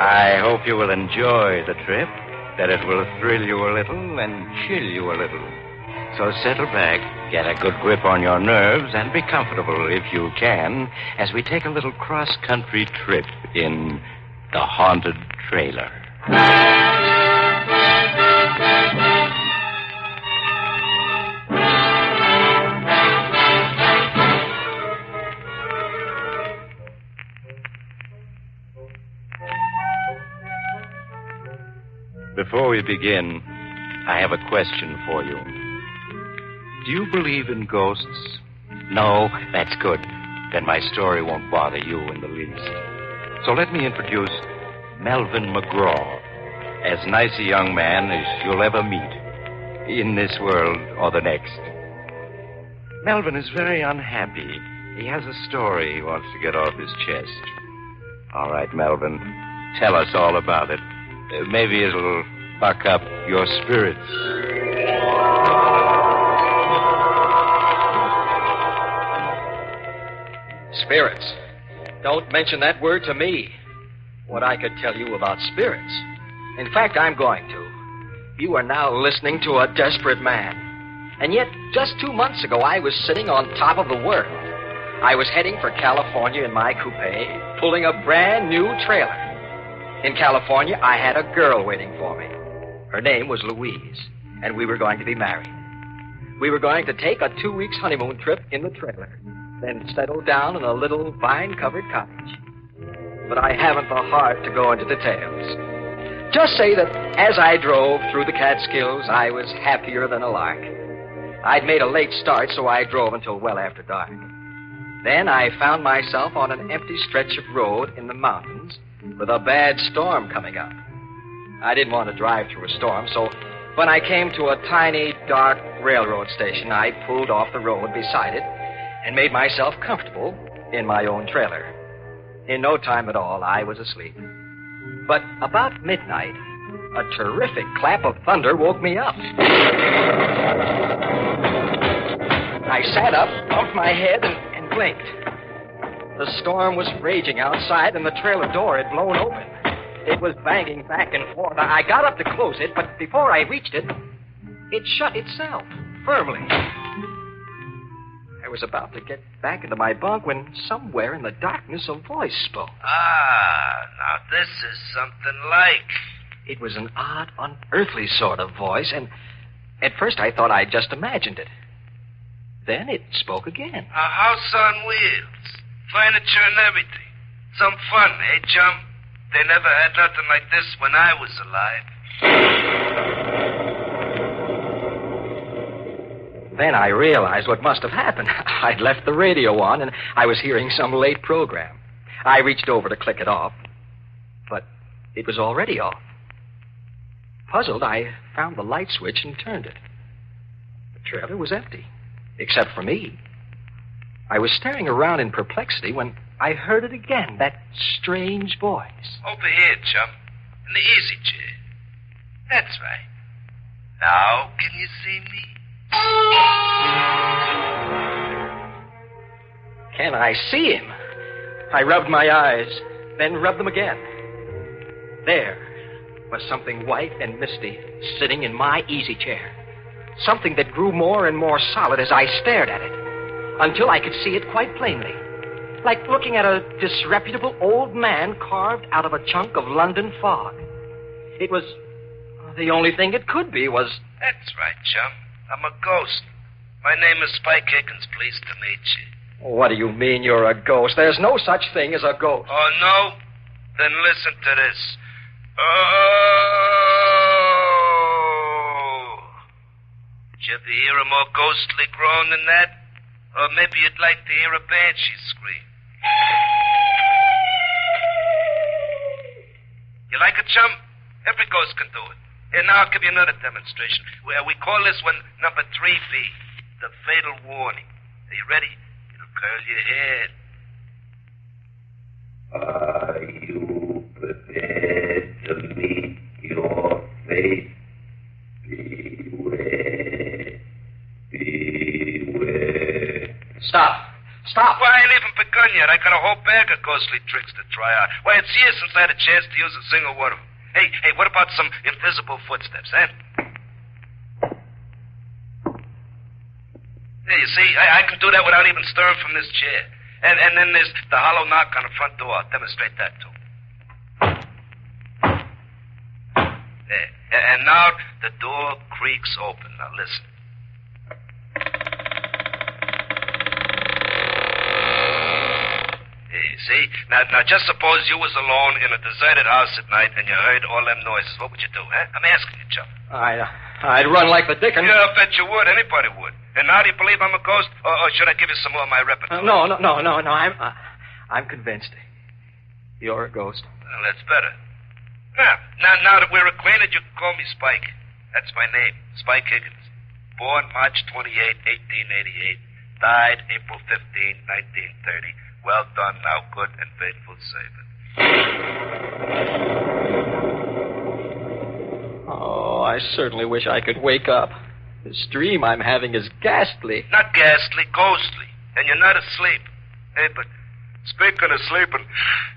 I hope you will enjoy the trip, that it will thrill you a little and chill you a little. So settle back, get a good grip on your nerves, and be comfortable, if you can, as we take a little cross-country trip in The Haunted Trailer. Before we begin, I have a question for you. Do you believe in ghosts? No? That's good. Then my story won't bother you in the least. So let me introduce Melvin McGraw, as nice a young man as you'll ever meet, in this world or the next. Melvin is very unhappy. He has a story he wants to get off his chest. All right, Melvin, tell us all about it. Maybe it'll buck up your spirits. Spirits. Don't mention that word to me. What I could tell you about spirits. In fact, I'm going to. You are now listening to a desperate man. And yet, just 2 months ago, I was sitting on top of the world. I was heading for California in my coupe, pulling a brand new trailer. In California, I had a girl waiting for me. Her name was Louise, and we were going to be married. We were going to take a 2-week honeymoon trip in the trailer, then settle down in a little vine-covered cottage. But I haven't the heart to go into details. Just say that as I drove through the Catskills, I was happier than a lark. I'd made a late start, so I drove until well after dark. Then I found myself on an empty stretch of road in the mountains with a bad storm coming up. I didn't want to drive through a storm, so when I came to a tiny, dark railroad station, I pulled off the road beside it and made myself comfortable in my own trailer. In no time at all, I was asleep. But about midnight, a terrific clap of thunder woke me up. I sat up, bumped my head, and blinked. The storm was raging outside, and the trailer door had blown open. It was banging back and forth. I got up to close it, but before I reached it, it shut itself, firmly. I was about to get back into my bunk when somewhere in the darkness a voice spoke. Ah, now this is something like. It was an odd, unearthly sort of voice, and at first I thought I'd just imagined it. Then it spoke again. A house on wheels. Furniture and everything. Some fun, eh, chum? They never had nothing like this when I was alive. Then I realized what must have happened. I'd left the radio on, and I was hearing some late program. I reached over to click it off, but it was already off. Puzzled, I found the light switch and turned it. The trailer was empty, except for me. I was staring around in perplexity when I heard it again, that strange voice. Over here, chum. In the easy chair. That's right. Now, can you see me? Can I see him? I rubbed my eyes, then rubbed them again. There was something white and misty sitting in my easy chair. Something that grew more and more solid as I stared at it. until I could see it quite plainly. Like looking at a disreputable old man carved out of a chunk of London fog. It was... the only thing it could be was... That's right, chum. I'm a ghost. My name is Spike Higgins. Pleased to meet you. What do you mean you're a ghost? There's no such thing as a ghost. Oh, no? Then listen to this. Oh! Did you ever hear a more ghostly groan than that? Or maybe you'd like to hear a banshee scream. You like it, chum? Every ghost can do it. Here, now I'll give you another demonstration. We call this one number 3B, the fatal warning. Are you ready? It'll curl your head. Are you prepared to meet your fate? Beware. Beware. Stop. Why, I ain't even begun yet. I got a whole bag of ghostly tricks to try out. Why, it's years since I had a chance to use a single one of them. Hey, what about some invisible footsteps, eh? Yeah, you see, I can do that without even stirring from this chair. And then there's the hollow knock on the front door. I'll demonstrate that, too. There. And now the door creaks open. Now, listen. See? Now, just suppose you was alone in a deserted house at night and you heard all them noises. What would you do, huh? I'm asking you, chum. I'd run like the dickens. Yeah, I bet you would. Anybody would. And now do you believe I'm a ghost? Or should I give you some more of my repertoire? No. I'm convinced. You're a ghost. Well, that's better. Now that we're acquainted, you can call me Spike. That's my name, Spike Higgins. Born March 28, 1888. Died April 15, 1930. Well done, now good and faithful servant. Oh, I certainly wish I could wake up. This dream I'm having is ghastly. Not ghastly, ghostly. And you're not asleep. Hey, but speaking of sleeping,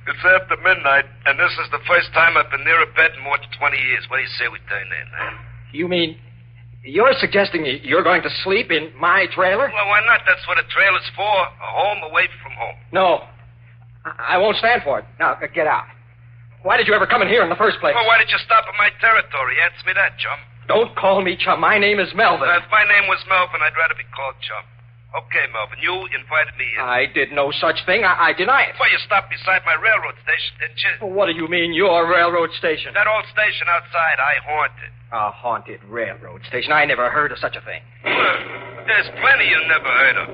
it's after midnight, and this is the first time I've been near a bed in more than 20 years. What do you say we turn in, huh? You mean you're suggesting you're going to sleep in my trailer? Well, why not? That's what a trailer's for. A home away from home. No. I won't stand for it. Now, get out. Why did you ever come in here in the first place? Well, why did you stop at my territory? Answer me that, chum. Don't call me chum. My name is Melvin. If my name was Melvin, I'd rather be called chum. Okay, Melvin, you invited me in. I did no such thing. I deny it. Well, you stopped beside my railroad station, didn't you? Well, what do you mean, your railroad station? That old station outside, I haunted. A haunted railroad station? I never heard of such a thing. Well, there's plenty you never heard of.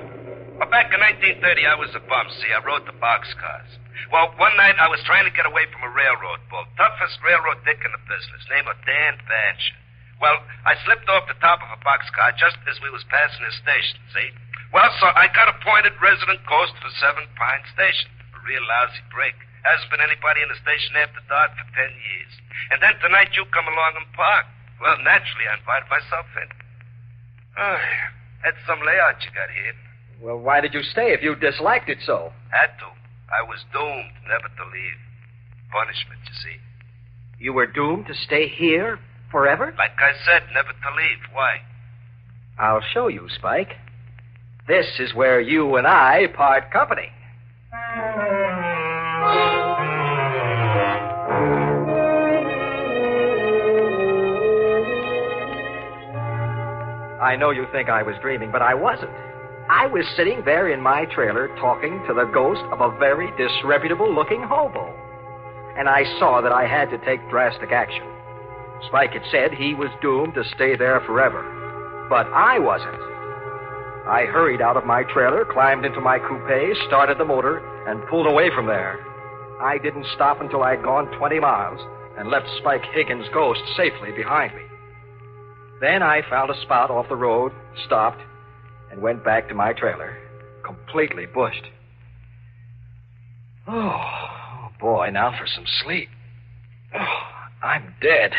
Well, back in 1930, I was a bum, see. I rode the boxcars. Well, one night I was trying to get away from a railroad bull. Toughest railroad dick in the business, named Dan Bancher. Well, I slipped off the top of a boxcar just as we was passing his station, see? Well, so I got appointed resident ghost for 7 Pine Station. A real lousy break. Hasn't been anybody in the station after dark for 10 years. And then tonight you come along and park. Well, naturally, I invited myself in. Oh, that's some layout you got here. Well, why did you stay if you disliked it so? Had to. I was doomed never to leave. Punishment, you see. You were doomed to stay here forever? Like I said, never to leave. Why? I'll show you, Spike. This is where you and I part company. I know you think I was dreaming, but I wasn't. I was sitting there in my trailer talking to the ghost of a very disreputable-looking hobo. And I saw that I had to take drastic action. Spike had said he was doomed to stay there forever. But I wasn't. I hurried out of my trailer, climbed into my coupe, started the motor, and pulled away from there. I didn't stop until I'd gone 20 miles and left Spike Higgins' ghost safely behind me. Then I found a spot off the road, stopped, and went back to my trailer, completely bushed. Oh, boy, now for some sleep. Oh, I'm dead.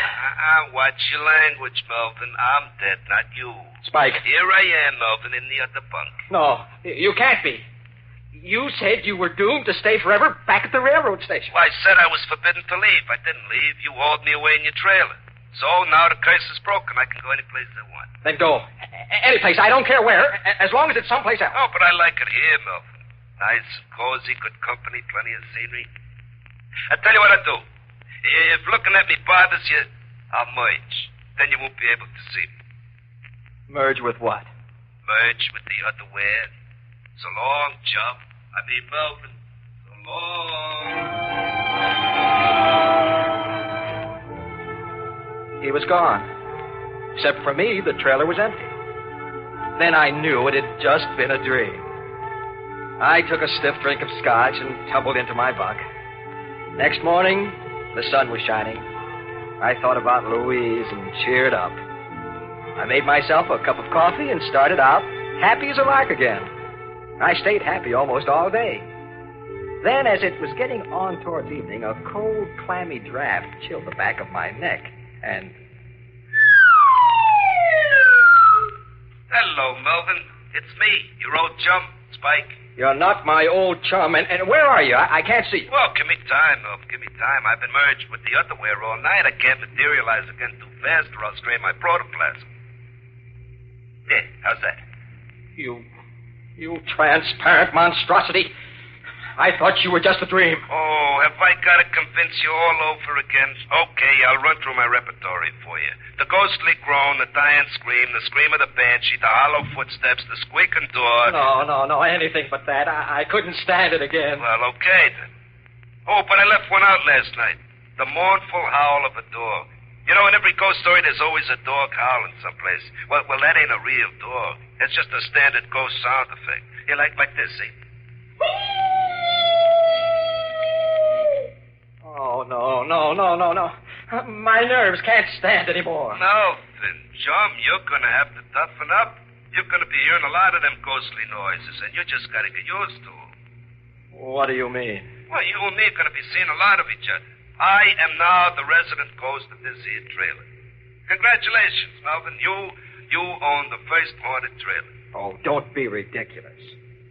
Watch your language, Melvin. I'm dead, not you. Spike. Here I am, Melvin, in the other bunk. No, you can't be. You said you were doomed to stay forever back at the railroad station. Well, I said I was forbidden to leave. I didn't leave. You hauled me away in your trailer. So now the curse is broken. I can go any place I want. Then go. Any place. I don't care where, as long as it's someplace else. Oh, but I like it here, Melvin. Nice and cozy, good company, plenty of scenery. I tell you what I'll do. If looking at me bothers you, I'll merge. Then you won't be able to see me. Merge with what? Merge with the otherwhere. So long, chum. I mean, Melvin. So long. He was gone. Except for me, the trailer was empty. Then I knew it had just been a dream. I took a stiff drink of scotch and tumbled into my bunk. Next morning, the sun was shining. I thought about Louise and cheered up. I made myself a cup of coffee and started out happy as a lark again. I stayed happy almost all day. Then, as it was getting on towards evening, a cold, clammy draft chilled the back of my neck, and... Hello, Melvin. It's me, your old chum, Spike. You're not my old chum, and where are you? I can't see you. Well, give me time, Melvin, give me time. I've been merged with the otherwhere all night. I can't materialize again too fast or I'll strain my protoplasm. Yeah, how's that? You transparent monstrosity. I thought you were just a dream. Oh, have I got to convince you all over again? Okay, I'll run through my repertory for you. The ghostly groan, the dying scream, the scream of the banshee, the hollow footsteps, the squeaking door. No, anything but that. I couldn't stand it again. Well, okay, then. Oh, but I left one out last night. The mournful howl of a dog. You know, in every ghost story, there's always a dog howling someplace. Well, that ain't a real dog. It's just a standard ghost sound effect. Yeah, like this, see? Oh, no. My nerves can't stand anymore. Melvin, chum, you're going to have to toughen up. You're going to be hearing a lot of them ghostly noises, and you just got to get used to them. What do you mean? Well, you and me are going to be seeing a lot of each other. I am now the resident ghost of this here trailer. Congratulations, Melvin. You own the first haunted trailer. Oh, don't be ridiculous.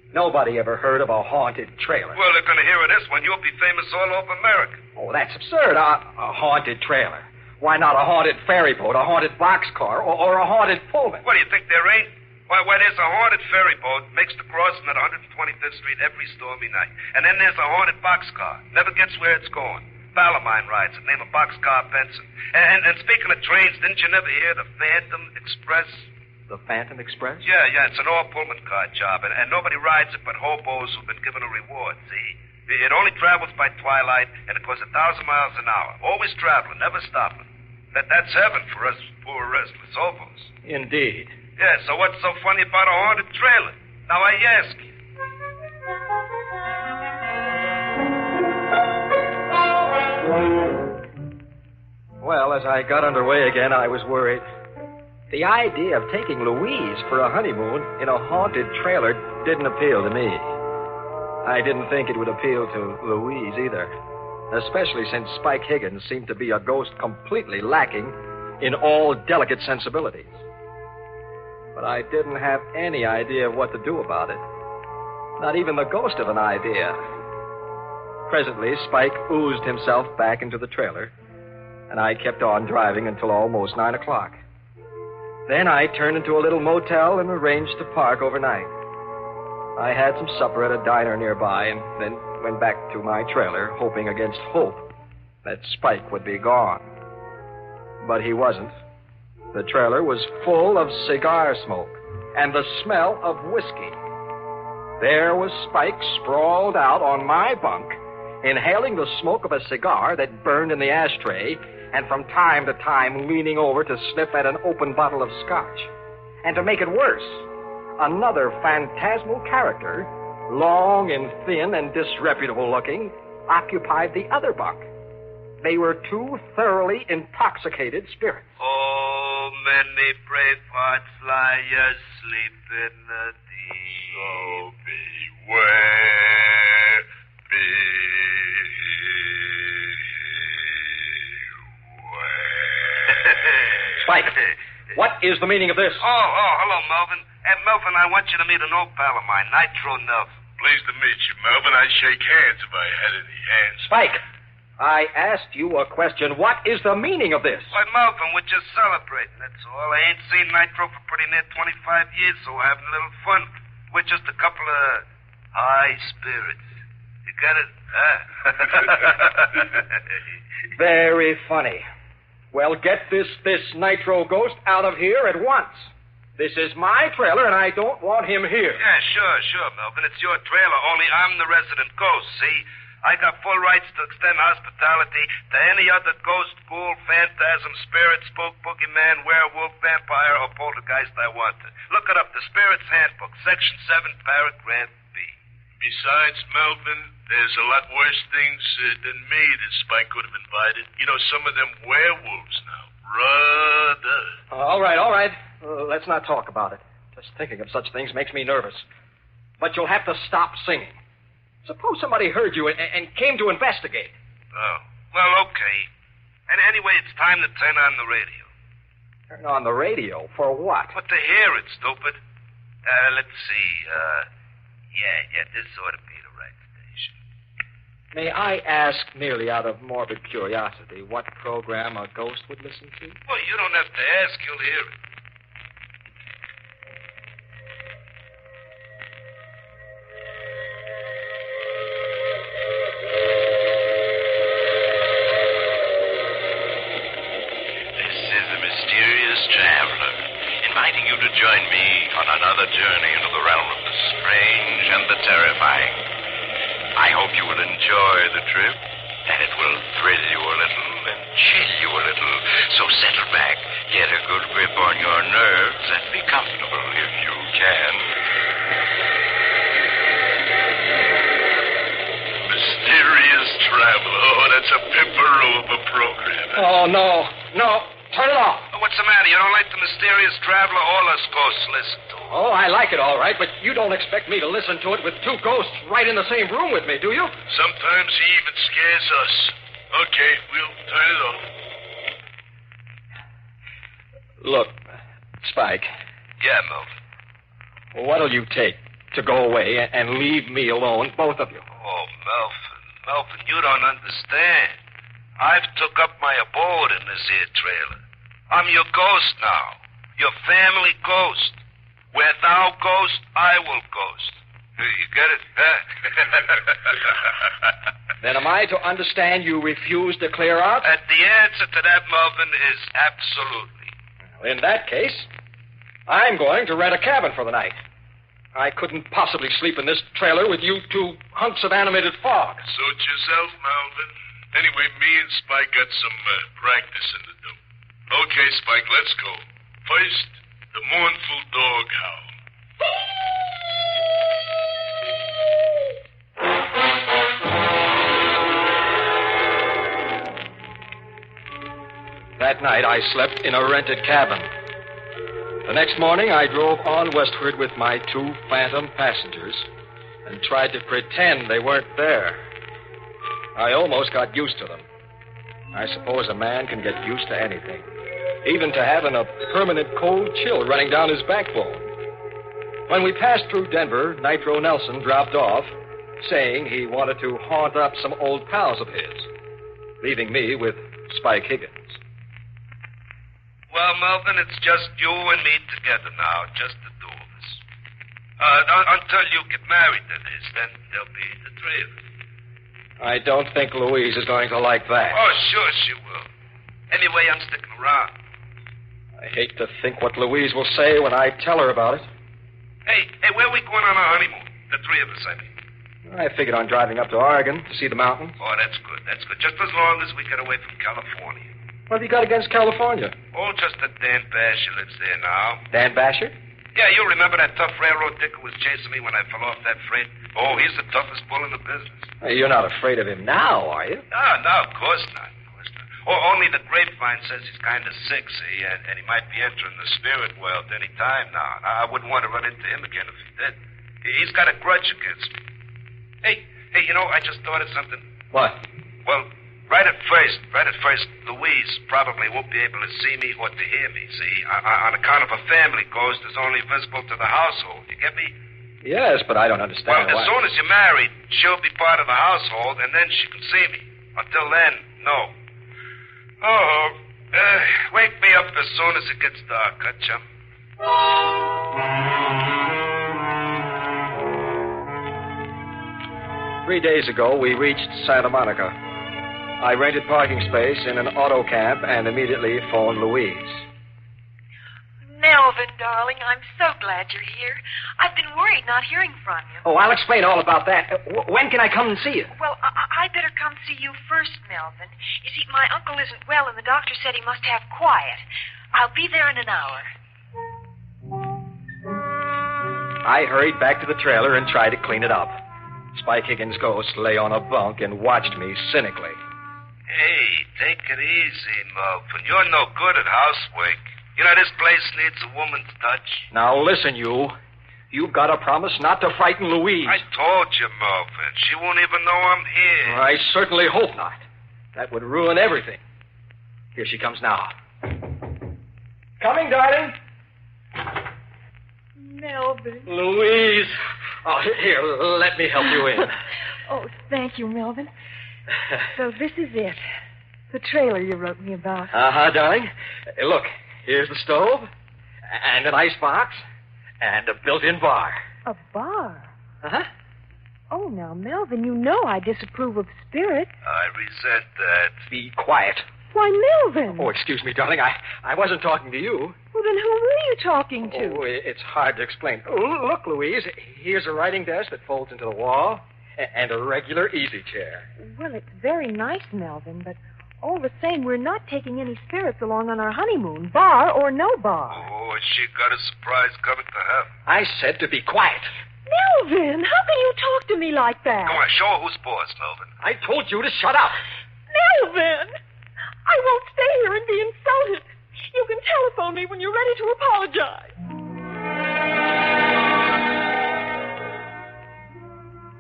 Nobody ever heard of a haunted trailer. Well, they're going to hear of this one. You'll be famous all over America. Oh, that's absurd. A haunted trailer. Why not a haunted ferry boat, a haunted boxcar, or a haunted Pullman? What, do you think there ain't? Why, there's a haunted ferry boat, makes the crossing at 125th Street every stormy night. And then there's a haunted boxcar. Never gets where it's going. Pal of mine rides it, name of Boxcar Benson. And speaking of trains, didn't you never hear the Phantom Express? The Phantom Express? Yeah, it's an all-Pullman car job, and nobody rides it but hobos who've been given a reward, see? It only travels by twilight, and it goes 1,000 miles an hour. Always traveling, never stopping. That's heaven for us poor restless hobos. Indeed. Yeah, so what's so funny about a haunted trailer? Now I ask you. Well, as I got underway again, I was worried. The idea of taking Louise for a honeymoon in a haunted trailer didn't appeal to me. I didn't think it would appeal to Louise either, especially since Spike Higgins seemed to be a ghost completely lacking in all delicate sensibilities. But I didn't have any idea of what to do about it. Not even the ghost of an idea. Presently, Spike oozed himself back into the trailer, and I kept on driving until almost 9 o'clock. Then I turned into a little motel and arranged to park overnight. I had some supper at a diner nearby and then went back to my trailer, hoping against hope that Spike would be gone. But he wasn't. The trailer was full of cigar smoke and the smell of whiskey. There was Spike sprawled out on my bunk, inhaling the smoke of a cigar that burned in the ashtray, and from time to time leaning over to sniff at an open bottle of scotch. And to make it worse, another phantasmal character, long and thin and disreputable looking, occupied the other bunk. They were two thoroughly intoxicated spirits. Oh, many brave hearts lie asleep in the deep. So beware, Spike, what is the meaning of this? Oh, hello, Melvin. Melvin, I want you to meet an old pal of mine, Nitro Nelson. Pleased to meet you, Melvin. I'd shake hands if I had any hands. Spike, I asked you a question. What is the meaning of this? Why, Melvin, we're just celebrating, that's all. I ain't seen Nitro for pretty near 25 years, so we're having a little fun. We're just a couple of high spirits. You get it? Huh? Very funny. Well, get this Nitro Ghost out of here at once. This is my trailer, and I don't want him here. Yeah, sure, Melvin. It's your trailer, only I'm the resident ghost, see? I got full rights to extend hospitality to any other ghost, ghoul, phantasm, spirit, spook, boogeyman, werewolf, vampire, or poltergeist I want to. Look it up, the Spirit's Handbook, Section 7, Paragraph B. Besides, Melvin, there's a lot worse things than me that Spike could have invited. You know, some of them werewolves now. Brother. All right. Let's not talk about it. Just thinking of such things makes me nervous. But you'll have to stop singing. Suppose somebody heard you and came to investigate. Oh, well, okay. And anyway, it's time to turn on the radio. Turn on the radio? For what? But to hear it, stupid. Let's see. Yeah, this ought to be the right station. May I ask, merely out of morbid curiosity, what program a ghost would listen to? Well, you don't have to ask. You'll hear it. Join me on another journey into the realm of the strange and the terrifying. I hope you will enjoy the trip, that it will thrill you a little and chill you a little. So settle back, get a good grip on your nerves, and be comfortable if you can. Mysterious Traveler. Oh, that's a pimperoo of a program. Oh, no. Turn it off. What's the matter? You don't like the Mysterious Traveler? All us ghosts listen to it. Oh, I like it all right, but you don't expect me to listen to it with two ghosts right in the same room with me, do you? Sometimes he even scares us. Okay, we'll turn it off. Look, Spike. Yeah, Melvin. What'll you take to go away and leave me alone, both of you? Oh, Melvin, you don't understand. I've took up my abode in this here trailer. I'm your ghost now. Your family ghost. Where thou ghost, I will ghost. You get it? Then am I to understand you refuse to clear out? And the answer to that, Melvin, is absolutely. In that case, I'm going to rent a cabin for the night. I couldn't possibly sleep in this trailer with you two hunks of animated fog. Suit yourself, Melvin. Anyway, me and Spike got some practicing to do. Okay, Spike, let's go. First, the mournful dog howl. That night, I slept in a rented cabin. The next morning, I drove on westward with my two phantom passengers and tried to pretend they weren't there. I almost got used to them. I suppose a man can get used to anything, even to having a permanent cold chill running down his backbone. When we passed through Denver, Nitro Nelson dropped off, saying he wanted to haunt up some old pals of his, leaving me with Spike Higgins. Well, Melvin, it's just you and me together now, just the two of us. Until you get married, that is, then there'll be the three of us. I don't think Louise is going to like that. Oh, sure she will. Anyway, I'm sticking around. I hate to think what Louise will say when I tell her about it. Hey, where are we going on our honeymoon? The three of us, I mean. I figured on driving up to Oregon to see the mountains. Oh, that's good. Just as long as we get away from California. What have you got against California? Oh, just that Dan Basher lives there now. Dan Basher? Yeah, you remember that tough railroad dick who was chasing me when I fell off that freight? Oh, he's the toughest bull in the business. You're not afraid of him now, are you? No, of course not. Oh, only the grapevine says he's kind of sick, see, and he might be entering the spirit world any time now. I wouldn't want to run into him again if he did. He's got a grudge against me. Hey, I just thought of something. What? Well, right at first, Louise probably won't be able to see me or to hear me, see? On account of a family ghost is only visible to the household. You get me? Yes, but I don't understand why. As soon as you're married, she'll be part of the household, and then she can see me. Until then, no. Oh, wake me up as soon as it gets dark, huh, chum? 3 days ago, we reached Santa Monica. I rented parking space in an auto cab and immediately phoned Louise. Melvin, darling, I'm so glad you're here. I've been worried not hearing from you. Oh, I'll explain all about that. When can I come and see you? Well, I better come see you first, Melvin. You see, my uncle isn't well, and the doctor said he must have quiet. I'll be there in an hour. I hurried back to the trailer and tried to clean it up. Spike Higgins' ghost lay on a bunk and watched me cynically. Hey, take it easy, Melvin. You're no good at housework. You know, this place needs a woman's touch. Now, listen, you. You've got to promise not to frighten Louise. I told you, Melvin. She won't even know I'm here. I certainly hope not. That would ruin everything. Here she comes now. Coming, darling. Melvin. Louise. Oh, here, let me help you in. Oh, thank you, Melvin. So this is it. The trailer you wrote me about. Uh-huh, darling. Look, here's the stove, and an icebox, and a built-in bar. A bar? Uh-huh. Oh, now, Melvin, you know I disapprove of spirits. I resent that. Be quiet. Why, Melvin. Oh, excuse me, darling. I wasn't talking to you. Well, then who were you talking to? Oh, it's hard to explain. Oh, look, Louise, here's a writing desk that folds into the wall, and a regular easy chair. Well, it's very nice, Melvin, but all the same, we're not taking any spirits along on our honeymoon, bar or no bar. Oh, she got a surprise coming to her. I said to be quiet. Melvin, how can you talk to me like that? Come on, show her who's boss, Melvin. I told you to shut up. Melvin! I won't stay here and be insulted. You can telephone me when you're ready to apologize.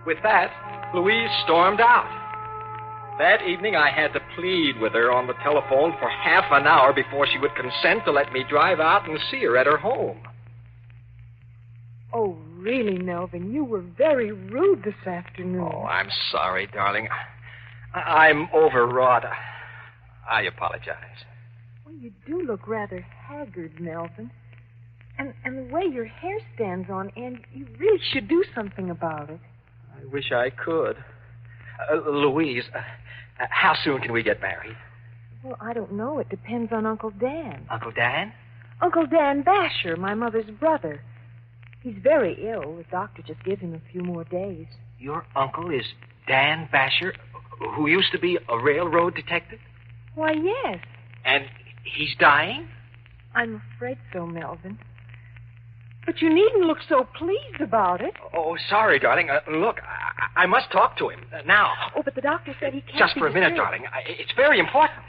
With that, Louise stormed out. That evening, I had to plead with her on the telephone for half an hour before she would consent to let me drive out and see her at her home. Oh, really, Melvin, you were very rude this afternoon. Oh, I'm sorry, darling. I'm overwrought. I apologize. Well, you do look rather haggard, Melvin. And the way your hair stands on end, you really should do something about it. I wish I could. Louise, how soon can we get married? Well, I don't know. It depends on Uncle Dan. Uncle Dan? Uncle Dan Basher, my mother's brother. He's very ill. The doctor just gives him a few more days. Your uncle is Dan Basher, who used to be a railroad detective? Why, yes. And he's dying? I'm afraid so, Melvin. But you needn't look so pleased about it. Oh, sorry, darling. Look, I must talk to him now. Oh, but the doctor said he can't. Just for a minute, darling. It's very important.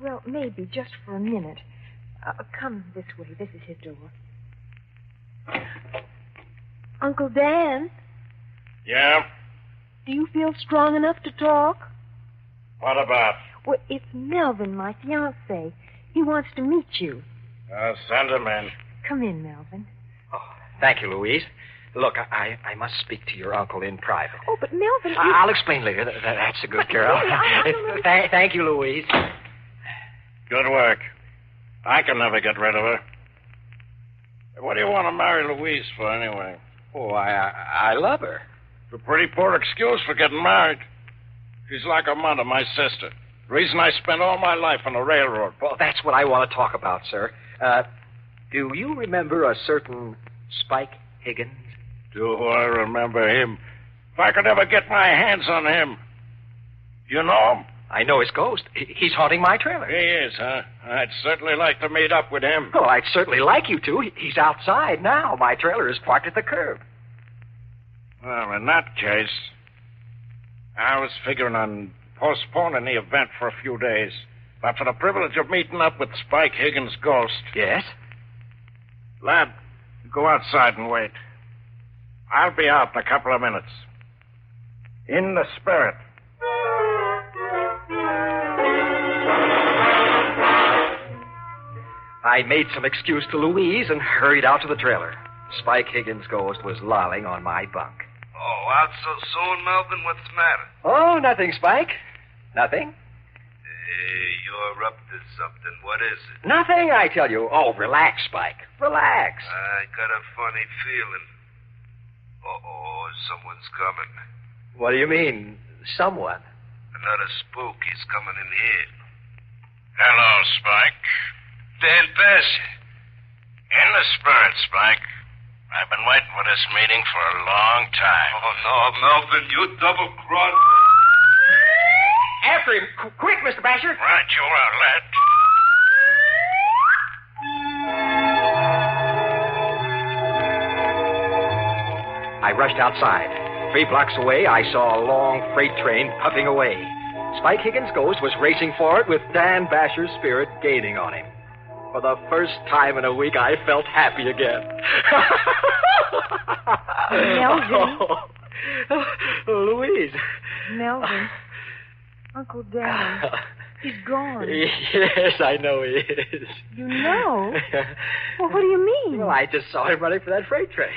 Well, maybe just for a minute. Come this way. This is his door. Uncle Dan? Yeah? Do you feel strong enough to talk? What about? Well, it's Melvin, my fiancé. He wants to meet you. Send him in. Come in, Melvin. Oh, thank you, Louise. Look, I must speak to your uncle in private. Oh, but Melvin... I'll explain later. That's a good girl. Really, Thank you, Louise. Good work. I can never get rid of her. What do you want to marry Louise for, anyway? Oh, I love her. It's a pretty poor excuse for getting married. She's like her mother, my sister. The reason I spent all my life on the railroad. Well, that's what I want to talk about, sir. Do you remember a certain Spike Higgins? Do I remember him? If I could ever get my hands on him. You know him? I know his ghost. He's haunting my trailer. He is, huh? I'd certainly like to meet up with him. Oh, I'd certainly like you to. He's outside now. My trailer is parked at the curb. Well, in that case, I was figuring on postponing the event for a few days. But for the privilege of meeting up with Spike Higgins' ghost. Yes? Lad, go outside and wait. I'll be out in a couple of minutes. In the spirit. I made some excuse to Louise and hurried out to the trailer. Spike Higgins' ghost was lolling on my bunk. Oh, out so soon, Melvin? What's the matter? Oh, nothing, Spike. Nothing? You're up to something. What is it? Nothing, I tell you. Oh, relax, Spike. Relax. I got a funny feeling. Uh-oh, someone's coming. What do you mean, someone? Another spook. He's coming in here. Hello, Spike. Dan 𝒆💔. In the spirit, Spike. I've been waiting for this meeting for a long time. Oh, no, Melvin, you double-crossed. After him. Quick, Mr. Basher. Right, you are, lad. I rushed outside. 3 blocks away, I saw a long freight train puffing away. Spike Higgins' ghost was racing for it with Dan Basher's spirit gaining on him. For the first time in a week, I felt happy again. Melvin. Louise. Melvin. Uncle Dan. He's gone. Yes, I know he is. You know? Well, what do you mean? Well, I just saw him running for that freight train.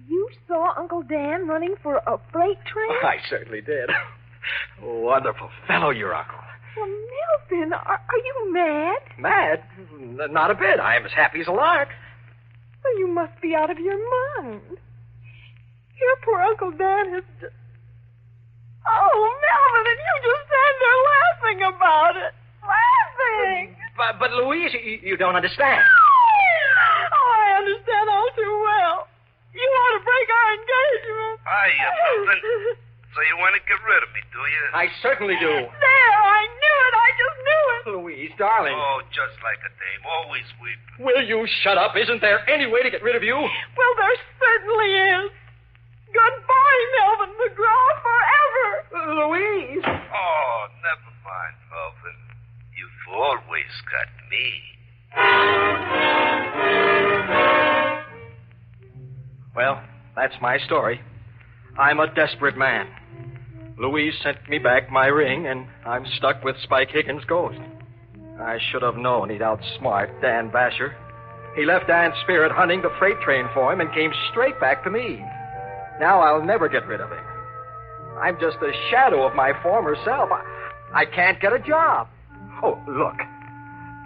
You saw Uncle Dan running for a freight train? Oh, I certainly did. Wonderful fellow, your uncle. Well, Melvin, are you mad? Mad? Not a bit. I am as happy as a lark. Well, you must be out of your mind. Your poor Uncle Dan has just... Oh, Melvin, and you just stand there laughing about it. Laughing! But Louise, you don't understand. Oh, I understand all too well. You want to break our engagement. Hiya, Melvin. So you want to get rid of me, do you? I certainly do. There, I knew it. I just knew it. Louise, darling. Oh, just like a dame. Always weeping. Will you shut up? Isn't there any way to get rid of you? Well, there certainly is. Goodbye, Melvin McGraw, forever. Louise. Oh, never mind, Melvin. You've always got me. Well, that's my story. I'm a desperate man. Louise sent me back my ring, and I'm stuck with Spike Higgins' ghost. I should have known he'd outsmart Dan Basher. He left Dan's spirit hunting the freight train for him and came straight back to me. Now I'll never get rid of him. I'm just a shadow of my former self. I can't get a job. Oh, look.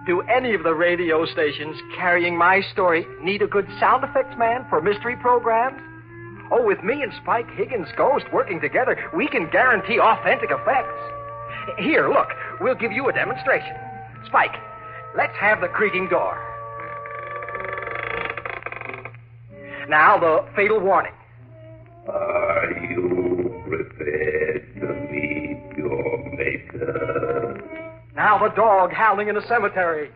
Do any of the radio stations carrying my story need a good sound effects man for mystery programs? Oh, with me and Spike Higgins' ghost working together, we can guarantee authentic effects. Here, look, we'll give you a demonstration. Spike, let's have the creaking door. Now, the fatal warning. Are you prepared to meet your maker? Now, the dog howling in the cemetery.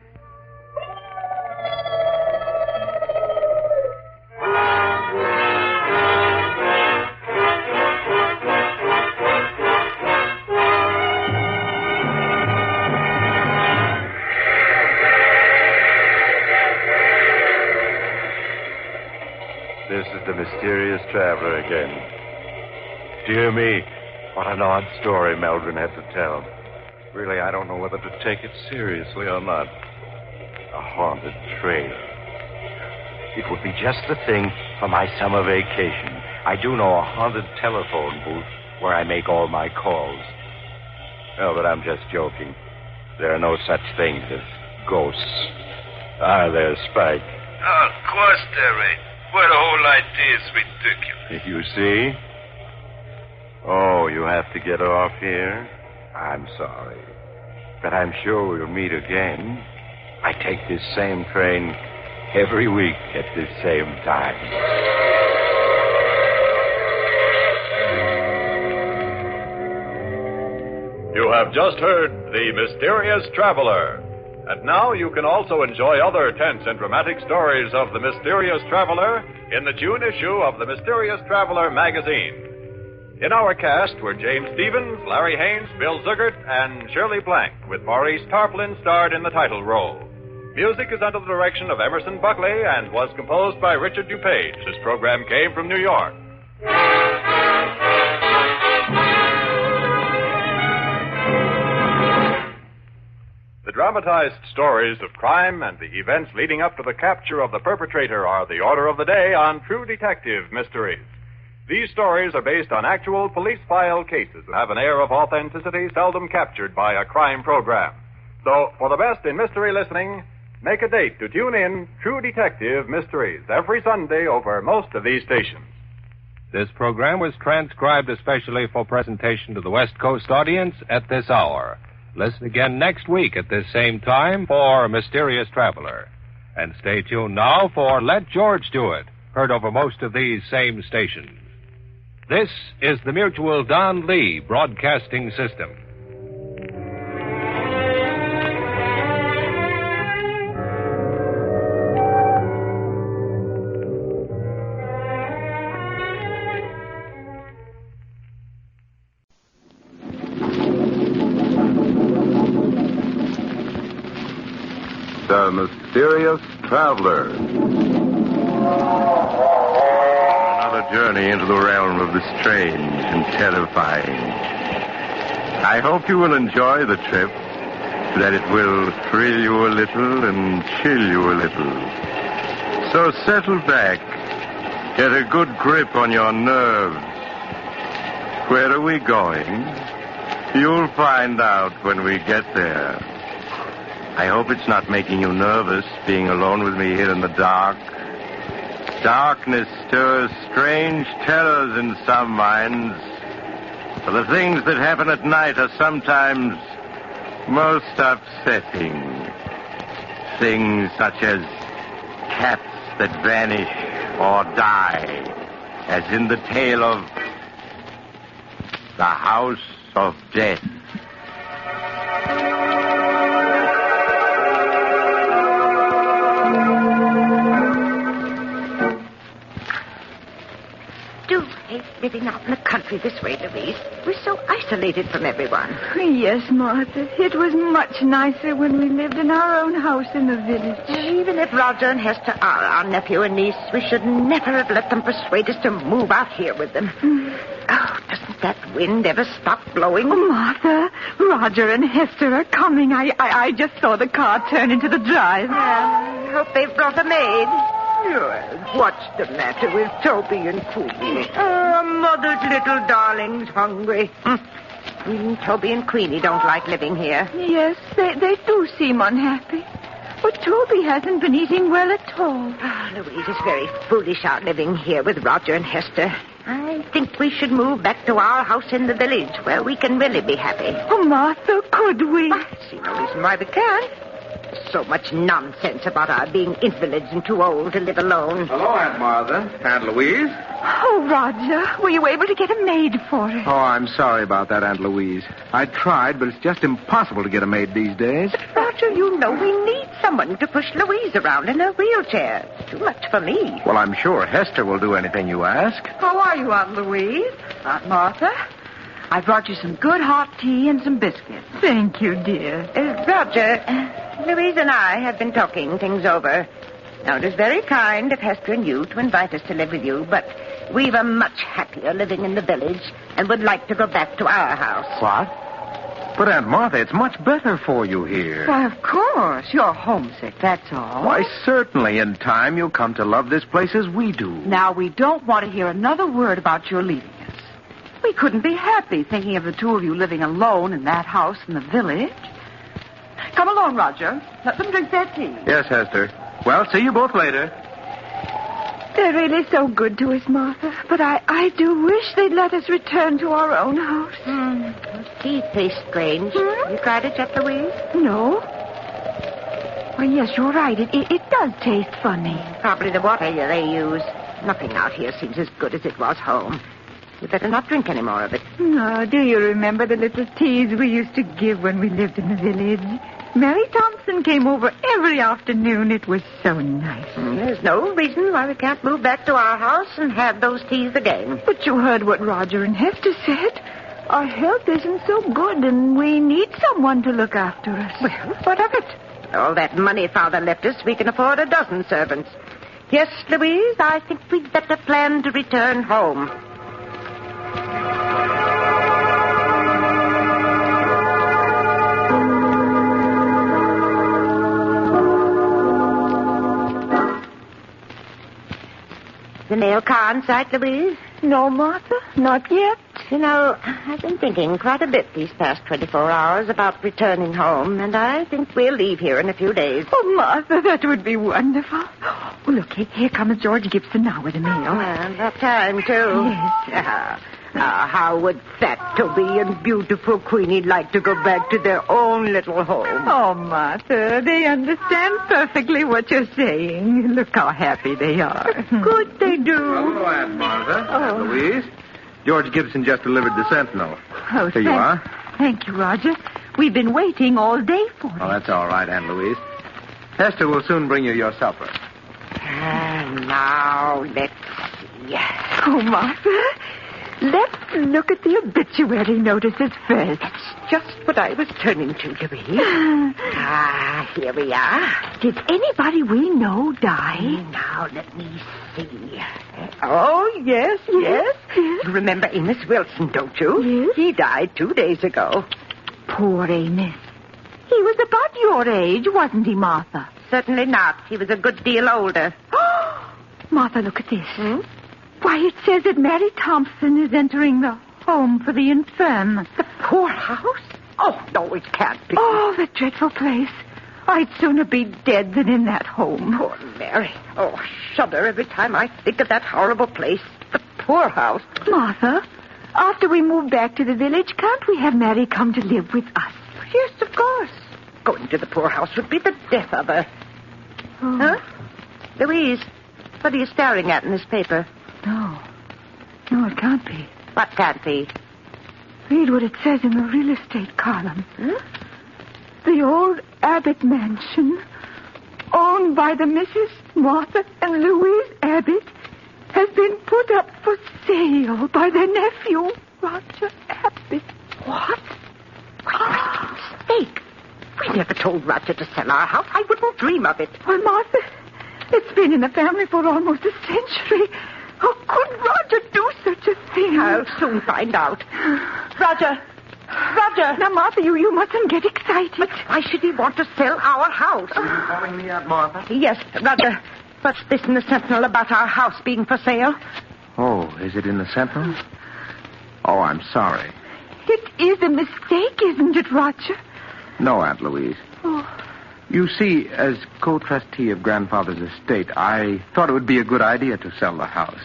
This is the mysterious traveler again. Dear me, what an odd story Meldrum had to tell. Really, I don't know whether to take it seriously or not. A haunted train. It would be just the thing for my summer vacation. I do know a haunted telephone booth where I make all my calls. Oh, but I'm just joking. There are no such things as ghosts. Are there, Spike? Oh, of course there ain't. Well, the whole idea is ridiculous. You see? Oh, you have to get off here? I'm sorry. But I'm sure we'll meet again. I take this same train every week at this same time. You have just heard The Mysterious Traveler. And now you can also enjoy other tense and dramatic stories of The Mysterious Traveler in the June issue of The Mysterious Traveler magazine. In our cast were James Stevens, Larry Haynes, Bill Zugert, and Shirley Blank, with Maurice Tarplin starred in the title role. Music is under the direction of Emerson Buckley and was composed by Richard DuPage. This program came from New York. The dramatized stories of crime and the events leading up to the capture of the perpetrator are the order of the day on True Detective Mysteries. These stories are based on actual police file cases and have an air of authenticity seldom captured by a crime program. So, for the best in mystery listening, make a date to tune in True Detective Mysteries every Sunday over most of these stations. This program was transcribed especially for presentation to the West Coast audience at this hour. Listen again next week at this same time for Mysterious Traveler. And stay tuned now for Let George Do It, heard over most of these same stations. This is the Mutual Don Lee Broadcasting System. The Mysterious Traveler. Another journey into the realm of the strange and terrifying. I hope you will enjoy the trip, that it will thrill you a little and chill you a little. So settle back, get a good grip on your nerves. Where are we going? You'll find out when we get there. I hope it's not making you nervous, being alone with me here in the dark. Darkness stirs strange terrors in some minds. For the things that happen at night are sometimes most upsetting. Things such as cats that vanish or die, as in the tale of The House of Death. Living out in the country this way, Louise. We're so isolated from everyone. Yes, Martha. It was much nicer when we lived in our own house in the village. Even if Roger and Hester are our nephew and niece, we should never have let them persuade us to move out here with them. Oh, doesn't that wind ever stop blowing? Oh, Martha, Roger and Hester are coming. I just saw the car turn into the drive. I hope they've brought a maid. Yes. What's the matter with Toby and Queenie? Oh, mother's little darling's hungry. Even Toby and Queenie don't like living here. Yes, they do seem unhappy. But Toby hasn't been eating well at all. Louise is very foolish out living here with Roger and Hester. I think we should move back to our house in the village where we can really be happy. Oh, Martha, could we? I see no reason why we can't. So much nonsense about our being invalids and too old to live alone. Hello, Aunt Martha. Aunt Louise. Oh, Roger, were you able to get a maid for us? Oh, I'm sorry about that, Aunt Louise. I tried, but it's just impossible to get a maid these days. But, Roger, you know we need someone to push Louise around in her wheelchair. It's too much for me. Well, I'm sure Hester will do anything you ask. How are you, Aunt Louise? Aunt Martha? I brought you some good hot tea and some biscuits. Thank you, dear. Roger, Louise and I have been talking things over. Now, it is very kind of Hester and you to invite us to live with you, but we were much happier living in the village and would like to go back to our house. What? But, Aunt Martha, it's much better for you here. Why, of course. You're homesick, that's all. Why, certainly. In time, you'll come to love this place as we do. Now, we don't want to hear another word about your leaving us. We couldn't be happy thinking of the two of you living alone in that house in the village. Come along, Roger. Let them drink their tea. Yes, Hester. Well, see you both later. They're really so good to us, Martha. But I do wish they'd let us return to our own house. Tea tastes strange. You tried it yet, Louise? No. Well, yes, you're right. It does taste funny. Probably the water they use. Nothing out here seems as good as it was home. You better not drink any more of it. Oh, do you remember the little teas we used to give when we lived in the village? Mary Thompson came over every afternoon. It was so nice. There's no reason why we can't move back to our house and have those teas again. But you heard what Roger and Hester said. Our health isn't so good, and we need someone to look after us. Well, what of it? All that money Father left us, we can afford a dozen servants. Yes, Louise, I think we'd better plan to return home. The mail car in sight, Louise? No, Martha, not yet. You know, I've been thinking quite a bit these past 24 hours about returning home, and I think we'll leave here in a few days. Oh, Martha, that would be wonderful. Oh, look, here comes George Gibson now with the mail. And that time, too. Yes. How would fat Toby and beautiful Queenie like to go back to their own little home? Oh, Martha, they understand perfectly what you're saying. Look how happy they are. Good they do. Hello, Aunt Martha. Aunt Louise. George Gibson just delivered the Sentinel. Oh, Here you are. Thank you, Roger. We've been waiting all day for it. Oh, that's all right, Aunt Louise. Hester will soon bring you your supper. Now, let's see. Oh, Martha, let's look at the obituary notices first. That's just what I was turning to, Louise. Here we are. Did anybody we know die? Now, let me see. Oh, yes. You remember Amos Wilson, don't you? Yes. He died 2 days ago. Poor Amos. He was about your age, wasn't he, Martha? Certainly not. He was a good deal older. Martha, look at this. Why, it says that Mary Thompson is entering the home for the infirm. The poorhouse? Oh, no, it can't be. Oh, the dreadful place. I'd sooner be dead than in that home. Poor Mary. Oh, I shudder every time I think of that horrible place. The poorhouse. Martha, after we move back to the village, can't we have Mary come to live with us? Yes, of course. Going to the poorhouse would be the death of her. Oh. Huh? Louise, what are you staring at in this paper? No, it can't be. What can't be? Read what it says in the real estate column. The old Abbott mansion, owned by the Mrs. Martha and Louise Abbott, has been put up for sale by their nephew, Roger Abbott. What? What a mistake. We never told Roger to sell our house. I wouldn't dream of it. Well, Martha, it's been in the family for almost a century. How could Roger do such a thing? I'll soon find out. Roger! Now, Martha, you mustn't get excited. But why should he want to sell our house? Are you calling me, Aunt Martha? Yes, Roger. What's this in the Sentinel about our house being for sale? Oh, is it in the Sentinel? Oh, I'm sorry. It is a mistake, isn't it, Roger? No, Aunt Louise. Oh. You see, as co-trustee of Grandfather's estate, I thought it would be a good idea to sell the house.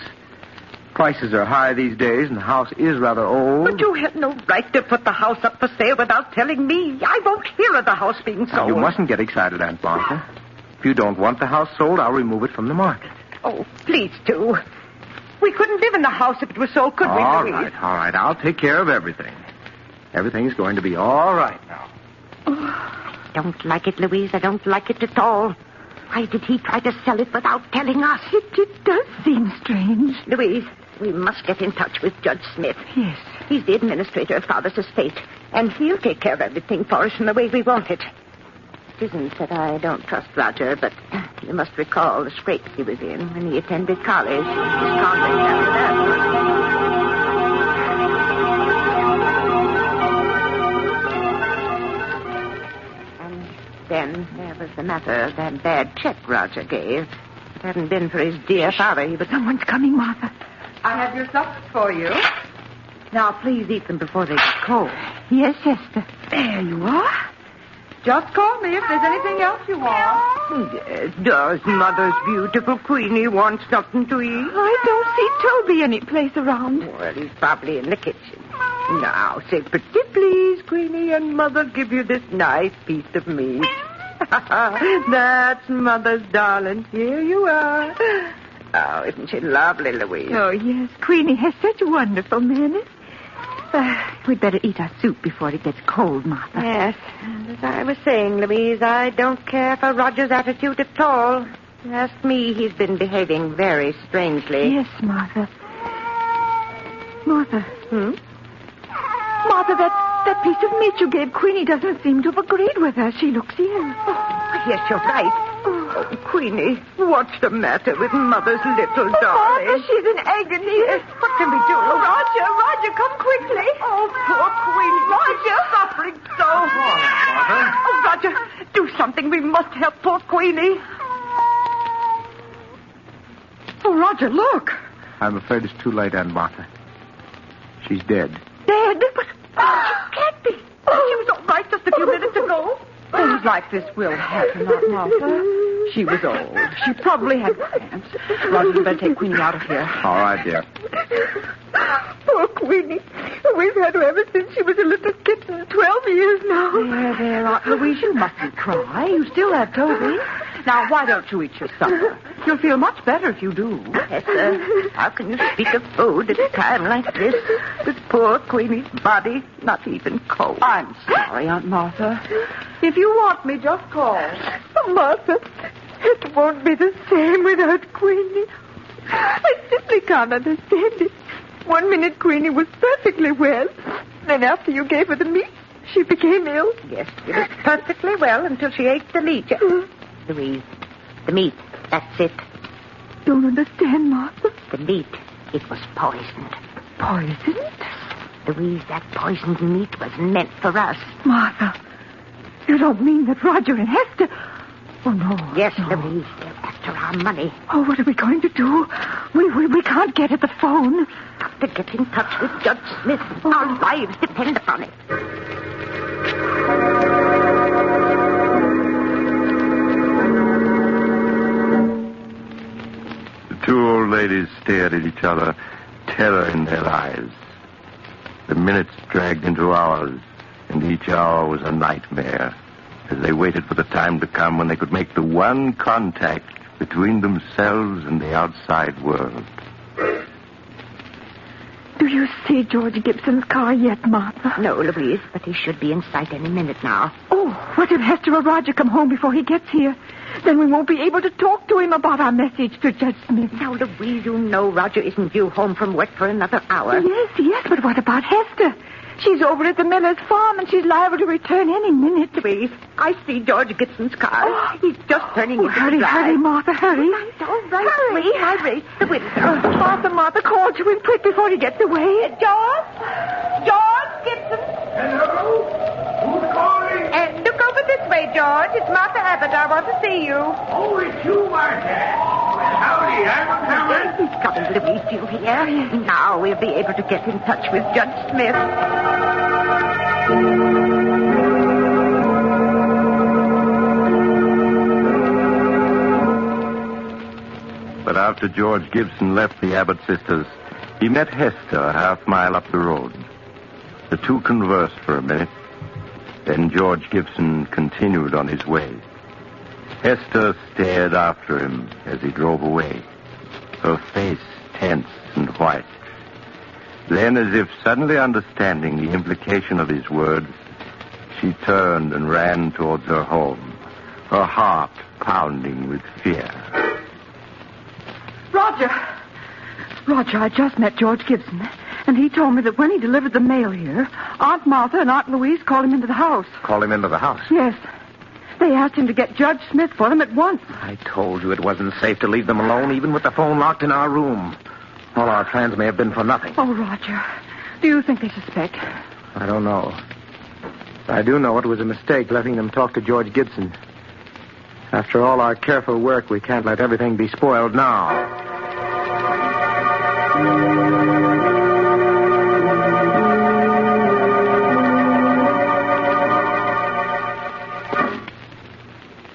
Prices are high these days, and the house is rather old. But you had no right to put the house up for sale without telling me. I won't hear of the house being sold. Now, you mustn't get excited, Aunt Martha. If you don't want the house sold, I'll remove it from the market. Oh, please do. We couldn't live in the house if it was sold, could we, Louise? All right. I'll take care of everything. Everything's going to be all right now. I don't like it, Louise. I don't like it at all. Why did he try to sell it without telling us? It does seem strange. Louise, we must get in touch with Judge Smith. Yes. He's the administrator of Father's estate, and he'll take care of everything for us in the way we want it. It isn't that I don't trust Roger, but you must recall the scrapes he was in when he attended college. His conduct after that. Then there was the matter of that bad check Roger gave. If it hadn't been for his dear father, he would... Someone's coming, Martha. I have your suppers for you. Now, please eat them before they get cold. Yes, Esther. There you are. Just call me if there's anything else you want. Yes, does Mother's beautiful Queenie want something to eat? I don't see Toby any place around. Well, he's probably in the kitchen. Now, say pretty please, Queenie, and Mother give you this nice piece of meat. That's Mother's darling. Here you are. Oh, isn't she lovely, Louise? Oh, yes. Queenie has such wonderful manners. We'd better eat our soup before it gets cold, Martha. Yes. And as I was saying, Louise, I don't care for Roger's attitude at all. Ask me, he's been behaving very strangely. Yes, Martha. Martha. Martha, that piece of meat you gave Queenie doesn't seem to have agreed with her. She looks ill. Oh, yes, you're right. Oh, Queenie, what's the matter with Mother's little darling? Martha, she's in agony. Yes, what can we do? Roger, come quickly. Oh, poor Queenie. Roger. Suffering so. Oh, Roger, do something. We must help poor Queenie. Oh, Roger, look. I'm afraid it's too late, Aunt Martha. She's dead. Dead? But she can't be. She was all right just a few minutes ago. Things like this will happen, Aunt Martha. She was old. She probably had cramps. Roger, you better take Queenie out of here. All right, dear. Poor Queenie. We've had her ever since she was a little kitten, 12 years now. There, Aunt Louise, you mustn't cry. You still have Toby. Now, why don't you eat your supper? You'll feel much better if you do. Hester, how can you speak of food at a time like this? With poor Queenie's body not even cold. I'm sorry, Aunt Martha. If you want me, just call. Oh, Martha, it won't be the same without Queenie. I simply can't understand it. 1 minute Queenie was perfectly well. Then after you gave her the meat, she became ill. Yes, she was perfectly well until she ate the meat. Louise, the meat, that's it. Don't understand, Martha. The meat, it was poisoned. Poisoned? Louise, that poisoned meat was meant for us. Martha, you don't mean that Roger and Hester... Oh, no. Yes, no. Louise, they're after our money. Oh, what are we going to do? We can't get at the phone. Got to get in touch with Judge Smith. Oh. Our lives depend upon it. The two old ladies stared at each other, terror in their eyes. The minutes dragged into hours, and each hour was a nightmare, as they waited for the time to come when they could make the one contact between themselves and the outside world. Do you see George Gibson's car yet, Martha? No, Louise, but he should be in sight any minute now. Oh, what if Hester or Roger come home before he gets here? Then we won't be able to talk to him about our message to Judge Smith. Now, Louise, you know Roger isn't due home from work for another hour. Yes, but what about Hester? She's over at the miller's farm, and she's liable to return any minute. Louise, I see George Gibson's car. Oh. He's just turning into the drive. Hurry, Martha, hurry. All right, hurry. I raised the window. Martha, call to him quick before he gets away. George Gibson. Hello? Who's calling? Look over this way, George. It's Martha Abbott. I want to see you. Oh, it's you, Martha. Well, howdy, I'm coming. He's coming, Louise. Do you hear? Now we'll be able to get in touch with Judge Smith. But after George Gibson left the Abbott sisters, he met Hester a half-mile up the road. The two conversed for a minute. Then George Gibson continued on his way. Hester stared after him as he drove away, her face tense and white. Then, as if suddenly understanding the implication of his words, she turned and ran towards her home, her heart pounding with fear. Roger, I just met George Gibson, and he told me that when he delivered the mail here, Aunt Martha and Aunt Louise called him into the house. Call him into the house? Yes. They asked him to get Judge Smith for them at once. I told you it wasn't safe to leave them alone, even with the phone locked in our room. All our plans may have been for nothing. Oh, Roger, do you think they suspect? I don't know. I do know it was a mistake letting them talk to George Gibson. After all our careful work, we can't let everything be spoiled now.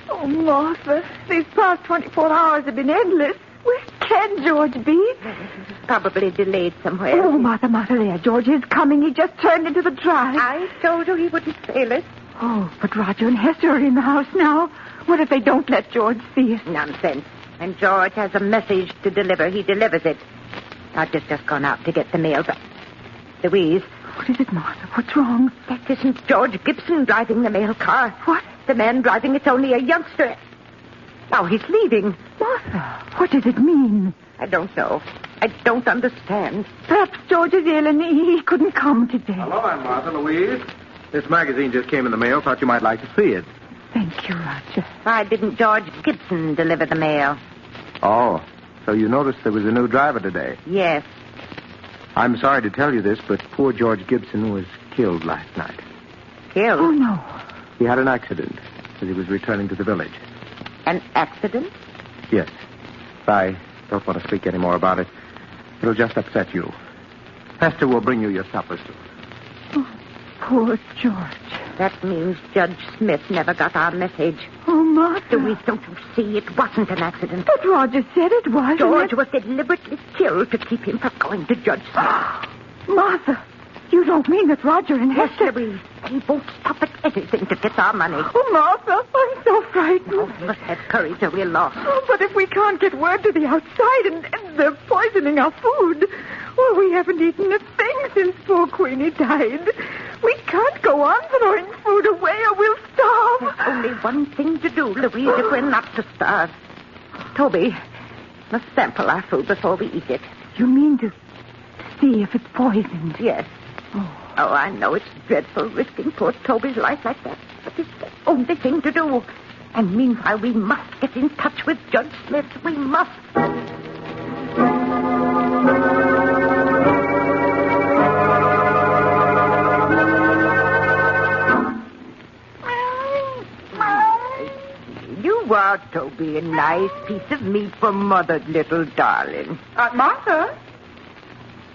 Oh, Martha, these past 24 hours have been endless. Where can George be? Probably delayed somewhere. Oh, Martha, there. George is coming. He just turned into the drive. I told you he wouldn't fail us. Oh, but Roger and Hester are in the house now. What if they don't let George see us? Nonsense. When George has a message to deliver, he delivers it. Roger's just gone out to get the mail, but... Louise. What is it, Martha? What's wrong? That isn't George Gibson driving the mail car. What? The man driving it's only a youngster. Now he's leaving. Martha, what does it mean? I don't know. I don't understand. Perhaps George is ill and he couldn't come today. Hello, I'm Martha, Louise. This magazine just came in the mail. Thought you might like to see it. Thank you, Roger. Why didn't George Gibson deliver the mail? Oh, so you noticed there was a new driver today? Yes. I'm sorry to tell you this, but poor George Gibson was killed last night. Killed? Oh, no. He had an accident as he was returning to the village. An accident? Yes. I don't want to speak any more about it. It'll just upset you. Hester will bring you your supper soon. Oh, poor George. That means Judge Smith never got our message. Oh, Martha. Louise, don't you see? It wasn't an accident. But Roger said it was. George was deliberately killed to keep him from going to Judge Smith. Martha, you don't mean that Roger and Hester... Louise, they won't stop at anything to get our money. Oh, Martha, I'm so frightened. Oh, we must have courage or we're lost. Oh, but if we can't get word to the outside and they're poisoning our food... Well, we haven't eaten a thing since poor Queenie died. We can't go on throwing food away or we'll starve. There's only one thing to do, Louise, if we're not to starve. Toby, must sample our food before we eat it. You mean to see if it's poisoned? Yes. Oh, I know it's dreadful risking poor Toby's life like that, but it's the only thing to do. And meanwhile, we must get in touch with Judge Smith. We must. You are, Toby, a nice piece of meat for Mother's little darling. Aunt Martha?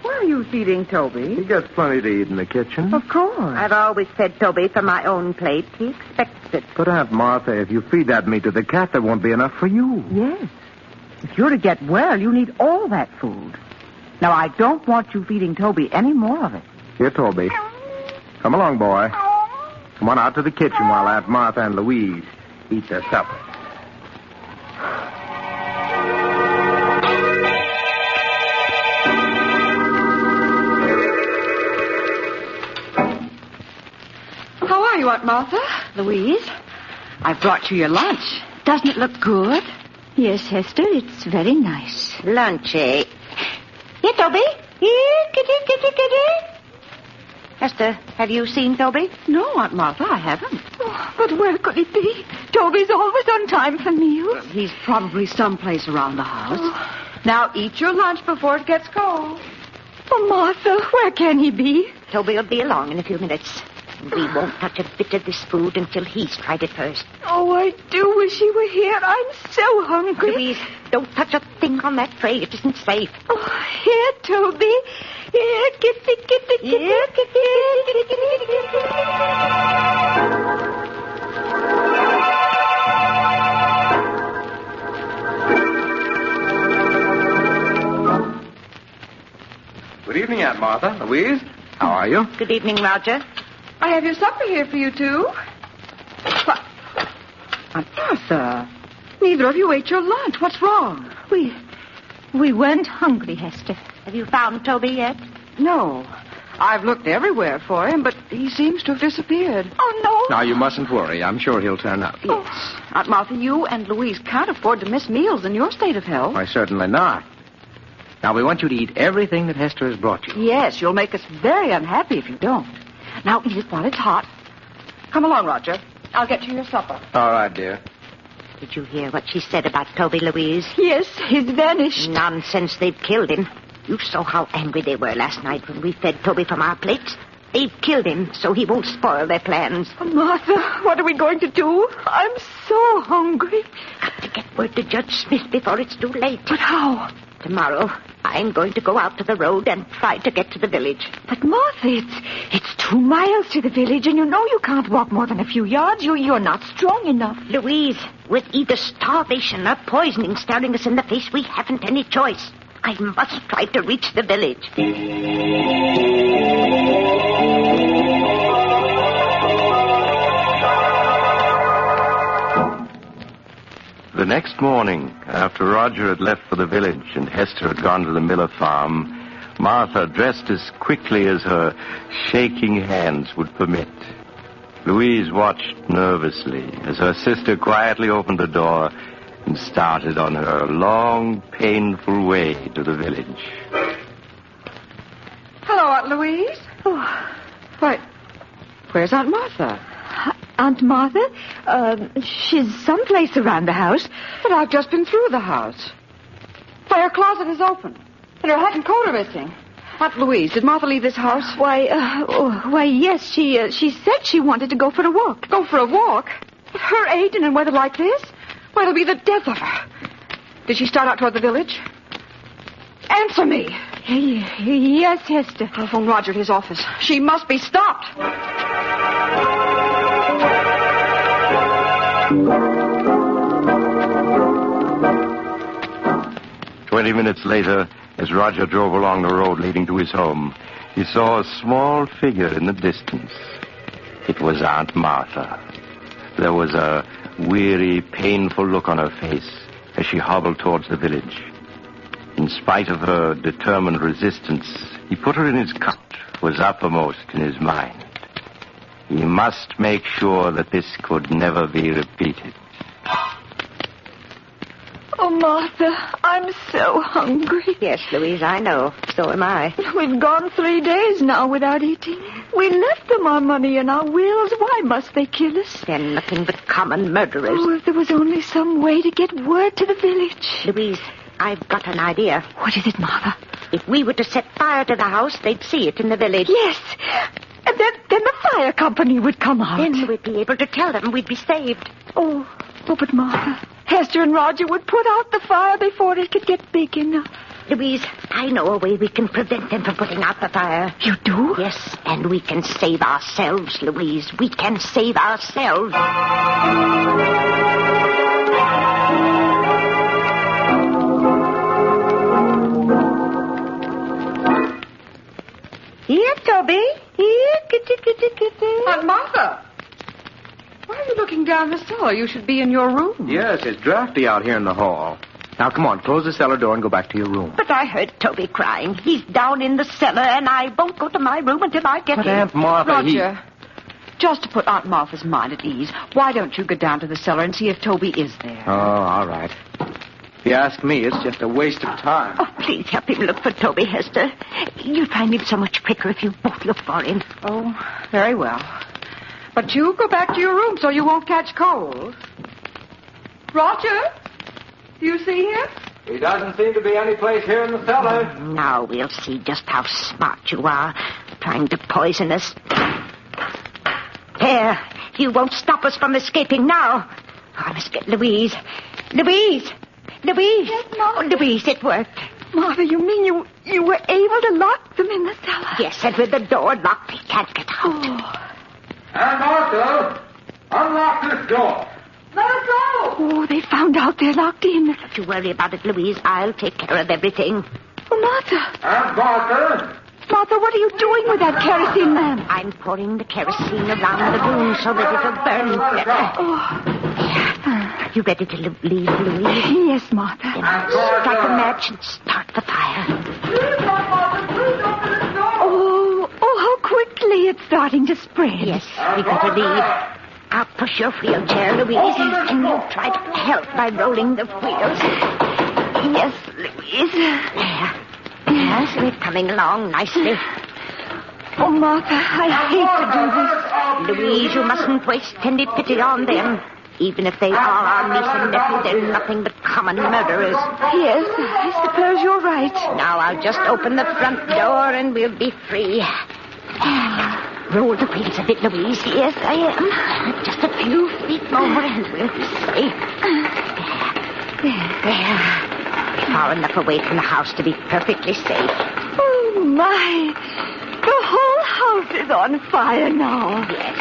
Where are you feeding Toby? He gets plenty to eat in the kitchen. Of course. I've always fed Toby from my own plate. He expects it. But, Aunt Martha, if you feed that meat to the cat, there won't be enough for you. Yes. If you're to get well, you need all that food. Now, I don't want you feeding Toby any more of it. Here, Toby. Come along, boy. Come on out to the kitchen while Aunt Martha and Louise eat their supper. How are you, Aunt Martha? Louise? I've brought you your lunch. Doesn't it look good? Yes, Hester, it's very nice. Lunch, eh? Here, Toby. Here, kitty. Hester, have you seen Toby? No, Aunt Martha, I haven't. Oh, but where could he be? Toby's always on time for meals. He's probably someplace around the house. Now eat your lunch before it gets cold. Oh, Martha, where can he be? Toby will be along in a few minutes. We won't touch a bit of this food until he's tried it first. Oh, I do wish he were here. I'm so hungry. Louise, don't touch a thing on that tray. It isn't safe. Oh, here, Toby. Here, kitty. Here, Good evening, Aunt Martha. Louise, how are you? Good evening, Roger. I have your supper here for you, too. But, Aunt Martha, neither of you ate your lunch. What's wrong? We weren't hungry, Hester. Have you found Toby yet? No. I've looked everywhere for him, but he seems to have disappeared. Oh, no. Now, you mustn't worry. I'm sure he'll turn up. Yes. Aunt Martha, you and Louise can't afford to miss meals in your state of health. Why, certainly not. Now, we want you to eat everything that Hester has brought you. Yes, you'll make us very unhappy if you don't. Now eat it while it's hot. Come along, Roger. I'll get you your supper. All right, dear. Did you hear what she said about Toby, Louise? Yes, he's vanished. Nonsense. They've killed him. You saw how angry they were last night when we fed Toby from our plates. They've killed him so he won't spoil their plans. Oh, Martha, what are we going to do? I'm so hungry. Got to get word to Judge Smith before it's too late. But how? Tomorrow, I'm going to go out to the road and try to get to the village. But, Martha, it's 2 miles to the village, and you know you can't walk more than a few yards. You're not strong enough. Louise, with either starvation or poisoning staring us in the face, we haven't any choice. I must try to reach the village. The next morning, after Roger had left for the village and Hester had gone to the Miller farm, Martha dressed as quickly as her shaking hands would permit. Louise watched nervously as her sister quietly opened the door and started on her long, painful way to the village. Hello, Aunt Louise. Oh. Why, where's Aunt Martha? Aunt Martha? She's someplace around the house. But I've just been through the house. Why, her closet is open, and her hat and coat are missing. Aunt Louise, did Martha leave this house? Why, yes, she said she wanted to go for a walk. Go for a walk? At her age and in weather like this? Why, it'll be the death of her. Did she start out toward the village? Answer me. Yes, Hester. I'll phone Roger at his office. She must be stopped. 20 minutes later, as Roger drove along the road leading to his home, he saw a small figure in the distance. It was Aunt Martha. There was a weary, painful look on her face as she hobbled towards the village. In spite of her determined resistance, he put her in his cot, was uppermost in his mind. He must make sure that this could never be repeated. Oh, Martha, I'm so hungry. Yes, Louise, I know. So am I. We've gone 3 days now without eating. We left them our money and our wills. Why must they kill us? They're nothing but common murderers. Oh, if there was only some way to get word to the village. Louise, I've got an idea. What is it, Martha? If we were to set fire to the house, they'd see it in the village. Yes. And then the fire company would come out. Then we'd be able to tell them we'd be saved. Oh, but Martha, Hester and Roger would put out the fire before it could get big enough. Louise, I know a way we can prevent them from putting out the fire. You do? Yes, and we can save ourselves, Louise. We can save ourselves. Here, Toby. Here, kitty. Aunt Martha. Why are you looking down the cellar? You should be in your room. Yes, it's drafty out here in the hall. Now, come on, close the cellar door and go back to your room. But I heard Toby crying. He's down in the cellar, and I won't go to my room until I get But him. Aunt Martha, Roger, just to put Aunt Martha's mind at ease, why don't you go down to the cellar and see if Toby is there? Oh, all right. If you ask me, it's just a waste of time. Oh, please help him look for Toby, Hester. You'll find him so much quicker if you both look for him. Oh, very well. But you go back to your room so you won't catch cold. Roger, do you see him? He doesn't seem to be any place here in the cellar. Now we'll see just how smart you are, trying to poison us. There, you won't stop us from escaping now. Oh, I must get Louise. Louise! Yes, Martha. Oh, Louise, it worked. Martha, you mean you were able to lock them in the cellar? Yes, and with the door locked, they can't get out. Oh. Aunt Martha, unlock this door. Let us go! Oh, they found out they're locked in. Don't you worry about it, Louise. I'll take care of everything. Oh, Martha. Aunt Martha. Martha, what are you doing with that kerosene lamp? I'm pouring the kerosene around the room so that it'll burn better. Oh. Are you ready to leave, Louise? Yes, Martha. Then strike a match and start the fire. Oh, how quickly it's starting to spread. Yes, we better leave. I'll push your wheelchair, Louise, and you try to help by rolling the wheels. Yes, Louise. There. Yes, we're coming along nicely. Oh, Martha, I hate to do this. Louise, you mustn't waste any pity on them. Even if they are our niece and nephew, they're nothing but common murderers. Yes, I suppose you're right. Now I'll just open the front door and we'll be free. Now, roll the wheels a bit, Louise. Yes, I am. Just a few feet more and we'll be safe. There. Far enough away from the house to be perfectly safe. Oh, my. The whole house is on fire now. Yes,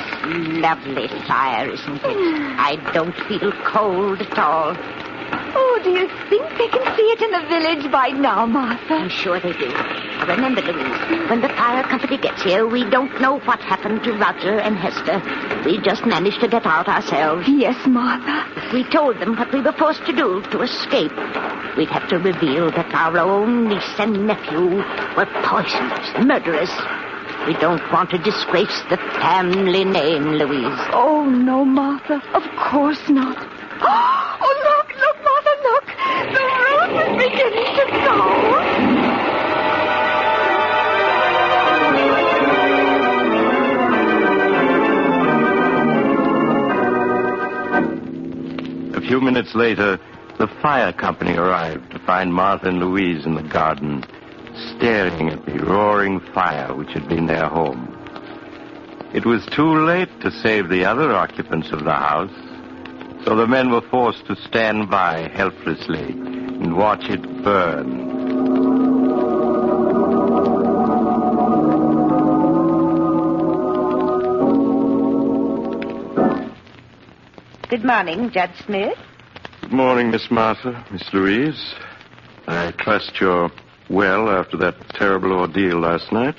lovely fire, isn't it? I don't feel cold at all. Oh, do you think they can see it in the village by now, Martha? I'm sure they do. Now, remember, Louise, when the fire company gets here, we don't know what happened to Roger and Hester. We just managed to get out ourselves. Yes, Martha. If we told them what we were forced to do to escape, we'd have to reveal that our own niece and nephew were poisoners, murderers. We don't want to disgrace the family name, Louise. Oh, no, Martha. Of course not. Oh, look, Martha, look. The roof is beginning to go. A few minutes later, the fire company arrived to find Martha and Louise in the garden, staring at the roaring fire which had been their home. It was too late to save the other occupants of the house, so the men were forced to stand by helplessly and watch it burn. Good morning, Judge Smith. Good morning, Miss Martha, Miss Louise. I trust you're well after that terrible ordeal last night.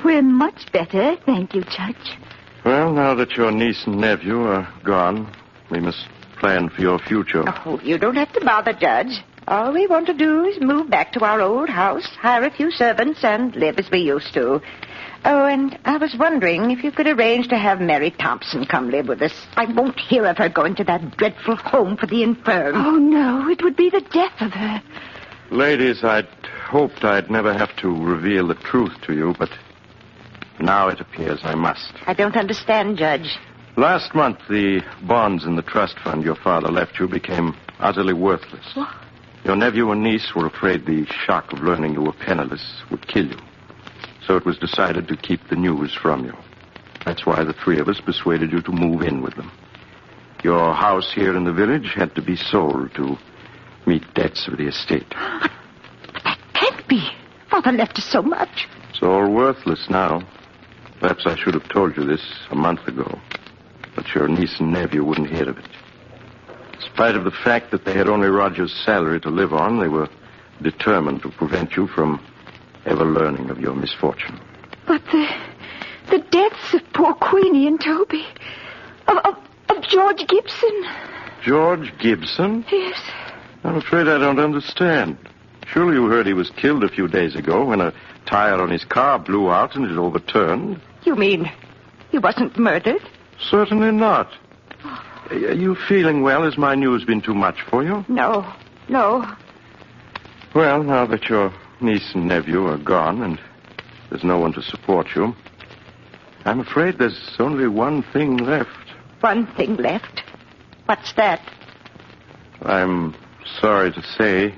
We're much better, thank you, Judge. Well, now that your niece and nephew are gone, we must plan for your future. Oh, you don't have to bother, Judge. All we want to do is move back to our old house, hire a few servants, and live as we used to. Oh, and I was wondering if you could arrange to have Mary Thompson come live with us. I won't hear of her going to that dreadful home for the infirm. Oh, no, it would be the death of her. Ladies, I'd hoped I'd never have to reveal the truth to you, but now it appears I must. I don't understand, Judge. Last month, the bonds in the trust fund your father left you became utterly worthless. What? Your nephew and niece were afraid the shock of learning you were penniless would kill you. So it was decided to keep the news from you. That's why the three of us persuaded you to move in with them. Your house here in the village had to be sold to meet debts of the estate. That can't be. Father left us so much. It's all worthless now. Perhaps I should have told you this a month ago. But your niece and nephew wouldn't hear of it. In spite of the fact that they had only Roger's salary to live on, they were determined to prevent you from ever learning of your misfortune. But the deaths of poor Queenie and Toby, of George Gibson. George Gibson? Yes. I'm afraid I don't understand. Surely you heard he was killed a few days ago when a tire on his car blew out and it overturned. You mean he wasn't murdered? Certainly not. Are you feeling well? Has my news been too much for you? No. Well, now that your niece and nephew are gone and there's no one to support you, I'm afraid there's only one thing left. One thing left? What's that? I'm sorry to say,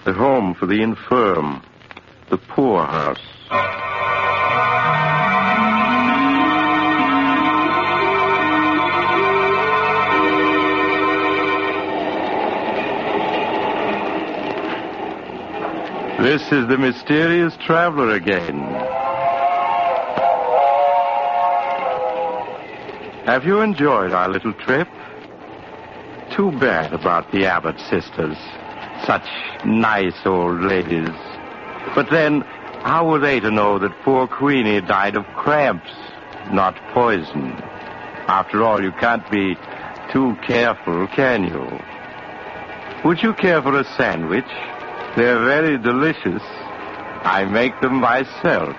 the home for the infirm, the poorhouse. This is the mysterious traveler again. Have you enjoyed our little trip? Too bad about the Abbott sisters. Such nice old ladies. But then, how were they to know that poor Queenie died of cramps, not poison? After all, you can't be too careful, can you? Would you care for a sandwich? They're very delicious. I make them myself.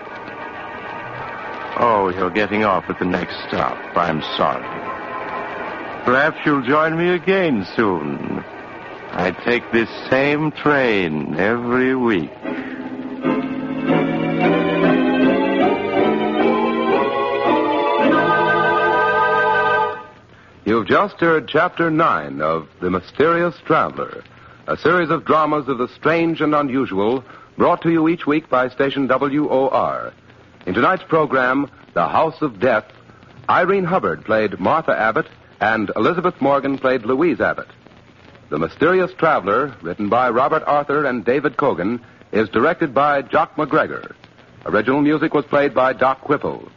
Oh, you're getting off at the next stop. I'm sorry. Perhaps you'll join me again soon. I take this same train every week. You've just heard Chapter 9 of The Mysterious Traveler, a series of dramas of the strange and unusual brought to you each week by station WOR. In tonight's program, The House of Death, Irene Hubbard played Martha Abbott and Elizabeth Morgan played Louise Abbott. The Mysterious Traveler, written by Robert Arthur and David Cogan, is directed by Jock McGregor. Original music was played by Doc Whipple.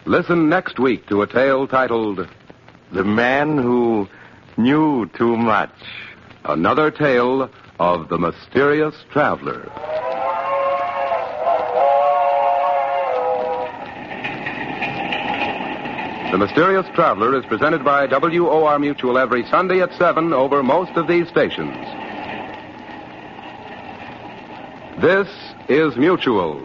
Listen next week to a tale titled The Man Who Knew Too Much. Another tale of the Mysterious Traveler. The Mysterious Traveler is presented by WOR Mutual every Sunday at 7 over most of these stations. This is Mutual.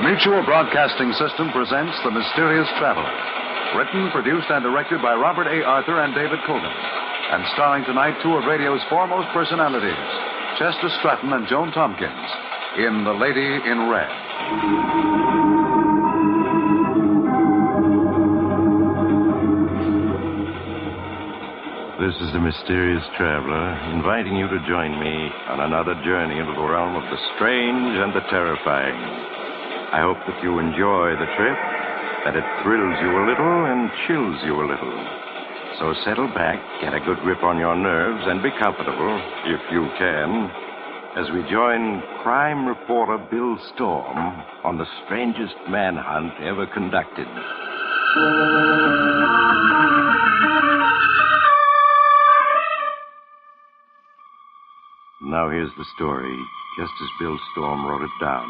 Mutual Broadcasting System presents The Mysterious Traveler. Written, produced, and directed by Robert A. Arthur and David Cogan. And starring tonight two of radio's foremost personalities, Chester Stratton and Joan Tompkins, in The Lady in Red. This is the Mysterious Traveler, inviting you to join me on another journey into the realm of the strange and the terrifying. I hope that you enjoy the trip, that it thrills you a little and chills you a little. So settle back, get a good grip on your nerves, and be comfortable, if you can, as we join crime reporter Bill Storm on the strangest manhunt ever conducted. Now here's the story, just as Bill Storm wrote it down,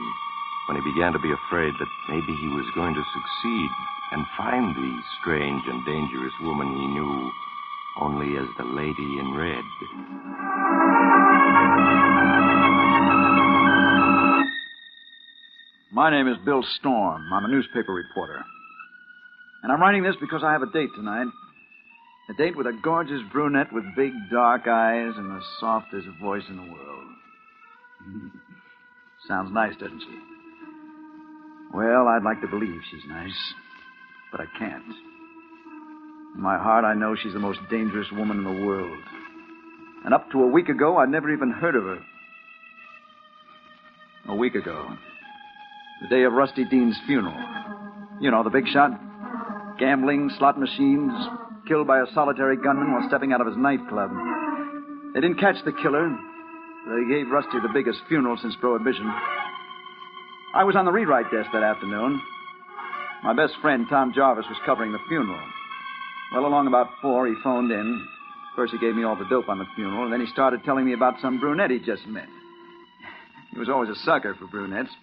when he began to be afraid that maybe he was going to succeed and find the strange and dangerous woman he knew only as the Lady in Red. My name is Bill Storm. I'm a newspaper reporter. And I'm writing this because I have a date tonight. A date with a gorgeous brunette with big dark eyes and the softest voice in the world. Sounds nice, doesn't she? Well, I'd like to believe she's nice, but I can't. In my heart, I know she's the most dangerous woman in the world. And up to a week ago, I'd never even heard of her. A week ago, the day of Rusty Dean's funeral. You know, the big shot. Gambling, slot machines, killed by a solitary gunman while stepping out of his nightclub. They didn't catch the killer. They gave Rusty the biggest funeral since Prohibition. I was on the rewrite desk that afternoon. My best friend, Tom Jarvis, was covering the funeral. Well, along about 4, he phoned in. First, he gave me all the dope on the funeral, and then he started telling me about some brunette he just met. He was always a sucker for brunettes.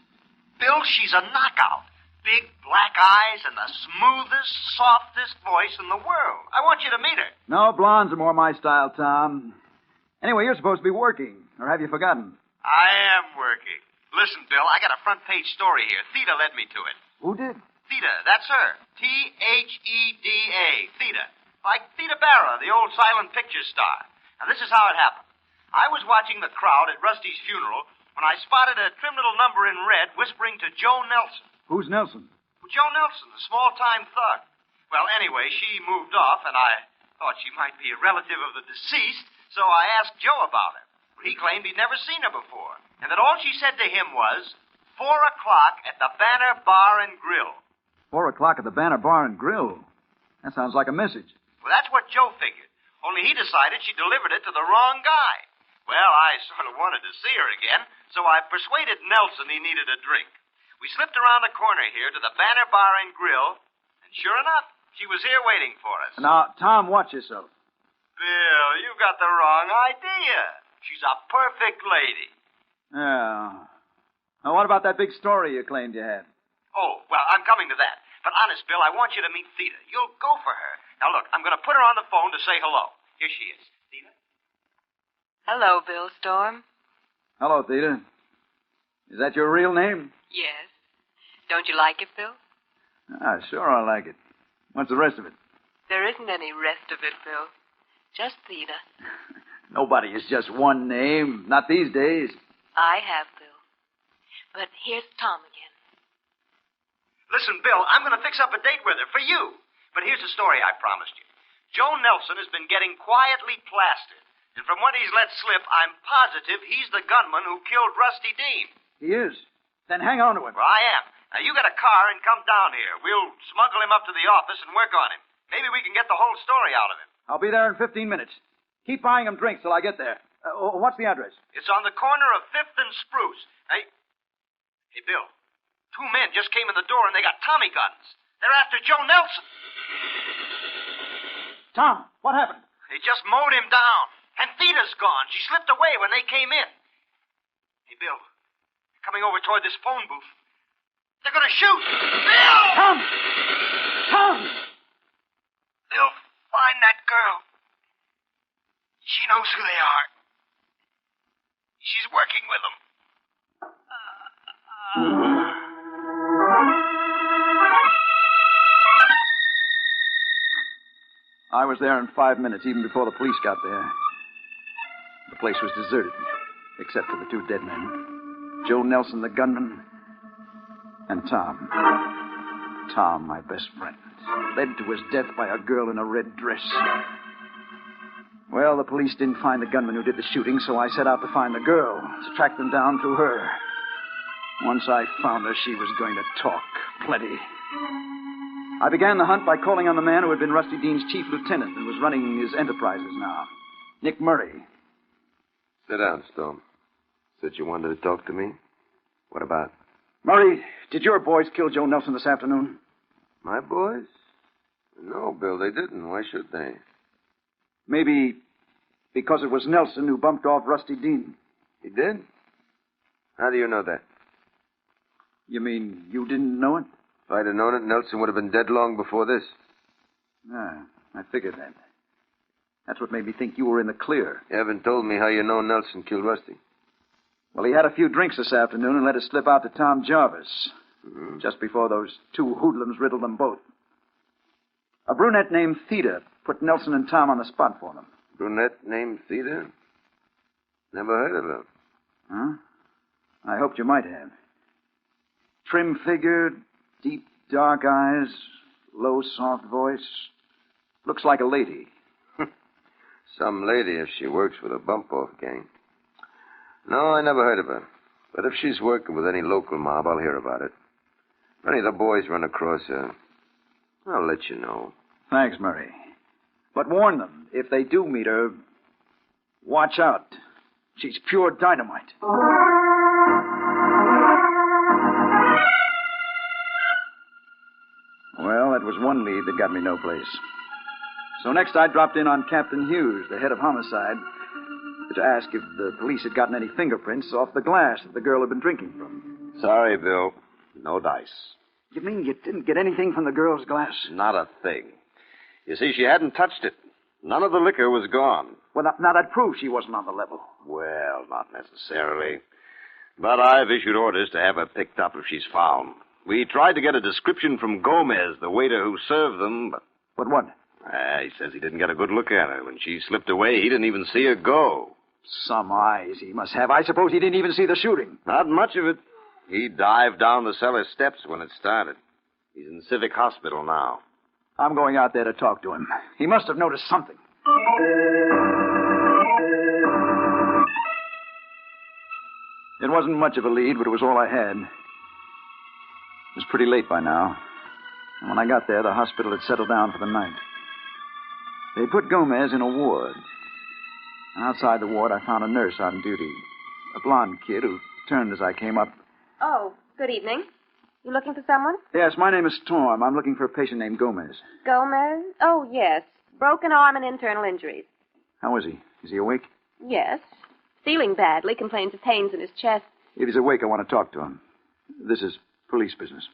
Bill, she's a knockout. Big black eyes and the smoothest, softest voice in the world. I want you to meet her. No, blondes are more my style, Tom. Anyway, you're supposed to be working, or have you forgotten? I am working. Listen, Bill, I got a front-page story here. Theda led me to it. Who did? Theda, that's her. Theda. Theda. Like Theda Barra, the old silent picture star. Now, this is how it happened. I was watching the crowd at Rusty's funeral when I spotted a trim little number in red whispering to Joe Nelson. Who's Nelson? Well, Joe Nelson, the small-time thug. Well, anyway, she moved off, and I thought she might be a relative of the deceased, so I asked Joe about her. He claimed he'd never seen her before, and that all she said to him was, 4 o'clock at the Banner Bar and Grill. 4 o'clock at the Banner Bar and Grill? That sounds like a message. Well, that's what Joe figured, only he decided she delivered it to the wrong guy. Well, I sort of wanted to see her again, so I persuaded Nelson he needed a drink. We slipped around the corner here to the Banner Bar and Grill, and sure enough, she was here waiting for us. Now, Tom, watch yourself. Bill, you got the wrong idea. She's a perfect lady. Yeah. Now, what about that big story you claimed you had? Oh, well, I'm coming to that. But honest, Bill, I want you to meet Theda. You'll go for her. Now, look, I'm going to put her on the phone to say hello. Here she is. Theda? Hello, Bill Storm. Hello, Theda. Is that your real name? Yes. Don't you like it, Bill? Sure I like it. What's the rest of it? There isn't any rest of it, Bill. Just Theda. Nobody is just one name. Not these days. I have, Bill. But here's Tom again. Listen, Bill, I'm going to fix up a date with her for you. But here's the story I promised you. Joe Nelson has been getting quietly plastered. And from what he's let slip, I'm positive he's the gunman who killed Rusty Dean. He is? Then hang on to him. Well, I am. Now, you get a car and come down here. We'll smuggle him up to the office and work on him. Maybe we can get the whole story out of him. I'll be there in 15 minutes. Keep buying him drinks till I get there. What's the address? It's on the corner of 5th and Spruce. Hey, Bill. 2 men just came in the door and they got Tommy guns. They're after Joe Nelson. Tom, what happened? They just mowed him down. And Theda's gone. She slipped away when they came in. Hey, Bill. They're coming over toward this phone booth. They're going to shoot. Bill! Tom! They'll find that girl. She knows who they are. She's working with them. I was there in 5 minutes, even before the police got there. The place was deserted, except for the 2 dead men. Joe Nelson, the gunman, and Tom. Tom, my best friend, led to his death by a girl in a red dress. Well, the police didn't find the gunman who did the shooting, so I set out to find the girl, to track them down through her. Once I found her, she was going to talk plenty. I began the hunt by calling on the man who had been Rusty Dean's chief lieutenant and was running his enterprises now, Nick Murray. Sit down, Storm. Said you wanted to talk to me? What about? Murray, did your boys kill Joe Nelson this afternoon? My boys? No, Bill, they didn't. Why should they? Maybe because it was Nelson who bumped off Rusty Dean. He did? How do you know that? You mean you didn't know it? If I'd have known it, Nelson would have been dead long before this. Ah, I figured that. That's what made me think you were in the clear. You haven't told me how you know Nelson killed Rusty. Well, he had a few drinks this afternoon and let it slip out to Tom Jarvis. Just before those two hoodlums riddled them both. A brunette named Theda put Nelson and Tom on the spot for them. Brunette named Theda? Never heard of her. Huh? I hoped you might have. Trim figure, deep dark eyes, low soft voice. Looks like a lady. Some lady if she works for the bump-off gang. No, I never heard of her. But if she's working with any local mob, I'll hear about it. If any of the boys run across her, I'll let you know. Thanks, Murray. But warn them, if they do meet her, watch out. She's pure dynamite. Well, that was one lead that got me no place. So next I dropped in on Captain Hughes, the head of homicide, to ask if the police had gotten any fingerprints off the glass that the girl had been drinking from. Sorry, Bill. No dice. You mean you didn't get anything from the girl's glass? Not a thing. You see, she hadn't touched it. None of the liquor was gone. Well, now that proves she wasn't on the level. Well, not necessarily. But I've issued orders to have her picked up if she's found. We tried to get a description from Gomez, the waiter who served them, but... But what? He says he didn't get a good look at her. When she slipped away, he didn't even see her go. Some eyes he must have. I suppose he didn't even see the shooting. Not much of it. He dived down the cellar steps when it started. He's in Civic Hospital now. I'm going out there to talk to him. He must have noticed something. It wasn't much of a lead, but it was all I had. It was pretty late by now. And when I got there, the hospital had settled down for the night. They put Gomez in a ward. Outside the ward, I found a nurse on duty. A blonde kid who turned as I came up. Oh, good evening. You looking for someone? Yes, my name is Storm. I'm looking for a patient named Gomez. Gomez? Oh, yes. Broken arm and internal injuries. How is he? Is he awake? Yes. Feeling badly, complains of pains in his chest. If he's awake, I want to talk to him. This is police business.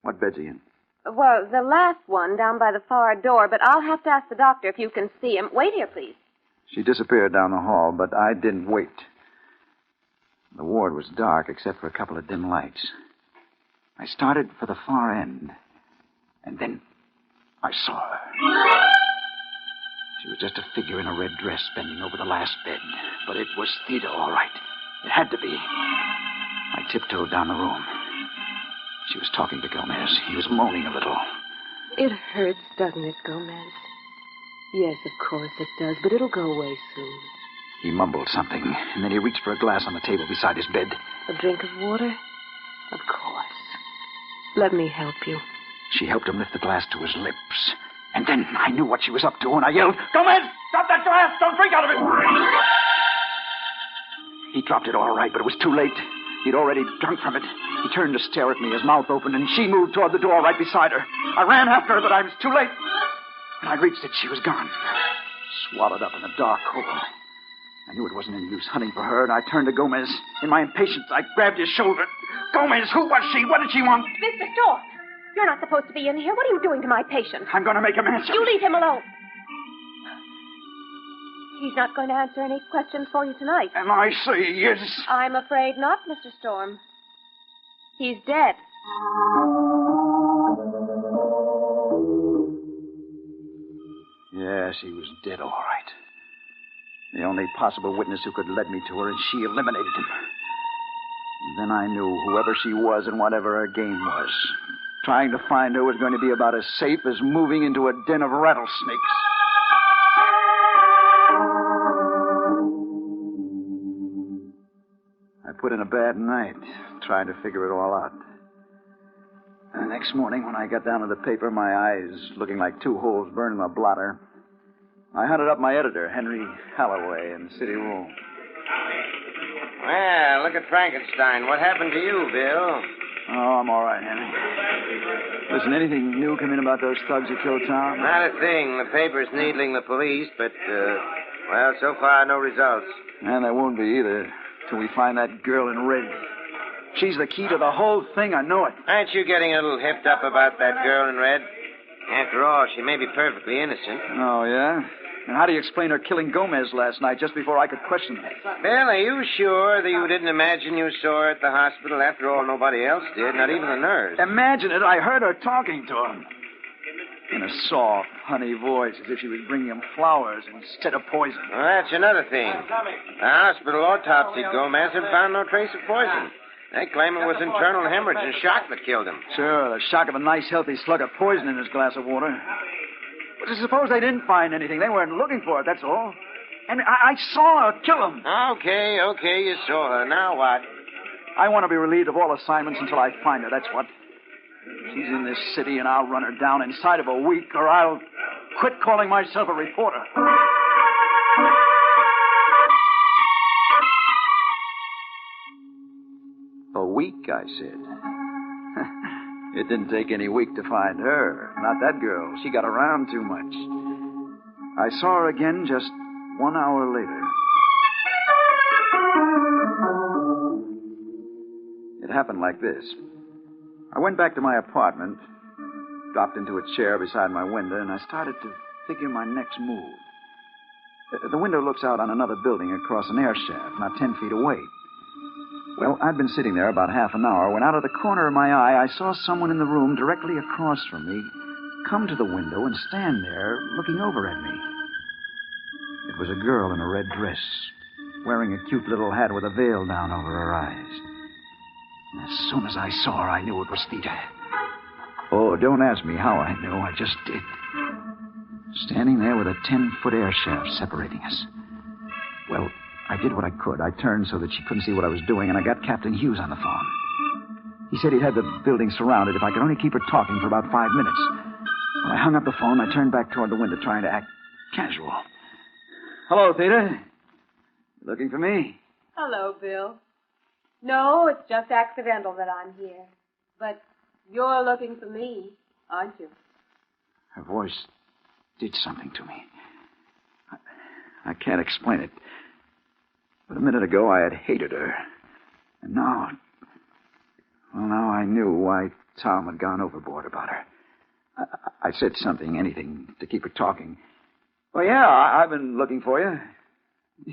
What bed's he in? Well, the last one down by the far door, but I'll have to ask the doctor if you can see him. Wait here, please. She disappeared down the hall, but I didn't wait. The ward was dark except for a couple of dim lights. I started for the far end, and then I saw her. She was just a figure in a red dress bending over the last bed, but it was Theda, all right. It had to be. I tiptoed down the room. She was talking to Gomez. He was moaning a little. It hurts, doesn't it, Gomez? Yes, of course it does, but it'll go away soon. He mumbled something, and then he reached for a glass on the table beside his bed. A drink of water? Of course. Let me help you. She helped him lift the glass to his lips. And then I knew what she was up to, and I yelled, Gomez, stop that glass! Don't drink out of it! He dropped it all right, but it was too late. He'd already drunk from it. He turned to stare at me, his mouth open, and she moved toward the door right beside her. I ran after her, but I was too late. When I reached it, she was gone. Swallowed up in a dark hole. I knew it wasn't any use hunting for her, and I turned to Gomez. In my impatience, I grabbed his shoulder. Gomez, who was she? What did she want? Mr. Storm, you're not supposed to be in here. What are you doing to my patient? I'm going to make him answer. You leave him alone. He's not going to answer any questions for you tonight. And I say yes. I'm afraid not, Mr. Storm. He's dead. Yes, he was dead, all right. The only possible witness who could lead me to her, and she eliminated him. And then I knew whoever she was and whatever her game was, trying to find her was going to be about as safe as moving into a den of rattlesnakes. I put in a bad night, trying to figure it all out. The next morning, when I got down to the paper, my eyes looking like two holes burned in a blotter, I hunted up my editor, Henry Holloway, in City Room. Well, look at Frankenstein. What happened to you, Bill? Oh, I'm all right, Henry. Listen, anything new come in about those thugs who killed Tom? Not a thing. The paper's needling the police, but, well, so far, no results. And there won't be either, till we find that girl in red. She's the key to the whole thing, I know it. Aren't you getting a little hipped up about that girl in red? After all, she may be perfectly innocent. Oh, yeah? And how do you explain her killing Gomez last night just before I could question her? Bill, are you sure that you didn't imagine you saw her at the hospital? After all, nobody else did, not even the nurse. Imagine it. I heard her talking to him. In a soft, honey voice, as if she was bringing him flowers instead of poison. Well, that's another thing. The hospital autopsied Gomez and found no trace of poison. They claim it was internal hemorrhage and shock that killed him. Sure, the shock of a nice, healthy slug of poison in his glass of water. But suppose they didn't find anything. They weren't looking for it, that's all. And I saw her kill him. Okay, you saw her. Now what? I want to be relieved of all assignments until I find her, that's what. She's in this city, and I'll run her down inside of a week, or I'll quit calling myself a reporter. A week, I said. It didn't take any week to find her. Not that girl. She got around too much. I saw her again just 1 hour later. It happened like this. I went back to my apartment, dropped into a chair beside my window, and I started to figure my next move. The window looks out on another building across an air shaft, not 10 feet away. Well, I'd been sitting there about half an hour when out of the corner of my eye, I saw someone in the room directly across from me come to the window and stand there looking over at me. It was a girl in a red dress, wearing a cute little hat with a veil down over her eyes. And as soon as I saw her, I knew it was Theta. Oh, don't ask me how I knew. I just did. Standing there with a 10-foot air shaft separating us. Well, I did what I could. I turned so that she couldn't see what I was doing, and I got Captain Hughes on the phone. He said he'd had the building surrounded if I could only keep her talking for about 5 minutes. When I hung up the phone, I turned back toward the window, trying to act casual. Hello, Theta. Looking for me? Hello, Bill. No, it's just accidental that I'm here. But you're looking for me, aren't you? Her voice did something to me. I can't explain it. But a minute ago, I had hated her. And now... Well, now I knew why Tom had gone overboard about her. I said something, anything, to keep her talking. Well, yeah, I've been looking for you.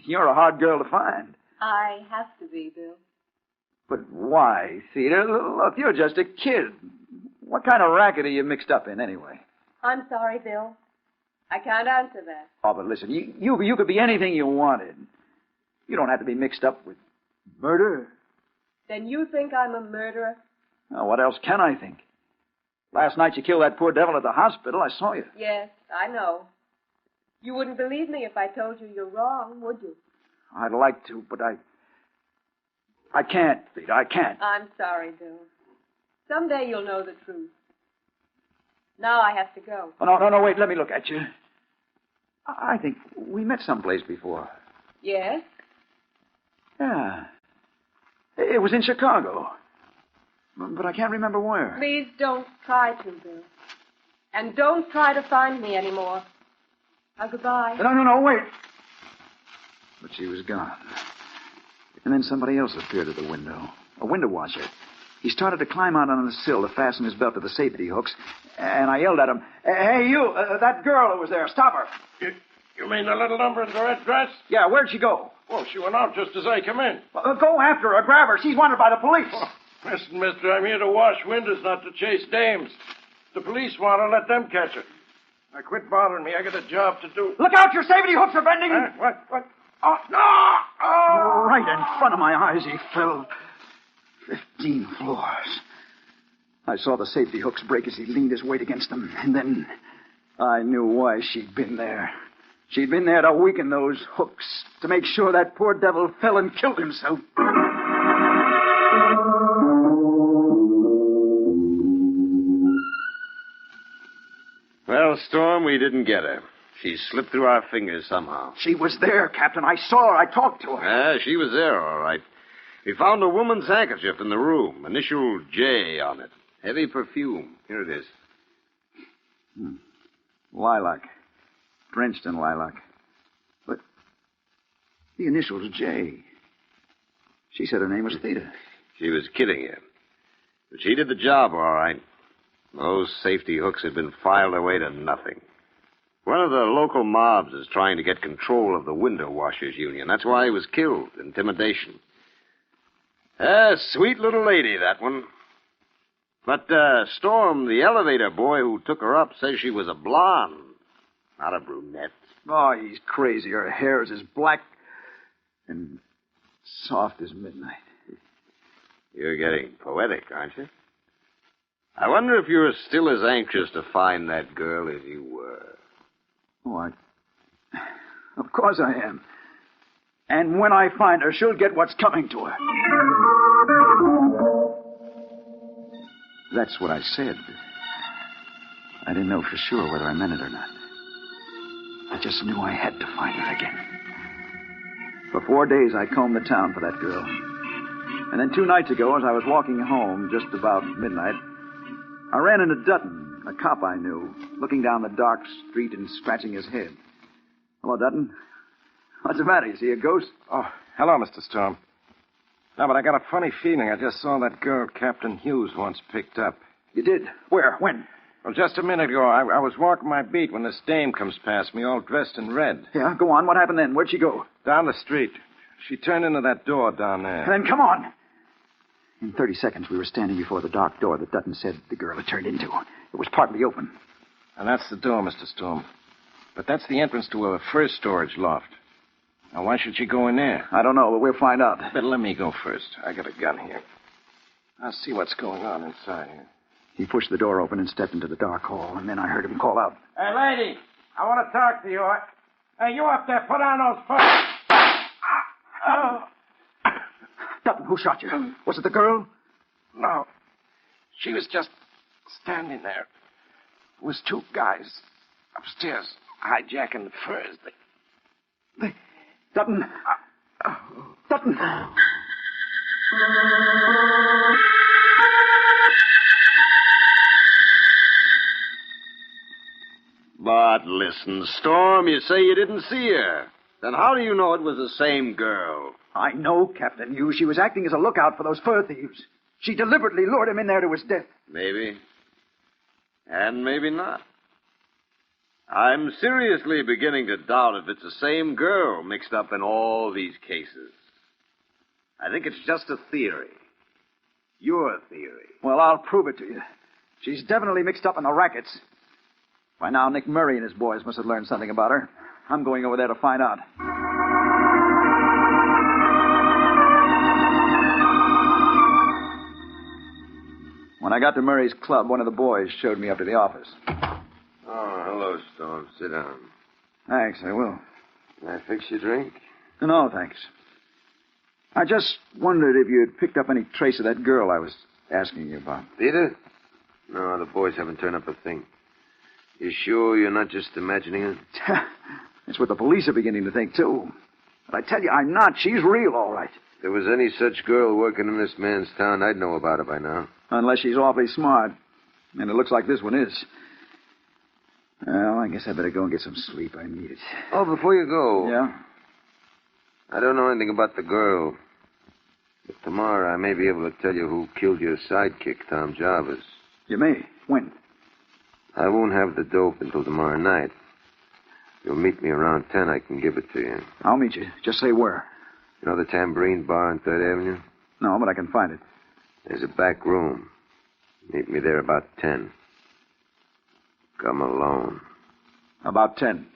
You're a hard girl to find. I have to be, Bill. But why, Theta? Look, you're just a kid. What kind of racket are you mixed up in, anyway? I'm sorry, Bill. I can't answer that. Oh, but listen, you could be anything you wanted. You don't have to be mixed up with murder. Then you think I'm a murderer? Now, what else can I think? Last night you killed that poor devil at the hospital. I saw you. Yes, I know. You wouldn't believe me if I told you you're wrong, would you? I'd like to, but I can't, Theta. I can't. I'm sorry, Bill. Someday you'll know the truth. Now I have to go. Oh, no, wait. Let me look at you. I think we met someplace before. Yes? Yeah. It was in Chicago. But I can't remember where. Please don't try to, Bill. And don't try to find me anymore. Now, goodbye. No, wait. But she was gone. And then somebody else appeared at the window. A window washer. He started to climb out on the sill to fasten his belt to the safety hooks. And I yelled at him, "Hey, you, that girl who was there, stop her." You mean the little number in the red dress? Yeah, where'd she go? Well, she went out just as I come in. Go after her, grab her. She's wanted by the police. Oh, listen, mister, I'm here to wash windows, not to chase dames. The police want to let them catch her. Now, quit bothering me. I got a job to do. Look out, your safety hooks are bending. What? Oh, no! Oh! Right in front of my eyes, he fell 15 floors. I saw the safety hooks break as he leaned his weight against them, and then I knew why she'd been there. She'd been there to weaken those hooks, to make sure that poor devil fell and killed himself. we didn't get her. She slipped through our fingers somehow. She was there, Captain. I saw her. I talked to her. She was there, all right. We found a woman's handkerchief in the room. Initial J on it. Heavy perfume. Here it is. Lilac. Drenched in lilac. But the initials J. She said her name was Theta. She was kidding you. But she did the job, all right. Those safety hooks had been filed away to nothing. One of the local mobs is trying to get control of the window washers union. That's why he was killed. Intimidation. Sweet little lady, that one. But, Storm, the elevator boy who took her up, says she was a blonde, not a brunette. Oh, he's crazy. Her hair is as black and soft as midnight. You're getting poetic, aren't you? I wonder if you're still as anxious to find that girl as you were. Oh, Of course I am. And when I find her, she'll get what's coming to her. That's what I said. I didn't know for sure whether I meant it or not. I just knew I had to find her again. For 4 days, I combed the town for that girl. And then 2 nights ago, as I was walking home just about midnight, I ran into Dutton, a cop I knew, looking down the dark street and scratching his head. Hello, Dutton. What's the matter? You see a ghost? Oh, hello, Mr. Storm. No, but I got a funny feeling. I just saw that girl Captain Hughes once picked up. You did? Where? When? Well, just a minute ago. I was walking my beat when this dame comes past me, all dressed in red. Yeah, go on. What happened then? Where'd she go? Down the street. She turned into that door down there. Then come on. In 30 seconds, we were standing before the dark door that Dutton said the girl had turned into. It was partly open. And that's the door, Mr. Storm. But that's the entrance to a first storage loft. Now, why should she go in there? I don't know, but we'll find out. But let me go first. I got a gun here. I'll see what's going on inside here. He pushed the door open and stepped into the dark hall, and then I heard him call out. Hey, lady, I want to talk to you. Hey, you up there, put on those pants. Dutton, who shot you? Was it the girl? No. She was just standing there. It was 2 guys upstairs hijacking the furs. Dutton. Dutton. But listen, Storm, you say you didn't see her. Then how do you know it was the same girl? I know, Captain Hughes. She was acting as a lookout for those fur thieves. She deliberately lured him in there to his death. Maybe. And maybe not. I'm seriously beginning to doubt if it's the same girl mixed up in all these cases. I think it's just a theory. Your theory. Well, I'll prove it to you. She's definitely mixed up in the rackets. By now, Nick Murray and his boys must have learned something about her. I'm going over there to find out. When I got to Murray's club, one of the boys showed me up to the office. Oh, hello, Storm. Sit down. Thanks, I will. Can I fix your drink? No, thanks. I just wondered if you had picked up any trace of that girl I was asking you about. Peter? No, the boys haven't turned up a thing. You sure you're not just imagining it? It's what the police are beginning to think, too. But I tell you, I'm not. She's real, all right. If there was any such girl working in this man's town, I'd know about it by now. Unless she's awfully smart. And it looks like this one is. Well, I guess I better go and get some sleep. I need it. Oh, before you go. Yeah? I don't know anything about the girl. But tomorrow I may be able to tell you who killed your sidekick, Tom Jarvis. You may. When? I won't have the dope until tomorrow night. If you'll meet me around 10, I can give it to you. I'll meet you. Just say where. You know the Tambourine Bar on 3rd Avenue? No, but I can find it. There's a back room. Meet me there about 10. Come alone. About 10.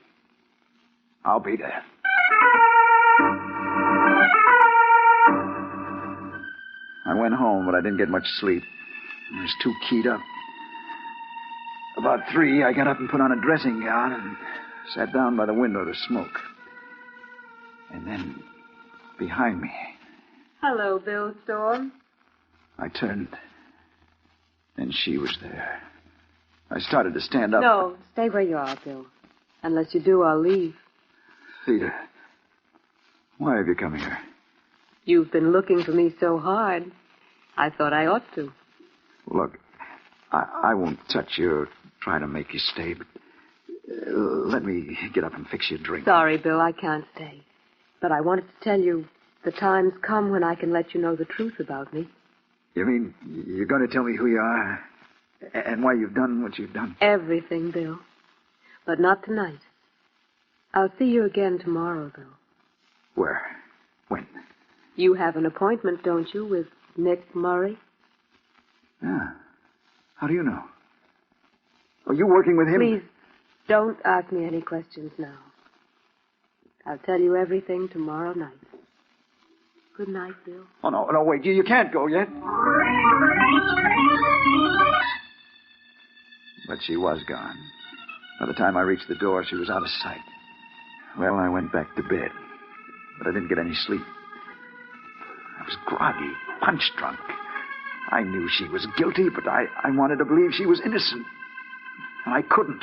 I'll be there. I went home, but I didn't get much sleep. I was too keyed up. About 3, I got up and put on a dressing gown and sat down by the window to smoke. And then, behind me, Hello, Bill Storm. I turned, and she was there. I started to stand up. No, stay where you are, Bill. Unless you do, I'll leave. Theda, why have you come here? You've been looking for me so hard. I thought I ought to. Look, I won't touch you or try to make you stay, but let me get up and fix you a drink. Sorry, Bill, I can't stay. But I wanted to tell you the time's come when I can let you know the truth about me. You mean you're going to tell me who you are and why you've done what you've done? Everything, Bill. But not tonight. I'll see you again tomorrow, Bill. Where? When? You have an appointment, don't you, with Nick Murray? Yeah. How do you know? Are you working with him? Please, don't ask me any questions now. I'll tell you everything tomorrow night. Good night, Bill. Oh, no, wait. You can't go yet. But she was gone. By the time I reached the door, she was out of sight. Well, I went back to bed, but I didn't get any sleep. I was groggy, punch-drunk. I knew she was guilty, but I wanted to believe she was innocent. And I couldn't.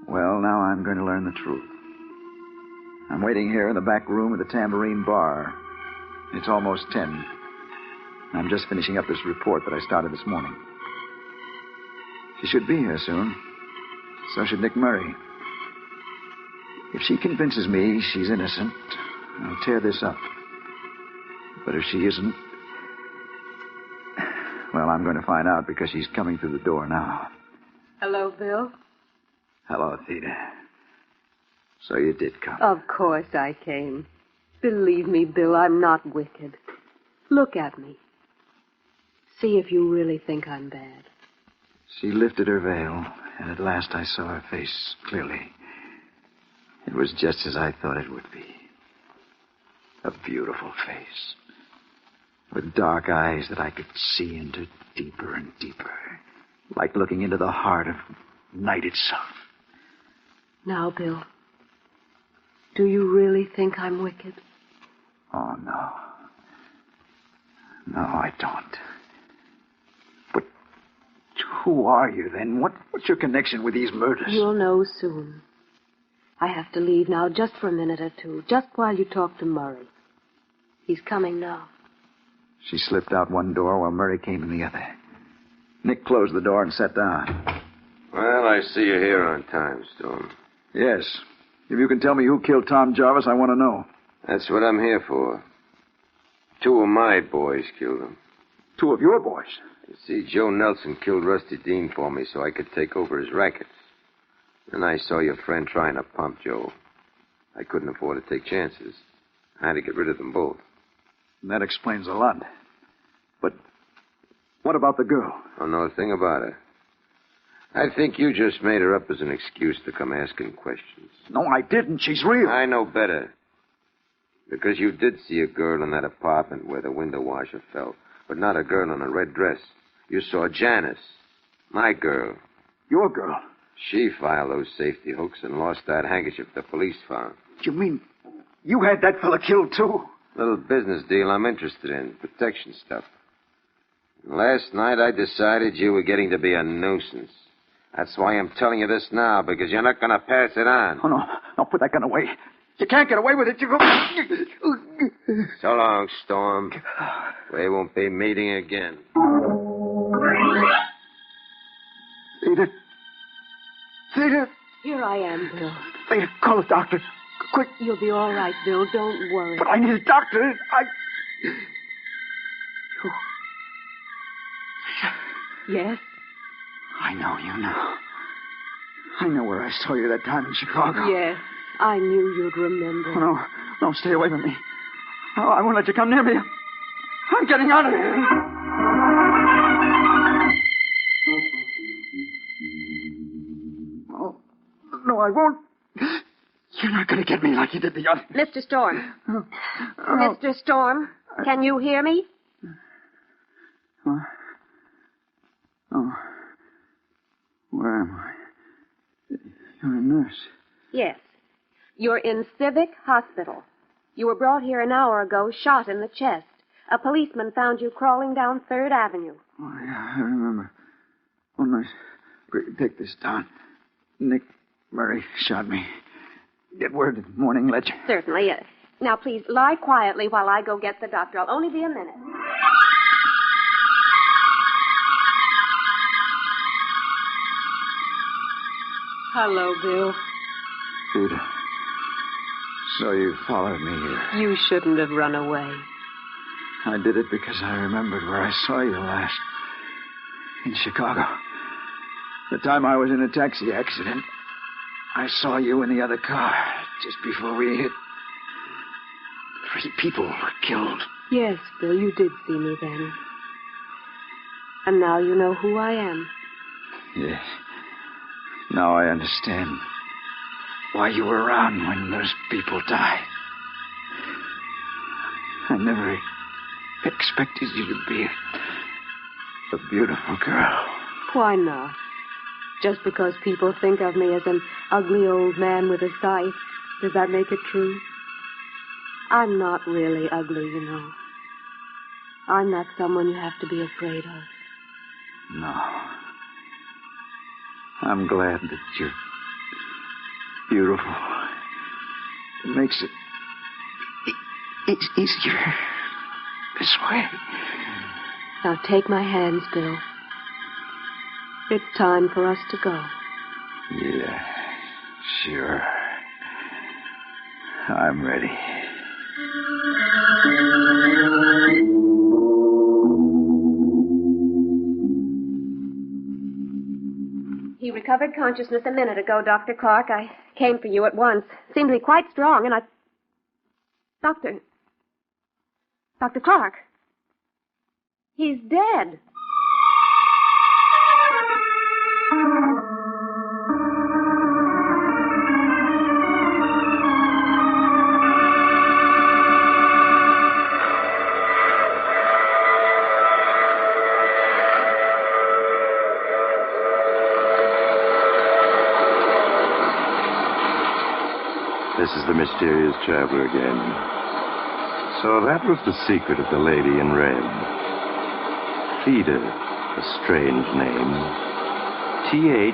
Well, now I'm going to learn the truth. I'm waiting here in the back room of the Tambourine Bar. It's almost 10. I'm just finishing up this report that I started this morning. She should be here soon. So should Nick Murray. If she convinces me she's innocent, I'll tear this up. But if she isn't, well, I'm going to find out because she's coming through the door now. Hello, Bill. Hello, Theda. So you did come. Of course I came. Believe me, Bill, I'm not wicked. Look at me. See if you really think I'm bad. She lifted her veil, and at last I saw her face clearly. It was just as I thought it would be. A beautiful face. With dark eyes that I could see into deeper and deeper. Like looking into the heart of night itself. Now, Bill, do you really think I'm wicked? Oh, no. No, I don't. But who are you, then? What's your connection with these murders? You'll know soon. I have to leave now just for a minute or two, just while you talk to Murray. He's coming now. She slipped out one door while Murray came in the other. Nick closed the door and sat down. Well, I see you're here on time, Storm. Yes. If you can tell me who killed Tom Jarvis, I want to know. That's what I'm here for. 2 of my boys killed him. 2 of your boys? You see, Joe Nelson killed Rusty Dean for me so I could take over his rackets. Then I saw your friend trying to pump Joe. I couldn't afford to take chances. I had to get rid of them both. And that explains a lot. But what about the girl? I don't know a thing about her. I think you just made her up as an excuse to come asking questions. No, I didn't. She's real. I know better. Because you did see a girl in that apartment where the window washer fell. But not a girl in a red dress. You saw Janice. My girl. Your girl? She filed those safety hooks and lost that handkerchief the police found. You mean you had that fella killed, too? Little business deal I'm interested in. Protection stuff. And last night I decided you were getting to be a nuisance. That's why I'm telling you this now, because you're not going to pass it on. Oh, no. No, put that gun away. You can't get away with it. You go... So long, Storm. We won't be meeting again. Theda. Theda. Here I am, Bill. Theda, call the doctor. Quick. You'll be all right, Bill. Don't worry. But I need a doctor. Yes? I know you now. I know where I saw you that time in Chicago. Yes. I knew you'd remember. Oh, no. No, stay away from me. Oh, I won't let you come near me. I'm getting out of here. Oh, no, I won't. You're not going to get me like you did the other. Mr. Storm. Mr. Storm, can you hear me? Oh. Where am I? You're a nurse. Yes. You're in Civic Hospital. You were brought here an hour ago, shot in the chest. A policeman found you crawling down 3rd Avenue. Oh, yeah, I remember. One night, take this down. Nick Murray shot me. Get word in the morning, Ledger. Certainly. Now, please, lie quietly while I go get the doctor. I'll only be a minute. Hello, Bill. Peter. So you followed me here. You shouldn't have run away. I did it because I remembered where I saw you last. In Chicago. The time I was in a taxi accident. I saw you in the other car just before we hit. 3 people were killed. Yes, Bill, you did see me then. And now you know who I am. Yes. Now I understand why you were around when those people died. I never expected you to be a beautiful girl. Why not? Just because people think of me as an ugly old man with a scythe, does that make it true? I'm not really ugly, you know. I'm not someone you have to be afraid of. No. I'm glad that you're beautiful. It makes it easier this way. Now take my hands, Bill. It's time for us to go. Yeah, sure. I'm ready. He recovered consciousness a minute ago, Dr. Clark. I came for you at once. Seemed to be quite strong, and I... Dr. Clark. He's dead. This is the mysterious traveler again. So that was the secret of the lady in red. Theda, a strange name. Theda.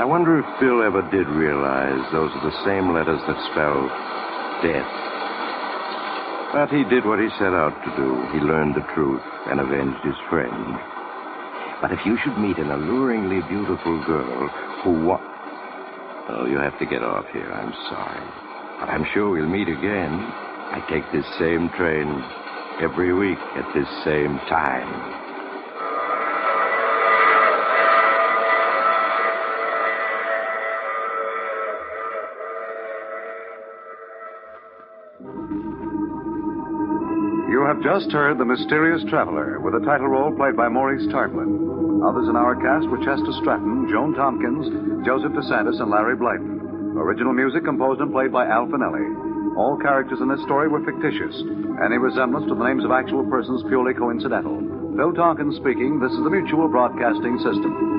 I wonder if Bill ever did realize those are the same letters that spell death. But he did what he set out to do. He learned the truth and avenged his friend. But if you should meet an alluringly beautiful girl who Oh, you have to get off here. I'm sorry. But I'm sure we'll meet again. I take this same train every week at this same time. You have just heard The Mysterious Traveler, with a title role played by Maurice Tarplin. Others in our cast were Chester Stratton, Joan Tompkins, Joseph DeSantis, and Larry Blyton. Original music composed and played by Al Finelli. All characters in this story were fictitious. Any resemblance to the names of actual persons purely coincidental. Phil Tompkins speaking. This is the Mutual Broadcasting System.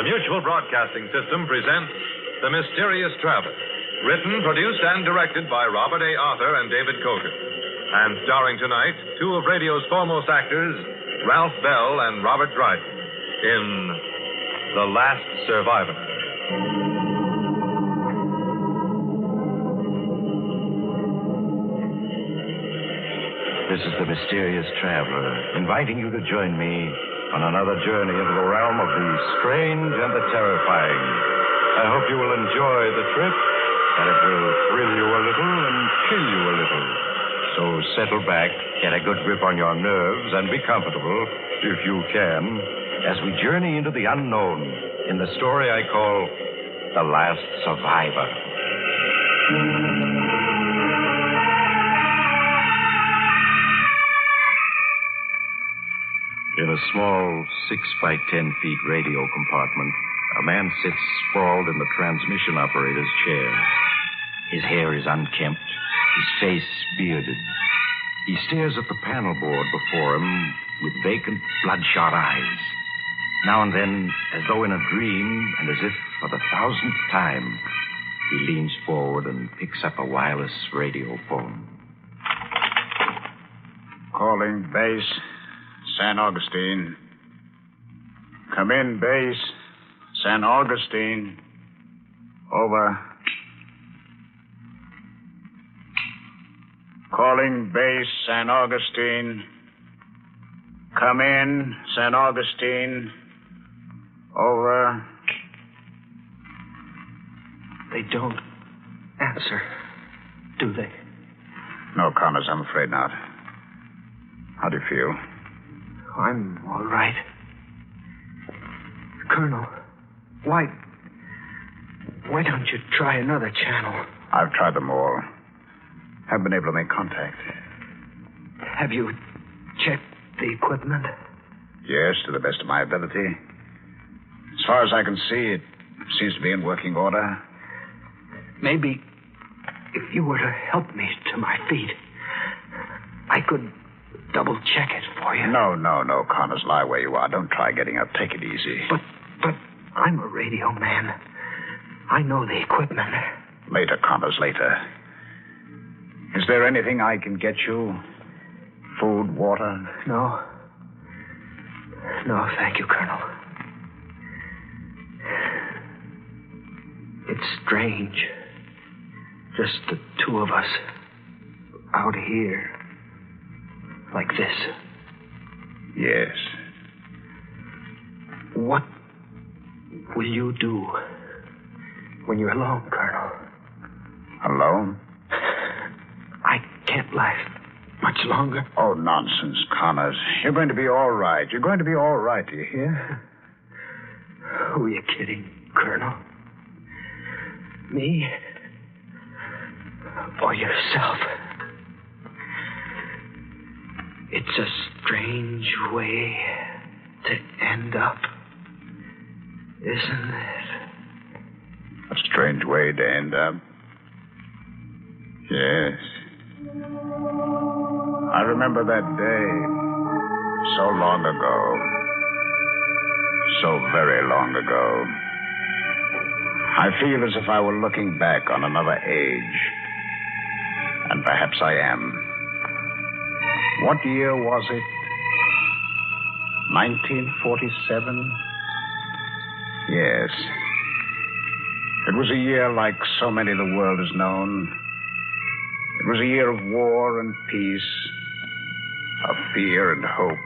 The Mutual Broadcasting System presents The Mysterious Traveler, written, produced, and directed by Robert A. Arthur and David Cogan. And starring tonight, 2 of radio's foremost actors, Ralph Bell and Robert Dryden, in The Last Survivor. This is the Mysterious Traveler, inviting you to join me on another journey into the realm of the strange and the terrifying. I hope you will enjoy the trip, that it will thrill you a little and chill you a little. So settle back, get a good grip on your nerves, and be comfortable, if you can, as we journey into the unknown in the story I call The Last Survivor. In a small 6 by 10 feet radio compartment, a man sits sprawled in the transmission operator's chair. His hair is unkempt, his face bearded. He stares at the panel board before him with vacant, bloodshot eyes. Now and then, as though in a dream, and as if for the 1,000th time, he leans forward and picks up a wireless radio phone. Calling base, San Augustine. Come in, base, San Augustine. Over. Calling base, San Augustine. Come in, San Augustine. Over. They don't answer, do they? No, Connors, I'm afraid not. How do you feel? I'm all right. Colonel, why don't you try another channel? I've tried them all. Haven't been able to make contact. Have you checked the equipment? Yes, to the best of my ability. As far as I can see, it seems to be in working order. Maybe if you were to help me to my feet, I could double-check it for you. No, Connors, lie where you are. Don't try getting up. Take it easy. But I'm a radio man. I know the equipment. Later, Connors, later. Is there anything I can get you? Food, water? No. No, thank you, Colonel. It's strange. Just the two of us out here. Like this. Yes. What will you do when you're alone, Colonel? Alone? I can't last much longer. Oh, nonsense, Connors. You're going to be all right. You're going to be all right, do you hear? Who are you kidding, Colonel? Me? Or yourself? It's a strange way to end up, isn't it? A strange way to end up? Yes. I remember that day so long ago. So very long ago. I feel as if I were looking back on another age. And perhaps I am. What year was it? 1947? Yes. It was a year like so many the world has known. It was a year of war and peace, of fear and hope,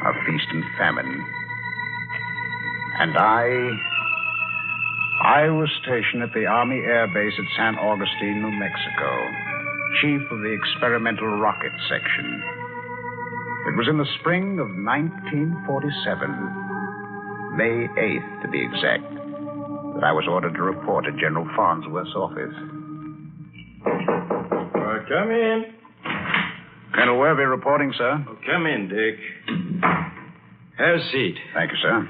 of feast and famine. And I was stationed at the Army Air Base at San Augustine, New Mexico, chief of the experimental rocket section. It was in the spring of 1947, May 8th to be exact, that I was ordered to report at General Farnsworth's office. Come in. Colonel Worthy reporting, sir. Oh, come in, Dick. Have a seat. Thank you, sir.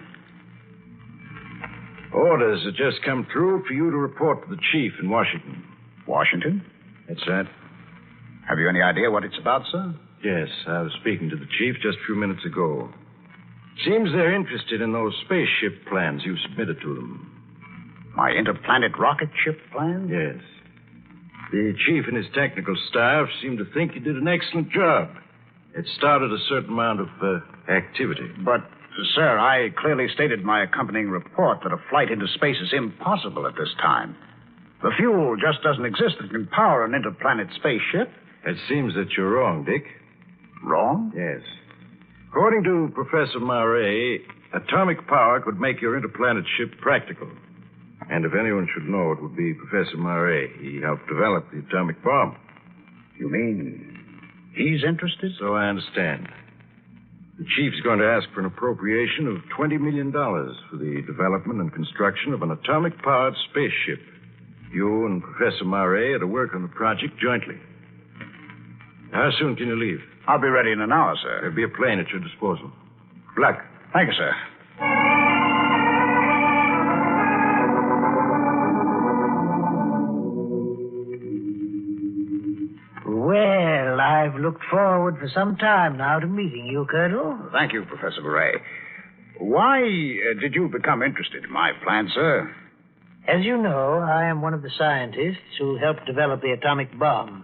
Orders have just come through for you to report to the chief in Washington. Washington? That's right. Have you any idea what it's about, sir? Yes, I was speaking to the chief just a few minutes ago. Seems they're interested in those spaceship plans you submitted to them. My interplanet rocket ship plan? Yes. The chief and his technical staff seem to think you did an excellent job. It started a certain amount of activity. But, sir, I clearly stated in my accompanying report that a flight into space is impossible at this time. The fuel just doesn't exist that can power an interplanet spaceship. It seems that you're wrong, Dick. Wrong? Yes. According to Professor Maury, atomic power could make your interplanet ship practical. And if anyone should know, it would be Professor Maury. He helped develop the atomic bomb. You mean he's interested? So I understand. The chief's going to ask for an appropriation of $20 million for the development and construction of an atomic-powered spaceship. You and Professor Maury are to work on the project jointly. How soon can you leave? I'll be ready in an hour, sir. There'll be a plane at your disposal. Good luck. Thank you, sir. Well, I've looked forward for some time now to meeting you, Colonel. Thank you, Professor Murray. Why did you become interested in my plan, sir? As you know, I am one of the scientists who helped develop the atomic bomb.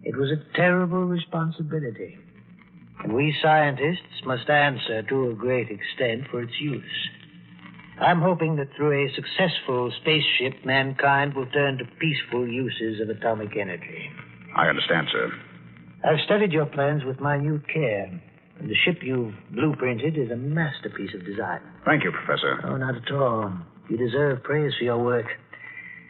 It was a terrible responsibility, and we scientists must answer to a great extent for its use. I'm hoping that through a successful spaceship, mankind will turn to peaceful uses of atomic energy. I understand, sir. I've studied your plans with minute care, and the ship you've blueprinted is a masterpiece of design. Thank you, Professor. Oh, not at all. You deserve praise for your work.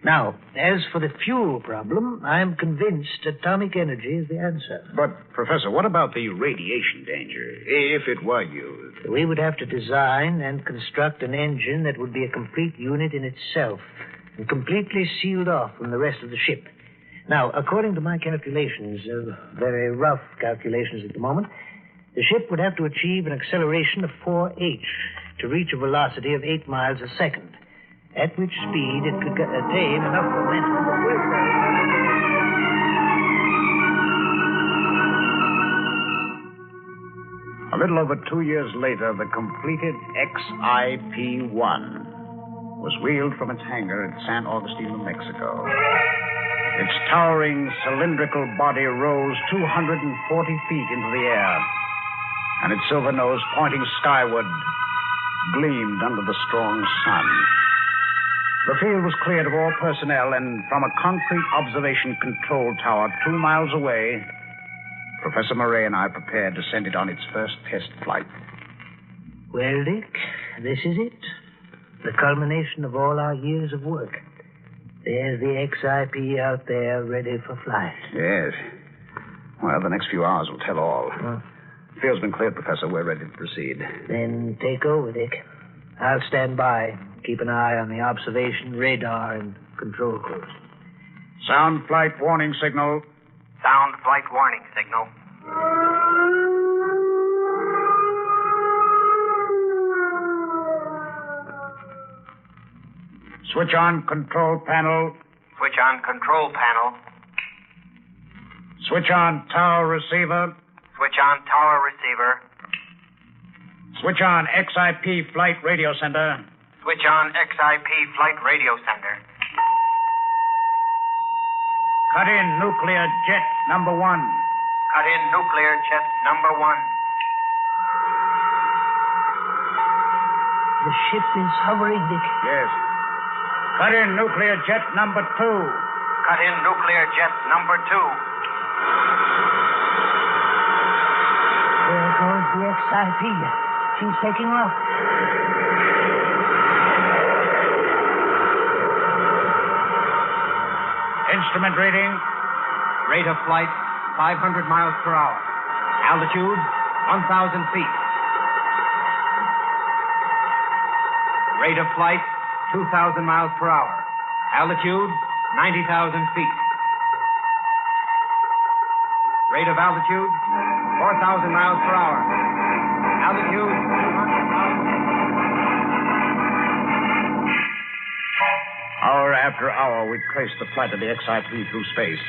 Now, as for the fuel problem, I'm convinced atomic energy is the answer. But, Professor, what about the radiation danger, if it were used? We would have to design and construct an engine that would be a complete unit in itself and completely sealed off from the rest of the ship. Now, according to my calculations, very rough calculations at the moment, the ship would have to achieve an acceleration of 4h to reach a velocity of 8 miles a second, at which speed it could attain enough momentum to A little over 2 years later, the completed XIP-1 was wheeled from its hangar at San Augustine, New Mexico. Its towering cylindrical body rose 240 feet into the air, and its silver nose, pointing skyward, gleamed under the strong sun. The field was cleared of all personnel, and from a concrete observation control tower 2 miles away, Professor Murray and I prepared to send it on its first test flight. Well, Dick, this is it. The culmination of all our years of work. There's the XIP out there ready for flight. Yes. Well, the next few hours will tell all. Field's been cleared, Professor. We're ready to proceed. Then take over, Dick. I'll stand by. Keep an eye on the observation radar and control course. Sound flight warning signal. Sound flight warning signal. Switch on control panel. Switch on control panel. Switch on tower receiver. Switch on tower receiver. Switch on XIP flight radio center. Switch on XIP flight radio center. Cut in nuclear jet number 1. Cut in nuclear jet number 1. The ship is hovering, Dick. Yes. Cut in nuclear jet number 2. Cut in nuclear jet number 2. There goes the XIP. She's taking off. Instrument reading. Rate of flight, 500 miles per hour. Altitude, 1,000 feet. Rate of flight, 2,000 miles per hour. Altitude, 90,000 feet. Rate of altitude, 4,000 miles per hour. Altitude, 200,000 feet. Hour after hour, we traced the flight of the XIP through space.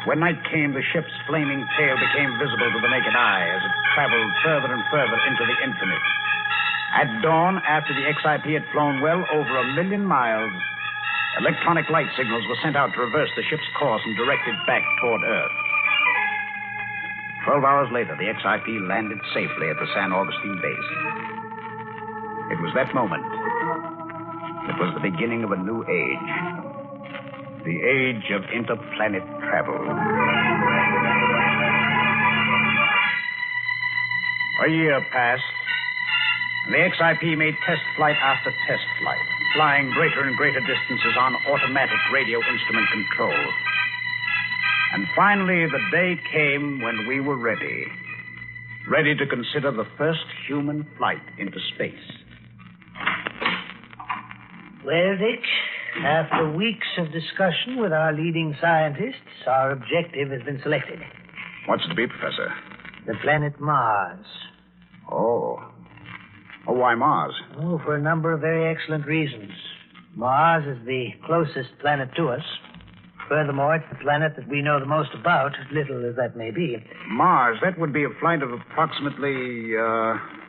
When night came, the ship's flaming tail became visible to the naked eye as it traveled further and further into the infinite. At dawn, after the XIP had flown well over 1 million miles, electronic light signals were sent out to reverse the ship's course and direct it back toward Earth. 12 hours later, the XIP landed safely at the San Augustine base. It was that moment. It was the beginning of a new age. The age of interplanet travel. A year passed. The XIP made test flight after test flight, flying greater and greater distances on automatic radio instrument control. And finally, the day came when we were ready. Ready to consider the first human flight into space. Well, Dick, after weeks of discussion with our leading scientists, our objective has been selected. What's it to be, Professor? The planet Mars. Oh. Oh, why Mars? Oh, for a number of very excellent reasons. Mars is the closest planet to us. Furthermore, it's the planet that we know the most about, little as that may be. Mars, that would be a flight of approximately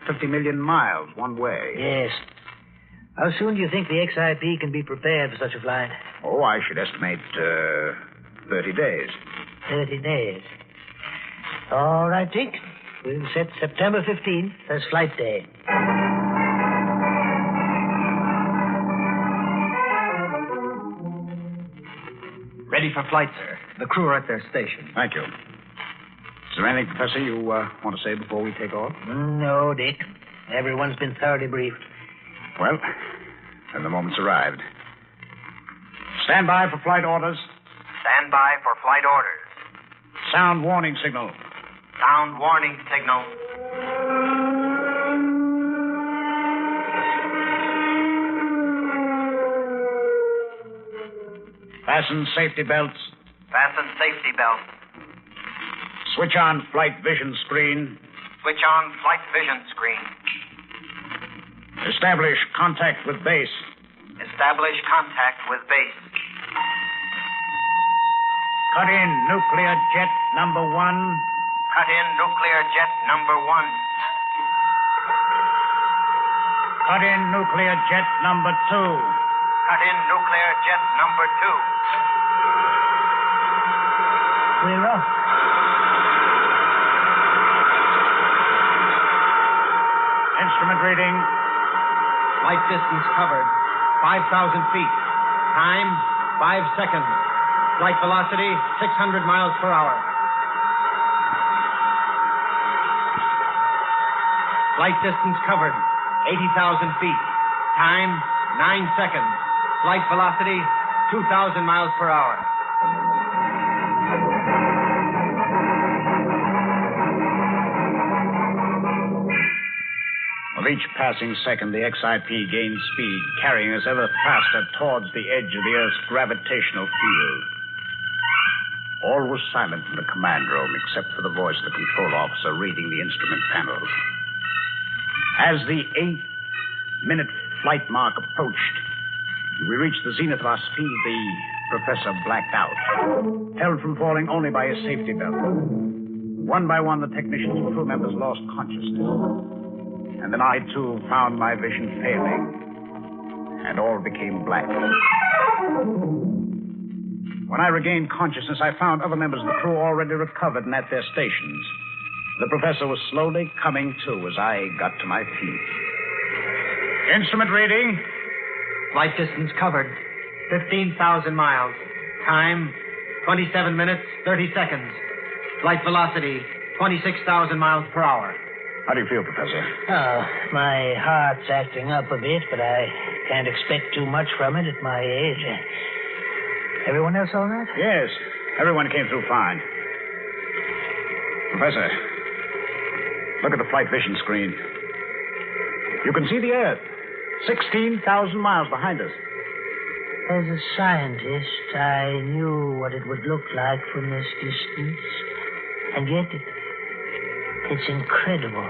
50 million miles one way. Yes. How soon do you think the XIP can be prepared for such a flight? Oh, I should estimate 30 days. 30 days. All right, Dick. We'll set September 15th as flight day. Ready for flight, sir. The crew are at their station. Thank you. Is there anything, Professor, you want to say before we take off? No, Dick. Everyone's been thoroughly briefed. Well, then the moment's arrived. Stand by for flight orders. Stand by for flight orders. Sound warning signal. Sound warning signal. Fasten safety belts. Fasten safety belts. Switch on flight vision screen. Switch on flight vision screen. Establish contact with base. Establish contact with base. Cut in nuclear jet number 1. Cut in nuclear jet number 1. Cut in nuclear jet number 2. Cut in nuclear jet number 2. We're off. Instrument reading. Flight distance covered, 5,000 feet. Time, 5 seconds. Flight velocity, 600 miles per hour. Flight distance covered, 80,000 feet. Time, 9 seconds. Flight velocity, 2,000 miles per hour. With each passing second, the XIP gains speed, carrying us ever faster towards the edge of the Earth's gravitational field. All was silent in the command room, except for the voice of the control officer reading the instrument panels. As the 8-minute flight mark approached, we reached the zenith of our speed. The professor blacked out, held from falling only by his safety belt. One by one, the technicians and crew members lost consciousness. And then I, too, found my vision failing, and all became black. When I regained consciousness, I found other members of the crew already recovered and at their stations. The professor was slowly coming to as I got to my feet. Instrument reading. Flight distance covered, 15,000 miles. Time, 27 minutes, 30 seconds. Flight velocity, 26,000 miles per hour. How do you feel, Professor? Oh, my heart's acting up a bit, but I can't expect too much from it at my age. Everyone else all right? Yes, everyone came through fine. Professor, look at the flight vision screen. You can see the Earth, 16,000 miles behind us. As a scientist, I knew what it would look like from this distance. And yet, it's incredible.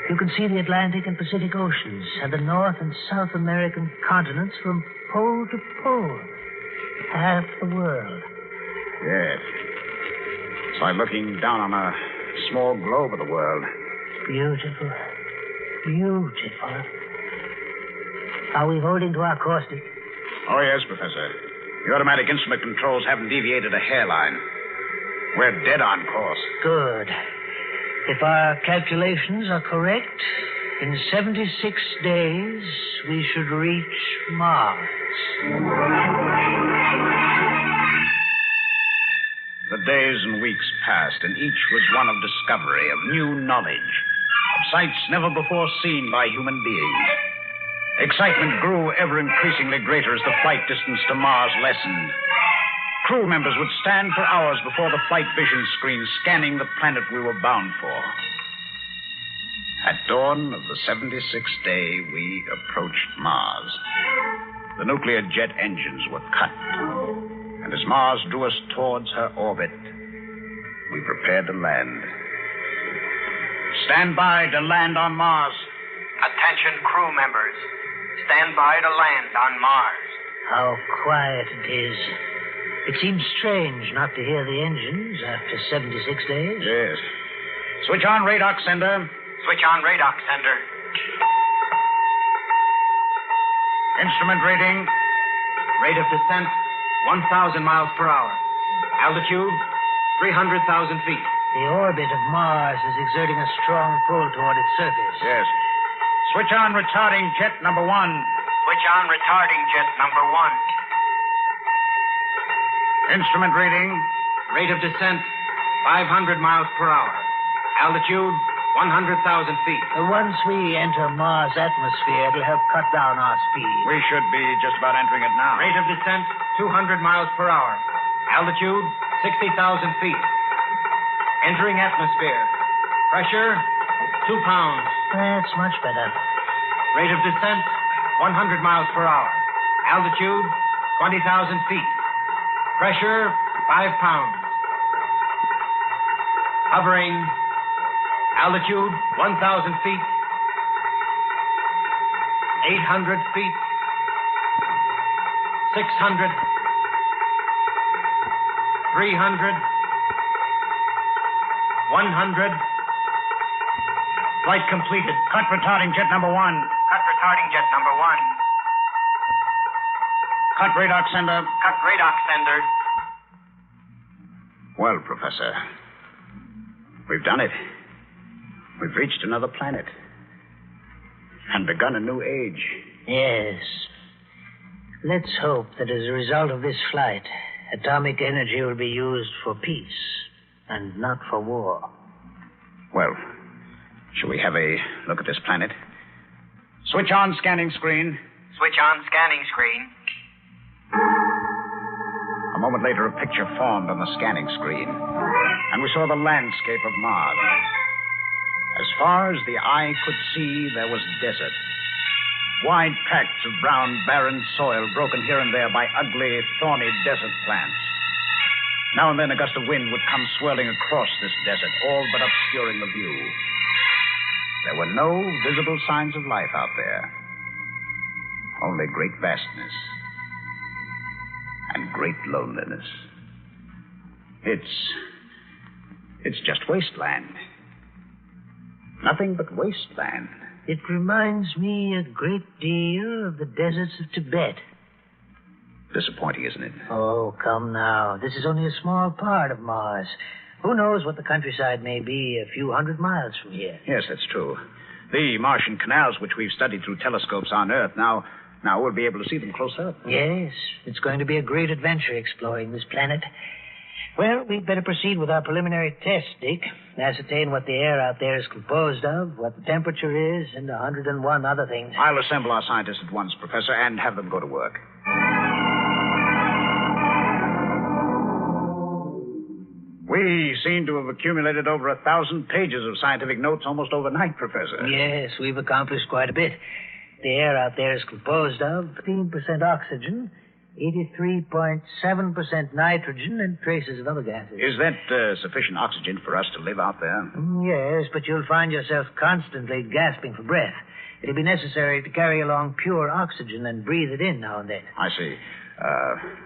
You can see the Atlantic and Pacific Oceans and the North and South American continents from pole to pole. Half the world. Yes. It's like looking down on a small globe of the world. Beautiful. Beautiful. Are we holding to our course, Dick? Oh, yes, Professor. The automatic instrument controls haven't deviated a hairline. We're dead on course. Good. If our calculations are correct, in 76 days, we should reach Mars. The days and weeks passed, and each was one of discovery, of new knowledge, of sights never before seen by human beings. Excitement grew ever increasingly greater as the flight distance to Mars lessened. Crew members would stand for hours before the flight vision screen, scanning the planet we were bound for. At dawn of the 76th day, we approached Mars. The nuclear jet engines were cut, and as Mars drew us towards her orbit, we prepare to land. Stand by to land on Mars. Attention, crew members. Stand by to land on Mars. How quiet it is. It seems strange not to hear the engines after 76 days. Yes. Switch on radar sender. Switch on radar sender. Instrument rating. Rate of descent, 1,000 miles per hour. Altitude, 300,000 feet. The orbit of Mars is exerting a strong pull toward its surface. Yes. Switch on retarding jet number 1. Switch on retarding jet number 1. Instrument rating. Rate of descent, 500 miles per hour. Altitude, 100,000 feet. Once we enter Mars' atmosphere, it'll help cut down our speed. We should be just about entering it now. Rate of descent, 200 miles per hour. Altitude, 60,000 feet. Entering atmosphere. Pressure, 2 pounds. That's much better. Rate of descent, 100 miles per hour. Altitude, 20,000 feet. Pressure, 5 pounds. Hovering. Altitude, 1,000 feet. 800 feet. 600. 300. 100. Flight completed. Cut retarding jet number 1. Cut retarding jet number 1. Cut radar sender. Cut radar sender. Well, Professor, we've done it. We've reached another planet and begun a new age. Yes. Let's hope that as a result of this flight, atomic energy will be used for peace and not for war. Well, shall we have a look at this planet? Switch on scanning screen. Switch on scanning screen. A moment later, a picture formed on the scanning screen, and we saw the landscape of Mars. As far as the eye could see, there was desert. Wide tracts of brown, barren soil broken here and there by ugly, thorny desert plants. Now and then a gust of wind would come swirling across this desert, all but obscuring the view. There were no visible signs of life out there. Only great vastness and great loneliness. It's just wasteland. Nothing but wasteland. It reminds me a great deal of the deserts of Tibet. Disappointing, isn't it? Oh, come now. This is only a small part of Mars. Who knows what the countryside may be a few hundred miles from here? Yes, that's true. The Martian canals, which we've studied through telescopes on Earth, now we'll be able to see them close up. Yes, it's going to be a great adventure exploring this planet. Well, we'd better proceed with our preliminary tests, Dick. Ascertain what the air out there is composed of, what the temperature is, and 101 other things. I'll assemble our scientists at once, Professor, and have them go to work. We seem to have accumulated over 1,000 pages of scientific notes almost overnight, Professor. Yes, we've accomplished quite a bit. The air out there is composed of 15% oxygen, 83.7% nitrogen, and traces of other gases. Is that sufficient oxygen for us to live out there? Yes, but you'll find yourself constantly gasping for breath. It'll be necessary to carry along pure oxygen and breathe it in now and then. I see.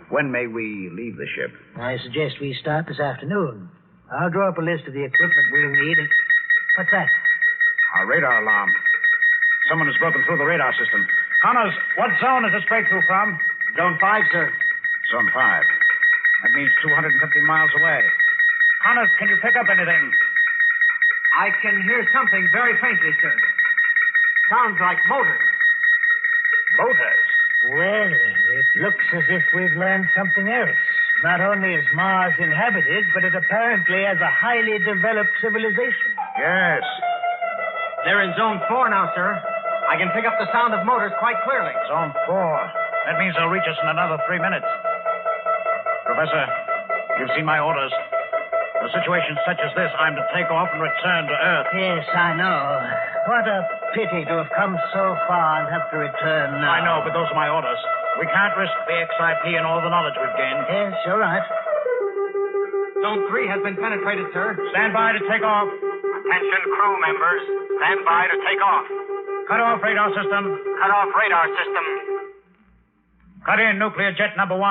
When may we leave the ship? I suggest we start this afternoon. I'll draw up a list of the equipment we'll need and... What's that? Our radar alarm. Someone has broken through the radar system. Connors, what zone is this breakthrough from? Zone 5, sir. Zone 5. That means 250 miles away. Connors, can you pick up anything? I can hear something very faintly, sir. Sounds like motors. Motors? Well, it looks as if we've learned something else. Not only is Mars inhabited, but it apparently has a highly developed civilization. Yes. They're in Zone 4 now, sir. I can pick up the sound of motors quite clearly. Zone 4. That means they'll reach us in another 3 minutes. Professor, you've seen my orders. In a situation such as this, I'm to take off and return to Earth. Yes, I know. What a pity to have come so far and have to return now. I know, but those are my orders. We can't risk the XIP and all the knowledge we've gained. Yes, you're right. Zone 3 has been penetrated, sir. Stand by to take off. Attention, crew members. Stand by to take off. Cut off radar system. Cut off radar system. Cut in nuclear jet number 1.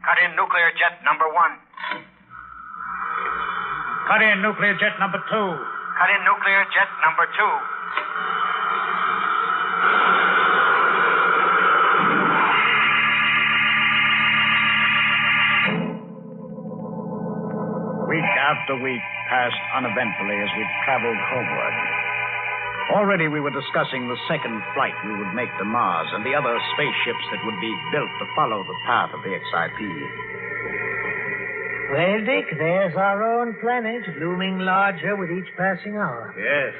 Cut in nuclear jet number 1. Cut in nuclear jet number 2. Cut in nuclear jet number 2. Week after week passed uneventfully as we traveled homeward. Already we were discussing the second flight we would make to Mars and the other spaceships that would be built to follow the path of the XIP. Well, Dick, there's our own planet, looming larger with each passing hour. Yes.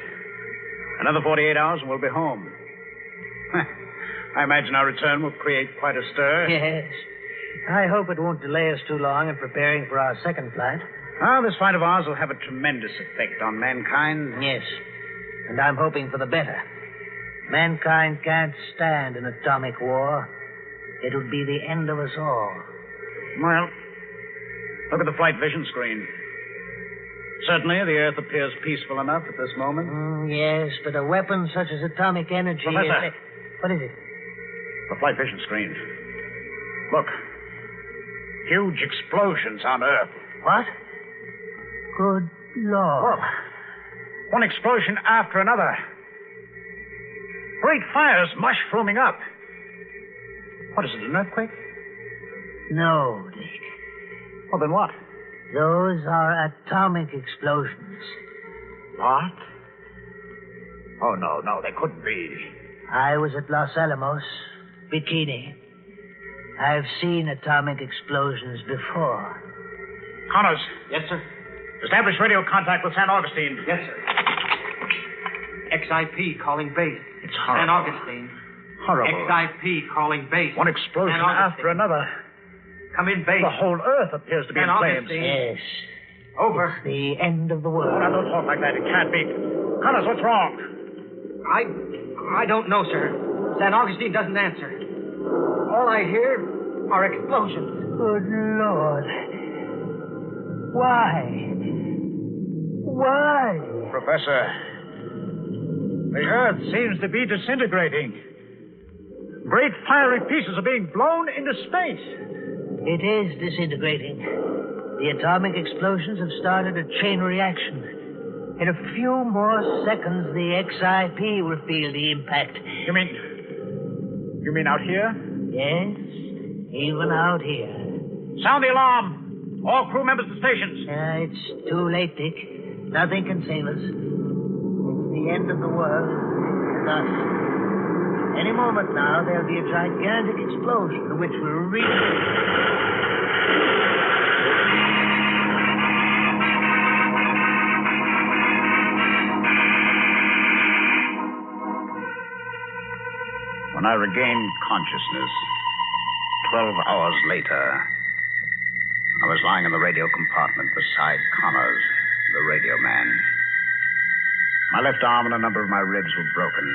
Another 48 hours and we'll be home. I imagine our return will create quite a stir. Yes. I hope it won't delay us too long in preparing for our second flight. Oh, this flight of ours will have a tremendous effect on mankind. Yes. And I'm hoping for the better. Mankind can't stand an atomic war. It would be the end of us all. Well, look at the flight vision screen. Certainly, the Earth appears peaceful enough at this moment. Yes, but a weapon such as atomic energy... Professor. What is it? The flight vision screen. Look. Huge explosions on Earth. What? Good Lord. Look. One explosion after another. Great fires mushrooming up. What is it, an earthquake? No, Dick. Well, then what? Those are atomic explosions. What? Oh, no, they couldn't be. I was at Los Alamos, Bikini. I've seen atomic explosions before. Connors. Yes, sir. Establish radio contact with San Augustine. Yes, sir. XIP calling base. It's horrible. San Augustine. Horrible. XIP calling base. One explosion San Augustine. after another. Come in base. The whole Earth appears to be San in flames. Augustine. Yes. Over. It's the end of the world. Oh, now, don't talk like that. It can't be. Connors, what's wrong? I don't know, sir. San Augustine doesn't answer. All I hear are explosions. Good Lord. Why? Why? Professor, the Earth seems to be disintegrating. Great fiery pieces are being blown into space. It is disintegrating. The atomic explosions have started a chain reaction. In a few more seconds, the XIP will feel the impact. You mean out here? Yes, even out here. Sound the alarm. All crew members to stations. It's too late, Dick. Nothing can save us. It's the end of the world with us. Any moment now, there'll be a gigantic explosion which will When I regained consciousness, 12 hours later, I was lying in the radio compartment beside Connors, the radio man. My left arm and a number of my ribs were broken,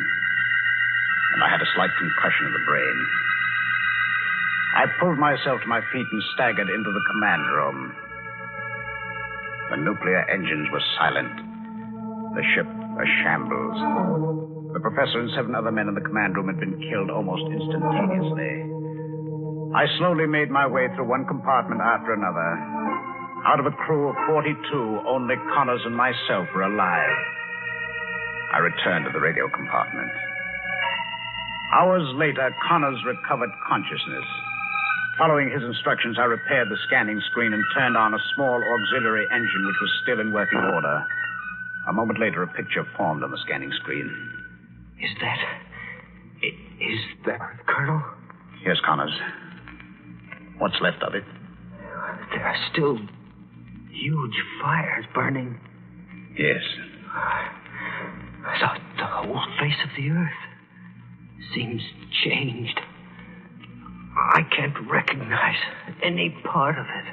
and I had a slight concussion of the brain. I pulled myself to my feet and staggered into the command room. The nuclear engines were silent. The ship a shambles. The professor and 7 other men in the command room had been killed almost instantaneously. I slowly made my way through one compartment after another. Out of a crew of 42, only Connors and myself were alive. I returned to the radio compartment. Hours later, Connors recovered consciousness. Following his instructions, I repaired the scanning screen and turned on a small auxiliary engine which was still in working order. A moment later, a picture formed on the scanning screen. Is that Colonel? Yes, Connors. What's left of it? There are still huge fires burning. Yes. The whole face of the Earth seems changed. I can't recognize any part of it.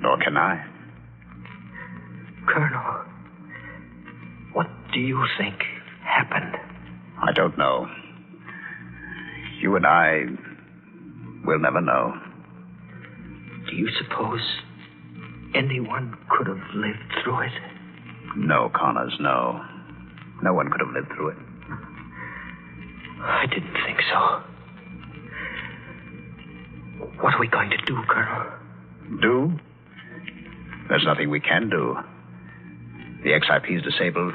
Nor can I. Colonel, what do you think happened? I don't know. You and I will never know. Do you suppose anyone could have lived through it? No, Connors, no. No one could have lived through it. I didn't think so. What are we going to do, Colonel? Do? There's nothing we can do. The XIP's disabled.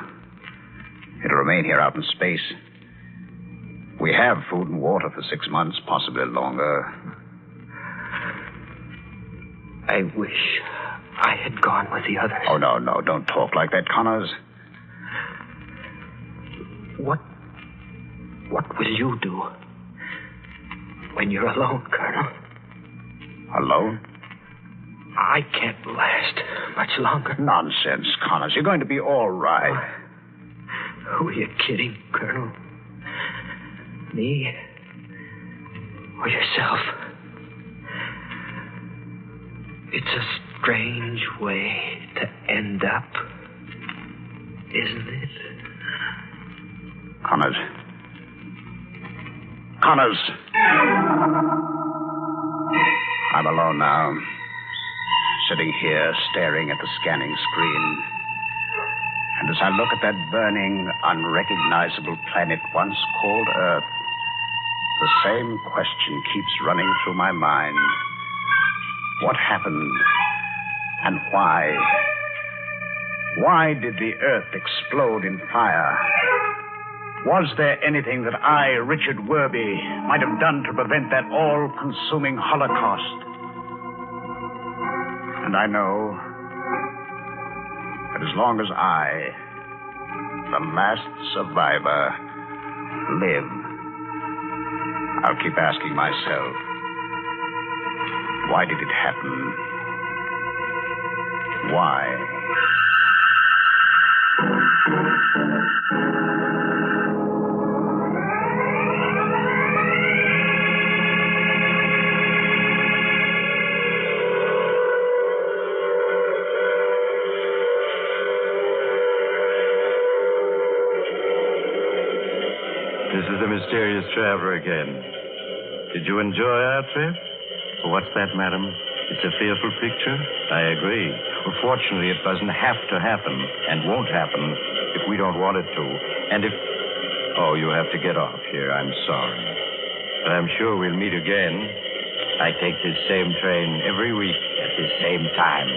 It'll remain here out in space. We have food and water for 6 months, possibly longer. I wish I had gone with the others. Oh, no. Don't talk like that, Connors. What will you do when you're alone, Colonel? Alone? I can't last much longer. Nonsense, Connors. You're going to be all right. Who are you kidding, Colonel? Me? Or yourself? It's a strange way to end up, isn't it? Connors. I'm alone now. Sitting here, staring at the scanning screen. And as I look at that burning, unrecognizable planet once called Earth, the same question keeps running through my mind. What happened? And why? Why did the Earth explode in fire? Was there anything that I, Richard Werby, might have done to prevent that all-consuming Holocaust? And I know that as long as I, the last survivor, live, I'll keep asking myself, why did it happen? Why? This is the mysterious traveler again. Did you enjoy our trip? What's that, madam? It's a fearful picture? I agree. Well, fortunately, it doesn't have to happen and won't happen if we don't want it to. And if... Oh, you have to get off here. I'm sorry. But I'm sure we'll meet again. I take this same train every week at this same time.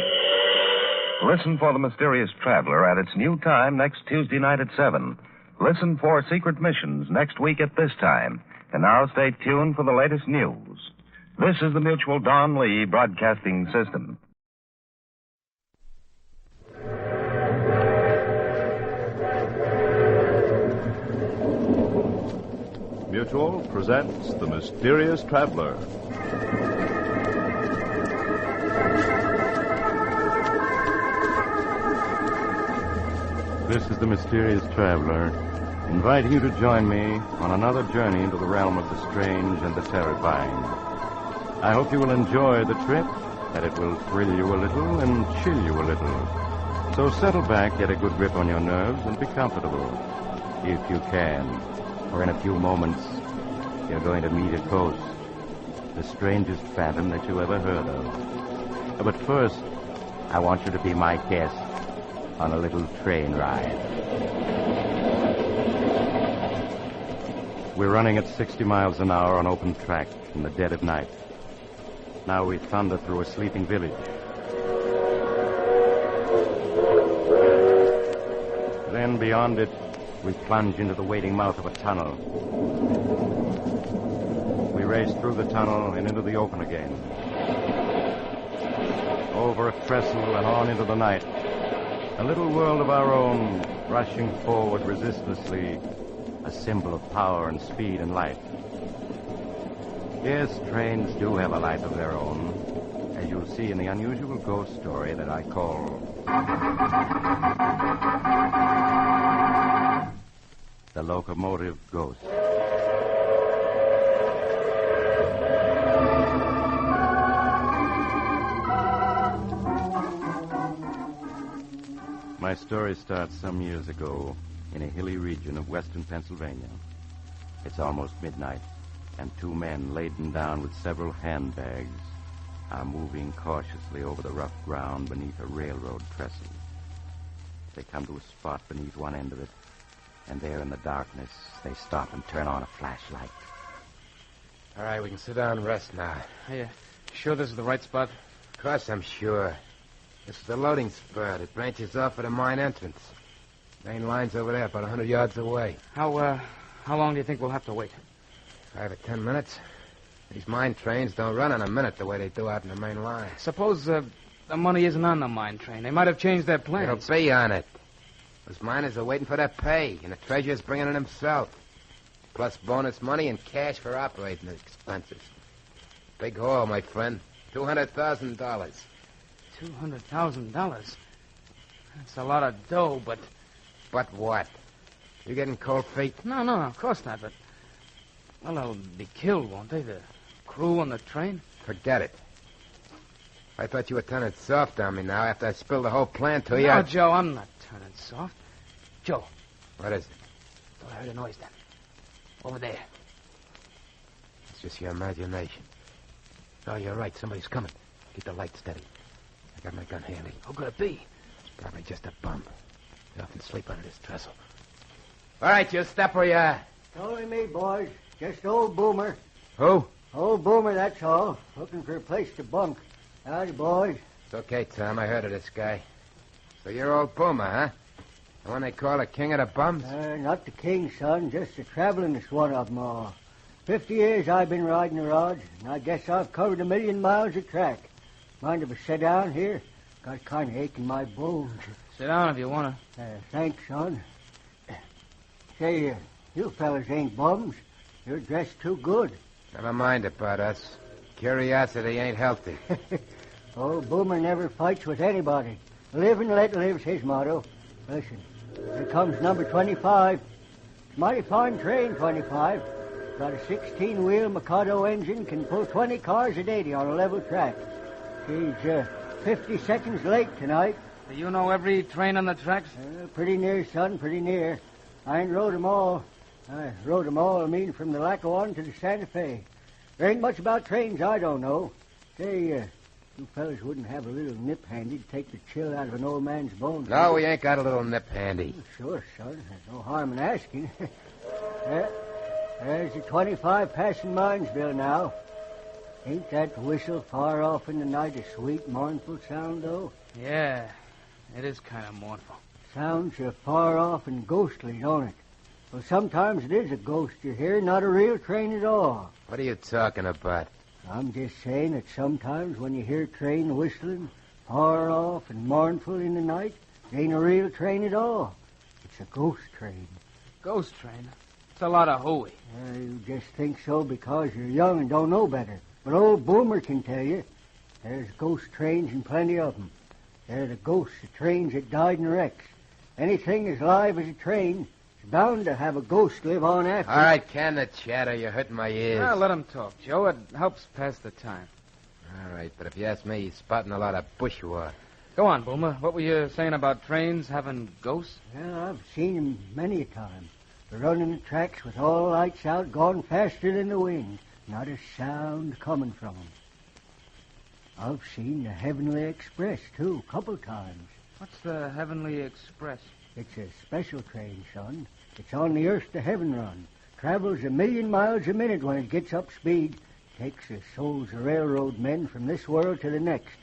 Listen for The Mysterious Traveler at its new time next Tuesday night at 7. Listen for Secret Missions next week at this time. And now stay tuned for the latest news. This is the Mutual Don Lee Broadcasting System. Mutual presents The Mysterious Traveler. This is the Mysterious Traveler, inviting you to join me on another journey into the realm of the strange and the terrifying. I hope you will enjoy the trip, that it will thrill you a little and chill you a little. So settle back, get a good grip on your nerves, and be comfortable, if you can. For in a few moments, you're going to meet a ghost, the strangest phantom that you ever heard of. But first, I want you to be my guest on a little train ride. We're running at 60 miles an hour on open track in the dead of night. Now we thunder through a sleeping village. Then beyond it, we plunge into the waiting mouth of a tunnel. We race through the tunnel and into the open again. Over a trestle and on into the night. A little world of our own, rushing forward resistlessly, a symbol of power and speed and light. Yes, trains do have a life of their own, as you'll see in the unusual ghost story that I call The Locomotive Ghost. My story starts some years ago in a hilly region of western Pennsylvania. It's almost midnight, and two men laden down with several handbags are moving cautiously over the rough ground beneath a railroad trestle. They come to a spot beneath one end of it, and there in the darkness, they stop and turn on a flashlight. All right, we can sit down and rest now. Are you sure this is the right spot? Of course I'm sure. This is the loading spur that branches off at the mine entrance. Main line's over there, about 100 yards away. How long do you think we'll have to wait? 5 or 10 minutes. These mine trains don't run in a minute the way they do out in the main line. Suppose the money isn't on the mine train. They might have changed their plans. It'll be on it. Those miners are waiting for their pay, and the treasurer's bringing it himself. Plus bonus money and cash for operating expenses. Big haul, my friend. $200,000. $200,000? That's a lot of dough, but... But what? You getting cold feet? No, of course not, but... Well, they'll be killed, won't they? The crew on the train? Forget it. I thought you were turning soft on me now after I spilled the whole plan to you. No, Joe, I'm not turning soft. Joe. What is it? Thought I heard a noise then. Over there. It's just your imagination. No, you're right. Somebody's coming. Keep the light steady. I got my gun handy. Who could it be? It's probably just a bum. They often sleep under this trestle. All right, you stop where you are. Only me, boys. Just old Boomer. Who? Old Boomer, that's all. Looking for a place to bunk. Howdy, boys. It's okay, Tom. I heard of this guy. So you're old Boomer, huh? The one they call the king of the bums? Not the king, son. Just the travelingest one of them all. 50 years I've been riding the rods, and I guess I've covered 1,000,000 miles of track. Mind if I sit down here? Got kind of ache in my bones. Sit down if you want to. Thanks, son. Say, you fellas ain't bums. You're dressed too good. Never mind about us. Curiosity ain't healthy. Old Boomer never fights with anybody. Live and let live's his motto. Listen, here comes number 25. It's a mighty fine train, 25. Got a 16-wheel Mikado engine, can pull 20 cars at 80 on a level track. She's 50 seconds late tonight. Do you know every train on the tracks? Pretty near, son, pretty near. I ain't rode 'em all. I rode 'em all, from the Lackawanna to the Santa Fe. There ain't much about trains I don't know. Say, you fellas wouldn't have a little nip handy to take the chill out of an old man's bones. No, we ain't got a little nip handy. Sure, son. There's no harm in asking. There's the 25 passing Minesville now. Ain't that whistle far off in the night a sweet, mournful sound, though? Yeah, it is kind of mournful. Sounds far off and ghostly, don't it? Well, sometimes it is a ghost you hear, not a real train at all. What are you talking about? I'm just saying that sometimes when you hear a train whistling far off and mournful in the night, it ain't a real train at all. It's a ghost train. Ghost train? It's a lot of hooey. You just think so because you're young and don't know better. But old Boomer can tell you. There's ghost trains and plenty of them. They're the ghosts of trains that died in wrecks. Anything as live as a train is bound to have a ghost live on after. All right, can the chatter. You're hurting my ears. Well, let him talk, Joe. It helps pass the time. All right, but if you ask me, you're spotting a lot of bushwhack. Go on, Boomer. What were you saying about trains having ghosts? Well, I've seen them many a time. They're running the tracks with all lights out, going faster than the wind. Not a sound coming from them. I've seen the Heavenly Express, too, a couple times. What's the Heavenly Express? It's a special train, son. It's on the Earth to Heaven run. Travels 1,000,000 miles a minute when it gets up speed. Takes the souls of railroad men from this world to the next.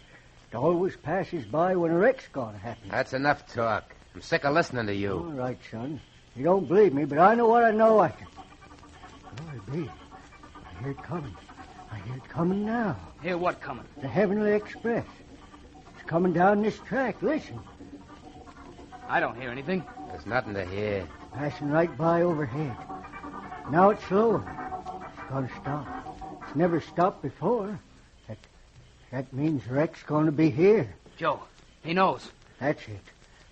It always passes by when a wreck's going to happen. That's enough talk. I'm sick of listening to you. All right, son. You don't believe me, but I know what I know. Glory be. I hear it coming. I hear it coming now. Hear what coming? The Heavenly Express. It's coming down this track. Listen. I don't hear anything. There's nothing to hear. Passing right by overhead. Now it's slowing. It's going to stop. It's never stopped before. That means the wreck's going to be here. Joe, he knows. That's it.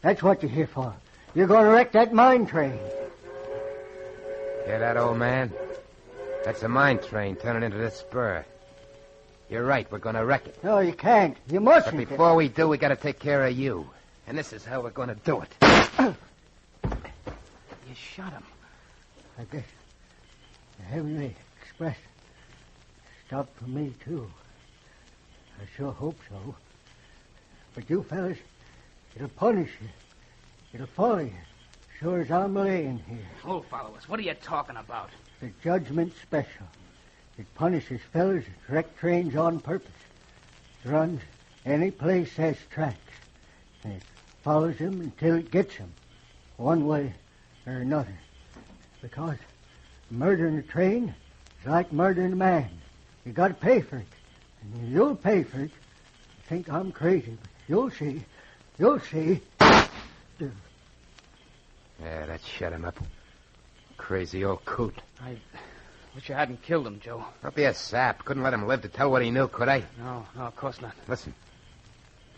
That's what you're here for. You're going to wreck that mine train. Hear that, old man? That's a mine train turning into this spur. You're right. We're going to wreck it. No, you can't. You mustn't. But before we do, we got to take care of you. And this is how we're going to do it. You shot him. I guess the Heavenly Express stopped for me, too. I sure hope so. But you fellas, it'll punish you. It'll follow you, sure as I'm laying here. Who'll follow us? What are you talking about? The judgment special. It punishes fellas that wreck trains on purpose. It runs any place has tracks. And it follows them until it gets them, one way or another. Because murdering a train is like murdering a man. You got to pay for it. And you'll pay for it. You think I'm crazy, but you'll see. You'll see. Yeah, that shut him up. Crazy old coot. I wish you hadn't killed him, Joe. Don't be a sap. Couldn't let him live to tell what he knew, could I? No, of course not. Listen.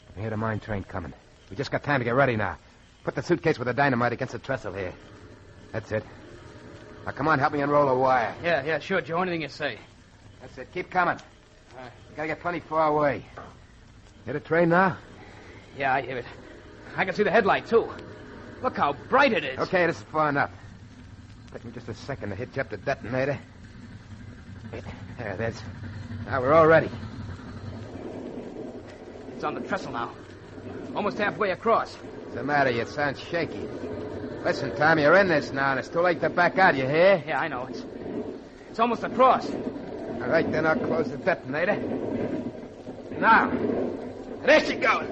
I can hear the mine train coming. We just got time to get ready now. Put the suitcase with the dynamite against the trestle here. That's it. Now, come on, help me unroll the wire. Yeah, sure, Joe. Anything you say. That's it. Keep coming. We gotta get plenty far away. Hear the train now? Yeah, I hear it. I can see the headlight, too. Look how bright it is. Okay, this is far enough. Take me just a second to hitch up the detonator. There it is. Now we're all ready. It's on the trestle now. Almost halfway across. What's the matter? You sound shaky. Listen, Tom, you're in this now, and it's too late to back out, you hear? Yeah, I know. It's almost across. All right, then I'll close the detonator. Now, there she goes.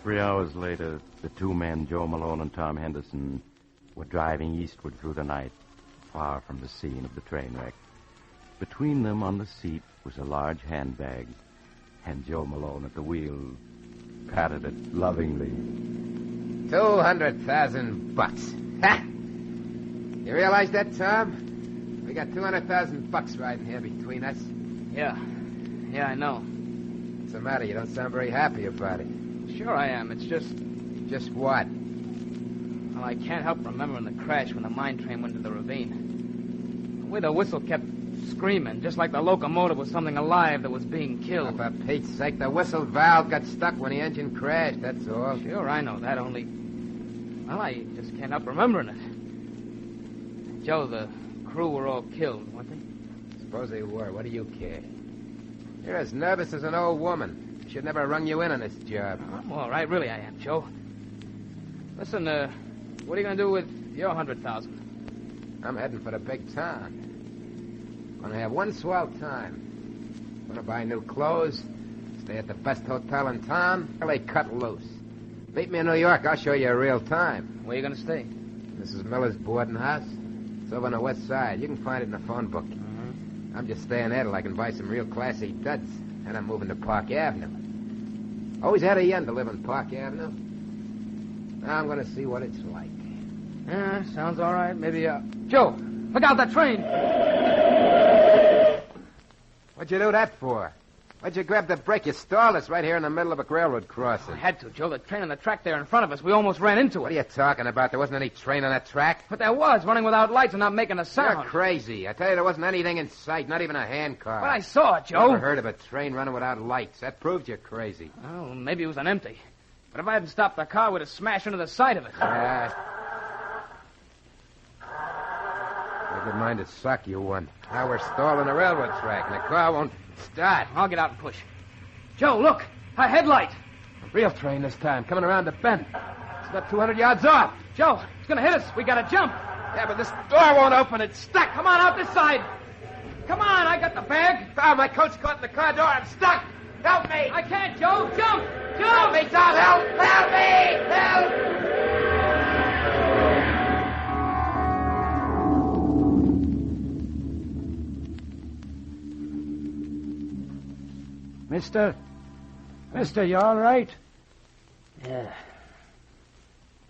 3 hours later, the two men, Joe Malone and Tom Henderson, were driving eastward through the night, far from the scene of the train wreck. Between them on the seat was a large handbag, and Joe Malone at the wheel patted it lovingly. $200,000. Ha! You realize that, Tom? We got $200,000 riding here between us. Yeah, I know. What's the matter? You don't sound very happy about it. Sure I am. It's just... Just what? Well, I can't help remembering the crash when the mine train went into the ravine. The way the whistle kept screaming, just like the locomotive was something alive that was being killed. Oh, for Pete's sake, the whistle valve got stuck when the engine crashed, that's all. Sure, I know that, only... Well, I just can't help remembering it. Joe, the crew were all killed, weren't they? Suppose they were. What do you care? You're as nervous as an old woman. Should never have rung you in on this job. I'm all right, really I am, Joe. Listen, what are you going to do with your 100,000? I'm heading for the big town. Gonna have one swell time. Gonna buy new clothes, stay at the best hotel in town, till they cut loose. Meet me in New York, I'll show you a real time. Where are you going to stay? Mrs. Miller's boarding house. It's over on the west side. You can find it in the phone book. I'm just staying there till I can buy some real classy duds. And I'm moving to Park Avenue. Always had a yen to live in Park Avenue. Now I'm going to see what it's like. Yeah, sounds all right. Maybe, Joe, look out, that train! What'd you do that for? Why'd you grab the brake? You stalled us right here in the middle of a railroad crossing. I had to, Joe. The train on the track there in front of us. We almost ran into it. What are you talking about? There wasn't any train on that track. But there was, running without lights and not making a sound. You're crazy. I tell you, there wasn't anything in sight, not even a handcar. But I saw it, Joe. Never heard of a train running without lights. That proved you're crazy. Oh, maybe it was an empty. But if I hadn't stopped the car, we'd have smashed into the side of it. A good mind to suck, you one. Now we're stalling the railroad track, and the car won't start. I'll get out and push. Joe, look! A headlight! A real train this time, coming around the bend. It's about 200 yards off. Joe, it's gonna hit us. We gotta jump. Yeah, but this door won't open. It's stuck. Come on, out this side. Come on, I got the bag. Oh, my coat's caught in the car door. I'm stuck. Help me. I can't, Joe. Jump! Jump! Help me, Tom. Help! Help me! Help! Mister, you all right? Yeah,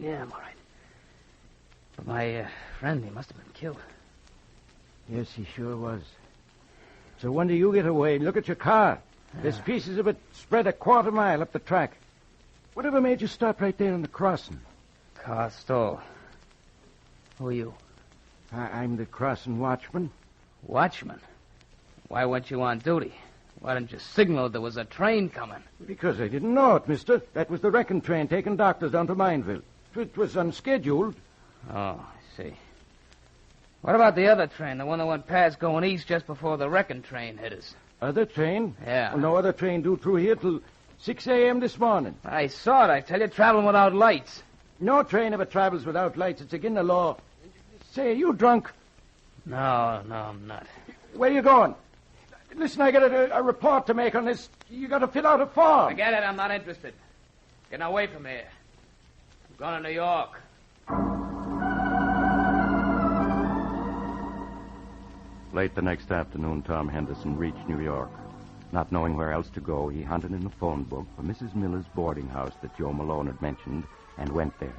I'm all right. But my friend, he must have been killed. Yes, he sure was. So when do you get away? Look at your car. There's pieces of it spread a quarter mile up the track. Whatever made you stop right there in the crossing? Car stole. Who are you? I'm the crossing watchman. Watchman? Why weren't you on duty? Why didn't you signal there was a train coming? Because I didn't know it, mister. That was the wrecking train taking doctors down to Mineville. It was unscheduled. Oh, I see. What about the other train, the one that went past going east just before the wrecking train hit us? Other train? Yeah. Well, no other train due through here till 6 a.m. this morning. I saw it, I tell you, traveling without lights. No train ever travels without lights. It's against the law. Say, are you drunk? No, I'm not. Where are you going? Listen, I got a report to make on this. You got to fill out a form. Forget it, I'm not interested. Getting away from here. I'm going to New York. Late the next afternoon, Tom Henderson reached New York. Not knowing where else to go, he hunted in the phone book for Mrs. Miller's boarding house that Joe Malone had mentioned and went there.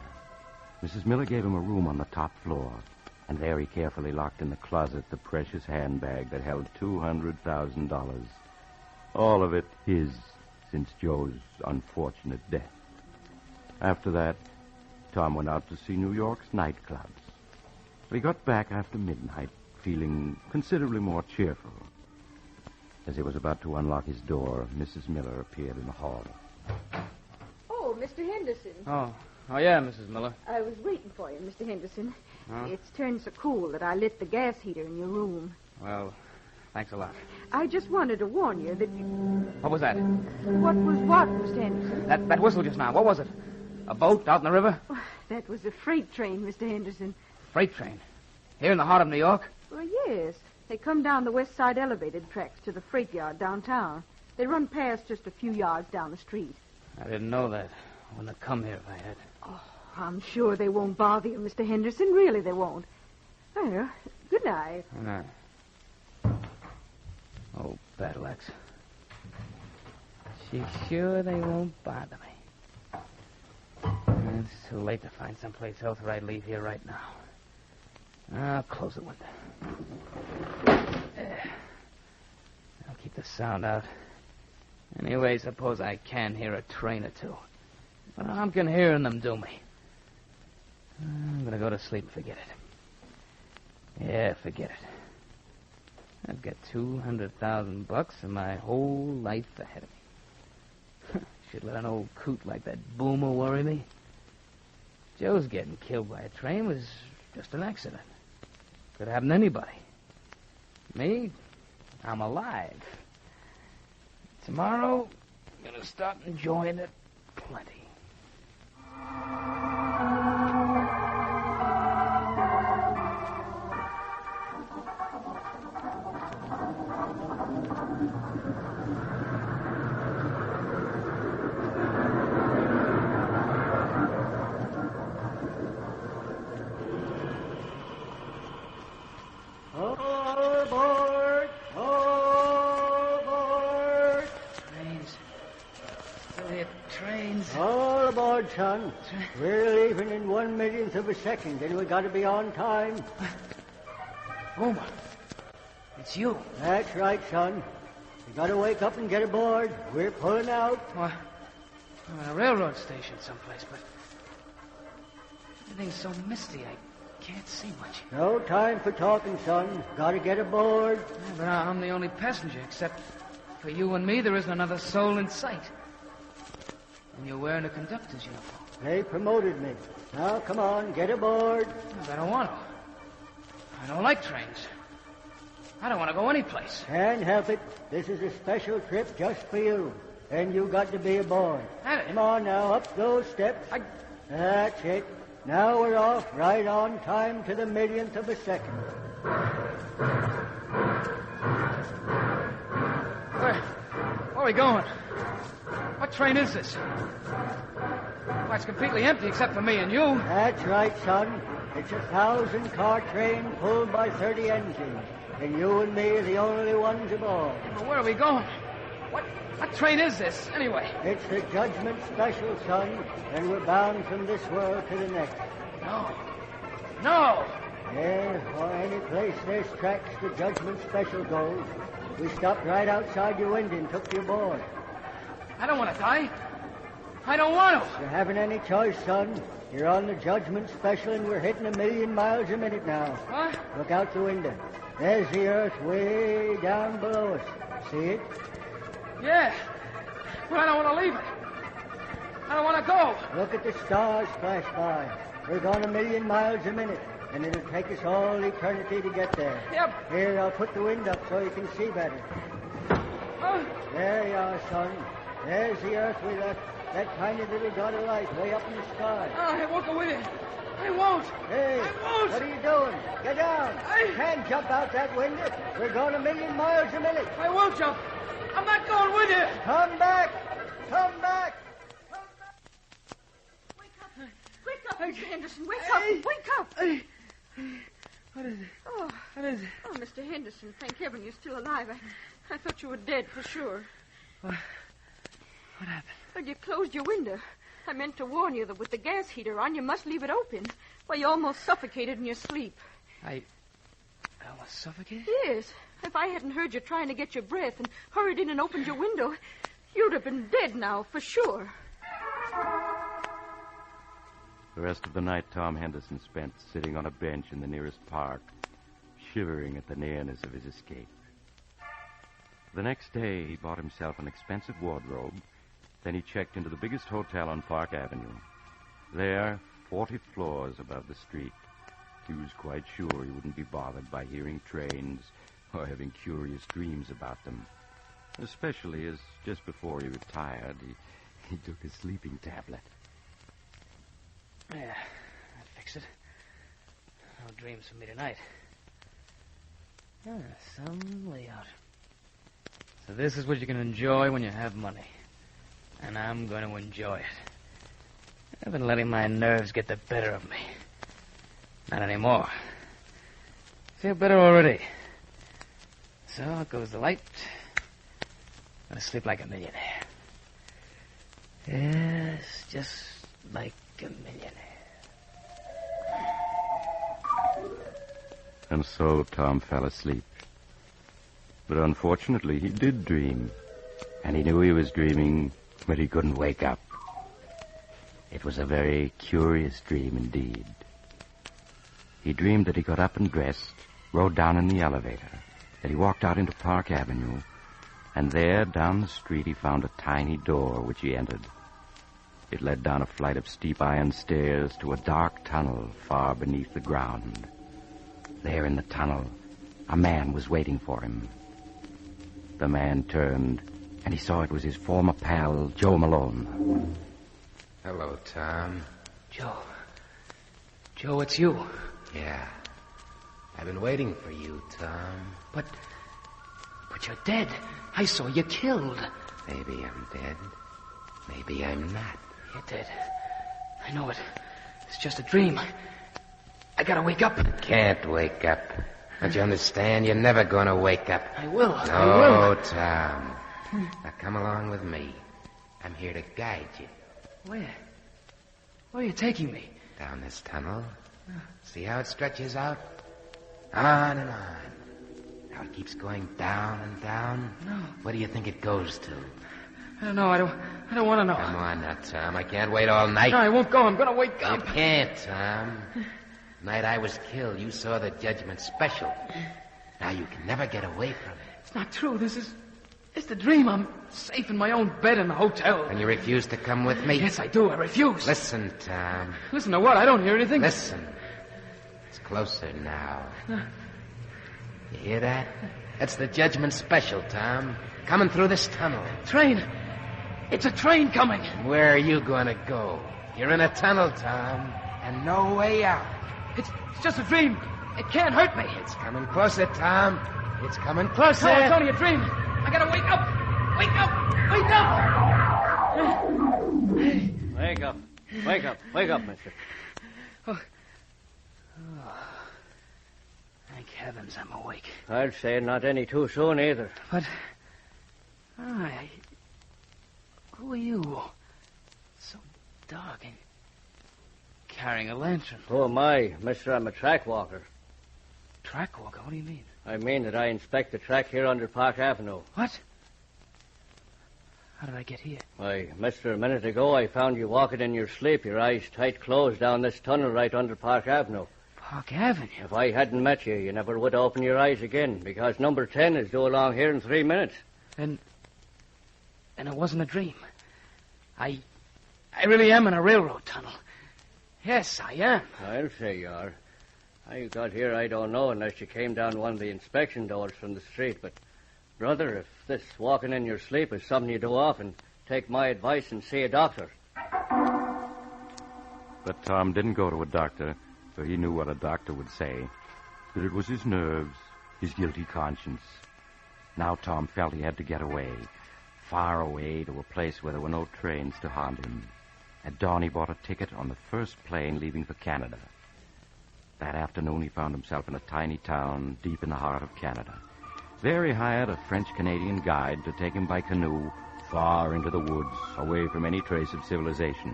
Mrs. Miller gave him a room on the top floor, and there he carefully locked in the closet the precious handbag that held $200,000. All of it his since Joe's unfortunate death. After that, Tom went out to see New York's nightclubs. He got back after midnight, feeling considerably more cheerful. As he was about to unlock his door, Mrs. Miller appeared in the hall. Oh, Mr. Henderson. Oh, yeah, Mrs. Miller. I was waiting for you, Mr. Henderson. Huh? It's turned so cool that I lit the gas heater in your room. Well, thanks a lot. I just wanted to warn you that you... What was that? What was what, Mr. Henderson? That whistle just now. What was it? A boat out in the river? Oh, that was a freight train, Mr. Henderson. Freight train? Here in the heart of New York? Well, yes. They come down the west side elevated tracks to the freight yard downtown. They run past just a few yards down the street. I didn't know that. I wouldn't have come here if I had. Oh, I'm sure they won't bother you, Mr. Henderson. Really, they won't. Well, good night. Good night. Oh, battle axe. She's sure they won't bother me. It's too late to find someplace else where I'd leave here right now. I'll close the window. I'll keep the sound out. Anyway, suppose I can hear a train or two. But I'm can hearing them do me. I'm going to go to sleep and forget it. Yeah, forget it. I've got $200,000 and my whole life ahead of me. Should let an old coot like that Boomer worry me. Joe's getting killed by a train was just an accident. Could happen to anybody. Me, I'm alive. Tomorrow, I'm going to start enjoying it plenty. Son, we're leaving in 1/1,000,000th of a second, and we got to be on time. Boomer, it's you. That's right, son. You got to wake up and get aboard. We're pulling out. Well, I'm at a railroad station someplace, but everything's so misty I can't see much. No time for talking, son. Got to get aboard. Yeah, but I'm the only passenger, except for you and me. There isn't another soul in sight. And you're wearing a conductor's uniform. They promoted me. Now, come on, get aboard. I don't want to. I don't like trains. I don't want to go anyplace. Can't help it. This is a special trip just for you. And you got to be aboard. Come on now, up those steps. That's it. Now we're off right on time to the 1,000,000th of a second. Where are we going? What train is this? Well, it's completely empty except for me and you. That's right, son. It's a 1,000-car train pulled by 30 engines. And you and me are the only ones aboard. Well, where are we going? What train is this, anyway? It's the Judgment Special, son. And we're bound from this world to the next. No! Yeah, or any place there's tracks, the Judgment Special goes. We stopped right outside your window and took you aboard. I don't want to die. I don't want to. You haven't any choice, son. You're on the Judgment Special, and we're hitting 1,000,000 miles a minute now. What? Look out the window. There's the earth way down below us. See it? Yeah. But I don't want to leave it. I don't want to go. Look at the stars flash by. We're going 1,000,000 miles a minute, and it'll take us all eternity to get there. Yep. Here, I'll put the wind up so you can see better. There you are, son. There's the earth we left. That tiny little dot of light way up in the sky. I won't go with you. I won't. Hey, I won't. what are you doing? Get down. You can't jump out that window. We're going 1,000,000 miles a minute. I won't jump. I'm not going with you. Come back. Come back. Wake up, Mr. Henderson. Wake up. Wake up. What is it? Oh. What is it? Oh, Mr. Henderson, thank heaven you're still alive. I thought you were dead for sure. What happened? Well, you closed your window. I meant to warn you that with the gas heater on, you must leave it open. Well, you almost suffocated in your sleep. I almost suffocated? Yes. If I hadn't heard you trying to get your breath and hurried in and opened your window, you'd have been dead now, for sure. The rest of the night, Tom Henderson spent sitting on a bench in the nearest park, shivering at the nearness of his escape. The next day, he bought himself an expensive wardrobe. Then he checked into the biggest hotel on Park Avenue. There, 40 floors above the street, he was quite sure he wouldn't be bothered by hearing trains or having curious dreams about them. Especially as just before he retired, he took a sleeping tablet. Yeah, that fixed it. No dreams for me tonight. Some layout. So this is what you can enjoy when you have money. And I'm going to enjoy it. I've been letting my nerves get the better of me. Not anymore. Feel better already. So out goes the light. I'm going to sleep like a millionaire. Yes, just like a millionaire. And so Tom fell asleep. But unfortunately, he did dream. And he knew he was dreaming, but he couldn't wake up. It was a very curious dream indeed. He dreamed that he got up and dressed, rode down in the elevator, that he walked out into Park Avenue, and there, down the street, he found a tiny door which he entered. It led down a flight of steep iron stairs to a dark tunnel far beneath the ground. There in the tunnel, a man was waiting for him. The man turned, and he saw it was his former pal, Joe Malone. Hello, Tom. Joe. Joe, it's you. Yeah. I've been waiting for you, Tom. But you're dead. I saw you killed. Maybe I'm dead. Maybe I'm not. You're dead. I know it. It's just a dream. I gotta wake up. Can't wake up. Don't you understand? You're never gonna wake up. I will. No, I will. Tom. Now come along with me. I'm here to guide you. Where? Where are you taking me? Down this tunnel. See how it stretches out? On and on. How it keeps going down and down? No. Where do you think it goes to? I don't know. I don't want to know. Come on now, Tom. I can't wait all night. No, I won't go. I'm gonna wake up. You can't, Tom. The night I was killed, you saw the judgment special. Now you can never get away from it. It's not true. It's the dream. I'm safe in my own bed in the hotel. And you refuse to come with me? Yes, I do. I refuse. Listen, Tom. Listen to what? I don't hear anything. Listen. It's closer now. You hear that? That's the judgment special, Tom. Coming through this tunnel. Train. It's a train coming. Where are you going to go? You're in a tunnel, Tom, and no way out. It's just a dream. It can't hurt me. It's coming closer, Tom. It's coming closer. No, it's only a dream. I gotta wake up. Wake up. Wake up. Wake up. Wake up. Wake up, mister. Oh. Thank heavens I'm awake. I'd say not any too soon either. But... Who are you? So dark and carrying a lantern. Who am I, mister? I'm a track walker. Track walker? What do you mean? I mean that I inspect the track here under Park Avenue. What? How did I get here? Why, mister, a minute ago I found you walking in your sleep, your eyes tight closed down this tunnel right under Park Avenue. Park Avenue? If I hadn't met you, you never would open your eyes again, because number 10 is due along here in 3 minutes. Then And it wasn't a dream. I really am in a railroad tunnel. Yes, I am. I'll say you are. How you got here, I don't know, unless you came down one of the inspection doors from the street. But, brother, if this walking in your sleep is something you do often, take my advice and see a doctor. But Tom didn't go to a doctor, for he knew what a doctor would say. That it was his nerves, his guilty conscience. Now Tom felt he had to get away, far away to a place where there were no trains to haunt him. At dawn, he bought a ticket on the first plane leaving for Canada. That afternoon, he found himself in a tiny town deep in the heart of Canada. There he hired a French-Canadian guide to take him by canoe far into the woods, away from any trace of civilization.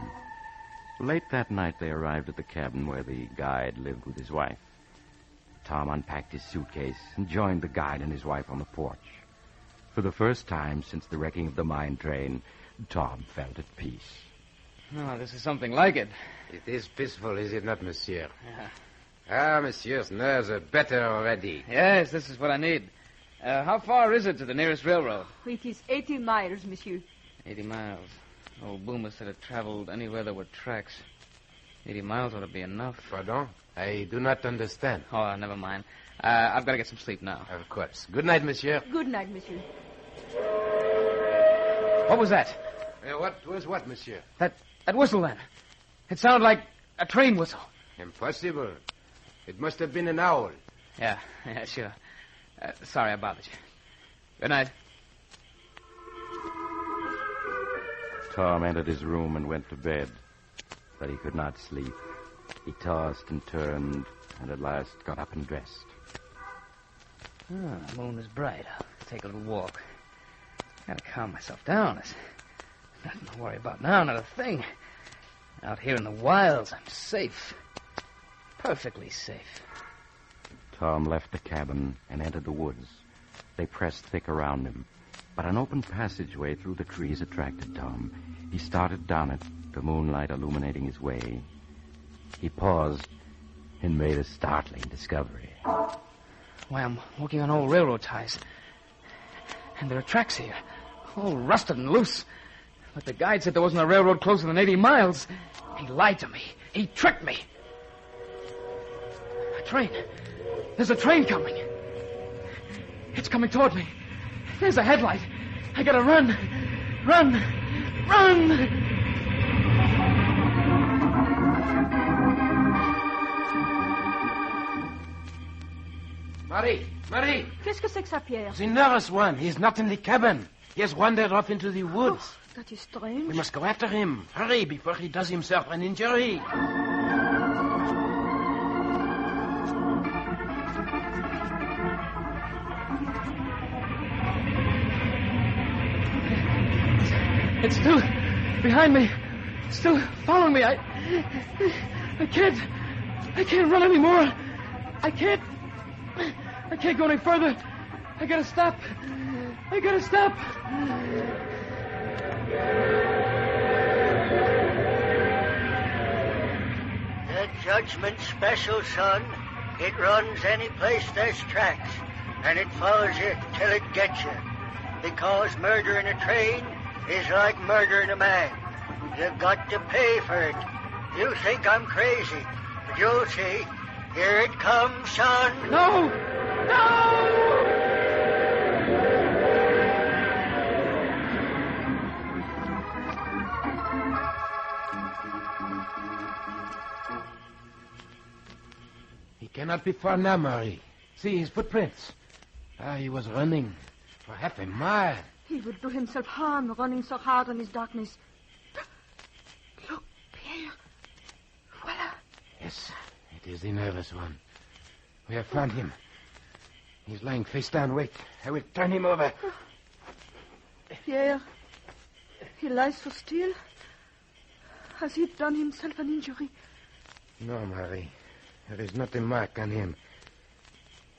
Late that night, they arrived at the cabin where the guide lived with his wife. Tom unpacked his suitcase and joined the guide and his wife on the porch. For the first time since the wrecking of the mine train, Tom felt at peace. Oh, this is something like it. It is peaceful, is it not, monsieur? Yeah. Ah, monsieur's nerves are better already. Yes, this is what I need. How far is it to the nearest railroad? It is 80 miles, monsieur. 80 miles. Old Boomer said it traveled anywhere there were tracks. 80 miles ought to be enough. Pardon? I do not understand. Oh, never mind. I've got to get some sleep now. Of course. Good night, monsieur. Good night, monsieur. What was that? What was what, monsieur? That whistle, then. It sounded like a train whistle. Impossible. It must have been an owl. Yeah, sure. Sorry I bothered you. Good night. Tom entered his room and went to bed, but he could not sleep. He tossed and turned, and at last got up and dressed. Oh, the moon is bright. I'll take a little walk. Gotta calm myself down. There's nothing to worry about now, not a thing. Out here in the wilds, I'm safe. Perfectly safe. Tom left the cabin and entered the woods. They pressed thick around him, but an open passageway through the trees attracted Tom. He started down it, the moonlight illuminating his way. He paused and made a startling discovery. Why, I'm walking on old railroad ties. And there are tracks here, all rusted and loose. But the guide said there wasn't a railroad closer than 80 miles. He lied to me. He tricked me. A train. There's a train coming. It's coming toward me. There's a headlight. I gotta run. Run! Run! Marie! Qu'est-ce que c'est que ça, Pierre? The nervous one. He's not in the cabin. He has wandered off into the woods. Oh, that is strange. We must go after him. Hurry, before he does himself an injury. It's still behind me. Still following me. I can't run anymore. I can't go any further. I gotta stop. The Judgment Special, son. It runs any place there's tracks, and it follows you till it gets you. Because murdering a train is like murdering a man. You've got to pay for it. You think I'm crazy, but you'll see. Here it comes, son. No! He cannot be far now, Marie. See his footprints. He was running for half a mile. He would do himself harm running so hard in his darkness. Look, Pierre. Voila. Yes, it is the nervous one. We have found him. He's lying face down. Wait, I will turn him over. Pierre, he lies so still. Has he done himself an injury? No, Marie. There is not a mark on him.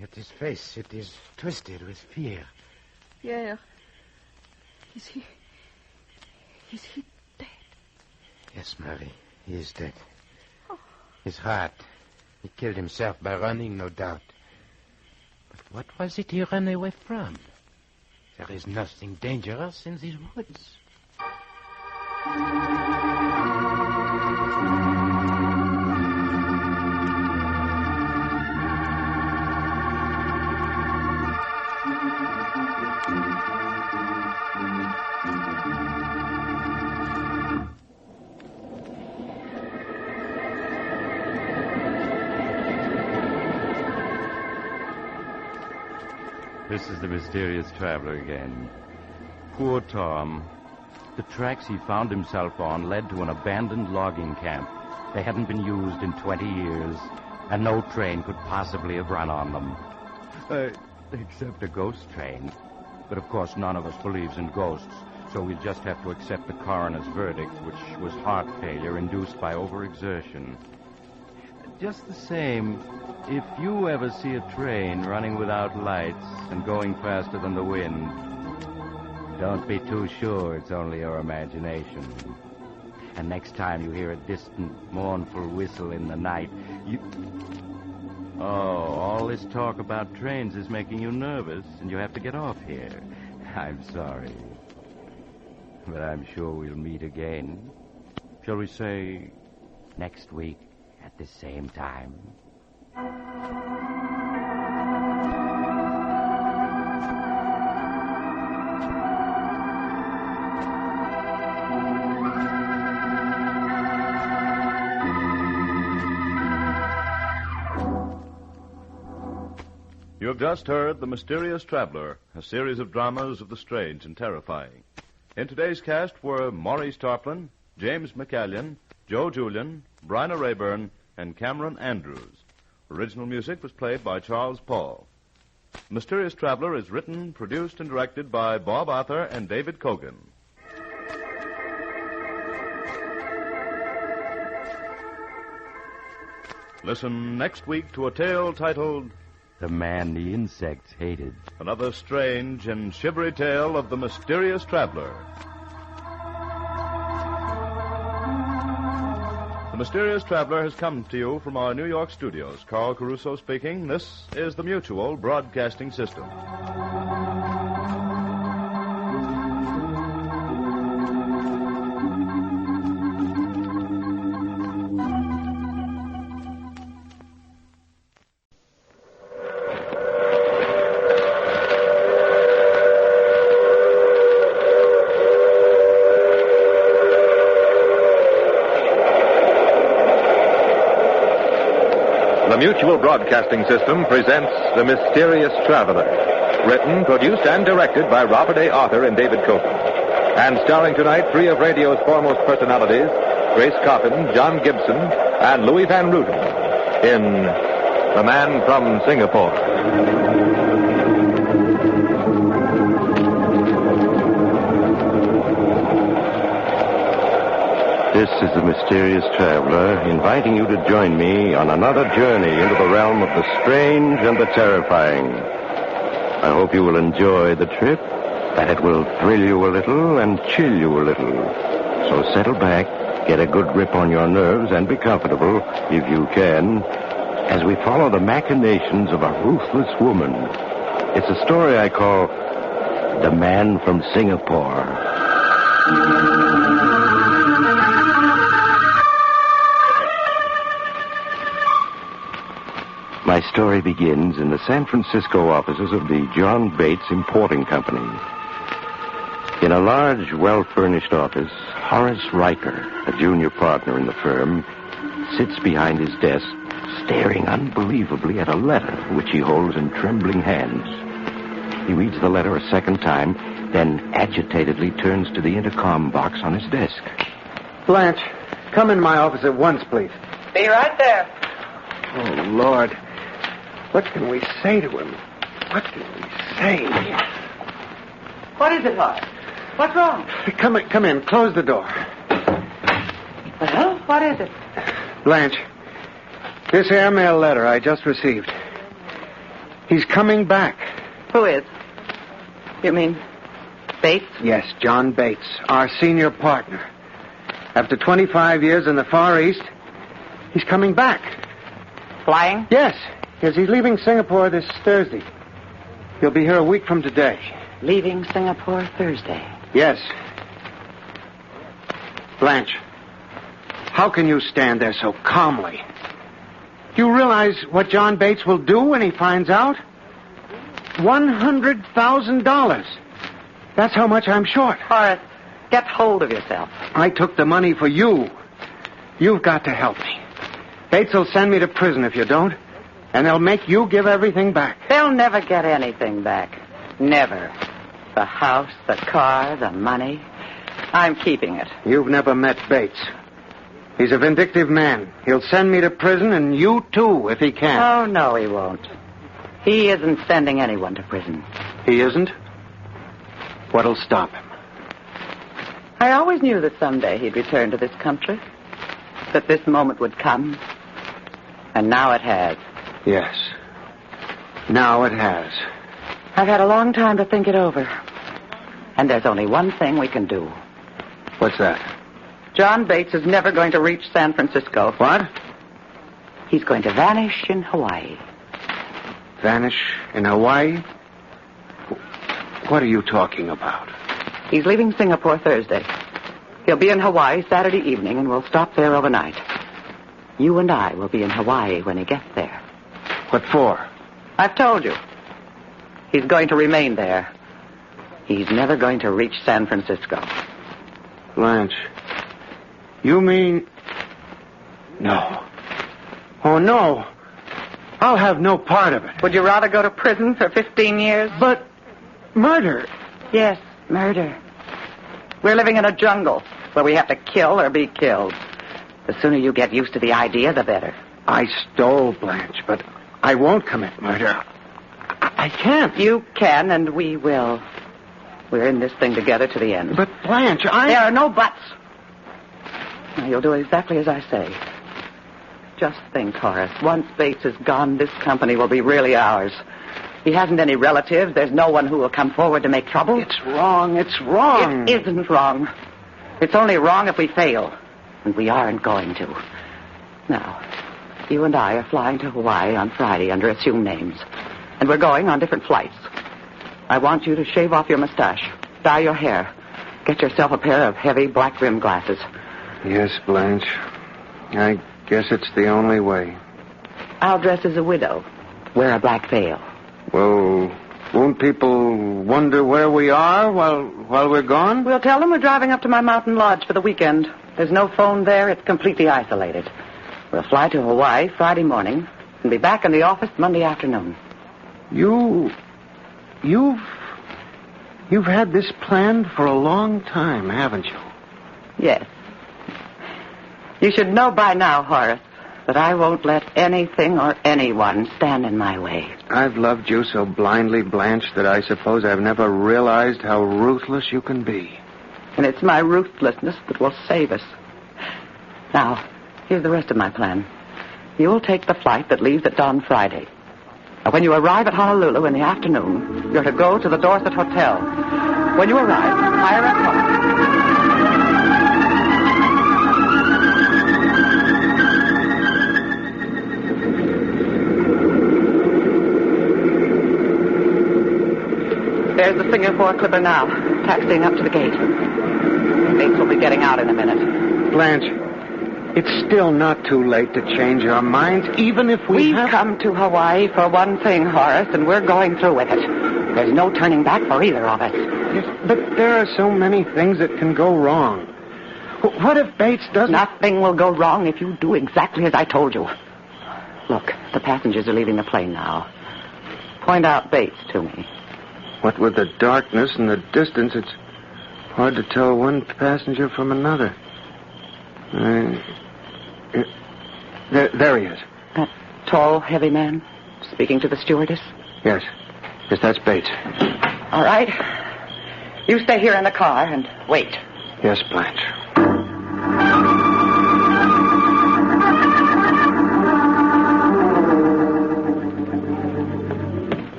Yet his face, it is twisted with fear. Pierre, is he dead? Yes, Marie, he is dead. Oh. His heart. He killed himself by running, no doubt. But what was it he ran away from? There is nothing dangerous in these woods. This is the mysterious traveler again. Poor Tom. The tracks he found himself on led to an abandoned logging camp. They hadn't been used in 20 years, and no train could possibly have run on them. Except a ghost train. But of course none of us believes in ghosts, so we'll just have to accept the coroner's verdict, which was heart failure induced by overexertion. Just the same, if you ever see a train running without lights and going faster than the wind, don't be too sure it's only your imagination. And next time you hear a distant, mournful whistle in the night, you... Oh, all this talk about trains is making you nervous, and you have to get off here. I'm sorry. But I'm sure we'll meet again. Shall we say next week at the same time? You have just heard The Mysterious Traveler, a series of dramas of the strange and terrifying. In today's cast were Maurice Tarplin, James McCallion, Joe Julian, Bryna Rayburn, and Cameron Andrews. Original music was played by Charles Paul. The Mysterious Traveler is written, produced, and directed by Bob Arthur and David Kogan. Listen next week to a tale titled The Man the Insects Hated. Another strange and shivery tale of the Mysterious Traveler. The Mysterious Traveler has come to you from our New York studios. Carl Caruso speaking. This is the Mutual Broadcasting System. The Mutual Broadcasting System presents The Mysterious Traveler. Written, produced, and directed by Robert A. Arthur and David Kogan. And starring tonight three of radio's foremost personalities, Grace Coppin, John Gibson, and Louis Van Ruten, in The Man from Singapore. This is the Mysterious Traveler, inviting you to join me on another journey into the realm of the strange and the terrifying. I hope you will enjoy the trip, that it will thrill you a little and chill you a little. So settle back, get a good grip on your nerves, and be comfortable, if you can, as we follow the machinations of a ruthless woman. It's a story I call The Man from Singapore. My story begins in the San Francisco offices of the John Bates Importing Company. In a large, well-furnished office, Horace Riker, a junior partner in the firm, sits behind his desk, staring unbelievably at a letter which he holds in trembling hands. He reads the letter a second time, then agitatedly turns to the intercom box on his desk. Blanche, come in my office at once, please. Be right there. Oh, Lord. What can we say to him? What can we say? What is it, Horace? What's wrong? Come in. Close the door. Well, what is it? Blanche, this airmail letter I just received. He's coming back. Who is? You mean Bates? Yes, John Bates, our senior partner. After 25 years in the Far East, he's coming back. Flying? Yes, he's leaving Singapore this Thursday. He'll be here a week from today. leaving Singapore Thursday. Yes. Blanche, how can you stand there so calmly? Do you realize what John Bates will do when he finds out? $100,000. That's how much I'm short. Horace, get hold of yourself. I took the money for you. You've got to help me. Bates will send me to prison if you don't, and they'll make you give everything back. They'll never get anything back. Never. The house, the car, the money. I'm keeping it. You've never met Bates. He's a vindictive man. He'll send me to prison, and you too, if he can. Oh, no, he won't. He isn't sending anyone to prison. He isn't? What'll stop him? I always knew that someday he'd return to this country. That this moment would come. And now it has. Yes. Now it has. I've had a long time to think it over. And there's only one thing we can do. What's that? John Bates is never going to reach San Francisco. What? He's going to vanish in Hawaii. Vanish in Hawaii? What are you talking about? He's leaving Singapore Thursday. He'll be in Hawaii Saturday evening, and we'll stop there overnight. You and I will be in Hawaii when he gets there. What for? I've told you. He's going to remain there. He's never going to reach San Francisco. Blanche, you mean... No. Oh, no. I'll have no part of it. Would you rather go to prison for 15 years? But murder. Yes, murder. We're living in a jungle where we have to kill or be killed. The sooner you get used to the idea, the better. I stole, Blanche, but I won't commit murder. I can't. You can, and we will. We're in this thing together to the end. But, Blanche, There are no buts. Now, you'll do exactly as I say. Just think, Horace. Once Bates is gone, this company will be really ours. He hasn't any relatives. There's no one who will come forward to make trouble. It's wrong. It's wrong. It isn't wrong. It's only wrong if we fail. And we aren't going to. Now, you and I are flying to Hawaii on Friday under assumed names. And we're going on different flights. I want you to shave off your mustache, dye your hair, get yourself a pair of heavy black rim glasses. Yes, Blanche. I guess it's the only way. I'll dress as a widow, wear a black veil. Well, won't people wonder where we are while we're gone? We'll tell them we're driving up to my mountain lodge for the weekend. There's no phone there. It's completely isolated. We'll fly to Hawaii Friday morning and be back in the office Monday afternoon. You've had this planned for a long time, haven't you? Yes. You should know by now, Horace, that I won't let anything or anyone stand in my way. I've loved you so blindly, Blanche, that I suppose I've never realized how ruthless you can be. And it's my ruthlessness that will save us. Now, here's the rest of my plan. You'll take the flight that leaves at dawn Friday. Now, when you arrive at Honolulu in the afternoon, you're to go to the Dorset Hotel. When you arrive, hire a car. There's the Singapore Clipper now, taxiing up to the gate. Bates will be getting out in a minute. Blanche, it's still not too late to change our minds, even if We've come to Hawaii for one thing, Horace, and we're going through with it. There's no turning back for either of us. Yes, but there are so many things that can go wrong. What if Bates doesn't... Nothing will go wrong if you do exactly as I told you. Look, the passengers are leaving the plane now. Point out Bates to me. What with the darkness and the distance, it's hard to tell one passenger from another. There he is. That tall, heavy man speaking to the stewardess? Yes. Yes, that's Bates. All right. You stay here in the car and wait. Yes, Blanche.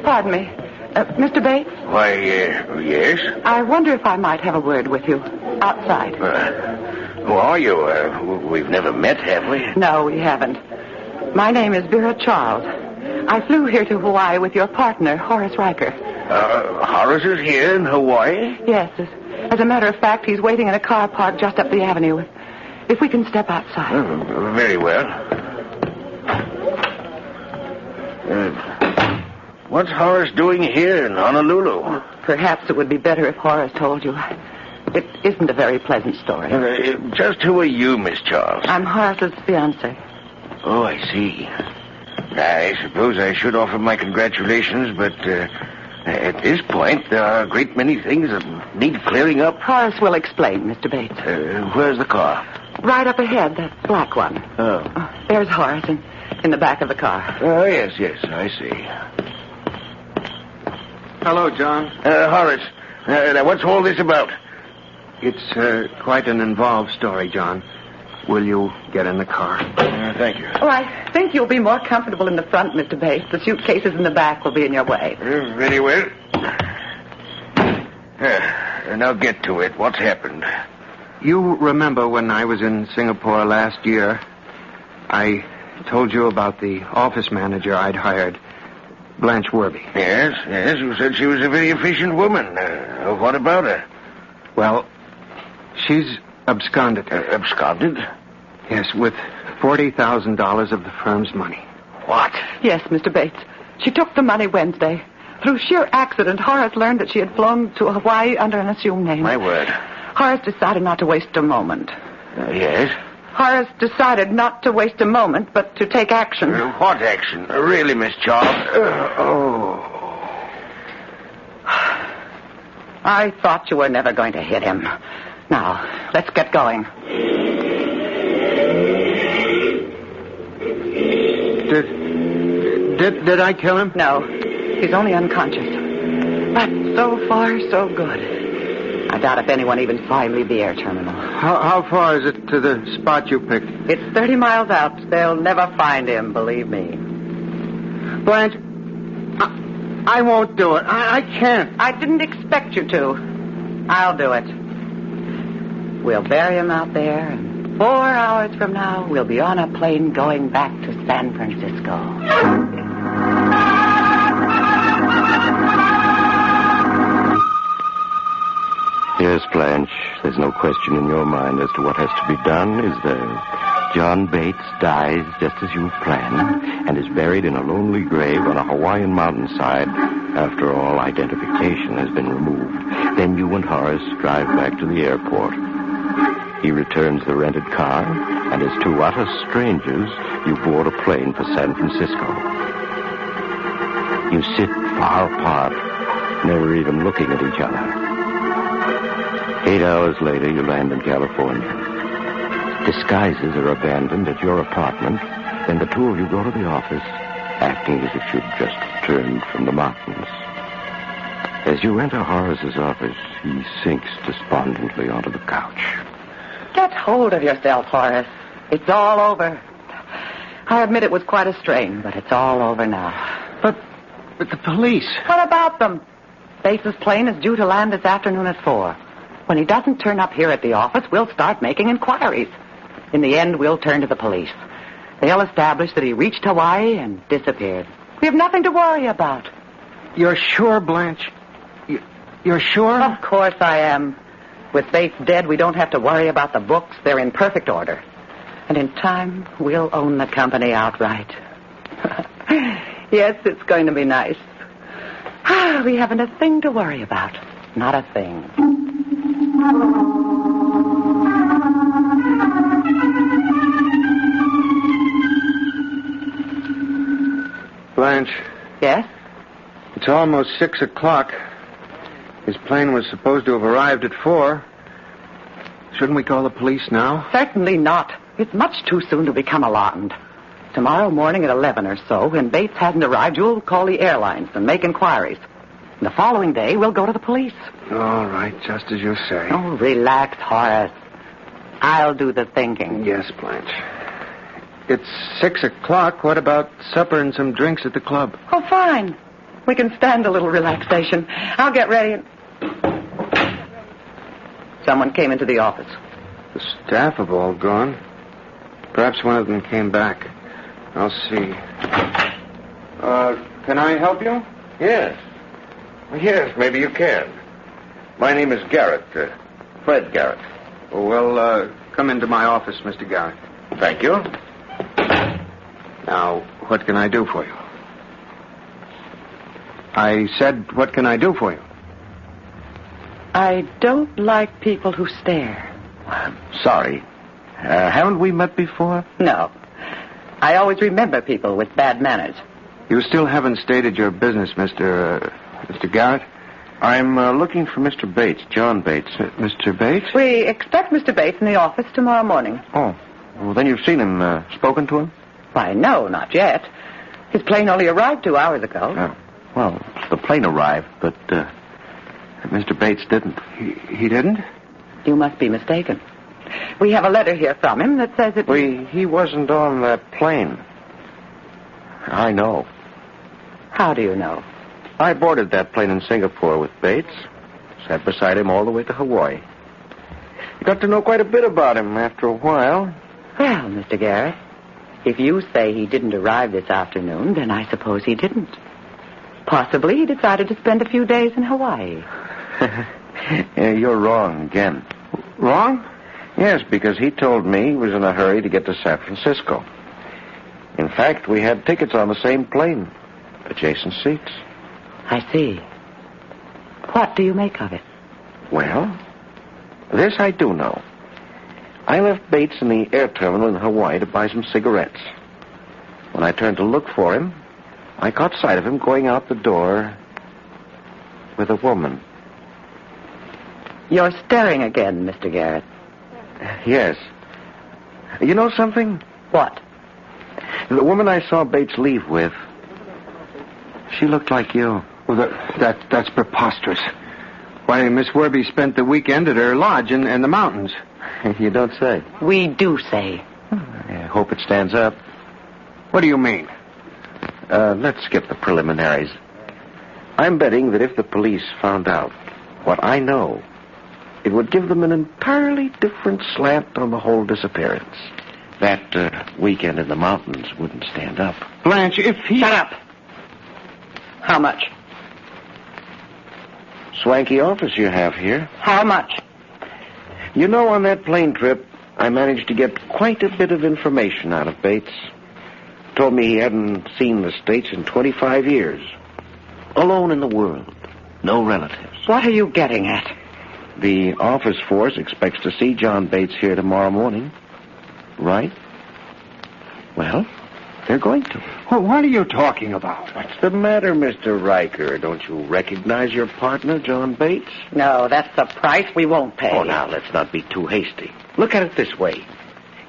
Pardon me. Mr. Bates? Why, yes? I wonder if I might have a word with you outside. Who are you? We've never met, have we? No, we haven't. My name is 𝒆𝒍'𝒔. I flew here to Hawaii with your partner, Horace Riker. Horace is here in Hawaii? Yes. As a matter of fact, he's waiting in a car parked just up the avenue. If we can step outside. Oh, very well. What's Horace doing here in Honolulu? Well, perhaps it would be better if Horace told you. It isn't a very pleasant story. Just who are you, Miss Charles? I'm Horace's fiancée. Oh, I see. I suppose I should offer my congratulations, but at this point, there are a great many things that need clearing up. Horace will explain, Mr. Bates. Where's the car? Right up ahead, that black one. Oh. There's Horace in the back of the car. Oh, yes, I see. Hello, John. Horace, now what's all this about? It's quite an involved story, John. Will you get in the car? Thank you. Oh, I think you'll be more comfortable in the front, Mr. Bates. The suitcases in the back will be in your way. Very well. Now get to it. What's happened? You remember when I was in Singapore last year, I told you about the office manager I'd hired, Blanche Worby. Yes. You said she was a very efficient woman. What about her? Well, she's absconded. Absconded? Yes, with $40,000 of the firm's money. What? Yes, Mr. Bates. She took the money Wednesday. Through sheer accident, Horace learned that she had flown to Hawaii under an assumed name. My word. Horace decided not to waste a moment. Yes? Horace decided not to waste a moment, but to take action. What action? Really, Miss Charles? I thought you were never going to hit him. Now, let's get going. Did I kill him? No. He's only unconscious. But so far, so good. I doubt if anyone even saw him leave the air terminal. How far is it to the spot you picked? It's 30 miles out. They'll never find him, believe me. Blanche, I won't do it. I can't. I didn't expect you to. I'll do it. We'll bury him out there, and 4 hours from now, we'll be on a plane going back to San Francisco. Yes, Blanche, there's no question in your mind as to what has to be done, is there? John Bates dies just as you planned and is buried in a lonely grave on a Hawaiian mountainside after all identification has been removed. Then you and Horace drive back to the airport. He returns the rented car, and as two utter strangers, you board a plane for San Francisco. You sit far apart, never even looking at each other. 8 hours later, you land in California. Disguises are abandoned at your apartment, and the two of you go to the office, acting as if you'd just returned from the mountains. As you enter Horace's office, he sinks despondently onto the couch. Get hold of yourself, Horace. It's all over. I admit it was quite a strain, but it's all over now. But the police... What about them? Bates' plane is due to land this afternoon at 4. When he doesn't turn up here at the office, we'll start making inquiries. In the end, we'll turn to the police. They'll establish that he reached Hawaii and disappeared. We have nothing to worry about. You're sure, Blanche? You're sure? Of course I am. With Bates dead, we don't have to worry about the books. They're in perfect order. And in time, we'll own the company outright. Yes, it's going to be nice. We haven't a thing to worry about. Not a thing. Blanche. Yes? It's almost 6 o'clock. His plane was supposed to have arrived at 4. Shouldn't we call the police now? Certainly not. It's much too soon to become alarmed. Tomorrow morning at 11 or so, when Bates hasn't arrived, you'll call the airlines and make inquiries. And the following day, we'll go to the police. All right, just as you say. Oh, relax, Horace. I'll do the thinking. Yes, Blanche. It's 6 o'clock. What about supper and some drinks at the club? Oh, fine. We can stand a little relaxation. I'll get ready and... Someone came into the office. The staff have all gone. Perhaps one of them came back. I'll see. Can I help you? Yes. Yes, maybe you can. My name is Garrett. Fred Garrett. Well, come into my office, Mr. Garrett. Thank you. Now, what can I do for you? I said, what can I do for you? I don't like people who stare. I'm sorry. Haven't we met before? No. I always remember people with bad manners. You still haven't stated your business, Mr. Garrett? I'm looking for Mr. Bates, John Bates. Mr. Bates? We expect Mr. Bates in the office tomorrow morning. Oh. Well, then you've seen him, spoken to him? Why, no, not yet. His plane only arrived 2 hours ago. Oh. Well, the plane arrived, but Mr. Bates didn't. He didn't? You must be mistaken. We have a letter here from him that says that... He wasn't on that plane. I know. How do you know? I boarded that plane in Singapore with Bates. Sat beside him all the way to Hawaii. Got to know quite a bit about him after a while. Well, Mr. Garrett, if you say he didn't arrive this afternoon, then I suppose he didn't. Possibly he decided to spend a few days in Hawaii. Yeah, you're wrong again. Wrong? Yes, because he told me he was in a hurry to get to San Francisco. In fact, we had tickets on the same plane. Adjacent seats. I see. What do you make of it? Well, this I do know. I left Bates in the air terminal in Hawaii to buy some cigarettes. When I turned to look for him, I caught sight of him going out the door with a woman. You're staring again, Mr. Garrett. Yes. You know something? What? The woman I saw Bates leave with, she looked like you. Well, that's preposterous. Why, Miss Werby spent the weekend at her lodge in the mountains. You don't say. We do say. I hope it stands up. What do you mean? Let's skip the preliminaries. I'm betting that if the police found out what I know, it would give them an entirely different slant on the whole disappearance. That weekend in the mountains wouldn't stand up. Blanche, if he... Shut up. How much? Swanky office you have here. How much? You know, on that plane trip, I managed to get quite a bit of information out of Bates. Told me he hadn't seen the States in 25 years. Alone in the world. No relatives. What are you getting at? The office force expects to see John Bates here tomorrow morning. Right? Well, they're going to. Well, what are you talking about? What's the matter, Mr. Riker? Don't you recognize your partner, John Bates? No, that's the price we won't pay. Oh, now, let's not be too hasty. Look at it this way.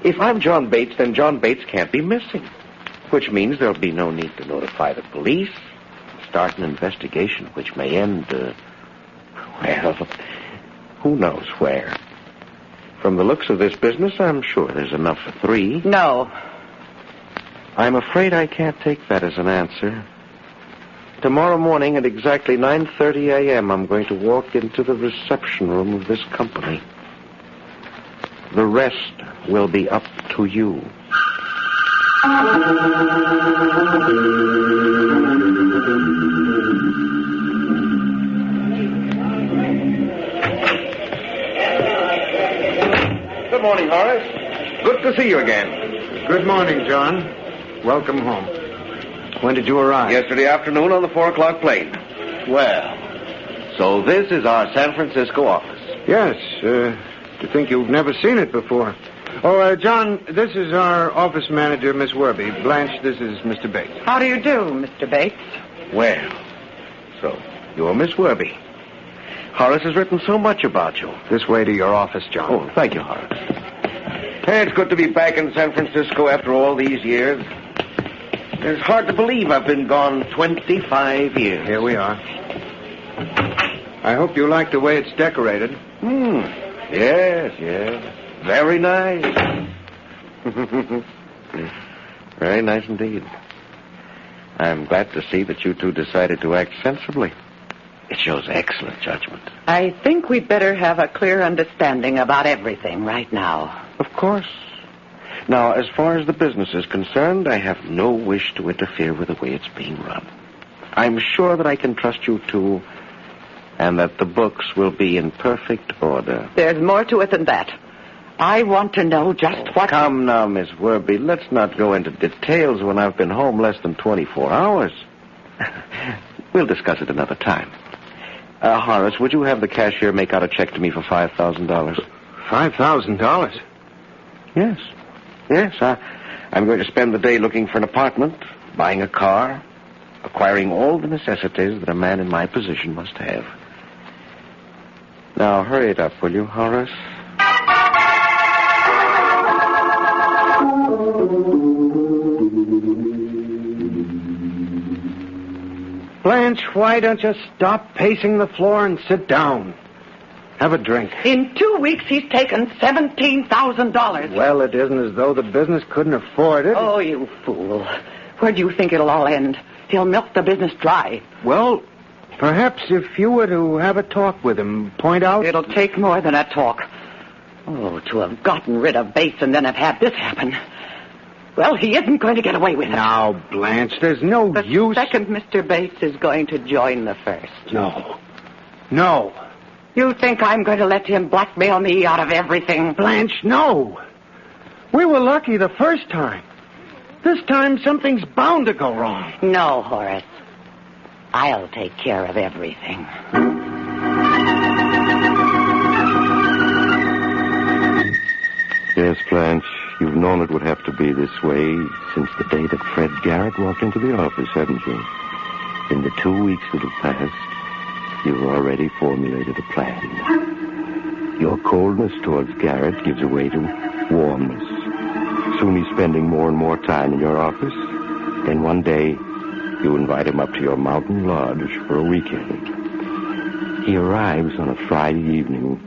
If I'm John Bates, then John Bates can't be missing. Which means there'll be no need to notify the police, start an investigation which may end, well, who knows where. From the looks of this business, I'm sure there's enough for 3. No. I'm afraid I can't take that as an answer. Tomorrow morning at exactly 9:30 a.m., I'm going to walk into the reception room of this company. The rest will be up to you. Good morning, Horace. Good to see you again. Good morning, John. Welcome home. When did you arrive? Yesterday afternoon on the 4 o'clock plane. Well, so this is our San Francisco office. Yes. To think you've never seen it before. Oh, John, this is our office manager, Miss Werby. Blanche, this is Mr. Bates. How do you do, Mr. Bates? Well, so you're Miss Werby. Horace has written so much about you. This way to your office, John. Oh, thank you, Horace. Hey, it's good to be back in San Francisco after all these years. It's hard to believe I've been gone 25 years. Here we are. I hope you like the way it's decorated. Yes. Very nice. Very nice indeed. I'm glad to see that you two decided to act sensibly. It shows excellent judgment. I think we'd better have a clear understanding about everything right now. Of course. Now, as far as the business is concerned, I have no wish to interfere with the way it's being run. I'm sure that I can trust you two, and that the books will be in perfect order. There's more to it than that. I want to know just what... Come now, Miss Werby. Let's not go into details when I've been home less than 24 hours. We'll discuss it another time. Horace, would you have the cashier make out a check to me for $5,000? $5,000? Yes. Yes, I'm going to spend the day looking for an apartment, buying a car, acquiring all the necessities that a man in my position must have. Now, hurry it up, will you, Horace? Blanche, why don't you stop pacing the floor and sit down? Have a drink. In 2 weeks, he's taken $17,000. Well, it isn't as though the business couldn't afford it. Oh, you fool. Where do you think it'll all end? He'll milk the business dry. Well, perhaps if you were to have a talk with him, point out... It'll take more than a talk. Oh, to have gotten rid of Bates and then have had this happen. Well, he isn't going to get away with it. Now, Blanche, there's no use... The second Mr. Bates is going to join the first. No. You think I'm going to let him blackmail me out of everything? Blanche, no. We were lucky the first time. This time, something's bound to go wrong. No, Horace. I'll take care of everything. Yes, Blanche, you've known it would have to be this way since the day that Fred Garrett walked into the office, haven't you? In the 2 weeks that have passed, you've already formulated a plan. Your coldness towards Garrett gives way to warmness. Soon he's spending more and more time in your office. Then one day, you invite him up to your mountain lodge for a weekend. He arrives on a Friday evening,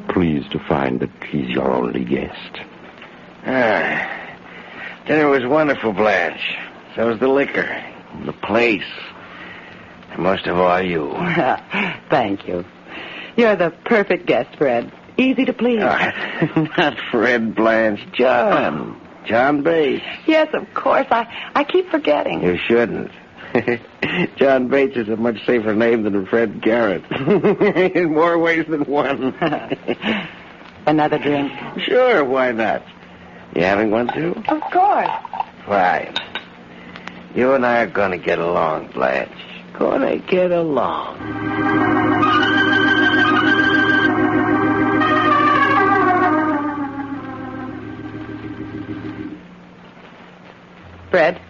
pleased to find that he's your only guest. Dinner was wonderful, Blanche. So was the liquor, the place, and most of all, you. Thank you. You're the perfect guest, Fred. Easy to please. Not Fred, Blanche. John Bates. Yes, of course. I keep forgetting. You shouldn't. John Bates is a much safer name than Fred Garrett. In more ways than one. Another drink? Sure, why not? You having one, too? Of course. Fine. You and I are going to get along, Blanche. Going to get along. Fred?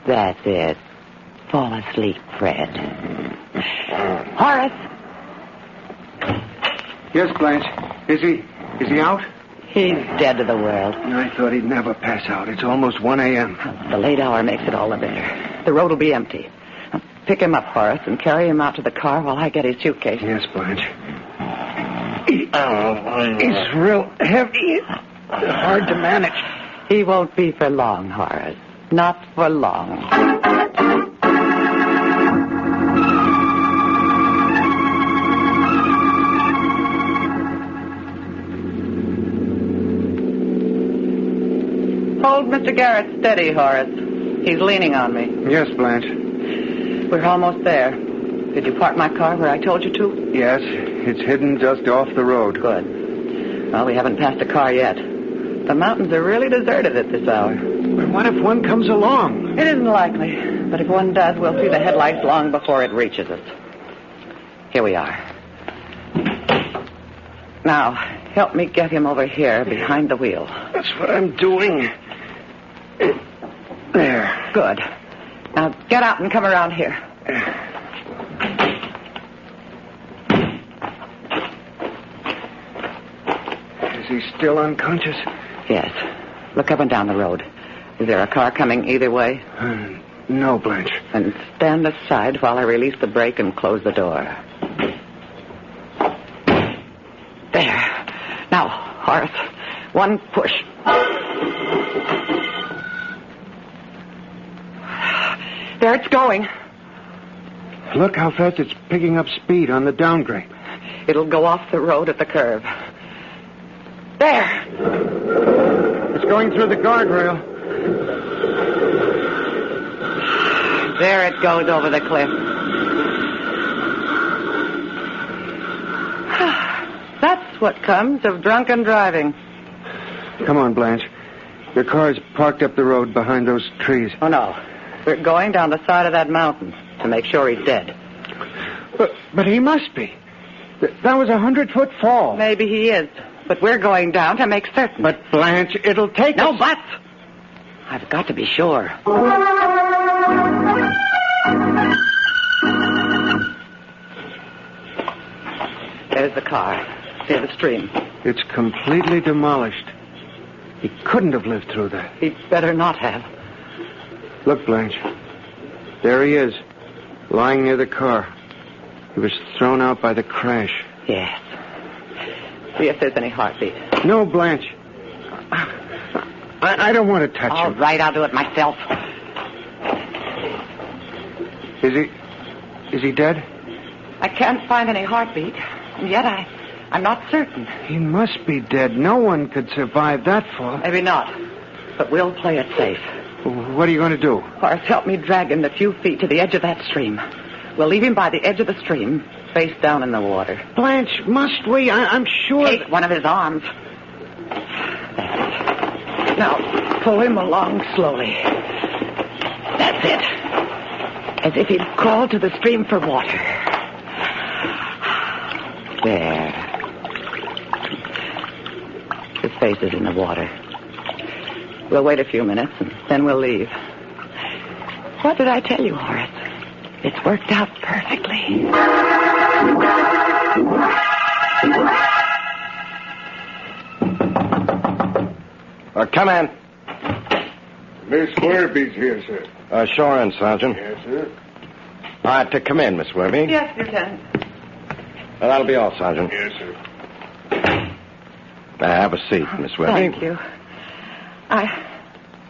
That's it. Fall asleep, Fred. Horace? Yes, Blanche. Is he out? He's dead to the world. I thought he'd never pass out. It's almost 1 a.m. The late hour makes it all the better. The road will be empty. Pick him up, Horace, and carry him out to the car while I get his suitcase. Yes, Blanche. He's real heavy. Hard to manage. He won't be for long, Horace. Not for long. Hold Mr. Garrett steady, Horace. He's leaning on me. Yes, Blanche. We're almost there. Did you park my car where I told you to? Yes. It's hidden just off the road. Good. Well, we haven't passed a car yet. The mountains are really deserted at this hour. But what if one comes along? It isn't likely. But if one does, we'll see the headlights long before it reaches us. Here we are. Now, help me get him over here behind the wheel. That's what I'm doing. There. Good. Now, get out and come around here. Is he still unconscious? Yes. Look up and down the road. Is there a car coming either way? No, Blanche. And stand aside while I release the brake and close the door. There. Now, Horace, one push. There it's going. Look how fast it's picking up speed on the downgrade. It'll go off the road at the curve. There. It's going through the guardrail. There it goes over the cliff. That's what comes of drunken driving. Come on, Blanche. Your car's parked up the road behind those trees. Oh, no. We're going down the side of that mountain to make sure he's dead. But he must be. That was a 100-foot fall. Maybe he is. But we're going down to make certain. But, Blanche, it'll take No us... buts. I've got to be sure. There's the car. Near the stream. It's completely demolished. He couldn't have lived through that. He'd better not have. Look, Blanche. There he is, lying near the car. He was thrown out by the crash. Yes. See if there's any heartbeat. No, Blanche. I don't want to touch him. All right, I'll do it myself. Is he dead? I can't find any heartbeat, and yet I'm not certain. He must be dead. No one could survive that fall. Maybe not, but we'll play it safe. What are you going to do? Horace, help me drag him the few feet to the edge of that stream. We'll leave him by the edge of the stream, face down in the water. Blanche, must we? I'm sure... Take one of his arms. That's it. Now, pull him along slowly. That's it. As if he'd crawled to the stream for water. There. His face is in the water. We'll wait a few minutes, and then we'll leave. What did I tell you, Horace? It's worked out perfectly. Come in. Miss Werby's here, sir. Sure in, Sergeant. Yes, sir. All right, to come in, Miss Werby. Yes, Lieutenant. That'll be all, Sergeant. Yes, sir. Have a seat, Miss Werby. Thank you.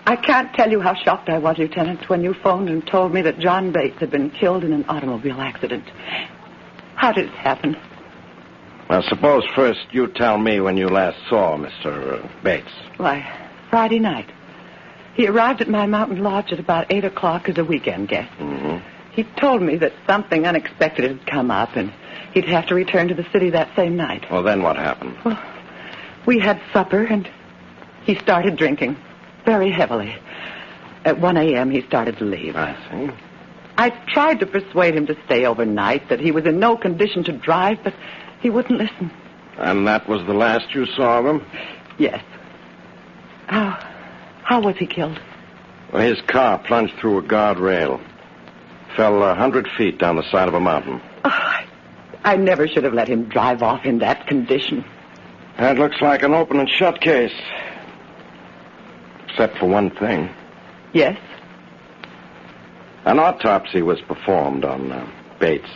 I can't tell you how shocked I was, Lieutenant, when you phoned and told me that John Bates had been killed in an automobile accident. How did it happen? Well, suppose first you tell me when you last saw Mr. Bates. Why, Friday night. He arrived at my mountain lodge at about 8 o'clock as a weekend guest. Mm-hmm. He told me that something unexpected had come up and he'd have to return to the city that same night. Well, then what happened? Well, we had supper and he started drinking very heavily. At 1 a.m., he started to leave. I see. I tried to persuade him to stay overnight, that he was in no condition to drive, but he wouldn't listen. And that was the last you saw of him? Yes. How was he killed? Well, his car plunged through a guardrail. Fell 100 feet down the side of a mountain. Oh, I never should have let him drive off in that condition. That looks like an open and shut case. Except for one thing. Yes? An autopsy was performed on Bates.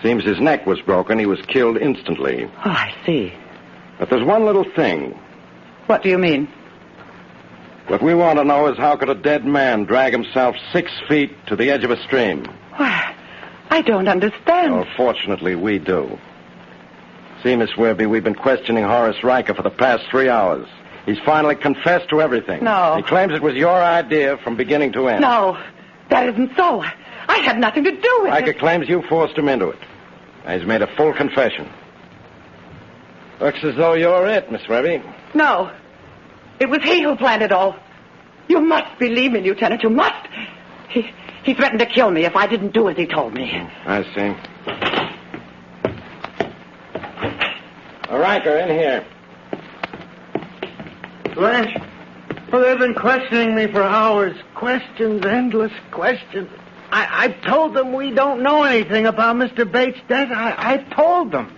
Seems his neck was broken. He was killed instantly. Oh, I see. But there's one little thing. What do you mean? What we want to know is how could a dead man drag himself 6 feet to the edge of a stream? Why, I don't understand. Well, fortunately, we do. See, Miss Werby, we've been questioning Horace Riker for the past 3 hours. He's finally confessed to everything. No. He claims it was your idea from beginning to end. No, that isn't so. I had nothing to do with Riker it. claims you forced him into it. He's made a full confession. Looks as though you're it, Miss Werby. No. It was he who planned it all. You must believe me, Lieutenant. You must. He threatened to kill me if I didn't do as he told me. I see. Riker, in here. Blanche, well, they've been questioning me for hours. Questions, endless questions. I told them we don't know anything about Mr. Bates' death. I told them.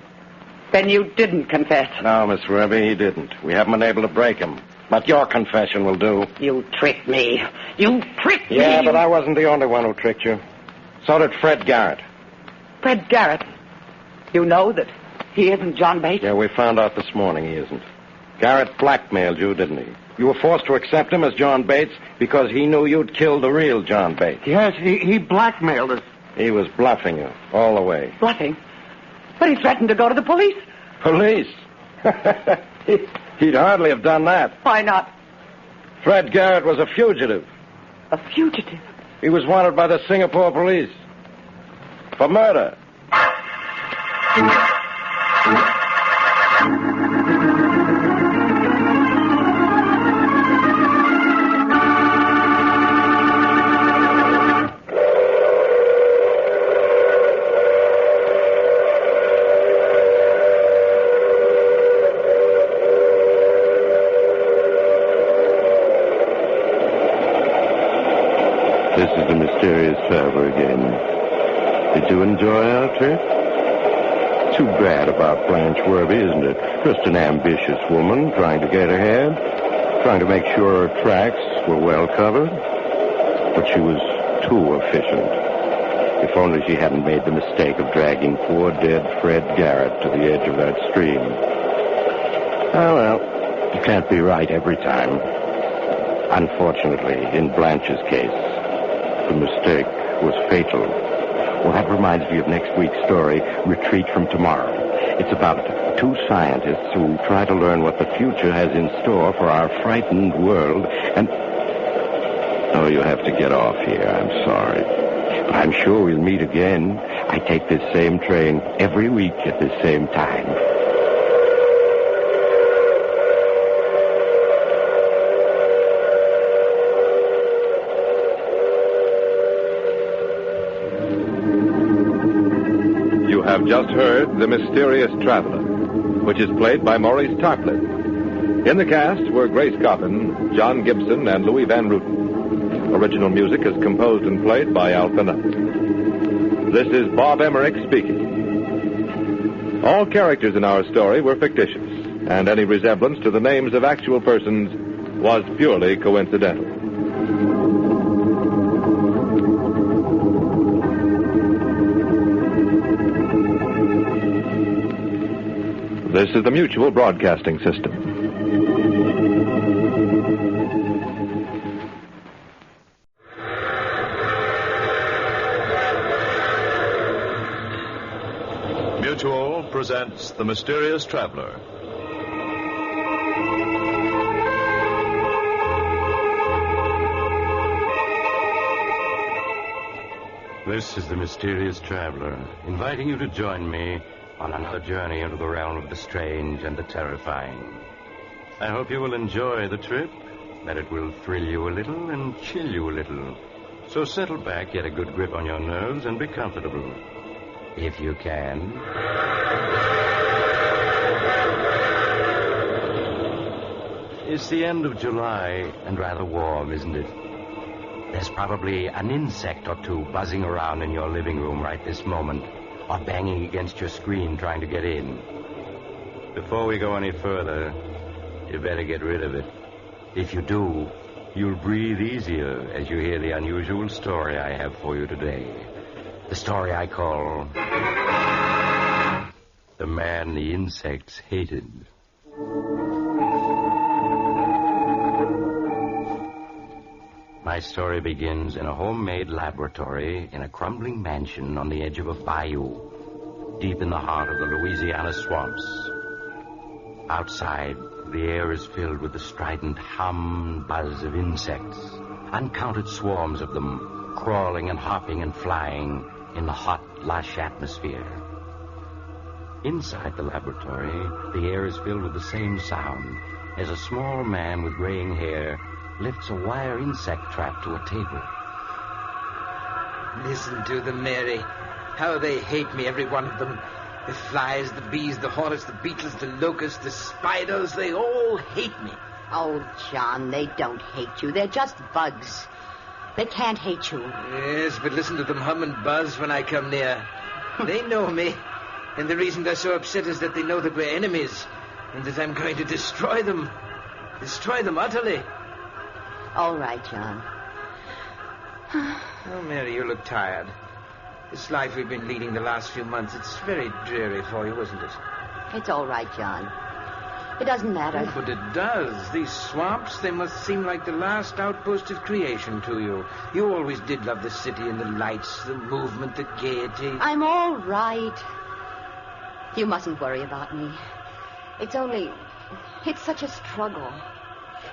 Then you didn't confess. No, Miss Werby, he didn't. We haven't been able to break him. But your confession will do. You tricked me. You tricked me. Yeah, but I wasn't the only one who tricked you. So did Fred Garrett. Fred Garrett? You know that he isn't John Bates? Yeah, we found out this morning he isn't. Garrett blackmailed you, didn't he? You were forced to accept him as John Bates because he knew you'd killed the real John Bates. Yes, he blackmailed us. He was bluffing you all the way. Bluffing? But he threatened to go to the police. Police? He'd hardly have done that. Why not? Fred Garrett was a fugitive. A fugitive? He was wanted by the Singapore police for murder. This is the Mysterious Traveler again. Did you enjoy our trip? Too bad about Blanche Worthy, isn't it? Just an ambitious woman trying to get ahead, trying to make sure her tracks were well covered. But she was too efficient. If only she hadn't made the mistake of dragging poor dead Fred Garrett to the edge of that stream. Oh, well, you can't be right every time. Unfortunately, in Blanche's case, the mistake was fatal. Well, that reminds me of next week's story, Retreat from Tomorrow. It's about two scientists who try to learn what the future has in store for our frightened world, and... Oh, you have to get off here. I'm sorry. But I'm sure we'll meet again. I take this same train every week at the same time. You have just heard The Mysterious Traveler, which is played by Maurice Tarplin. In the cast were Grace Coppin, John Gibson, and Louis Van Ruten. Original music is composed and played by Al Canuck. This is Bob Emmerich speaking. All characters in our story were fictitious, and any resemblance to the names of actual persons was purely coincidental. This is the Mutual Broadcasting System. Mutual presents The Mysterious Traveler. This is the Mysterious Traveler, inviting you to join me on another journey into the realm of the strange and the terrifying. I hope you will enjoy the trip, that it will thrill you a little and chill you a little. So settle back, get a good grip on your nerves, and be comfortable. If you can. It's the end of July and rather warm, isn't it? There's probably an insect or two buzzing around in your living room right this moment, or banging against your screen trying to get in. Before we go any further, you better get rid of it. If you do, you'll breathe easier as you hear the unusual story I have for you today. The story I call The Man the Insects Hated. My story begins in a homemade laboratory in a crumbling mansion on the edge of a bayou, deep in the heart of the Louisiana swamps. Outside, the air is filled with the strident hum and buzz of insects, uncounted swarms of them, crawling and hopping and flying in the hot, lush atmosphere. Inside the laboratory, the air is filled with the same sound as a small man with graying hair lifts a wire insect trap to a table. Listen to them, Mary. How they hate me, every one of them. The flies, the bees, the hornets, the beetles, the locusts, the spiders, they all hate me. Oh, John, they don't hate you. They're just bugs. They can't hate you. Yes, but listen to them hum and buzz when I come near. They know me. And the reason they're so upset is that they know that we're enemies. And that I'm going to destroy them. Destroy them utterly. All right, John. Oh, Mary, you look tired. This life we've been leading the last few months, it's very dreary for you, isn't it? It's all right, John. It doesn't matter. Oh, but it does. These swamps, they must seem like the last outpost of creation to you. You always did love the city and the lights, the movement, the gaiety. I'm all right. You mustn't worry about me. It's such a struggle.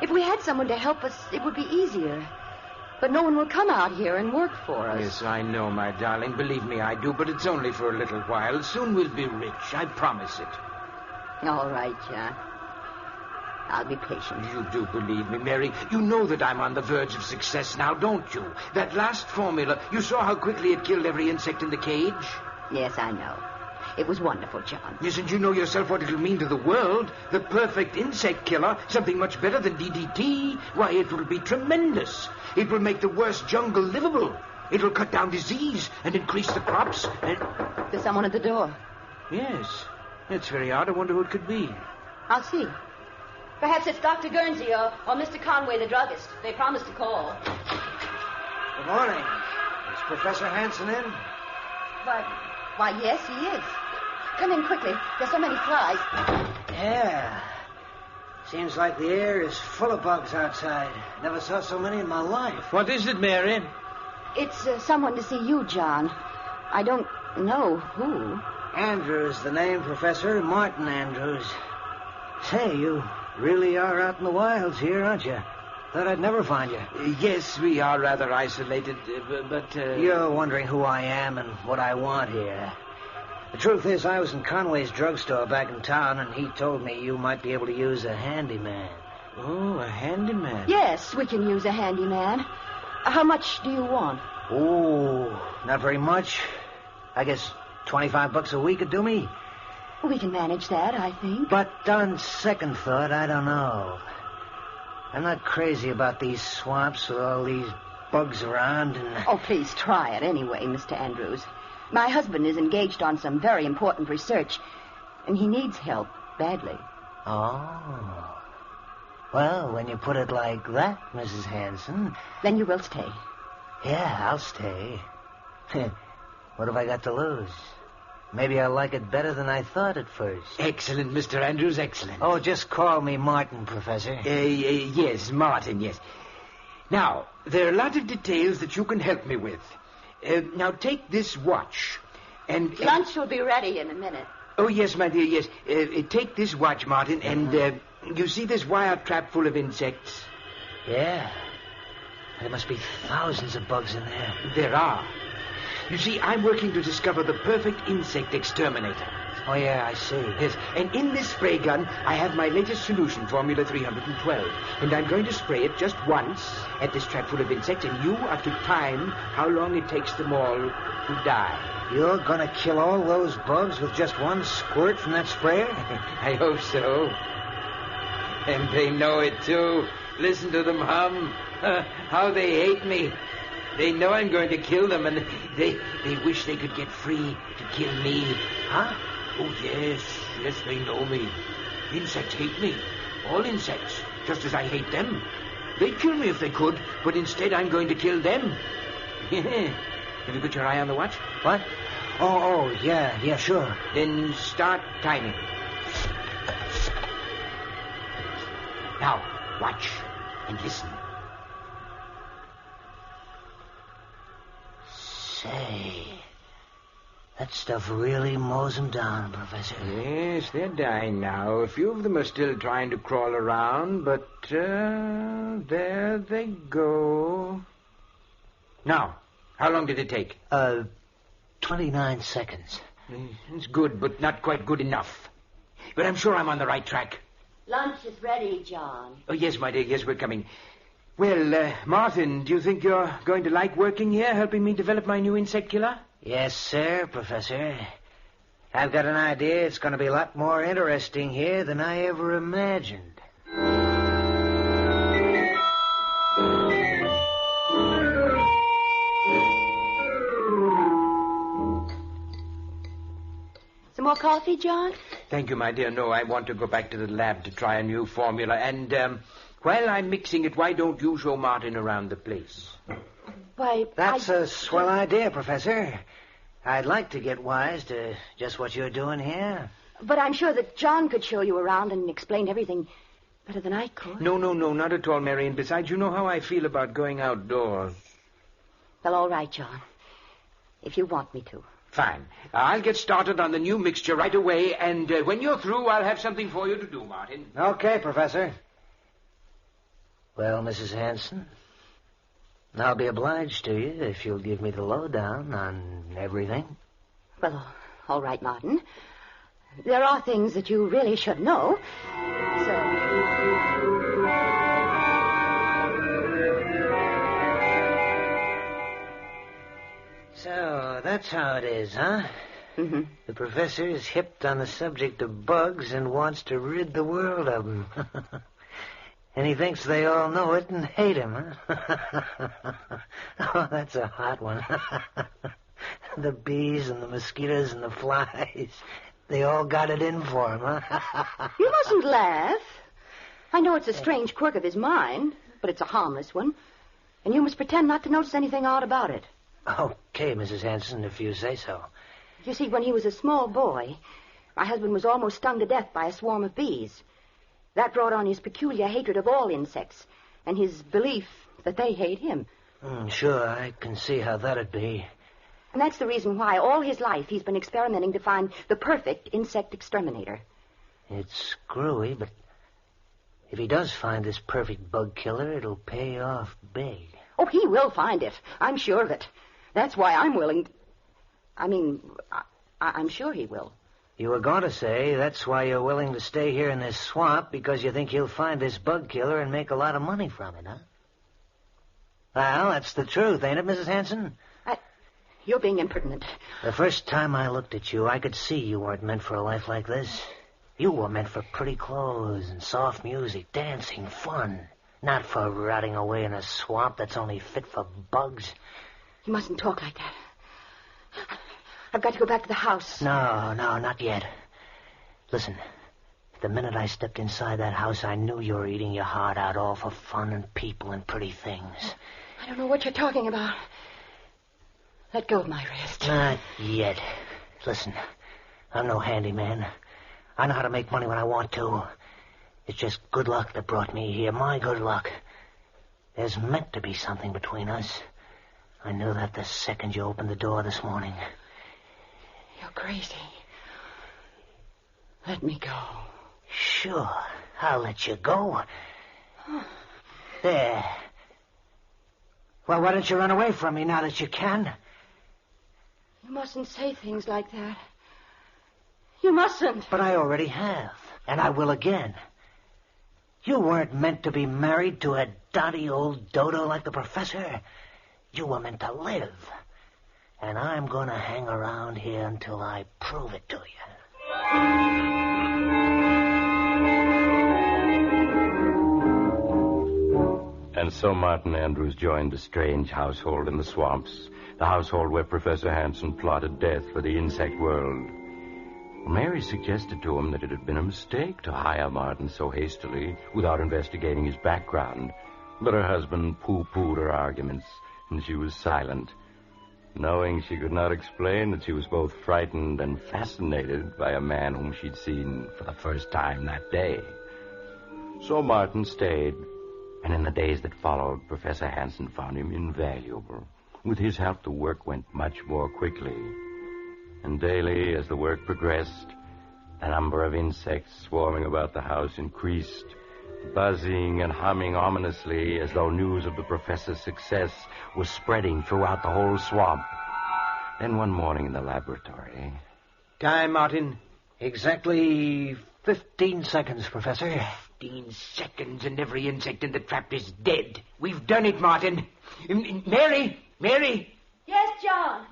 If we had someone to help us, it would be easier. But no one will come out here and work for us. Yes, I know, my darling. Believe me, I do. But it's only for a little while. Soon we'll be rich. I promise it. All right, John. I'll be patient. You do believe me, Mary. You know that I'm on the verge of success now, don't you? That last formula, you saw how quickly it killed every insect in the cage? Yes, I know. It was wonderful, John. Yes, and you know yourself what it'll mean to the world. The perfect insect killer, something much better than DDT. Why, it will be tremendous. It will make the worst jungle livable. It will cut down disease and increase the crops and... There's someone at the door. Yes. It's very odd. I wonder who it could be. I'll see. Perhaps it's Dr. Guernsey or Mr. Conway, the druggist. They promised to call. Good morning. Is Professor Hanson in? Why, yes, he is. Come in quickly. There's so many flies. Yeah. Seems like the air is full of bugs outside. Never saw so many in my life. What is it, Mary? It's someone to see you, John. I don't know who. Andrews, the name, Professor. Martin Andrews. Say, you really are out in the wilds here, aren't you? Thought I'd never find you. Yes, we are rather isolated, but... You're wondering who I am and what I want here. The truth is, I was in Conway's drugstore back in town, and he told me you might be able to use a handyman. Oh, a handyman? Yes, we can use a handyman. How much do you want? Oh, not very much. I guess $25 a week would do me. We can manage that, I think. But on second thought, I don't know. I'm not crazy about these swamps with all these bugs around and... Oh, please try it anyway, Mr. Andrews. My husband is engaged on some very important research, and he needs help badly. Oh. Well, when you put it like that, Mrs. Hanson... Then you will stay. Yeah, I'll stay. What have I got to lose? Maybe I'll like it better than I thought at first. Excellent, Mr. Andrews, excellent. Oh, just call me Martin, Professor. Yes, Martin, yes. Now, there are a lot of details that you can help me with. Now, take this watch. And lunch will be ready in a minute. Oh, yes, my dear, yes. Take this watch, Martin, and you see this wire trap full of insects? Yeah. There must be thousands of bugs in there. There are. You see, I'm working to discover the perfect insect exterminator. Oh, yeah, I see. Yes, and in this spray gun, I have my latest solution, Formula 312. And I'm going to spray it just once at this trap full of insects, and you are to time how long it takes them all to die. You're going to kill all those bugs with just one squirt from that sprayer? I hope so. And they know it, too. Listen to them hum. How they hate me. They know I'm going to kill them, and they wish they could get free to kill me. Huh? Oh, yes, they know me. Insects hate me. All insects, just as I hate them. They'd kill me if they could, but instead I'm going to kill them. Have you got your eye on the watch? What? Oh, yeah, sure. Then start timing. Now, watch and listen. Say, that stuff really mows them down, Professor. Yes, they're dying now. A few of them are still trying to crawl around, but there they go. Now, how long did it take? 29 seconds. It's good, but not quite good enough. But I'm sure I'm on the right track. Lunch is ready, John. Oh, yes, my dear, yes, we're coming. Well, Martin, do you think you're going to like working here, helping me develop my new insect killer? Yes, sir, Professor. I've got an idea it's going to be a lot more interesting here than I ever imagined. Some more coffee, John? Thank you, my dear. No, I want to go back to the lab to try a new formula. And, while I'm mixing it, why don't you show Martin around the place? Why, That's a swell idea, Professor. I'd like to get wise to just what you're doing here. But I'm sure that John could show you around and explain everything better than I could. No, not at all, Mary. And besides, you know how I feel about going outdoors. Well, all right, John. If you want me to. Fine. I'll get started on the new mixture right away, and when you're through, I'll have something for you to do, Martin. Okay, Professor. Well, Mrs. Hanson, I'll be obliged to you if you'll give me the lowdown on everything. Well, all right, Martin. There are things that you really should know. So, that's how it is, huh? Mm-hmm. The professor is hipped on the subject of bugs and wants to rid the world of them. And he thinks they all know it and hate him, huh? Oh, that's a hot one. The bees and the mosquitoes and the flies, they all got it in for him, huh? You mustn't laugh. I know it's a strange quirk of his mind, but it's a harmless one. And you must pretend not to notice anything odd about it. Okay, Mrs. Hanson, if you say so. You see, when he was a small boy, my husband was almost stung to death by a swarm of bees. That brought on his peculiar hatred of all insects, and his belief that they hate him. Sure, I can see how that'd be. And that's the reason why all his life he's been experimenting to find the perfect insect exterminator. It's screwy, but if he does find this perfect bug killer, it'll pay off big. Oh, he will find it. I'm sure of it. That's why I'm willing... I'm sure he will. You were going to say that's why you're willing to stay here in this swamp, because you think he'll find this bug killer and make a lot of money from it, huh? Well, that's the truth, ain't it, Mrs. Hanson? You're being impertinent. The first time I looked at you, I could see you weren't meant for a life like this. You were meant for pretty clothes and soft music, dancing, fun. Not for rotting away in a swamp that's only fit for bugs. You mustn't talk like that. I've got to go back to the house. No, not yet. Listen, the minute I stepped inside that house, I knew you were eating your heart out all for fun and people and pretty things. I don't know what you're talking about. Let go of my wrist. Not yet. Listen, I'm no handyman. I know how to make money when I want to. It's just good luck that brought me here, my good luck. There's meant to be something between us. I knew that the second you opened the door this morning. You're crazy. Let me go. Sure, I'll let you go. There. Well, why don't you run away from me now that you can? You mustn't say things like that. You mustn't. But I already have, and I will again. You weren't meant to be married to a dotty old dodo like the professor. You were meant to live. And I'm going to hang around here until I prove it to you. And so Martin Andrews joined the strange household in the swamps, the household where Professor Hanson plotted death for the insect world. Mary suggested to him that it had been a mistake to hire Martin so hastily without investigating his background, but her husband pooh-poohed her arguments, and she was silent, knowing she could not explain that she was both frightened and fascinated by a man whom she'd seen for the first time that day. So Martin stayed, and in the days that followed, Professor Hanson found him invaluable. With his help, the work went much more quickly. And daily, as the work progressed, the number of insects swarming about the house increased, buzzing and humming ominously as though news of the professor's success was spreading throughout the whole swamp. Then one morning in the laboratory... Time, Martin. Exactly 15 seconds, Professor. 15 seconds and every insect in the trap is dead. We've done it, Martin. Mary! Yes, John.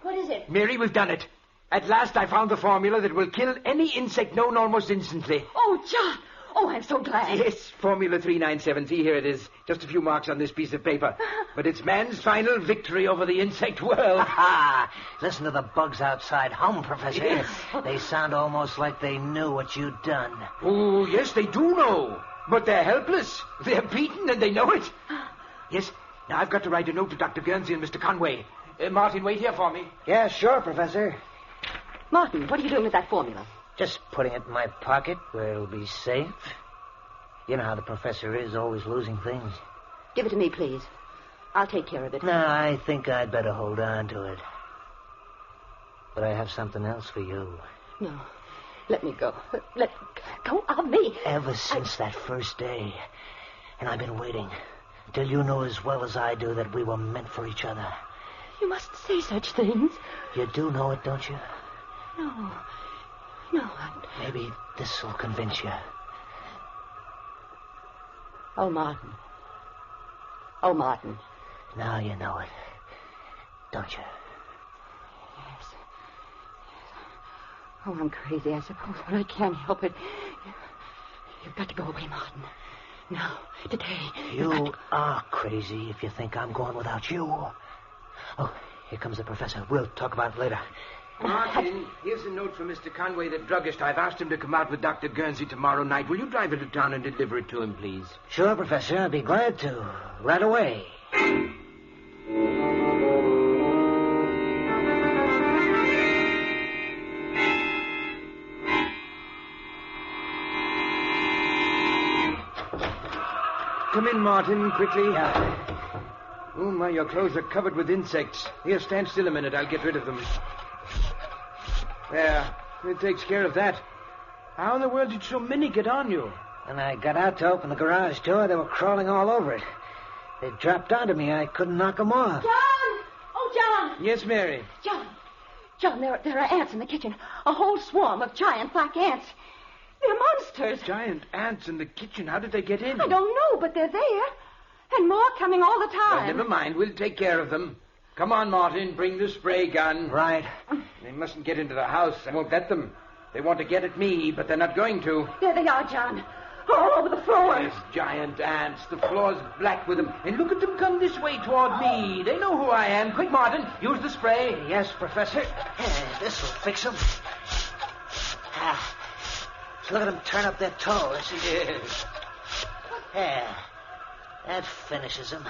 What is it? Mary, we've done it. At last I found the formula that will kill any insect known almost instantly. Oh, John. Oh, I'm so glad. Yes, Formula 397. Here it is. Just a few marks on this piece of paper. But it's man's final victory over the insect world. Ha! Listen to the bugs outside hum, Professor. Yes. They sound almost like they knew what you'd done. Oh, yes, they do know. But they're helpless. They're beaten and they know it. Yes. Now, I've got to write a note to Dr. Guernsey and Mr. Conway. Martin, wait here for me. Yeah, sure, Professor. Martin, what are you doing with that formula? Just putting it in my pocket where it'll be safe. You know how the professor is, always losing things. Give it to me, please. I'll take care of it. No, I think I'd better hold on to it. But I have something else for you. No. Let me go. Let go of me. Ever since that first day. And I've been waiting till you know as well as I do that we were meant for each other. You mustn't say such things. You do know it, don't you? No. No. Maybe this will convince you. Oh, Martin. Oh, Martin. Now you know it, don't you? Yes. Oh, I'm crazy, I suppose, but I can't help it. You've got to go away, Martin. Now, today. You are crazy if you think I'm going without you. Oh, here comes the professor. We'll talk about it later. Martin, here's a note from Mr. Conway, the druggist. I've asked him to come out with Dr. Guernsey tomorrow night. Will you drive into town and deliver it to him, please? Sure, Professor. I'd be glad to. Right away. Come in, Martin, quickly. Oh, my, your clothes are covered with insects. Here, stand still a minute. I'll get rid of them. There. It takes care of that. How in the world did so many get on you? When I got out to open the garage door, they were crawling all over it. They dropped onto me. I couldn't knock them off. John! Oh, John! Yes, Mary? John, there are ants in the kitchen. A whole swarm of giant black ants. They're monsters. Giant ants in the kitchen. How did they get in? I don't know, but they're there. And more coming all the time. Well, never mind. We'll take care of them. Come on, Martin. Bring the spray gun. Right. They mustn't get into the house. I won't let them. They want to get at me, but they're not going to. There they are, John. All over the floor. There's giant ants. The floor's black with them. And look at them come this way toward me. They know who I am. Quick, Martin. Use the spray. Yes, Professor. This will fix them. Look at them turn up their toes. Yes. That finishes them.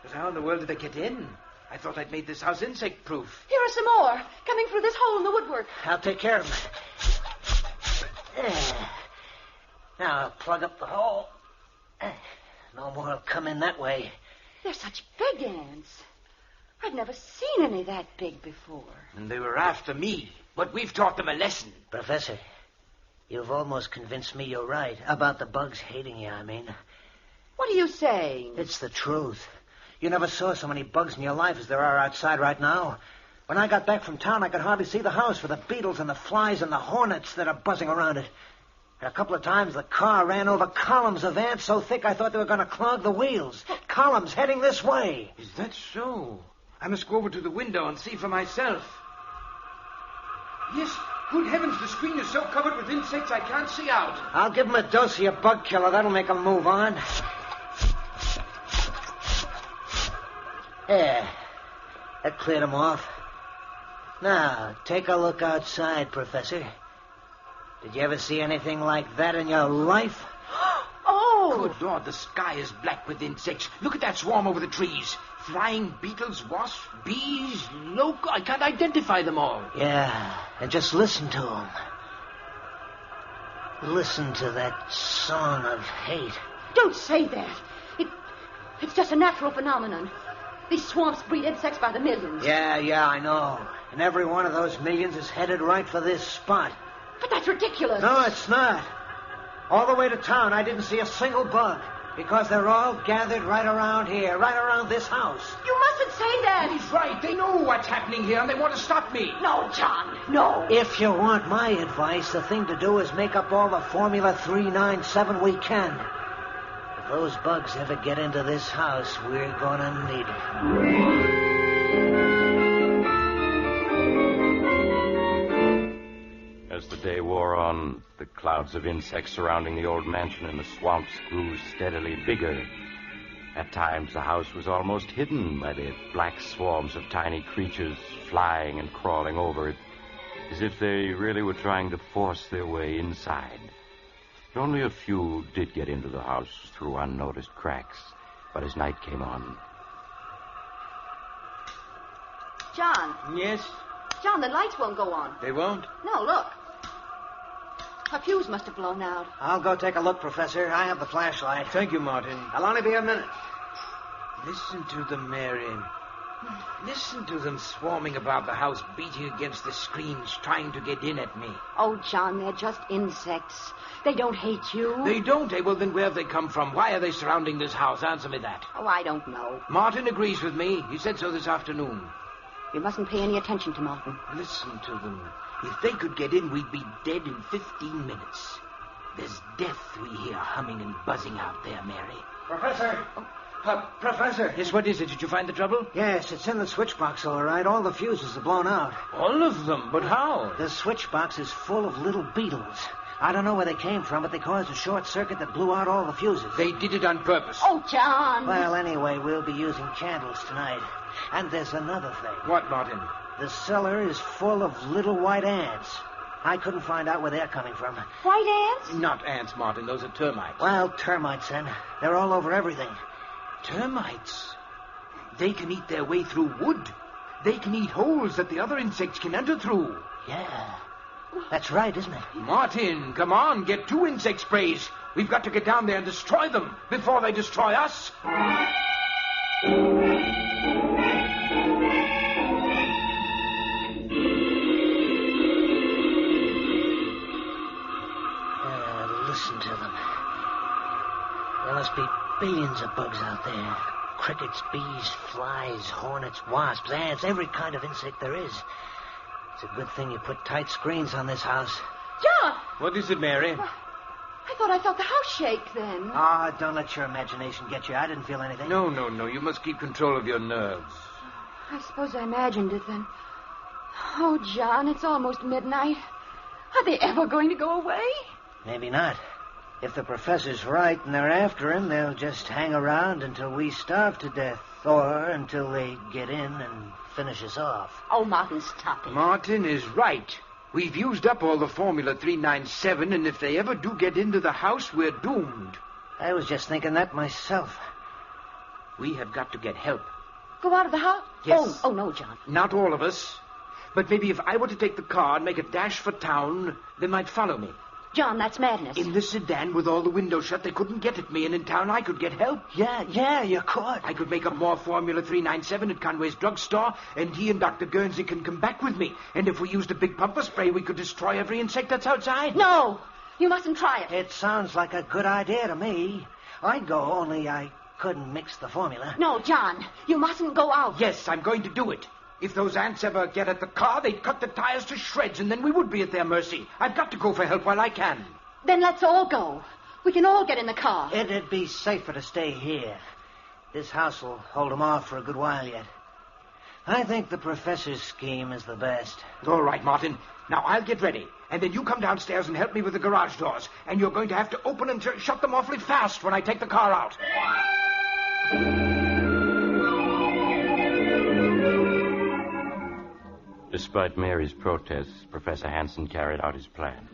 But how in the world did they get in? I thought I'd made this house insect-proof. Here are some more, coming through this hole in the woodwork. I'll take care of them. Now I'll plug up the hole. No more will come in that way. They're such big ants. I've never seen any that big before. And they were after me, but we've taught them a lesson. Professor, you've almost convinced me you're right. About the bugs hating you, I mean. What are you saying? It's the truth. You never saw so many bugs in your life as there are outside right now. When I got back from town, I could hardly see the house for the beetles and the flies and the hornets that are buzzing around it. And a couple of times the car ran over columns of ants so thick I thought they were going to clog the wheels. Columns heading this way. Is that so? I must go over to the window and see for myself. Yes, good heavens, the screen is so covered with insects I can't see out. I'll give them a dose of your bug killer. That'll make them move on. There. That cleared them off. Now, take a look outside, Professor. Did you ever see anything like that in your life? Oh! Good Lord, the sky is black with insects. Look at that swarm over the trees. Flying beetles, wasps, bees, I can't identify them all. Yeah, and just listen to them. Listen to that song of hate. Don't say that. It's just a natural phenomenon. These swamps breed insects by the millions. Yeah, I know. And every one of those millions is headed right for this spot. But that's ridiculous. No, it's not. All the way to town, I didn't see a single bug. Because they're all gathered right around here, right around this house. You mustn't say that. He's right. They know what's happening here, and they want to stop me. No, John, no. If you want my advice, the thing to do is make up all the Formula 397 we can. If those bugs ever get into this house, we're gonna need it. As the day wore on, the clouds of insects surrounding the old mansion in the swamps grew steadily bigger. At times, the house was almost hidden by the black swarms of tiny creatures flying and crawling over it, as if they really were trying to force their way inside. But only a few did get into the house through unnoticed cracks. But as night came on... John. Yes? John, the lights won't go on. They won't? No, look. A fuse must have blown out. I'll go take a look, Professor. I have the flashlight. Thank you, Martin. I'll only be a minute. Listen to them, Mary. Listen to them swarming about the house, beating against the screens, trying to get in at me. Oh, John, they're just insects. They don't hate you. They don't, eh? Well, then where have they come from? Why are they surrounding this house? Answer me that. Oh, I don't know. Martin agrees with me. He said so this afternoon. You mustn't pay any attention to Martin. Listen to them. If they could get in, we'd be dead in 15 minutes. There's death we hear humming and buzzing out there, Mary. Professor! Professor! Yes, what is it? Did you find the trouble? Yes, it's in the switchbox, all right. All the fuses are blown out. All of them? But how? The switchbox is full of little beetles. I don't know where they came from, but they caused a short circuit that blew out all the fuses. They did it on purpose. Oh, John! Well, anyway, we'll be using candles tonight. And there's another thing. What, Martin? The cellar is full of little white ants. I couldn't find out where they're coming from. White ants? Not ants, Martin. Those are termites. Well, termites, then. They're all over everything. Termites? They can eat their way through wood. They can eat holes that the other insects can enter through. Yeah. That's right, isn't it? Martin, come on. Get 2 insect sprays. We've got to get down there and destroy them before they destroy us. Listen to them. There must be billions of bugs out there. Crickets, bees, flies, hornets, wasps, ants, every kind of insect there is. It's a good thing you put tight screens on this house. John! What is it, Mary? I thought I felt the house shake then. Ah, don't let your imagination get you. I didn't feel anything. No. You must keep control of your nerves. I suppose I imagined it then. Oh, John, it's almost midnight. Are they ever going to go away? Maybe not. If the professor's right and they're after him, they'll just hang around until we starve to death. Or until they get in and finish us off. Oh, Martin, stop it. Martin is right. We've used up all the Formula 397, and if they ever do get into the house, we're doomed. I was just thinking that myself. We have got to get help. Go out of the house? Yes. Oh, no, John. Not all of us. But maybe if I were to take the car and make a dash for town, they might follow me. John, that's madness. In the sedan, with all the windows shut, they couldn't get at me, and in town I could get help. Yeah, you could. I could make up more Formula 397 at Conway's drugstore, and he and Dr. Guernsey can come back with me. And if we used a big pumper spray, we could destroy every insect that's outside. No, you mustn't try it. It sounds like a good idea to me. I'd go, only I couldn't mix the formula. No, John, you mustn't go out. Yes, I'm going to do it. If those ants ever get at the car, they'd cut the tires to shreds, and then we would be at their mercy. I've got to go for help while I can. Then let's all go. We can all get in the car. It'd be safer to stay here. This house will hold them off for a good while yet. I think the professor's scheme is the best. All right, Martin. Now, I'll get ready. And then you come downstairs and help me with the garage doors. And you're going to have to open and shut them awfully fast when I take the car out. Despite Mary's protests, Professor Hansen carried out his plan.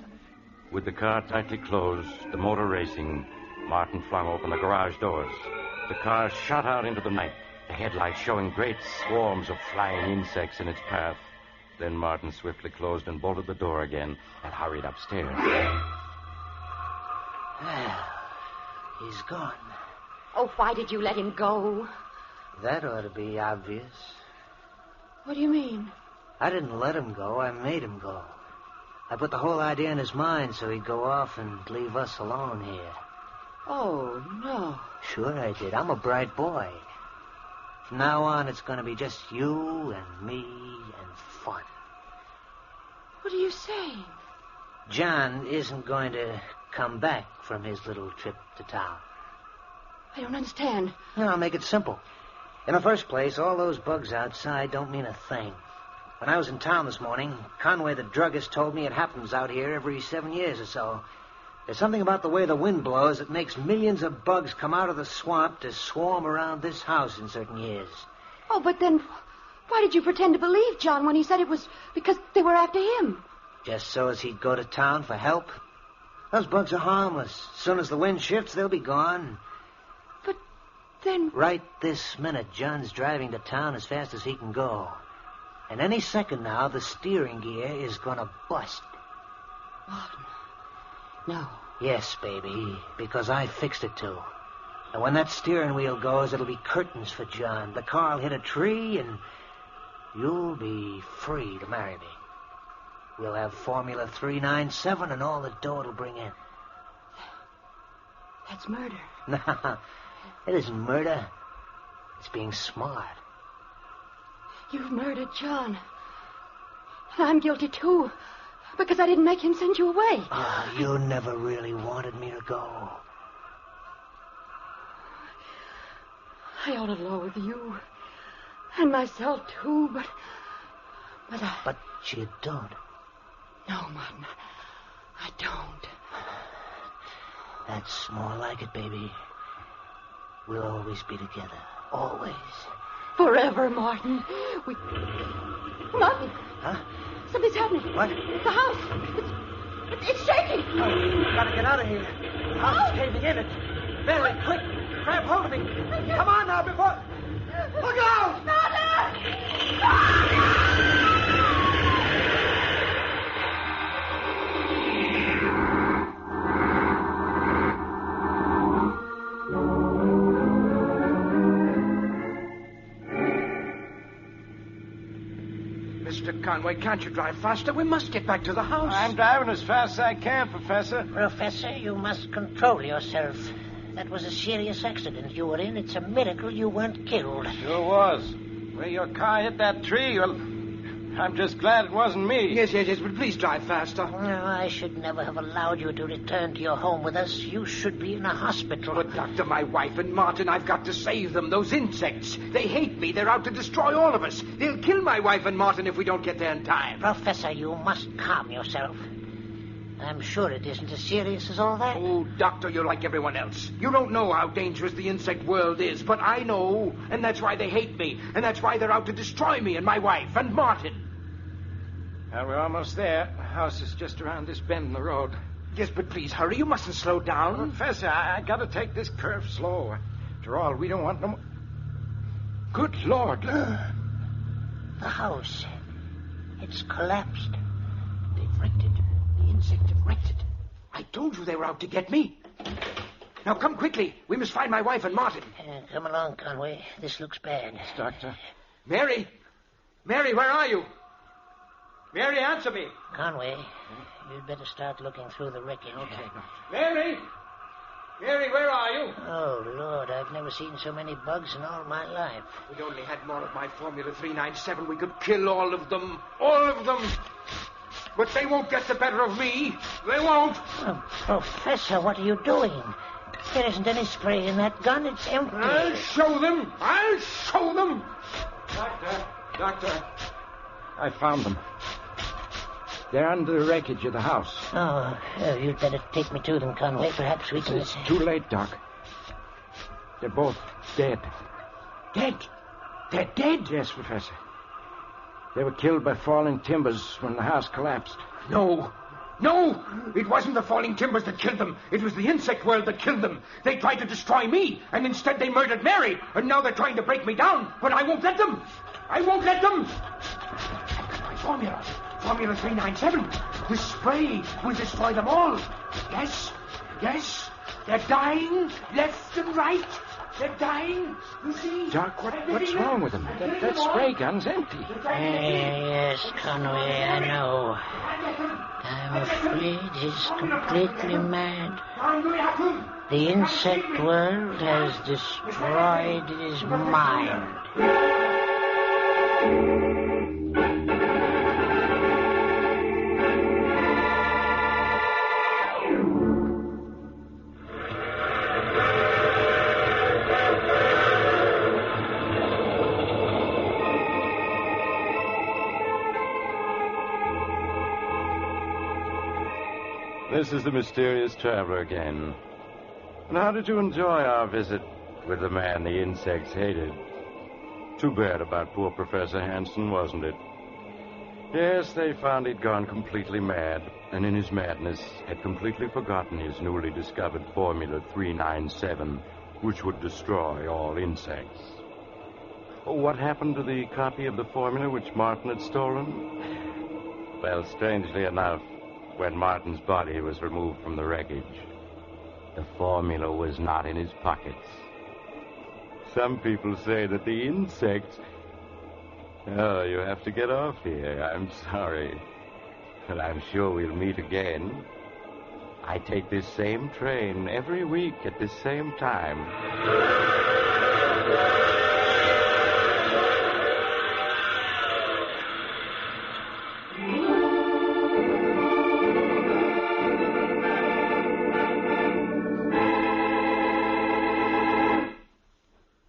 With the car tightly closed, the motor racing, Martin flung open the garage doors. The car shot out into the night, the headlights showing great swarms of flying insects in its path. Then Martin swiftly closed and bolted the door again and hurried upstairs. Well, he's gone. Oh, why did you let him go? That ought to be obvious. What do you mean? I didn't let him go. I made him go. I put the whole idea in his mind so he'd go off and leave us alone here. Oh, no. Sure I did. I'm a bright boy. From now on, it's going to be just you and me and fun. What are you saying? John isn't going to come back from his little trip to town. I don't understand. No, I'll make it simple. In the first place, all those bugs outside don't mean a thing. When I was in town this morning, Conway the druggist told me it happens out here every 7 years or so. There's something about the way the wind blows that makes millions of bugs come out of the swamp to swarm around this house in certain years. Oh, but then why did you pretend to believe John when he said it was because they were after him? Just so as he'd go to town for help. Those bugs are harmless. As soon as the wind shifts, they'll be gone. But then... Right this minute, John's driving to town as fast as he can go. And any second now, the steering gear is going to bust. Martin. No. Yes, baby, because I fixed it to. And when that steering wheel goes, it'll be curtains for John. The car'll hit a tree, and you'll be free to marry me. We'll have Formula 397 and all the dough it'll bring in. That's murder. No, it isn't murder. It's being smart. You've murdered John. And I'm guilty, too, because I didn't make him send you away. Oh, you never really wanted me to go. I ought to loathe you. And myself, too, but I... But you don't. No, Martin, I don't. That's more like it, baby. We'll always be together. Always. Forever, Martin. Martin! Huh? Something's happening. What? The house. It's shaking. Oh, gotta get out of here. The house is caving in. It's very quick. Grab hold of me. Come on now, before... Look out! Mr. Conway, can't you drive faster? We must get back to the house. I'm driving as fast as I can, Professor. Professor, you must control yourself. That was a serious accident you were in. It's a miracle you weren't killed. Sure was. Where your car hit that tree, well, I'm just glad it wasn't me. Yes, but please drive faster. No, I should never have allowed you to return to your home with us. You should be in a hospital. But, Doctor, my wife and Martin, I've got to save them. Those insects. They hate me. They're out to destroy all of us. They'll kill my wife and Martin if we don't get there in time. Professor, you must calm yourself. I'm sure it isn't as serious as all that. Oh, Doctor, you're like everyone else. You don't know how dangerous the insect world is, but I know, and that's why they hate me, and that's why they're out to destroy me and my wife and Martin. Well, we're almost there. The house is just around this bend in the road. Yes, but please hurry. You mustn't slow down. Professor, I gotta take this curve slow. After all, we don't want no more... Good Lord. The house. It's collapsed. They've wrecked it. The insects have wrecked it. I told you they were out to get me. Now, come quickly. We must find my wife and Martin. Come along, Conway. This looks bad. Yes, Doctor. Mary! Mary, where are you? Mary, answer me. Conway, you'd better start looking through the wreckage. Okay. Mary! Mary, where are you? Oh, Lord, I've never seen so many bugs in all my life. If we only had more of my Formula 397, we could kill all of them. All of them. But they won't get the better of me. They won't. Oh, Professor, what are you doing? There isn't any spray in that gun. It's empty. I'll show them. I'll show them. Doctor. I found them. They're under the wreckage of the house. Oh, you'd better take me to them, Conway. Perhaps we can... It's too late, Doc. They're both dead. Dead? They're dead? Yes, Professor. They were killed by falling timbers when the house collapsed. No, it wasn't the falling timbers that killed them. It was the insect world that killed them. They tried to destroy me, and instead they murdered Mary, and now they're trying to break me down, but I won't let them. I won't let them. I've got my formula. Formula 397. The spray will destroy them all. Yes. They're dying left and right. They're dying. You see? Doc, what's wrong with them? That spray gun's empty. Yes, Conway, I know. I'm afraid he's completely mad. The insect world has destroyed his mind. This is the mysterious traveler again. And how did you enjoy our visit with the man the insects hated? Too bad about poor Professor Hanson, wasn't it? Yes, they found he'd gone completely mad, and in his madness had completely forgotten his newly discovered Formula 397, which would destroy all insects. Oh, what happened to the copy of the formula which Martin had stolen? Well, strangely enough, when Martin's body was removed from the wreckage, the formula was not in his pockets. Some people say that the insects... Oh, you have to get off here. I'm sorry. But I'm sure we'll meet again. I take this same train every week at this same time.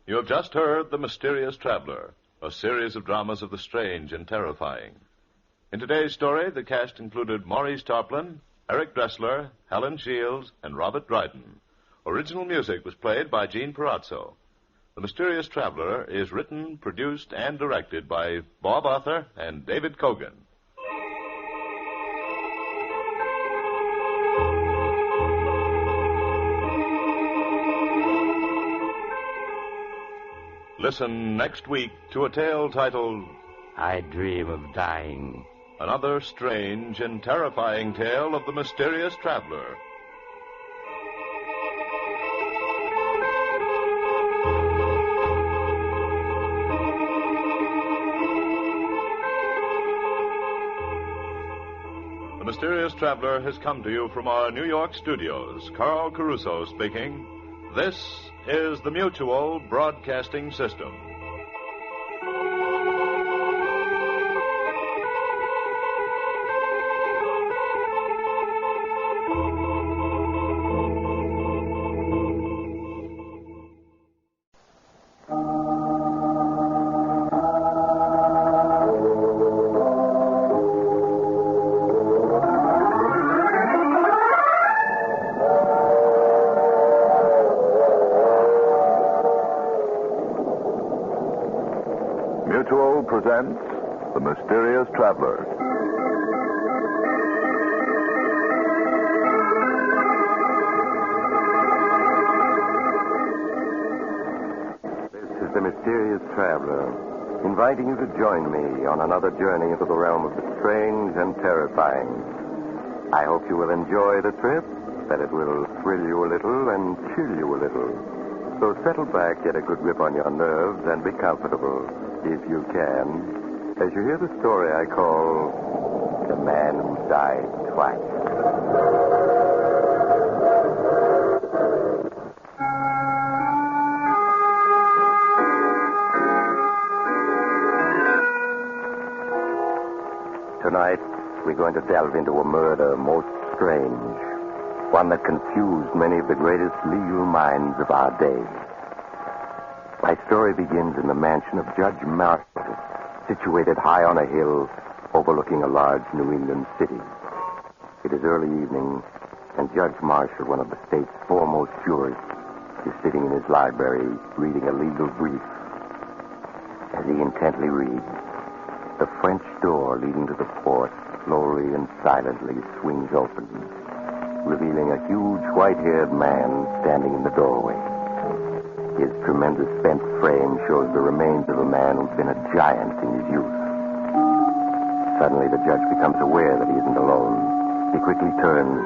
You have just heard The Mysterious Traveler, a series of dramas of the strange and terrifying. In today's story, the cast included Maurice Tarplin, Eric Dressler, Helen Shields, and Robert Dryden. Original music was played by Gene Perazzo. The Mysterious Traveler is written, produced, and directed by Bob Arthur and David Kogan. Listen next week to a tale titled I Dream of Dying. Another strange and terrifying tale of the mysterious traveler. The Mysterious Traveler has come to you from our New York studios. Carl Caruso speaking. This is the Mutual Broadcasting System. Mutual presents The Mysterious Traveler. This is The Mysterious Traveler, inviting you to join me on another journey into the realm of the strange and terrifying. I hope you will enjoy the trip, that it will thrill you a little and chill you a little. So settle back, get a good grip on your nerves, and be comfortable, if you can, as you hear the story I call The Man Who Died Twice. Tonight, we're going to delve into a murder most strange. One that confused many of the greatest legal minds of our day. My story begins in the mansion of Judge Marshall, situated high on a hill overlooking a large New England city. It is early evening, and Judge Marshall, one of the state's foremost jurists, is sitting in his library reading a legal brief. As he intently reads, the French door leading to the porch slowly and silently swings open, revealing a huge white-haired man standing in the doorway. His tremendous bent frame shows the remains of a man who's been a giant in his youth. Suddenly, the judge becomes aware that he isn't alone. He quickly turns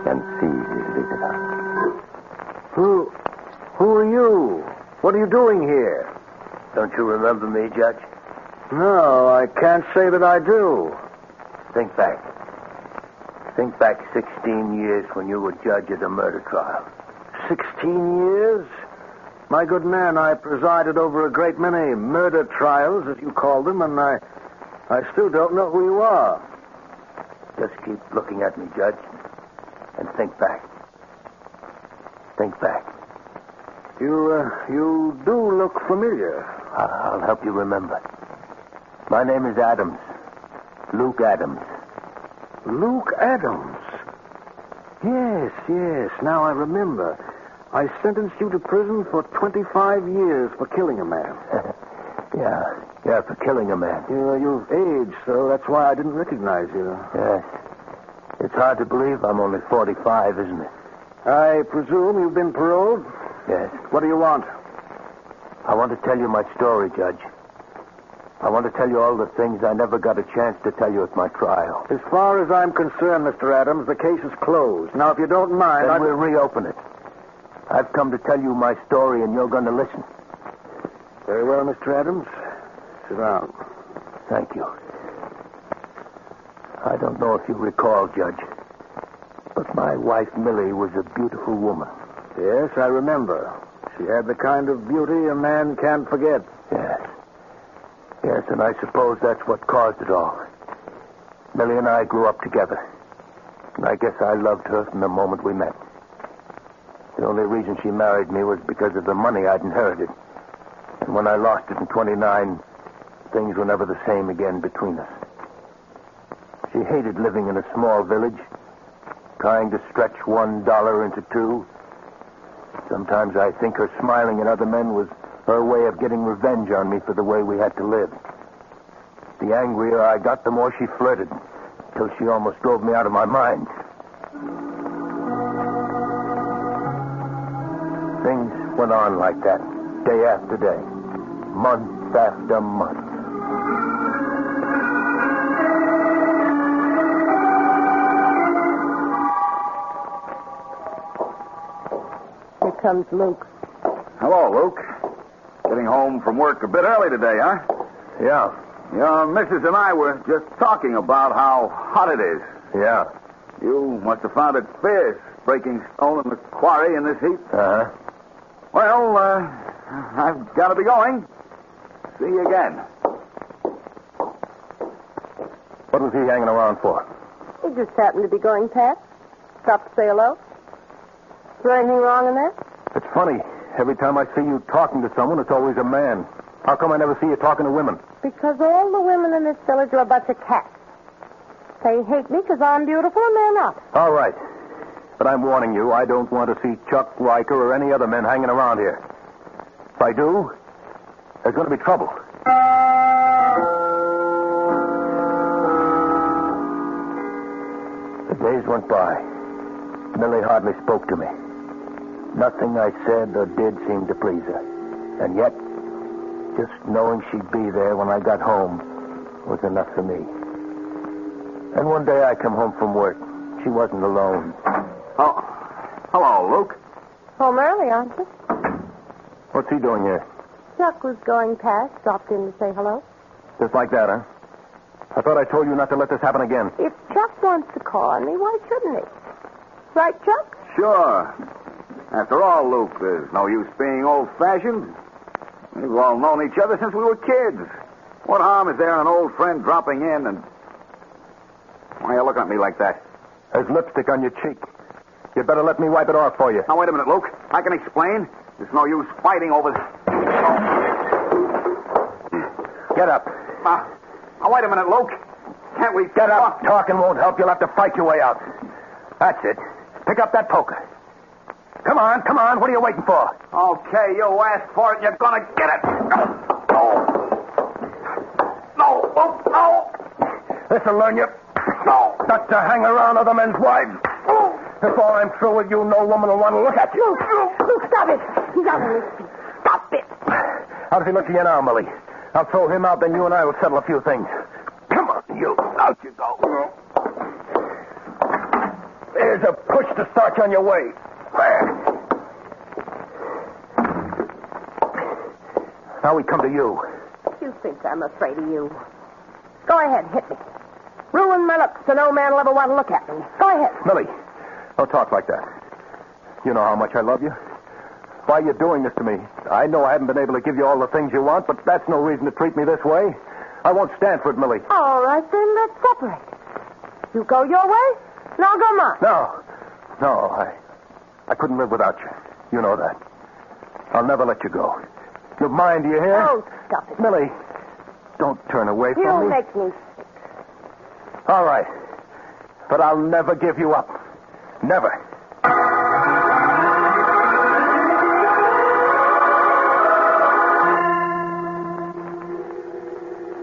and sees his visitor. Who are you? What are you doing here? Don't you remember me, Judge? No, I can't say that I do. Think back. Think back 16 years when you were judge of the murder trial. 16 years? My good man, I presided over a great many murder trials, as you call them, and I still don't know who you are. Just keep looking at me, Judge, and think back. Think back. You do look familiar. I'll help you remember. My name is Adams. Luke Adams. Luke Adams? Yes. Now I remember. I sentenced you to prison for 25 years for killing a man. Yeah, for killing a man. You've aged, so that's why I didn't recognize you. Yes. It's hard to believe I'm only 45, isn't it? I presume you've been paroled? Yes. What do you want? I want to tell you my story, Judge. I want to tell you all the things I never got a chance to tell you at my trial. As far as I'm concerned, Mr. Adams, the case is closed. Now, if you don't mind... Then we'll reopen it. I've come to tell you my story, and you're going to listen. Very well, Mr. Adams. Sit down. Thank you. I don't know if you recall, Judge, but my wife, Millie, was a beautiful woman. Yes, I remember. She had the kind of beauty a man can't forget. Yes. Yes, and I suppose that's what caused it all. Millie and I grew up together. And I guess I loved her from the moment we met. The only reason she married me was because of the money I'd inherited. And when I lost it in 29, things were never the same again between us. She hated living in a small village, trying to stretch $1 into $2. Sometimes I think her smiling at other men was her way of getting revenge on me for the way we had to live. The angrier I got, the more she flirted, till she almost drove me out of my mind. Things went on like that, day after day, month after month. Here comes Luke. Hello, Luke. Getting home from work a bit early today, huh? Yeah. Your missus and I were just talking about how hot it is. Yeah. You must have found it fierce, breaking stone in the quarry in this heat. Uh-huh. Well, I've got to be going. See you again. What was he hanging around for? He just happened to be going past. Stopped to say hello. Is there anything wrong in that? It's funny. Every time I see you talking to someone, it's always a man. How come I never see you talking to women? Because all the women in this village are a bunch of cats. They hate me because I'm beautiful and they're not. All right. But I'm warning you, I don't want to see Chuck, Riker, or any other men hanging around here. If I do, there's going to be trouble. The days went by. Millie hardly spoke to me. Nothing I said or did seemed to please her. And yet, just knowing she'd be there when I got home was enough for me. And one day I come home from work. She wasn't alone. Oh, hello, Luke. Home early, aren't you? What's he doing here? Chuck was going past, stopped in to say hello. Just like that, huh? I thought I told you not to let this happen again. If Chuck wants to call on me, why shouldn't he? Right, Chuck? Sure. After all, Luke, there's no use being old-fashioned. We've all known each other since we were kids. What harm is there in an old friend dropping in and... Why are you looking at me like that? There's lipstick on your cheek. You'd better let me wipe it off for you. Now, wait a minute, Luke. I can explain. There's no use fighting over this. Get up. Now, wait a minute, Luke. Can't we... Get up. Talking won't help. You'll have to fight your way out. That's it. Pick up that poker. Come on, come on. What are you waiting for? Okay, you asked for it. You're going to get it. No. This'll learn you. No. Not to hang around other men's wives. Before I'm through with you, no woman will want to look at you. Luke, stop it. He's out on his feet. Stop it. How does he look to you now, Millie? I'll throw him out, then you and I will settle a few things. Come on, you. Out you go. There's a push to start you on your way. There. Now we come to you. You think I'm afraid of you. Go ahead, hit me. Ruin my looks so no man will ever want to look at me. Go ahead. Millie, don't talk like that. You know how much I love you. Why are you doing this to me? I know I haven't been able to give you all the things you want, but that's no reason to treat me this way. I won't stand for it, Millie. All right, then let's separate. You go your way, and I'll go mine. No, I couldn't live without you. You know that. I'll never let you go. You're mine, do you hear? Oh, stop it. Millie, don't turn away from me. You make me sick. All right. But I'll never give you up. Never.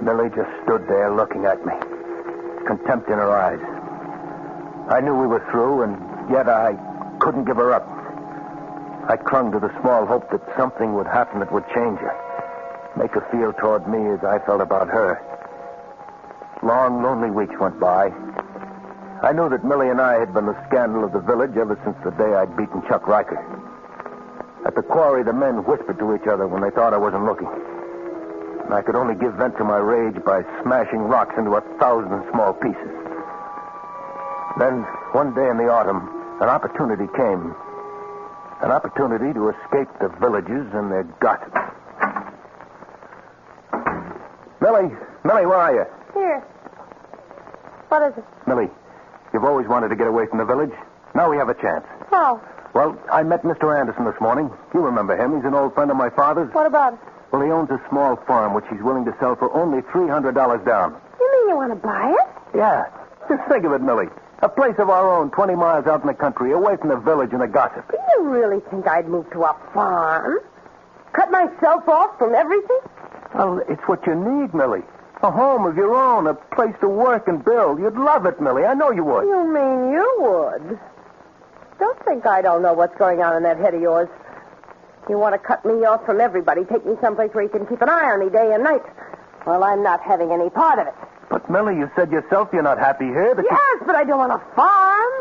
Millie just stood there looking at me, contempt in her eyes. I knew we were through, and yet I couldn't give her up. I clung to the small hope that something would happen that would change her, make her feel toward me as I felt about her. Long, lonely weeks went by. I knew that Millie and I had been the scandal of the village ever since the day I'd beaten Chuck Riker. At the quarry, the men whispered to each other when they thought I wasn't looking. And I could only give vent to my rage by smashing rocks into 1,000 small pieces. Then, one day in the autumn, an opportunity came. An opportunity to escape the villages and their gossip. Millie, where are you? Here. What is it? Millie, you've always wanted to get away from the village. Now we have a chance. How? Well, I met Mr. Anderson this morning. You remember him. He's an old friend of my father's. What about it? Well, he owns a small farm which he's willing to sell for only $300 down. You mean you want to buy it? Yeah. Just think of it, Millie. A place of our own, 20 miles out in the country, away from the village and the gossip. Do you really think I'd move to a farm? Cut myself off from everything? Well, it's what you need, Millie. A home of your own, a place to work and build. You'd love it, Millie. I know you would. You mean you would? Don't think I don't know what's going on in that head of yours. You want to cut me off from everybody, take me someplace where you can keep an eye on me day and night. Well, I'm not having any part of it. But, Millie, you said yourself you're not happy here. Yes, but I don't want a farm.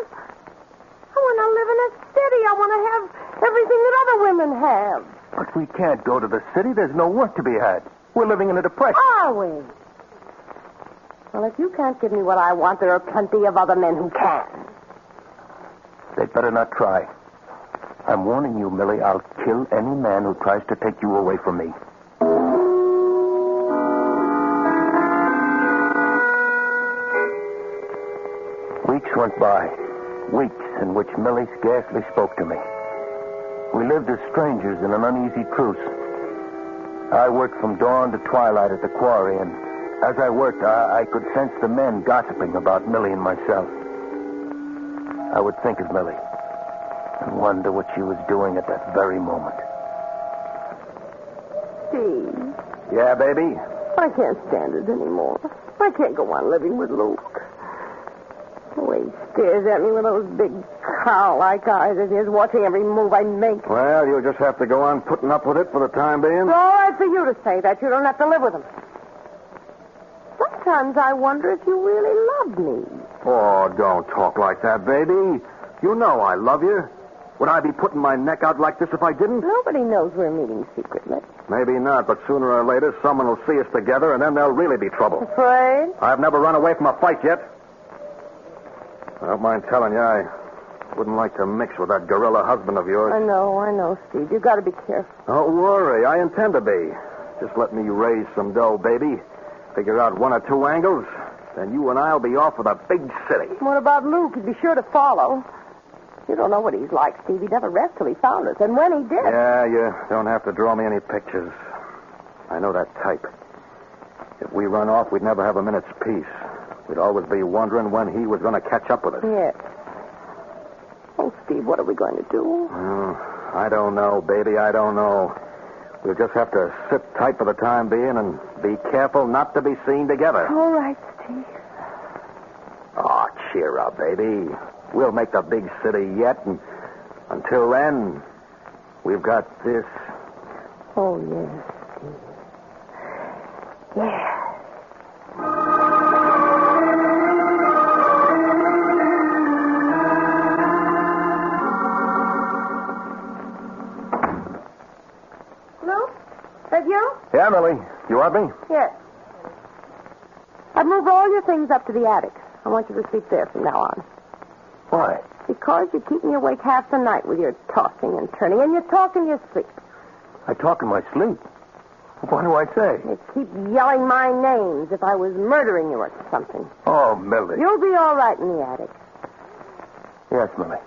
I want to live in a city. I want to have everything that other women have. But we can't go to the city. There's no work to be had. We're living in a depression. Are we? Well, if you can't give me what I want, there are plenty of other men who can. They'd better not try. I'm warning you, Millie, I'll kill any man who tries to take you away from me. Weeks went by. Weeks in which Millie scarcely spoke to me. We lived as strangers in an uneasy truce. I worked from dawn to twilight at the quarry, and as I worked, I could sense the men gossiping about Millie and myself. I would think of Millie and wonder what she was doing at that very moment. Steve. Yeah, baby? I can't stand it anymore. I can't go on living with Luke. The way he stares at me with those big cow-like eyes of his, watching every move I make. Well, you'll just have to go on putting up with it for the time being. It's all right for you to say that. You don't have to live with him. Sometimes I wonder if you really love me. Oh, don't talk like that, baby. You know I love you. Would I be putting my neck out like this if I didn't? Nobody knows we're meeting secretly. Maybe not, but sooner or later someone will see us together, and then there'll really be trouble. Afraid? I've never run away from a fight yet. I don't mind telling you, I wouldn't like to mix with that gorilla husband of yours. I know, Steve. You've got to be careful. Don't worry. I intend to be. Just let me raise some dough, baby. Figure out one or two angles, then you and I'll be off with a big city. What about Luke? He'd be sure to follow. You don't know what he's like, Steve. He'd never rest till he found us. And when he did... Yeah, you don't have to draw me any pictures. I know that type. If we run off, we'd never have a minute's peace. We'd always be wondering when he was going to catch up with us. Yes. Oh, Steve, what are we going to do? I don't know, baby. I don't know. We'll just have to sit tight for the time being and be careful not to be seen together. All right, Steve. Oh, cheer up, baby. We'll make the big city yet, and until then, we've got this. Oh, yes, Steve. Yeah. Yeah, Millie. You want me? Yes. I've moved all your things up to the attic. I want you to sleep there from now on. Why? Because you keep me awake half the night with your tossing and turning, and you talk in your sleep. I talk in my sleep? What do I say? You keep yelling my names if I was murdering you or something. Oh, Millie. You'll be all right in the attic. Yes, Millie.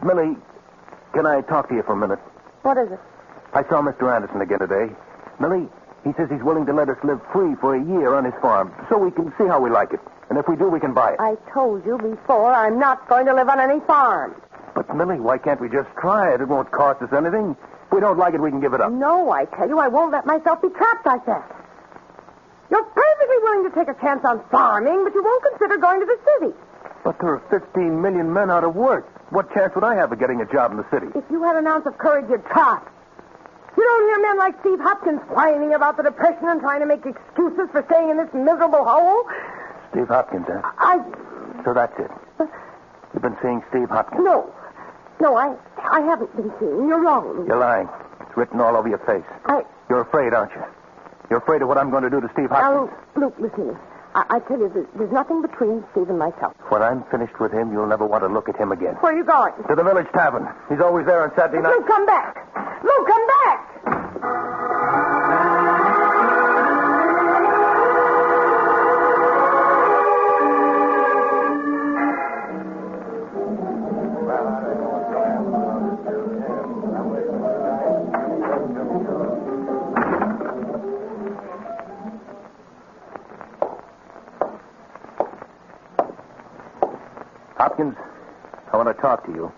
Millie, can I talk to you for a minute? What is it? I saw Mr. Anderson again today. Millie, he says he's willing to let us live free for a year on his farm so we can see how we like it. And if we do, we can buy it. I told you before I'm not going to live on any farm. But, Millie, why can't we just try it? It won't cost us anything. If we don't like it, we can give it up. No, I tell you, I won't let myself be trapped like that. You're perfectly willing to take a chance on farming, but you won't consider going to the city. But there are 15 million men out of work. What chance would I have of getting a job in the city? If you had an ounce of courage, you'd try. You don't hear men like Steve Hopkins whining about the Depression and trying to make excuses for staying in this miserable hole. Steve Hopkins, huh? So that's it. You've been seeing Steve Hopkins? No. No, I haven't been seeing. You're wrong, Luke. You're lying. It's written all over your face. You're afraid, aren't you? You're afraid of what I'm going to do to Steve Hopkins. Now, Luke, listen to me. I tell you, there's nothing between Steve and myself. When I'm finished with him, you'll never want to look at him again. Where are you going? To the village tavern. He's always there on Saturday night. Luke, come back. Luke, come back. Hopkins, I want to talk to you.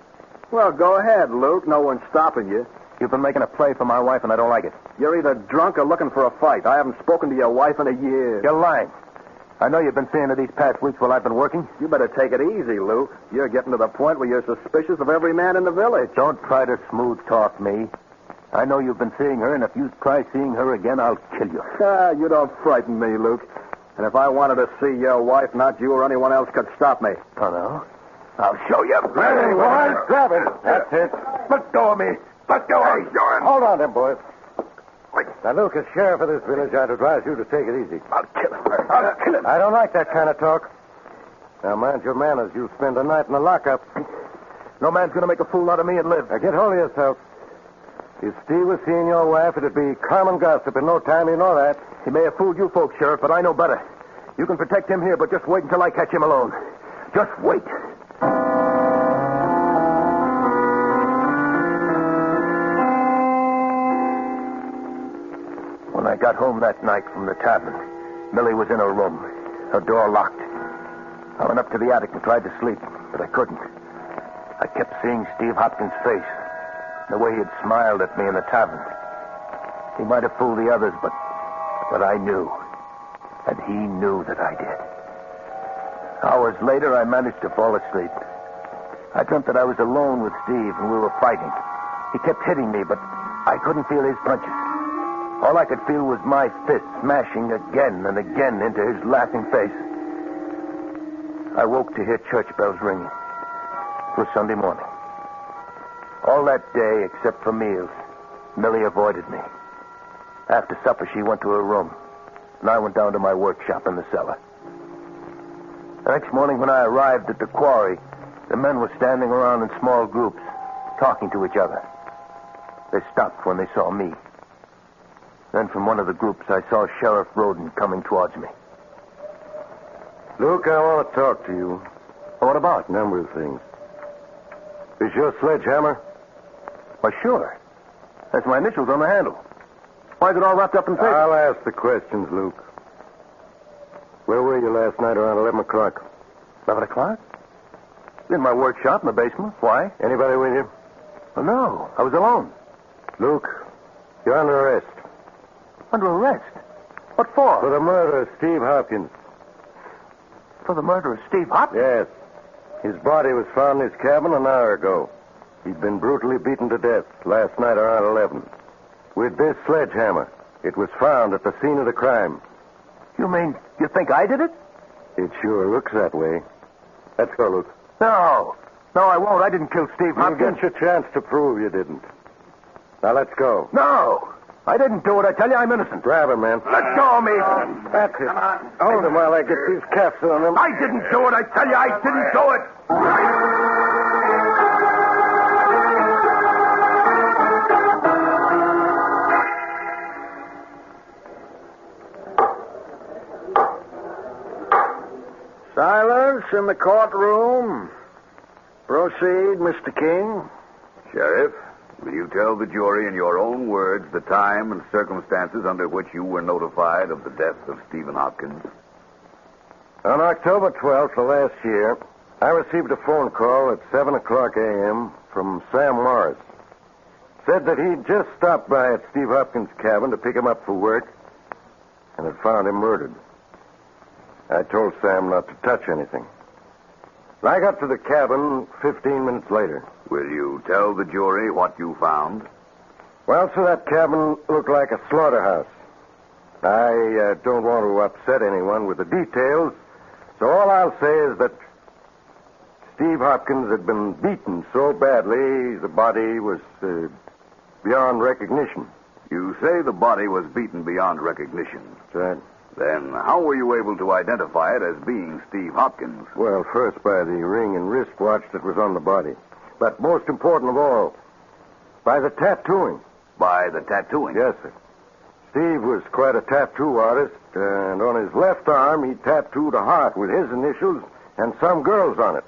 Well, go ahead, Luke. No one's stopping you. You've been making a play for my wife, and I don't like it. You're either drunk or looking for a fight. I haven't spoken to your wife in a year. You're lying. I know you've been seeing her these past weeks while I've been working. You better take it easy, Luke. You're getting to the point where you're suspicious of every man in the village. Don't try to smooth talk me. I know you've been seeing her, and if you try seeing her again, I'll kill you. You don't frighten me, Luke. And if I wanted to see your wife, not you or anyone else could stop me. Oh, no? I'll show you. Hey, boys, grab it. That's it. Let go of me. Let go of me. Hold on, then, boys. Now, Luke, as sheriff of this village, I'd advise you to take it easy. I'll kill him. I'll kill him. I don't like that kind of talk. Now, mind your manners. You'll spend a night in the lockup. No man's going to make a fool out of me and live. Now, get hold of yourself. If Steve was seeing your wife, it'd be common gossip in no time. You know that. He may have fooled you folks, Sheriff, but I know better. You can protect him here, but just wait until I catch him alone. Just wait. When I got home that night from the tavern, Millie was in her room, her door locked. I went up to the attic and tried to sleep, but I couldn't. I kept seeing Steve Hopkins' face, the way he had smiled at me in the tavern. He might have fooled the others, but I knew. And he knew that I did. Hours later, I managed to fall asleep. I dreamt that I was alone with Steve and we were fighting. He kept hitting me, but I couldn't feel his punches. All I could feel was my fist smashing again and again into his laughing face. I woke to hear church bells ringing. It was Sunday morning. All that day, except for meals, Millie avoided me. After supper, she went to her room, and I went down to my workshop in the cellar. The next morning, when I arrived at the quarry, the men were standing around in small groups, talking to each other. They stopped when they saw me. Then from one of the groups, I saw Sheriff Roden coming towards me. Luke, I want to talk to you. What about? A number of things. Is your sledgehammer? Why, sure. That's my initials on the handle. Why is it all wrapped up in paper? I'll ask the questions, Luke. Where were you last night around 11 o'clock? 11 o'clock? In my workshop in the basement. Why? Anybody with you? Well, no, I was alone. Luke, you're under arrest. Under arrest? What for? For the murder of Steve Hopkins. For the murder of Steve Hopkins? Yes. His body was found in his cabin an hour ago. He'd been brutally beaten to death last night around 11. With this sledgehammer. It was found at the scene of the crime. You mean you think I did it? It sure looks that way. Let's go, Luke. No. No, I won't. I didn't kill Steve Hopkins. You'll get your chance to prove you didn't. Now, let's go. No. I didn't do it. I tell you, I'm innocent. Grab him, man. Let go of me. That's it. Come on. Hold him while I get these caps on him. I didn't do it. I tell you, I didn't do it. Silence in the courtroom. Proceed, Mr. King. Sheriff, will you tell the jury in your own words the time and circumstances under which you were notified of the death of Stephen Hopkins? On October 12th of last year, I received a phone call at 7 o'clock a.m. from Sam Morris. Said that he'd just stopped by at Steve Hopkins' cabin to pick him up for work and had found him murdered. I told Sam not to touch anything. I got to the cabin 15 minutes later. Will you tell the jury what you found? Well, sir, that cabin looked like a slaughterhouse. I don't want to upset anyone with the details, so all I'll say is that Steve Hopkins had been beaten so badly the body was beyond recognition. You say the body was beaten beyond recognition. That's right. Then how were you able to identify it as being Steve Hopkins? Well, first by the ring and wristwatch that was on the body. But most important of all, by the tattooing. By the tattooing? Yes, sir. Steve was quite a tattoo artist, and on his left arm he tattooed a heart with his initials and some girls on it.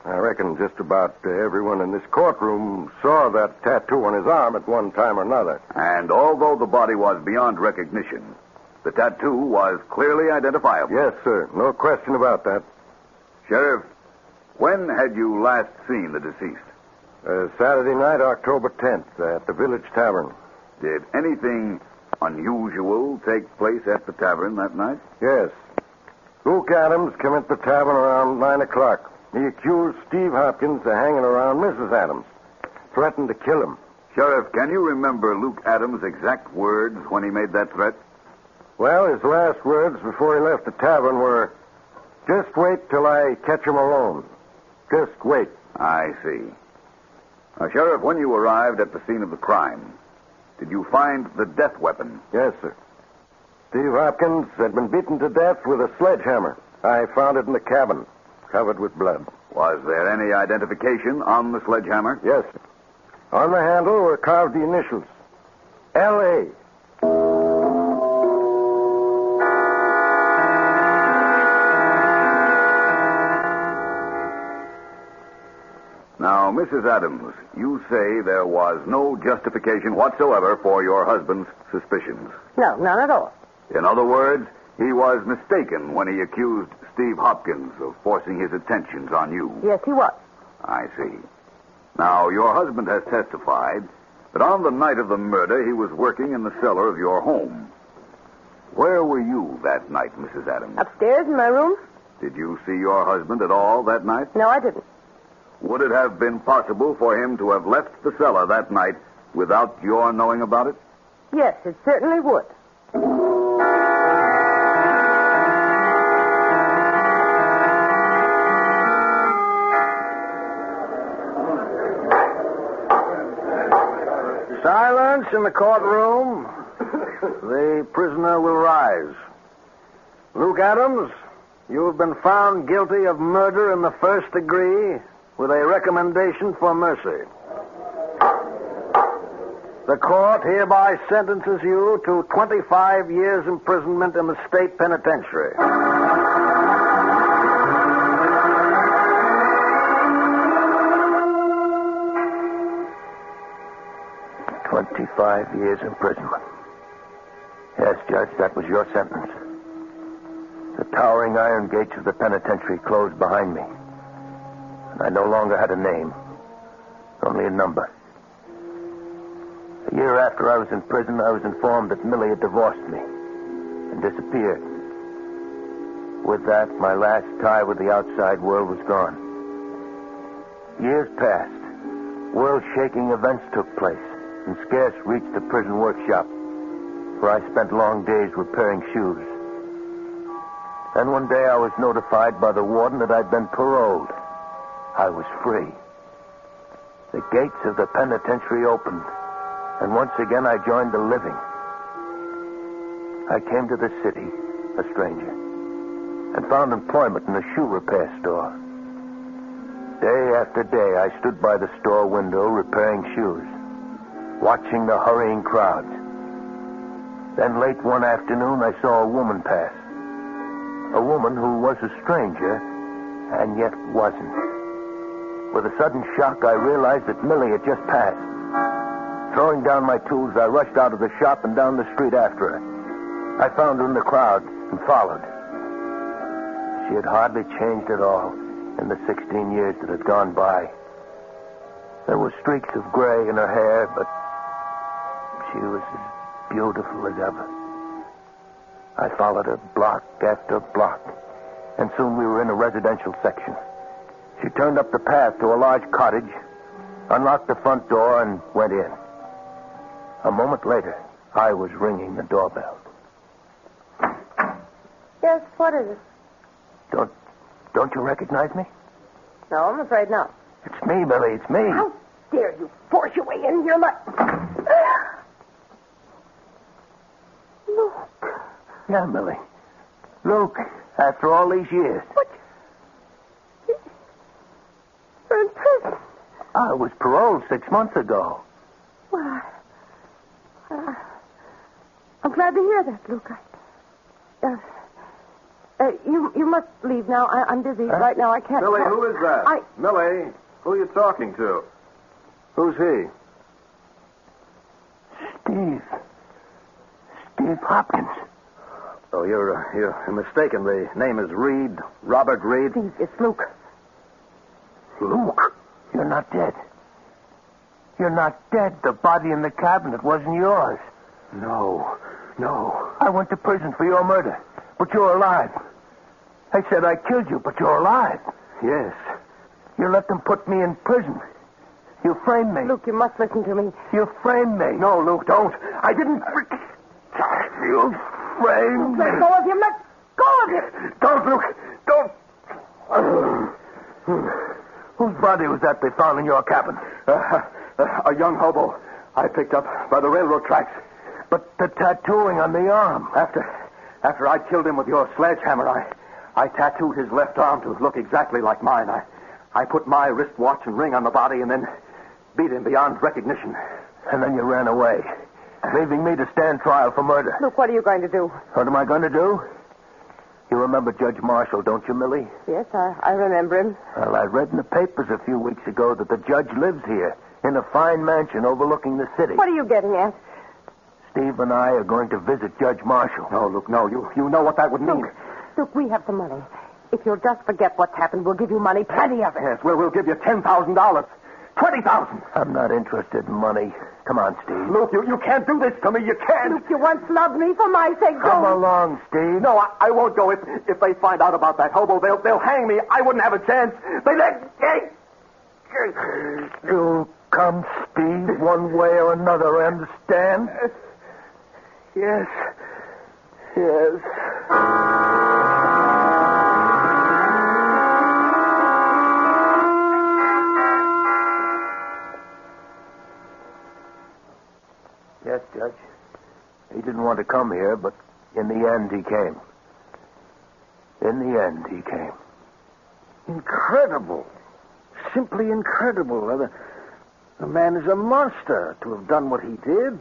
I reckon just about everyone in this courtroom saw that tattoo on his arm at one time or another. And although the body was beyond recognition, the tattoo was clearly identifiable. Yes, sir. No question about that. Sheriff, when had you last seen the deceased? Saturday night, October 10th, at the Village Tavern. Did anything unusual take place at the tavern that night? Yes. Luke Adams came into the tavern around 9 o'clock. He accused Steve Hopkins of hanging around Mrs. Adams, threatened to kill him. Sheriff, can you remember Luke Adams' exact words when he made that threat? Well, his last words before he left the tavern were, "Just wait till I catch him alone. Just wait." I see. Now, Sheriff, when you arrived at the scene of the crime, did you find the death weapon? Yes, sir. Steve Hopkins had been beaten to death with a sledgehammer. I found it in the cabin, covered with blood. Was there any identification on the sledgehammer? Yes, sir. On the handle were carved the initials, L.A. Now, Mrs. Adams, you say there was no justification whatsoever for your husband's suspicions. No, none at all. In other words, he was mistaken when he accused Steve Hopkins of forcing his attentions on you. Yes, he was. I see. Now, your husband has testified that on the night of the murder, he was working in the cellar of your home. Where were you that night, Mrs. Adams? Upstairs in my room? Did you see your husband at all that night? No, I didn't. Would it have been possible for him to have left the cellar that night without your knowing about it? Yes, it certainly would. Silence in the courtroom. The prisoner will rise. Luke Adams, you have been found guilty of murder in the first degree with a recommendation for mercy. The court hereby sentences you to 25 years imprisonment in the state penitentiary. 25 years imprisonment. Yes, Judge, that was your sentence. The towering iron gates of the penitentiary closed behind me. And I no longer had a name, only a number. A year after I was in prison, I was informed that Millie had divorced me and disappeared. With that, my last tie with the outside world was gone. Years passed. World-shaking events took place and scarce reached the prison workshop, where I spent long days repairing shoes. Then one day I was notified by the warden that I'd been paroled. I was free. The gates of the penitentiary opened, and once again I joined the living. I came to the city, a stranger, and found employment in a shoe repair store. Day after day, I stood by the store window repairing shoes, watching the hurrying crowds. Then late one afternoon, I saw a woman pass. A woman who was a stranger, and yet wasn't. With a sudden shock, I realized that Millie had just passed. Throwing down my tools, I rushed out of the shop and down the street after her. I found her in the crowd and followed. She had hardly changed at all in the 16 years that had gone by. There were streaks of gray in her hair, but she was as beautiful as ever. I followed her block after block, and soon we were in a residential section. She turned up the path to a large cottage, unlocked the front door, and went in. A moment later, I was ringing the doorbell. Yes, what is it? Don't you recognize me? No, I'm afraid not. It's me, Millie. It's me. How dare you force your way in here like... Luke. Yeah, Millie. Luke, after all these years. What? You're in prison. I was paroled 6 months ago. Well, I'm glad to hear that, Luke. You must leave now. I'm busy right now. I can't... Millie, who is that? Millie, who are you talking to? Who's he? Steve Hopkins. Oh, you're mistaken. The name is Reed, Robert Reed. Steve, it's Luke. Luke? You're not dead. You're not dead. The body in the cabinet wasn't yours. No. I went to prison for your murder, but you're alive. They said I killed you, but you're alive. Yes. You let them put me in prison. You framed me. Luke, you must listen to me. You framed me. No, Luke, don't. I didn't... You framed me. Let go of him. Let go of him. Don't, Luke. Don't. Whose body was that they found in your cabin? A young hobo I picked up by the railroad tracks. But the tattooing on the arm. After I killed him with your sledgehammer, I tattooed his left arm to look exactly like mine. I put my wristwatch and ring on the body and then beat him beyond recognition. And then you ran away, leaving me to stand trial for murder. Luke, what are you going to do? What am I going to do? You remember Judge Marshall, don't you, Millie? Yes, I remember him. Well, I read in the papers a few weeks ago that the judge lives here in a fine mansion overlooking the city. What are you getting at? Steve and I are going to visit Judge Marshall. No, Luke, no. You know what that would mean. Luke, we have the money. If you'll just forget what's happened, we'll give you money, plenty of it. Yes, we'll give you $10,000. $20,000. I'm not interested in money. Come on, Steve. Luke, you can't do this to me. You can't. Luke, you once loved me. For my sake, go. Come along, Steve. No, I won't go. If they find out about that hobo, they'll hang me. I wouldn't have a chance. You'll come, Steve, one way or another, understand? Yes. Yes, Judge. He didn't want to come here, but in the end, he came. Incredible. Simply incredible. The man is a monster to have done what he did.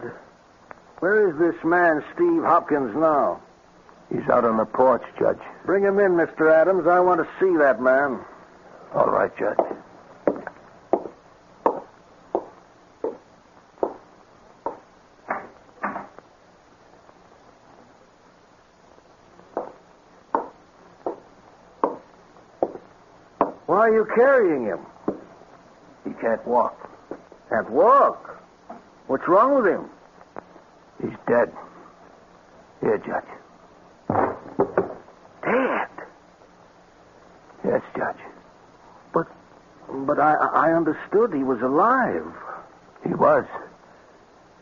Where is this man, Steve Hopkins, now? He's out on the porch, Judge. Bring him in, Mr. Adams. I want to see that man. All right, Judge. Why are you carrying him? He can't walk. Can't walk? What's wrong with him? He's dead. Here, Judge. Dead? Yes, Judge. But I understood he was alive. He was.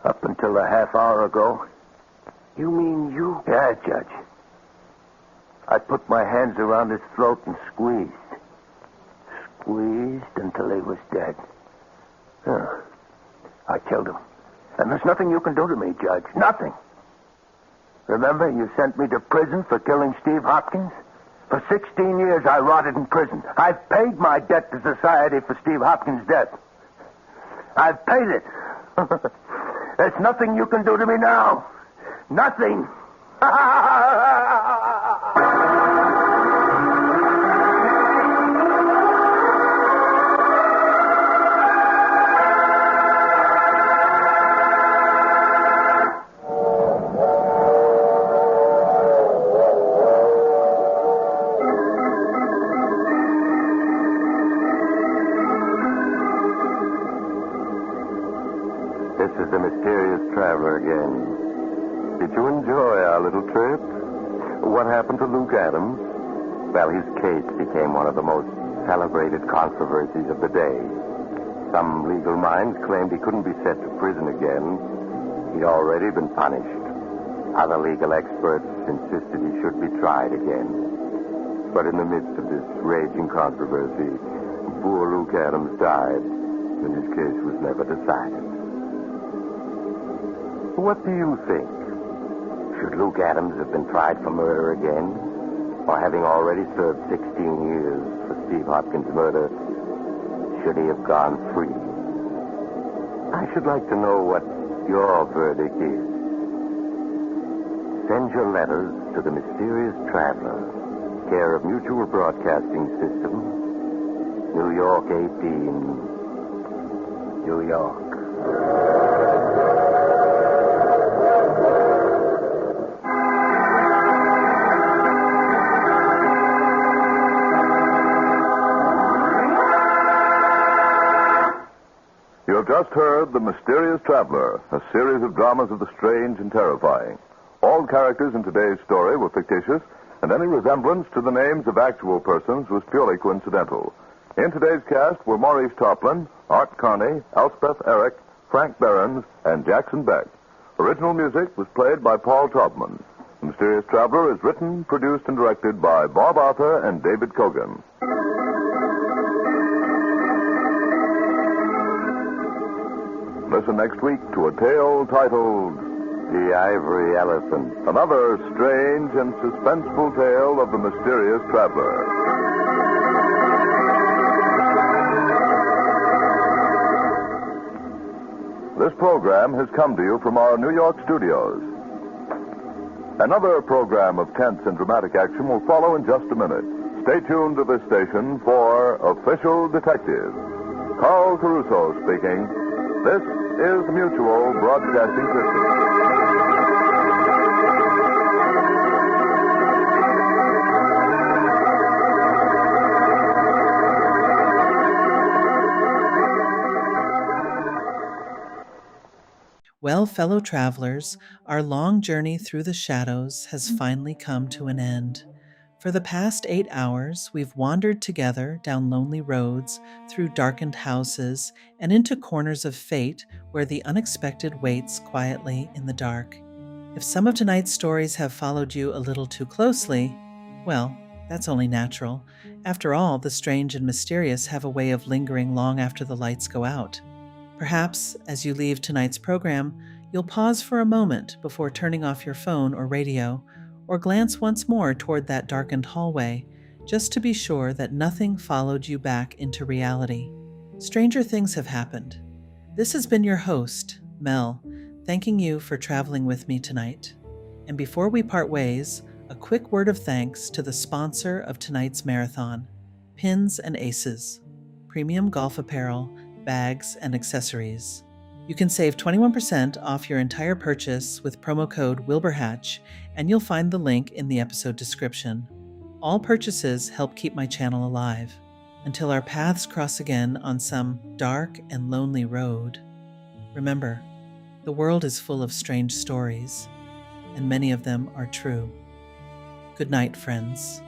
Up until a half hour ago. You mean you... Yeah, Judge. I put my hands around his throat and squeezed. Squeezed until he was dead. I killed him. And there's nothing you can do to me, Judge. Nothing. Remember, you sent me to prison for killing Steve Hopkins? For 16 years, I rotted in prison. I've paid my debt to society for Steve Hopkins' death. I've paid it. There's nothing you can do to me now. Nothing. This is the mysterious traveler again. Did you enjoy our little trip? What happened to Luke Adams? Well, his case became one of the most celebrated controversies of the day. Some legal minds claimed he couldn't be sent to prison again. He'd already been punished. Other legal experts insisted he should be tried again. But in the midst of this raging controversy, poor Luke Adams died, and his case was never decided. What do you think? Should Luke Adams have been tried for murder again? Or having already served 16 years for Steve Hopkins' murder, should he have gone free? I should like to know what your verdict is. Send your letters to the Mysterious Traveler, care of Mutual Broadcasting System, New York 18, New York. You have just heard The Mysterious Traveler, a series of dramas of the strange and terrifying. All characters in today's story were fictitious, and any resemblance to the names of actual persons was purely coincidental. In today's cast were Maurice Toplin, Art Carney, Elspeth Eric, Frank Behrens, and Jackson Beck. Original music was played by Paul Taubman. The Mysterious Traveler is written, produced, and directed by Bob Arthur and David Kogan. Listen next week to a tale titled The Ivory Elephant. Another strange and suspenseful tale of the Mysterious Traveler. This program has come to you from our New York studios. Another program of tense and dramatic action will follow in just a minute. Stay tuned to this station for Official Detective. Carl Caruso speaking. This is the Mutual Broadcasting System. Well, fellow travelers, our long journey through the shadows has finally come to an end. For the past 8 hours, we've wandered together down lonely roads, through darkened houses, and into corners of fate where the unexpected waits quietly in the dark. If some of tonight's stories have followed you a little too closely, well, that's only natural. After all, the strange and mysterious have a way of lingering long after the lights go out. Perhaps, as you leave tonight's program, you'll pause for a moment before turning off your phone or radio, or glance once more toward that darkened hallway, just to be sure that nothing followed you back into reality. Stranger things have happened. This has been your host, Mel, thanking you for traveling with me tonight. And before we part ways, a quick word of thanks to the sponsor of tonight's marathon, Pins and Aces, premium golf apparel, bags, and accessories. You can save 21% off your entire purchase with promo code WilburHatch, and you'll find the link in the episode description. All purchases help keep my channel alive. Until our paths cross again on some dark and lonely road, remember, the world is full of strange stories, and many of them are true. Good night, friends.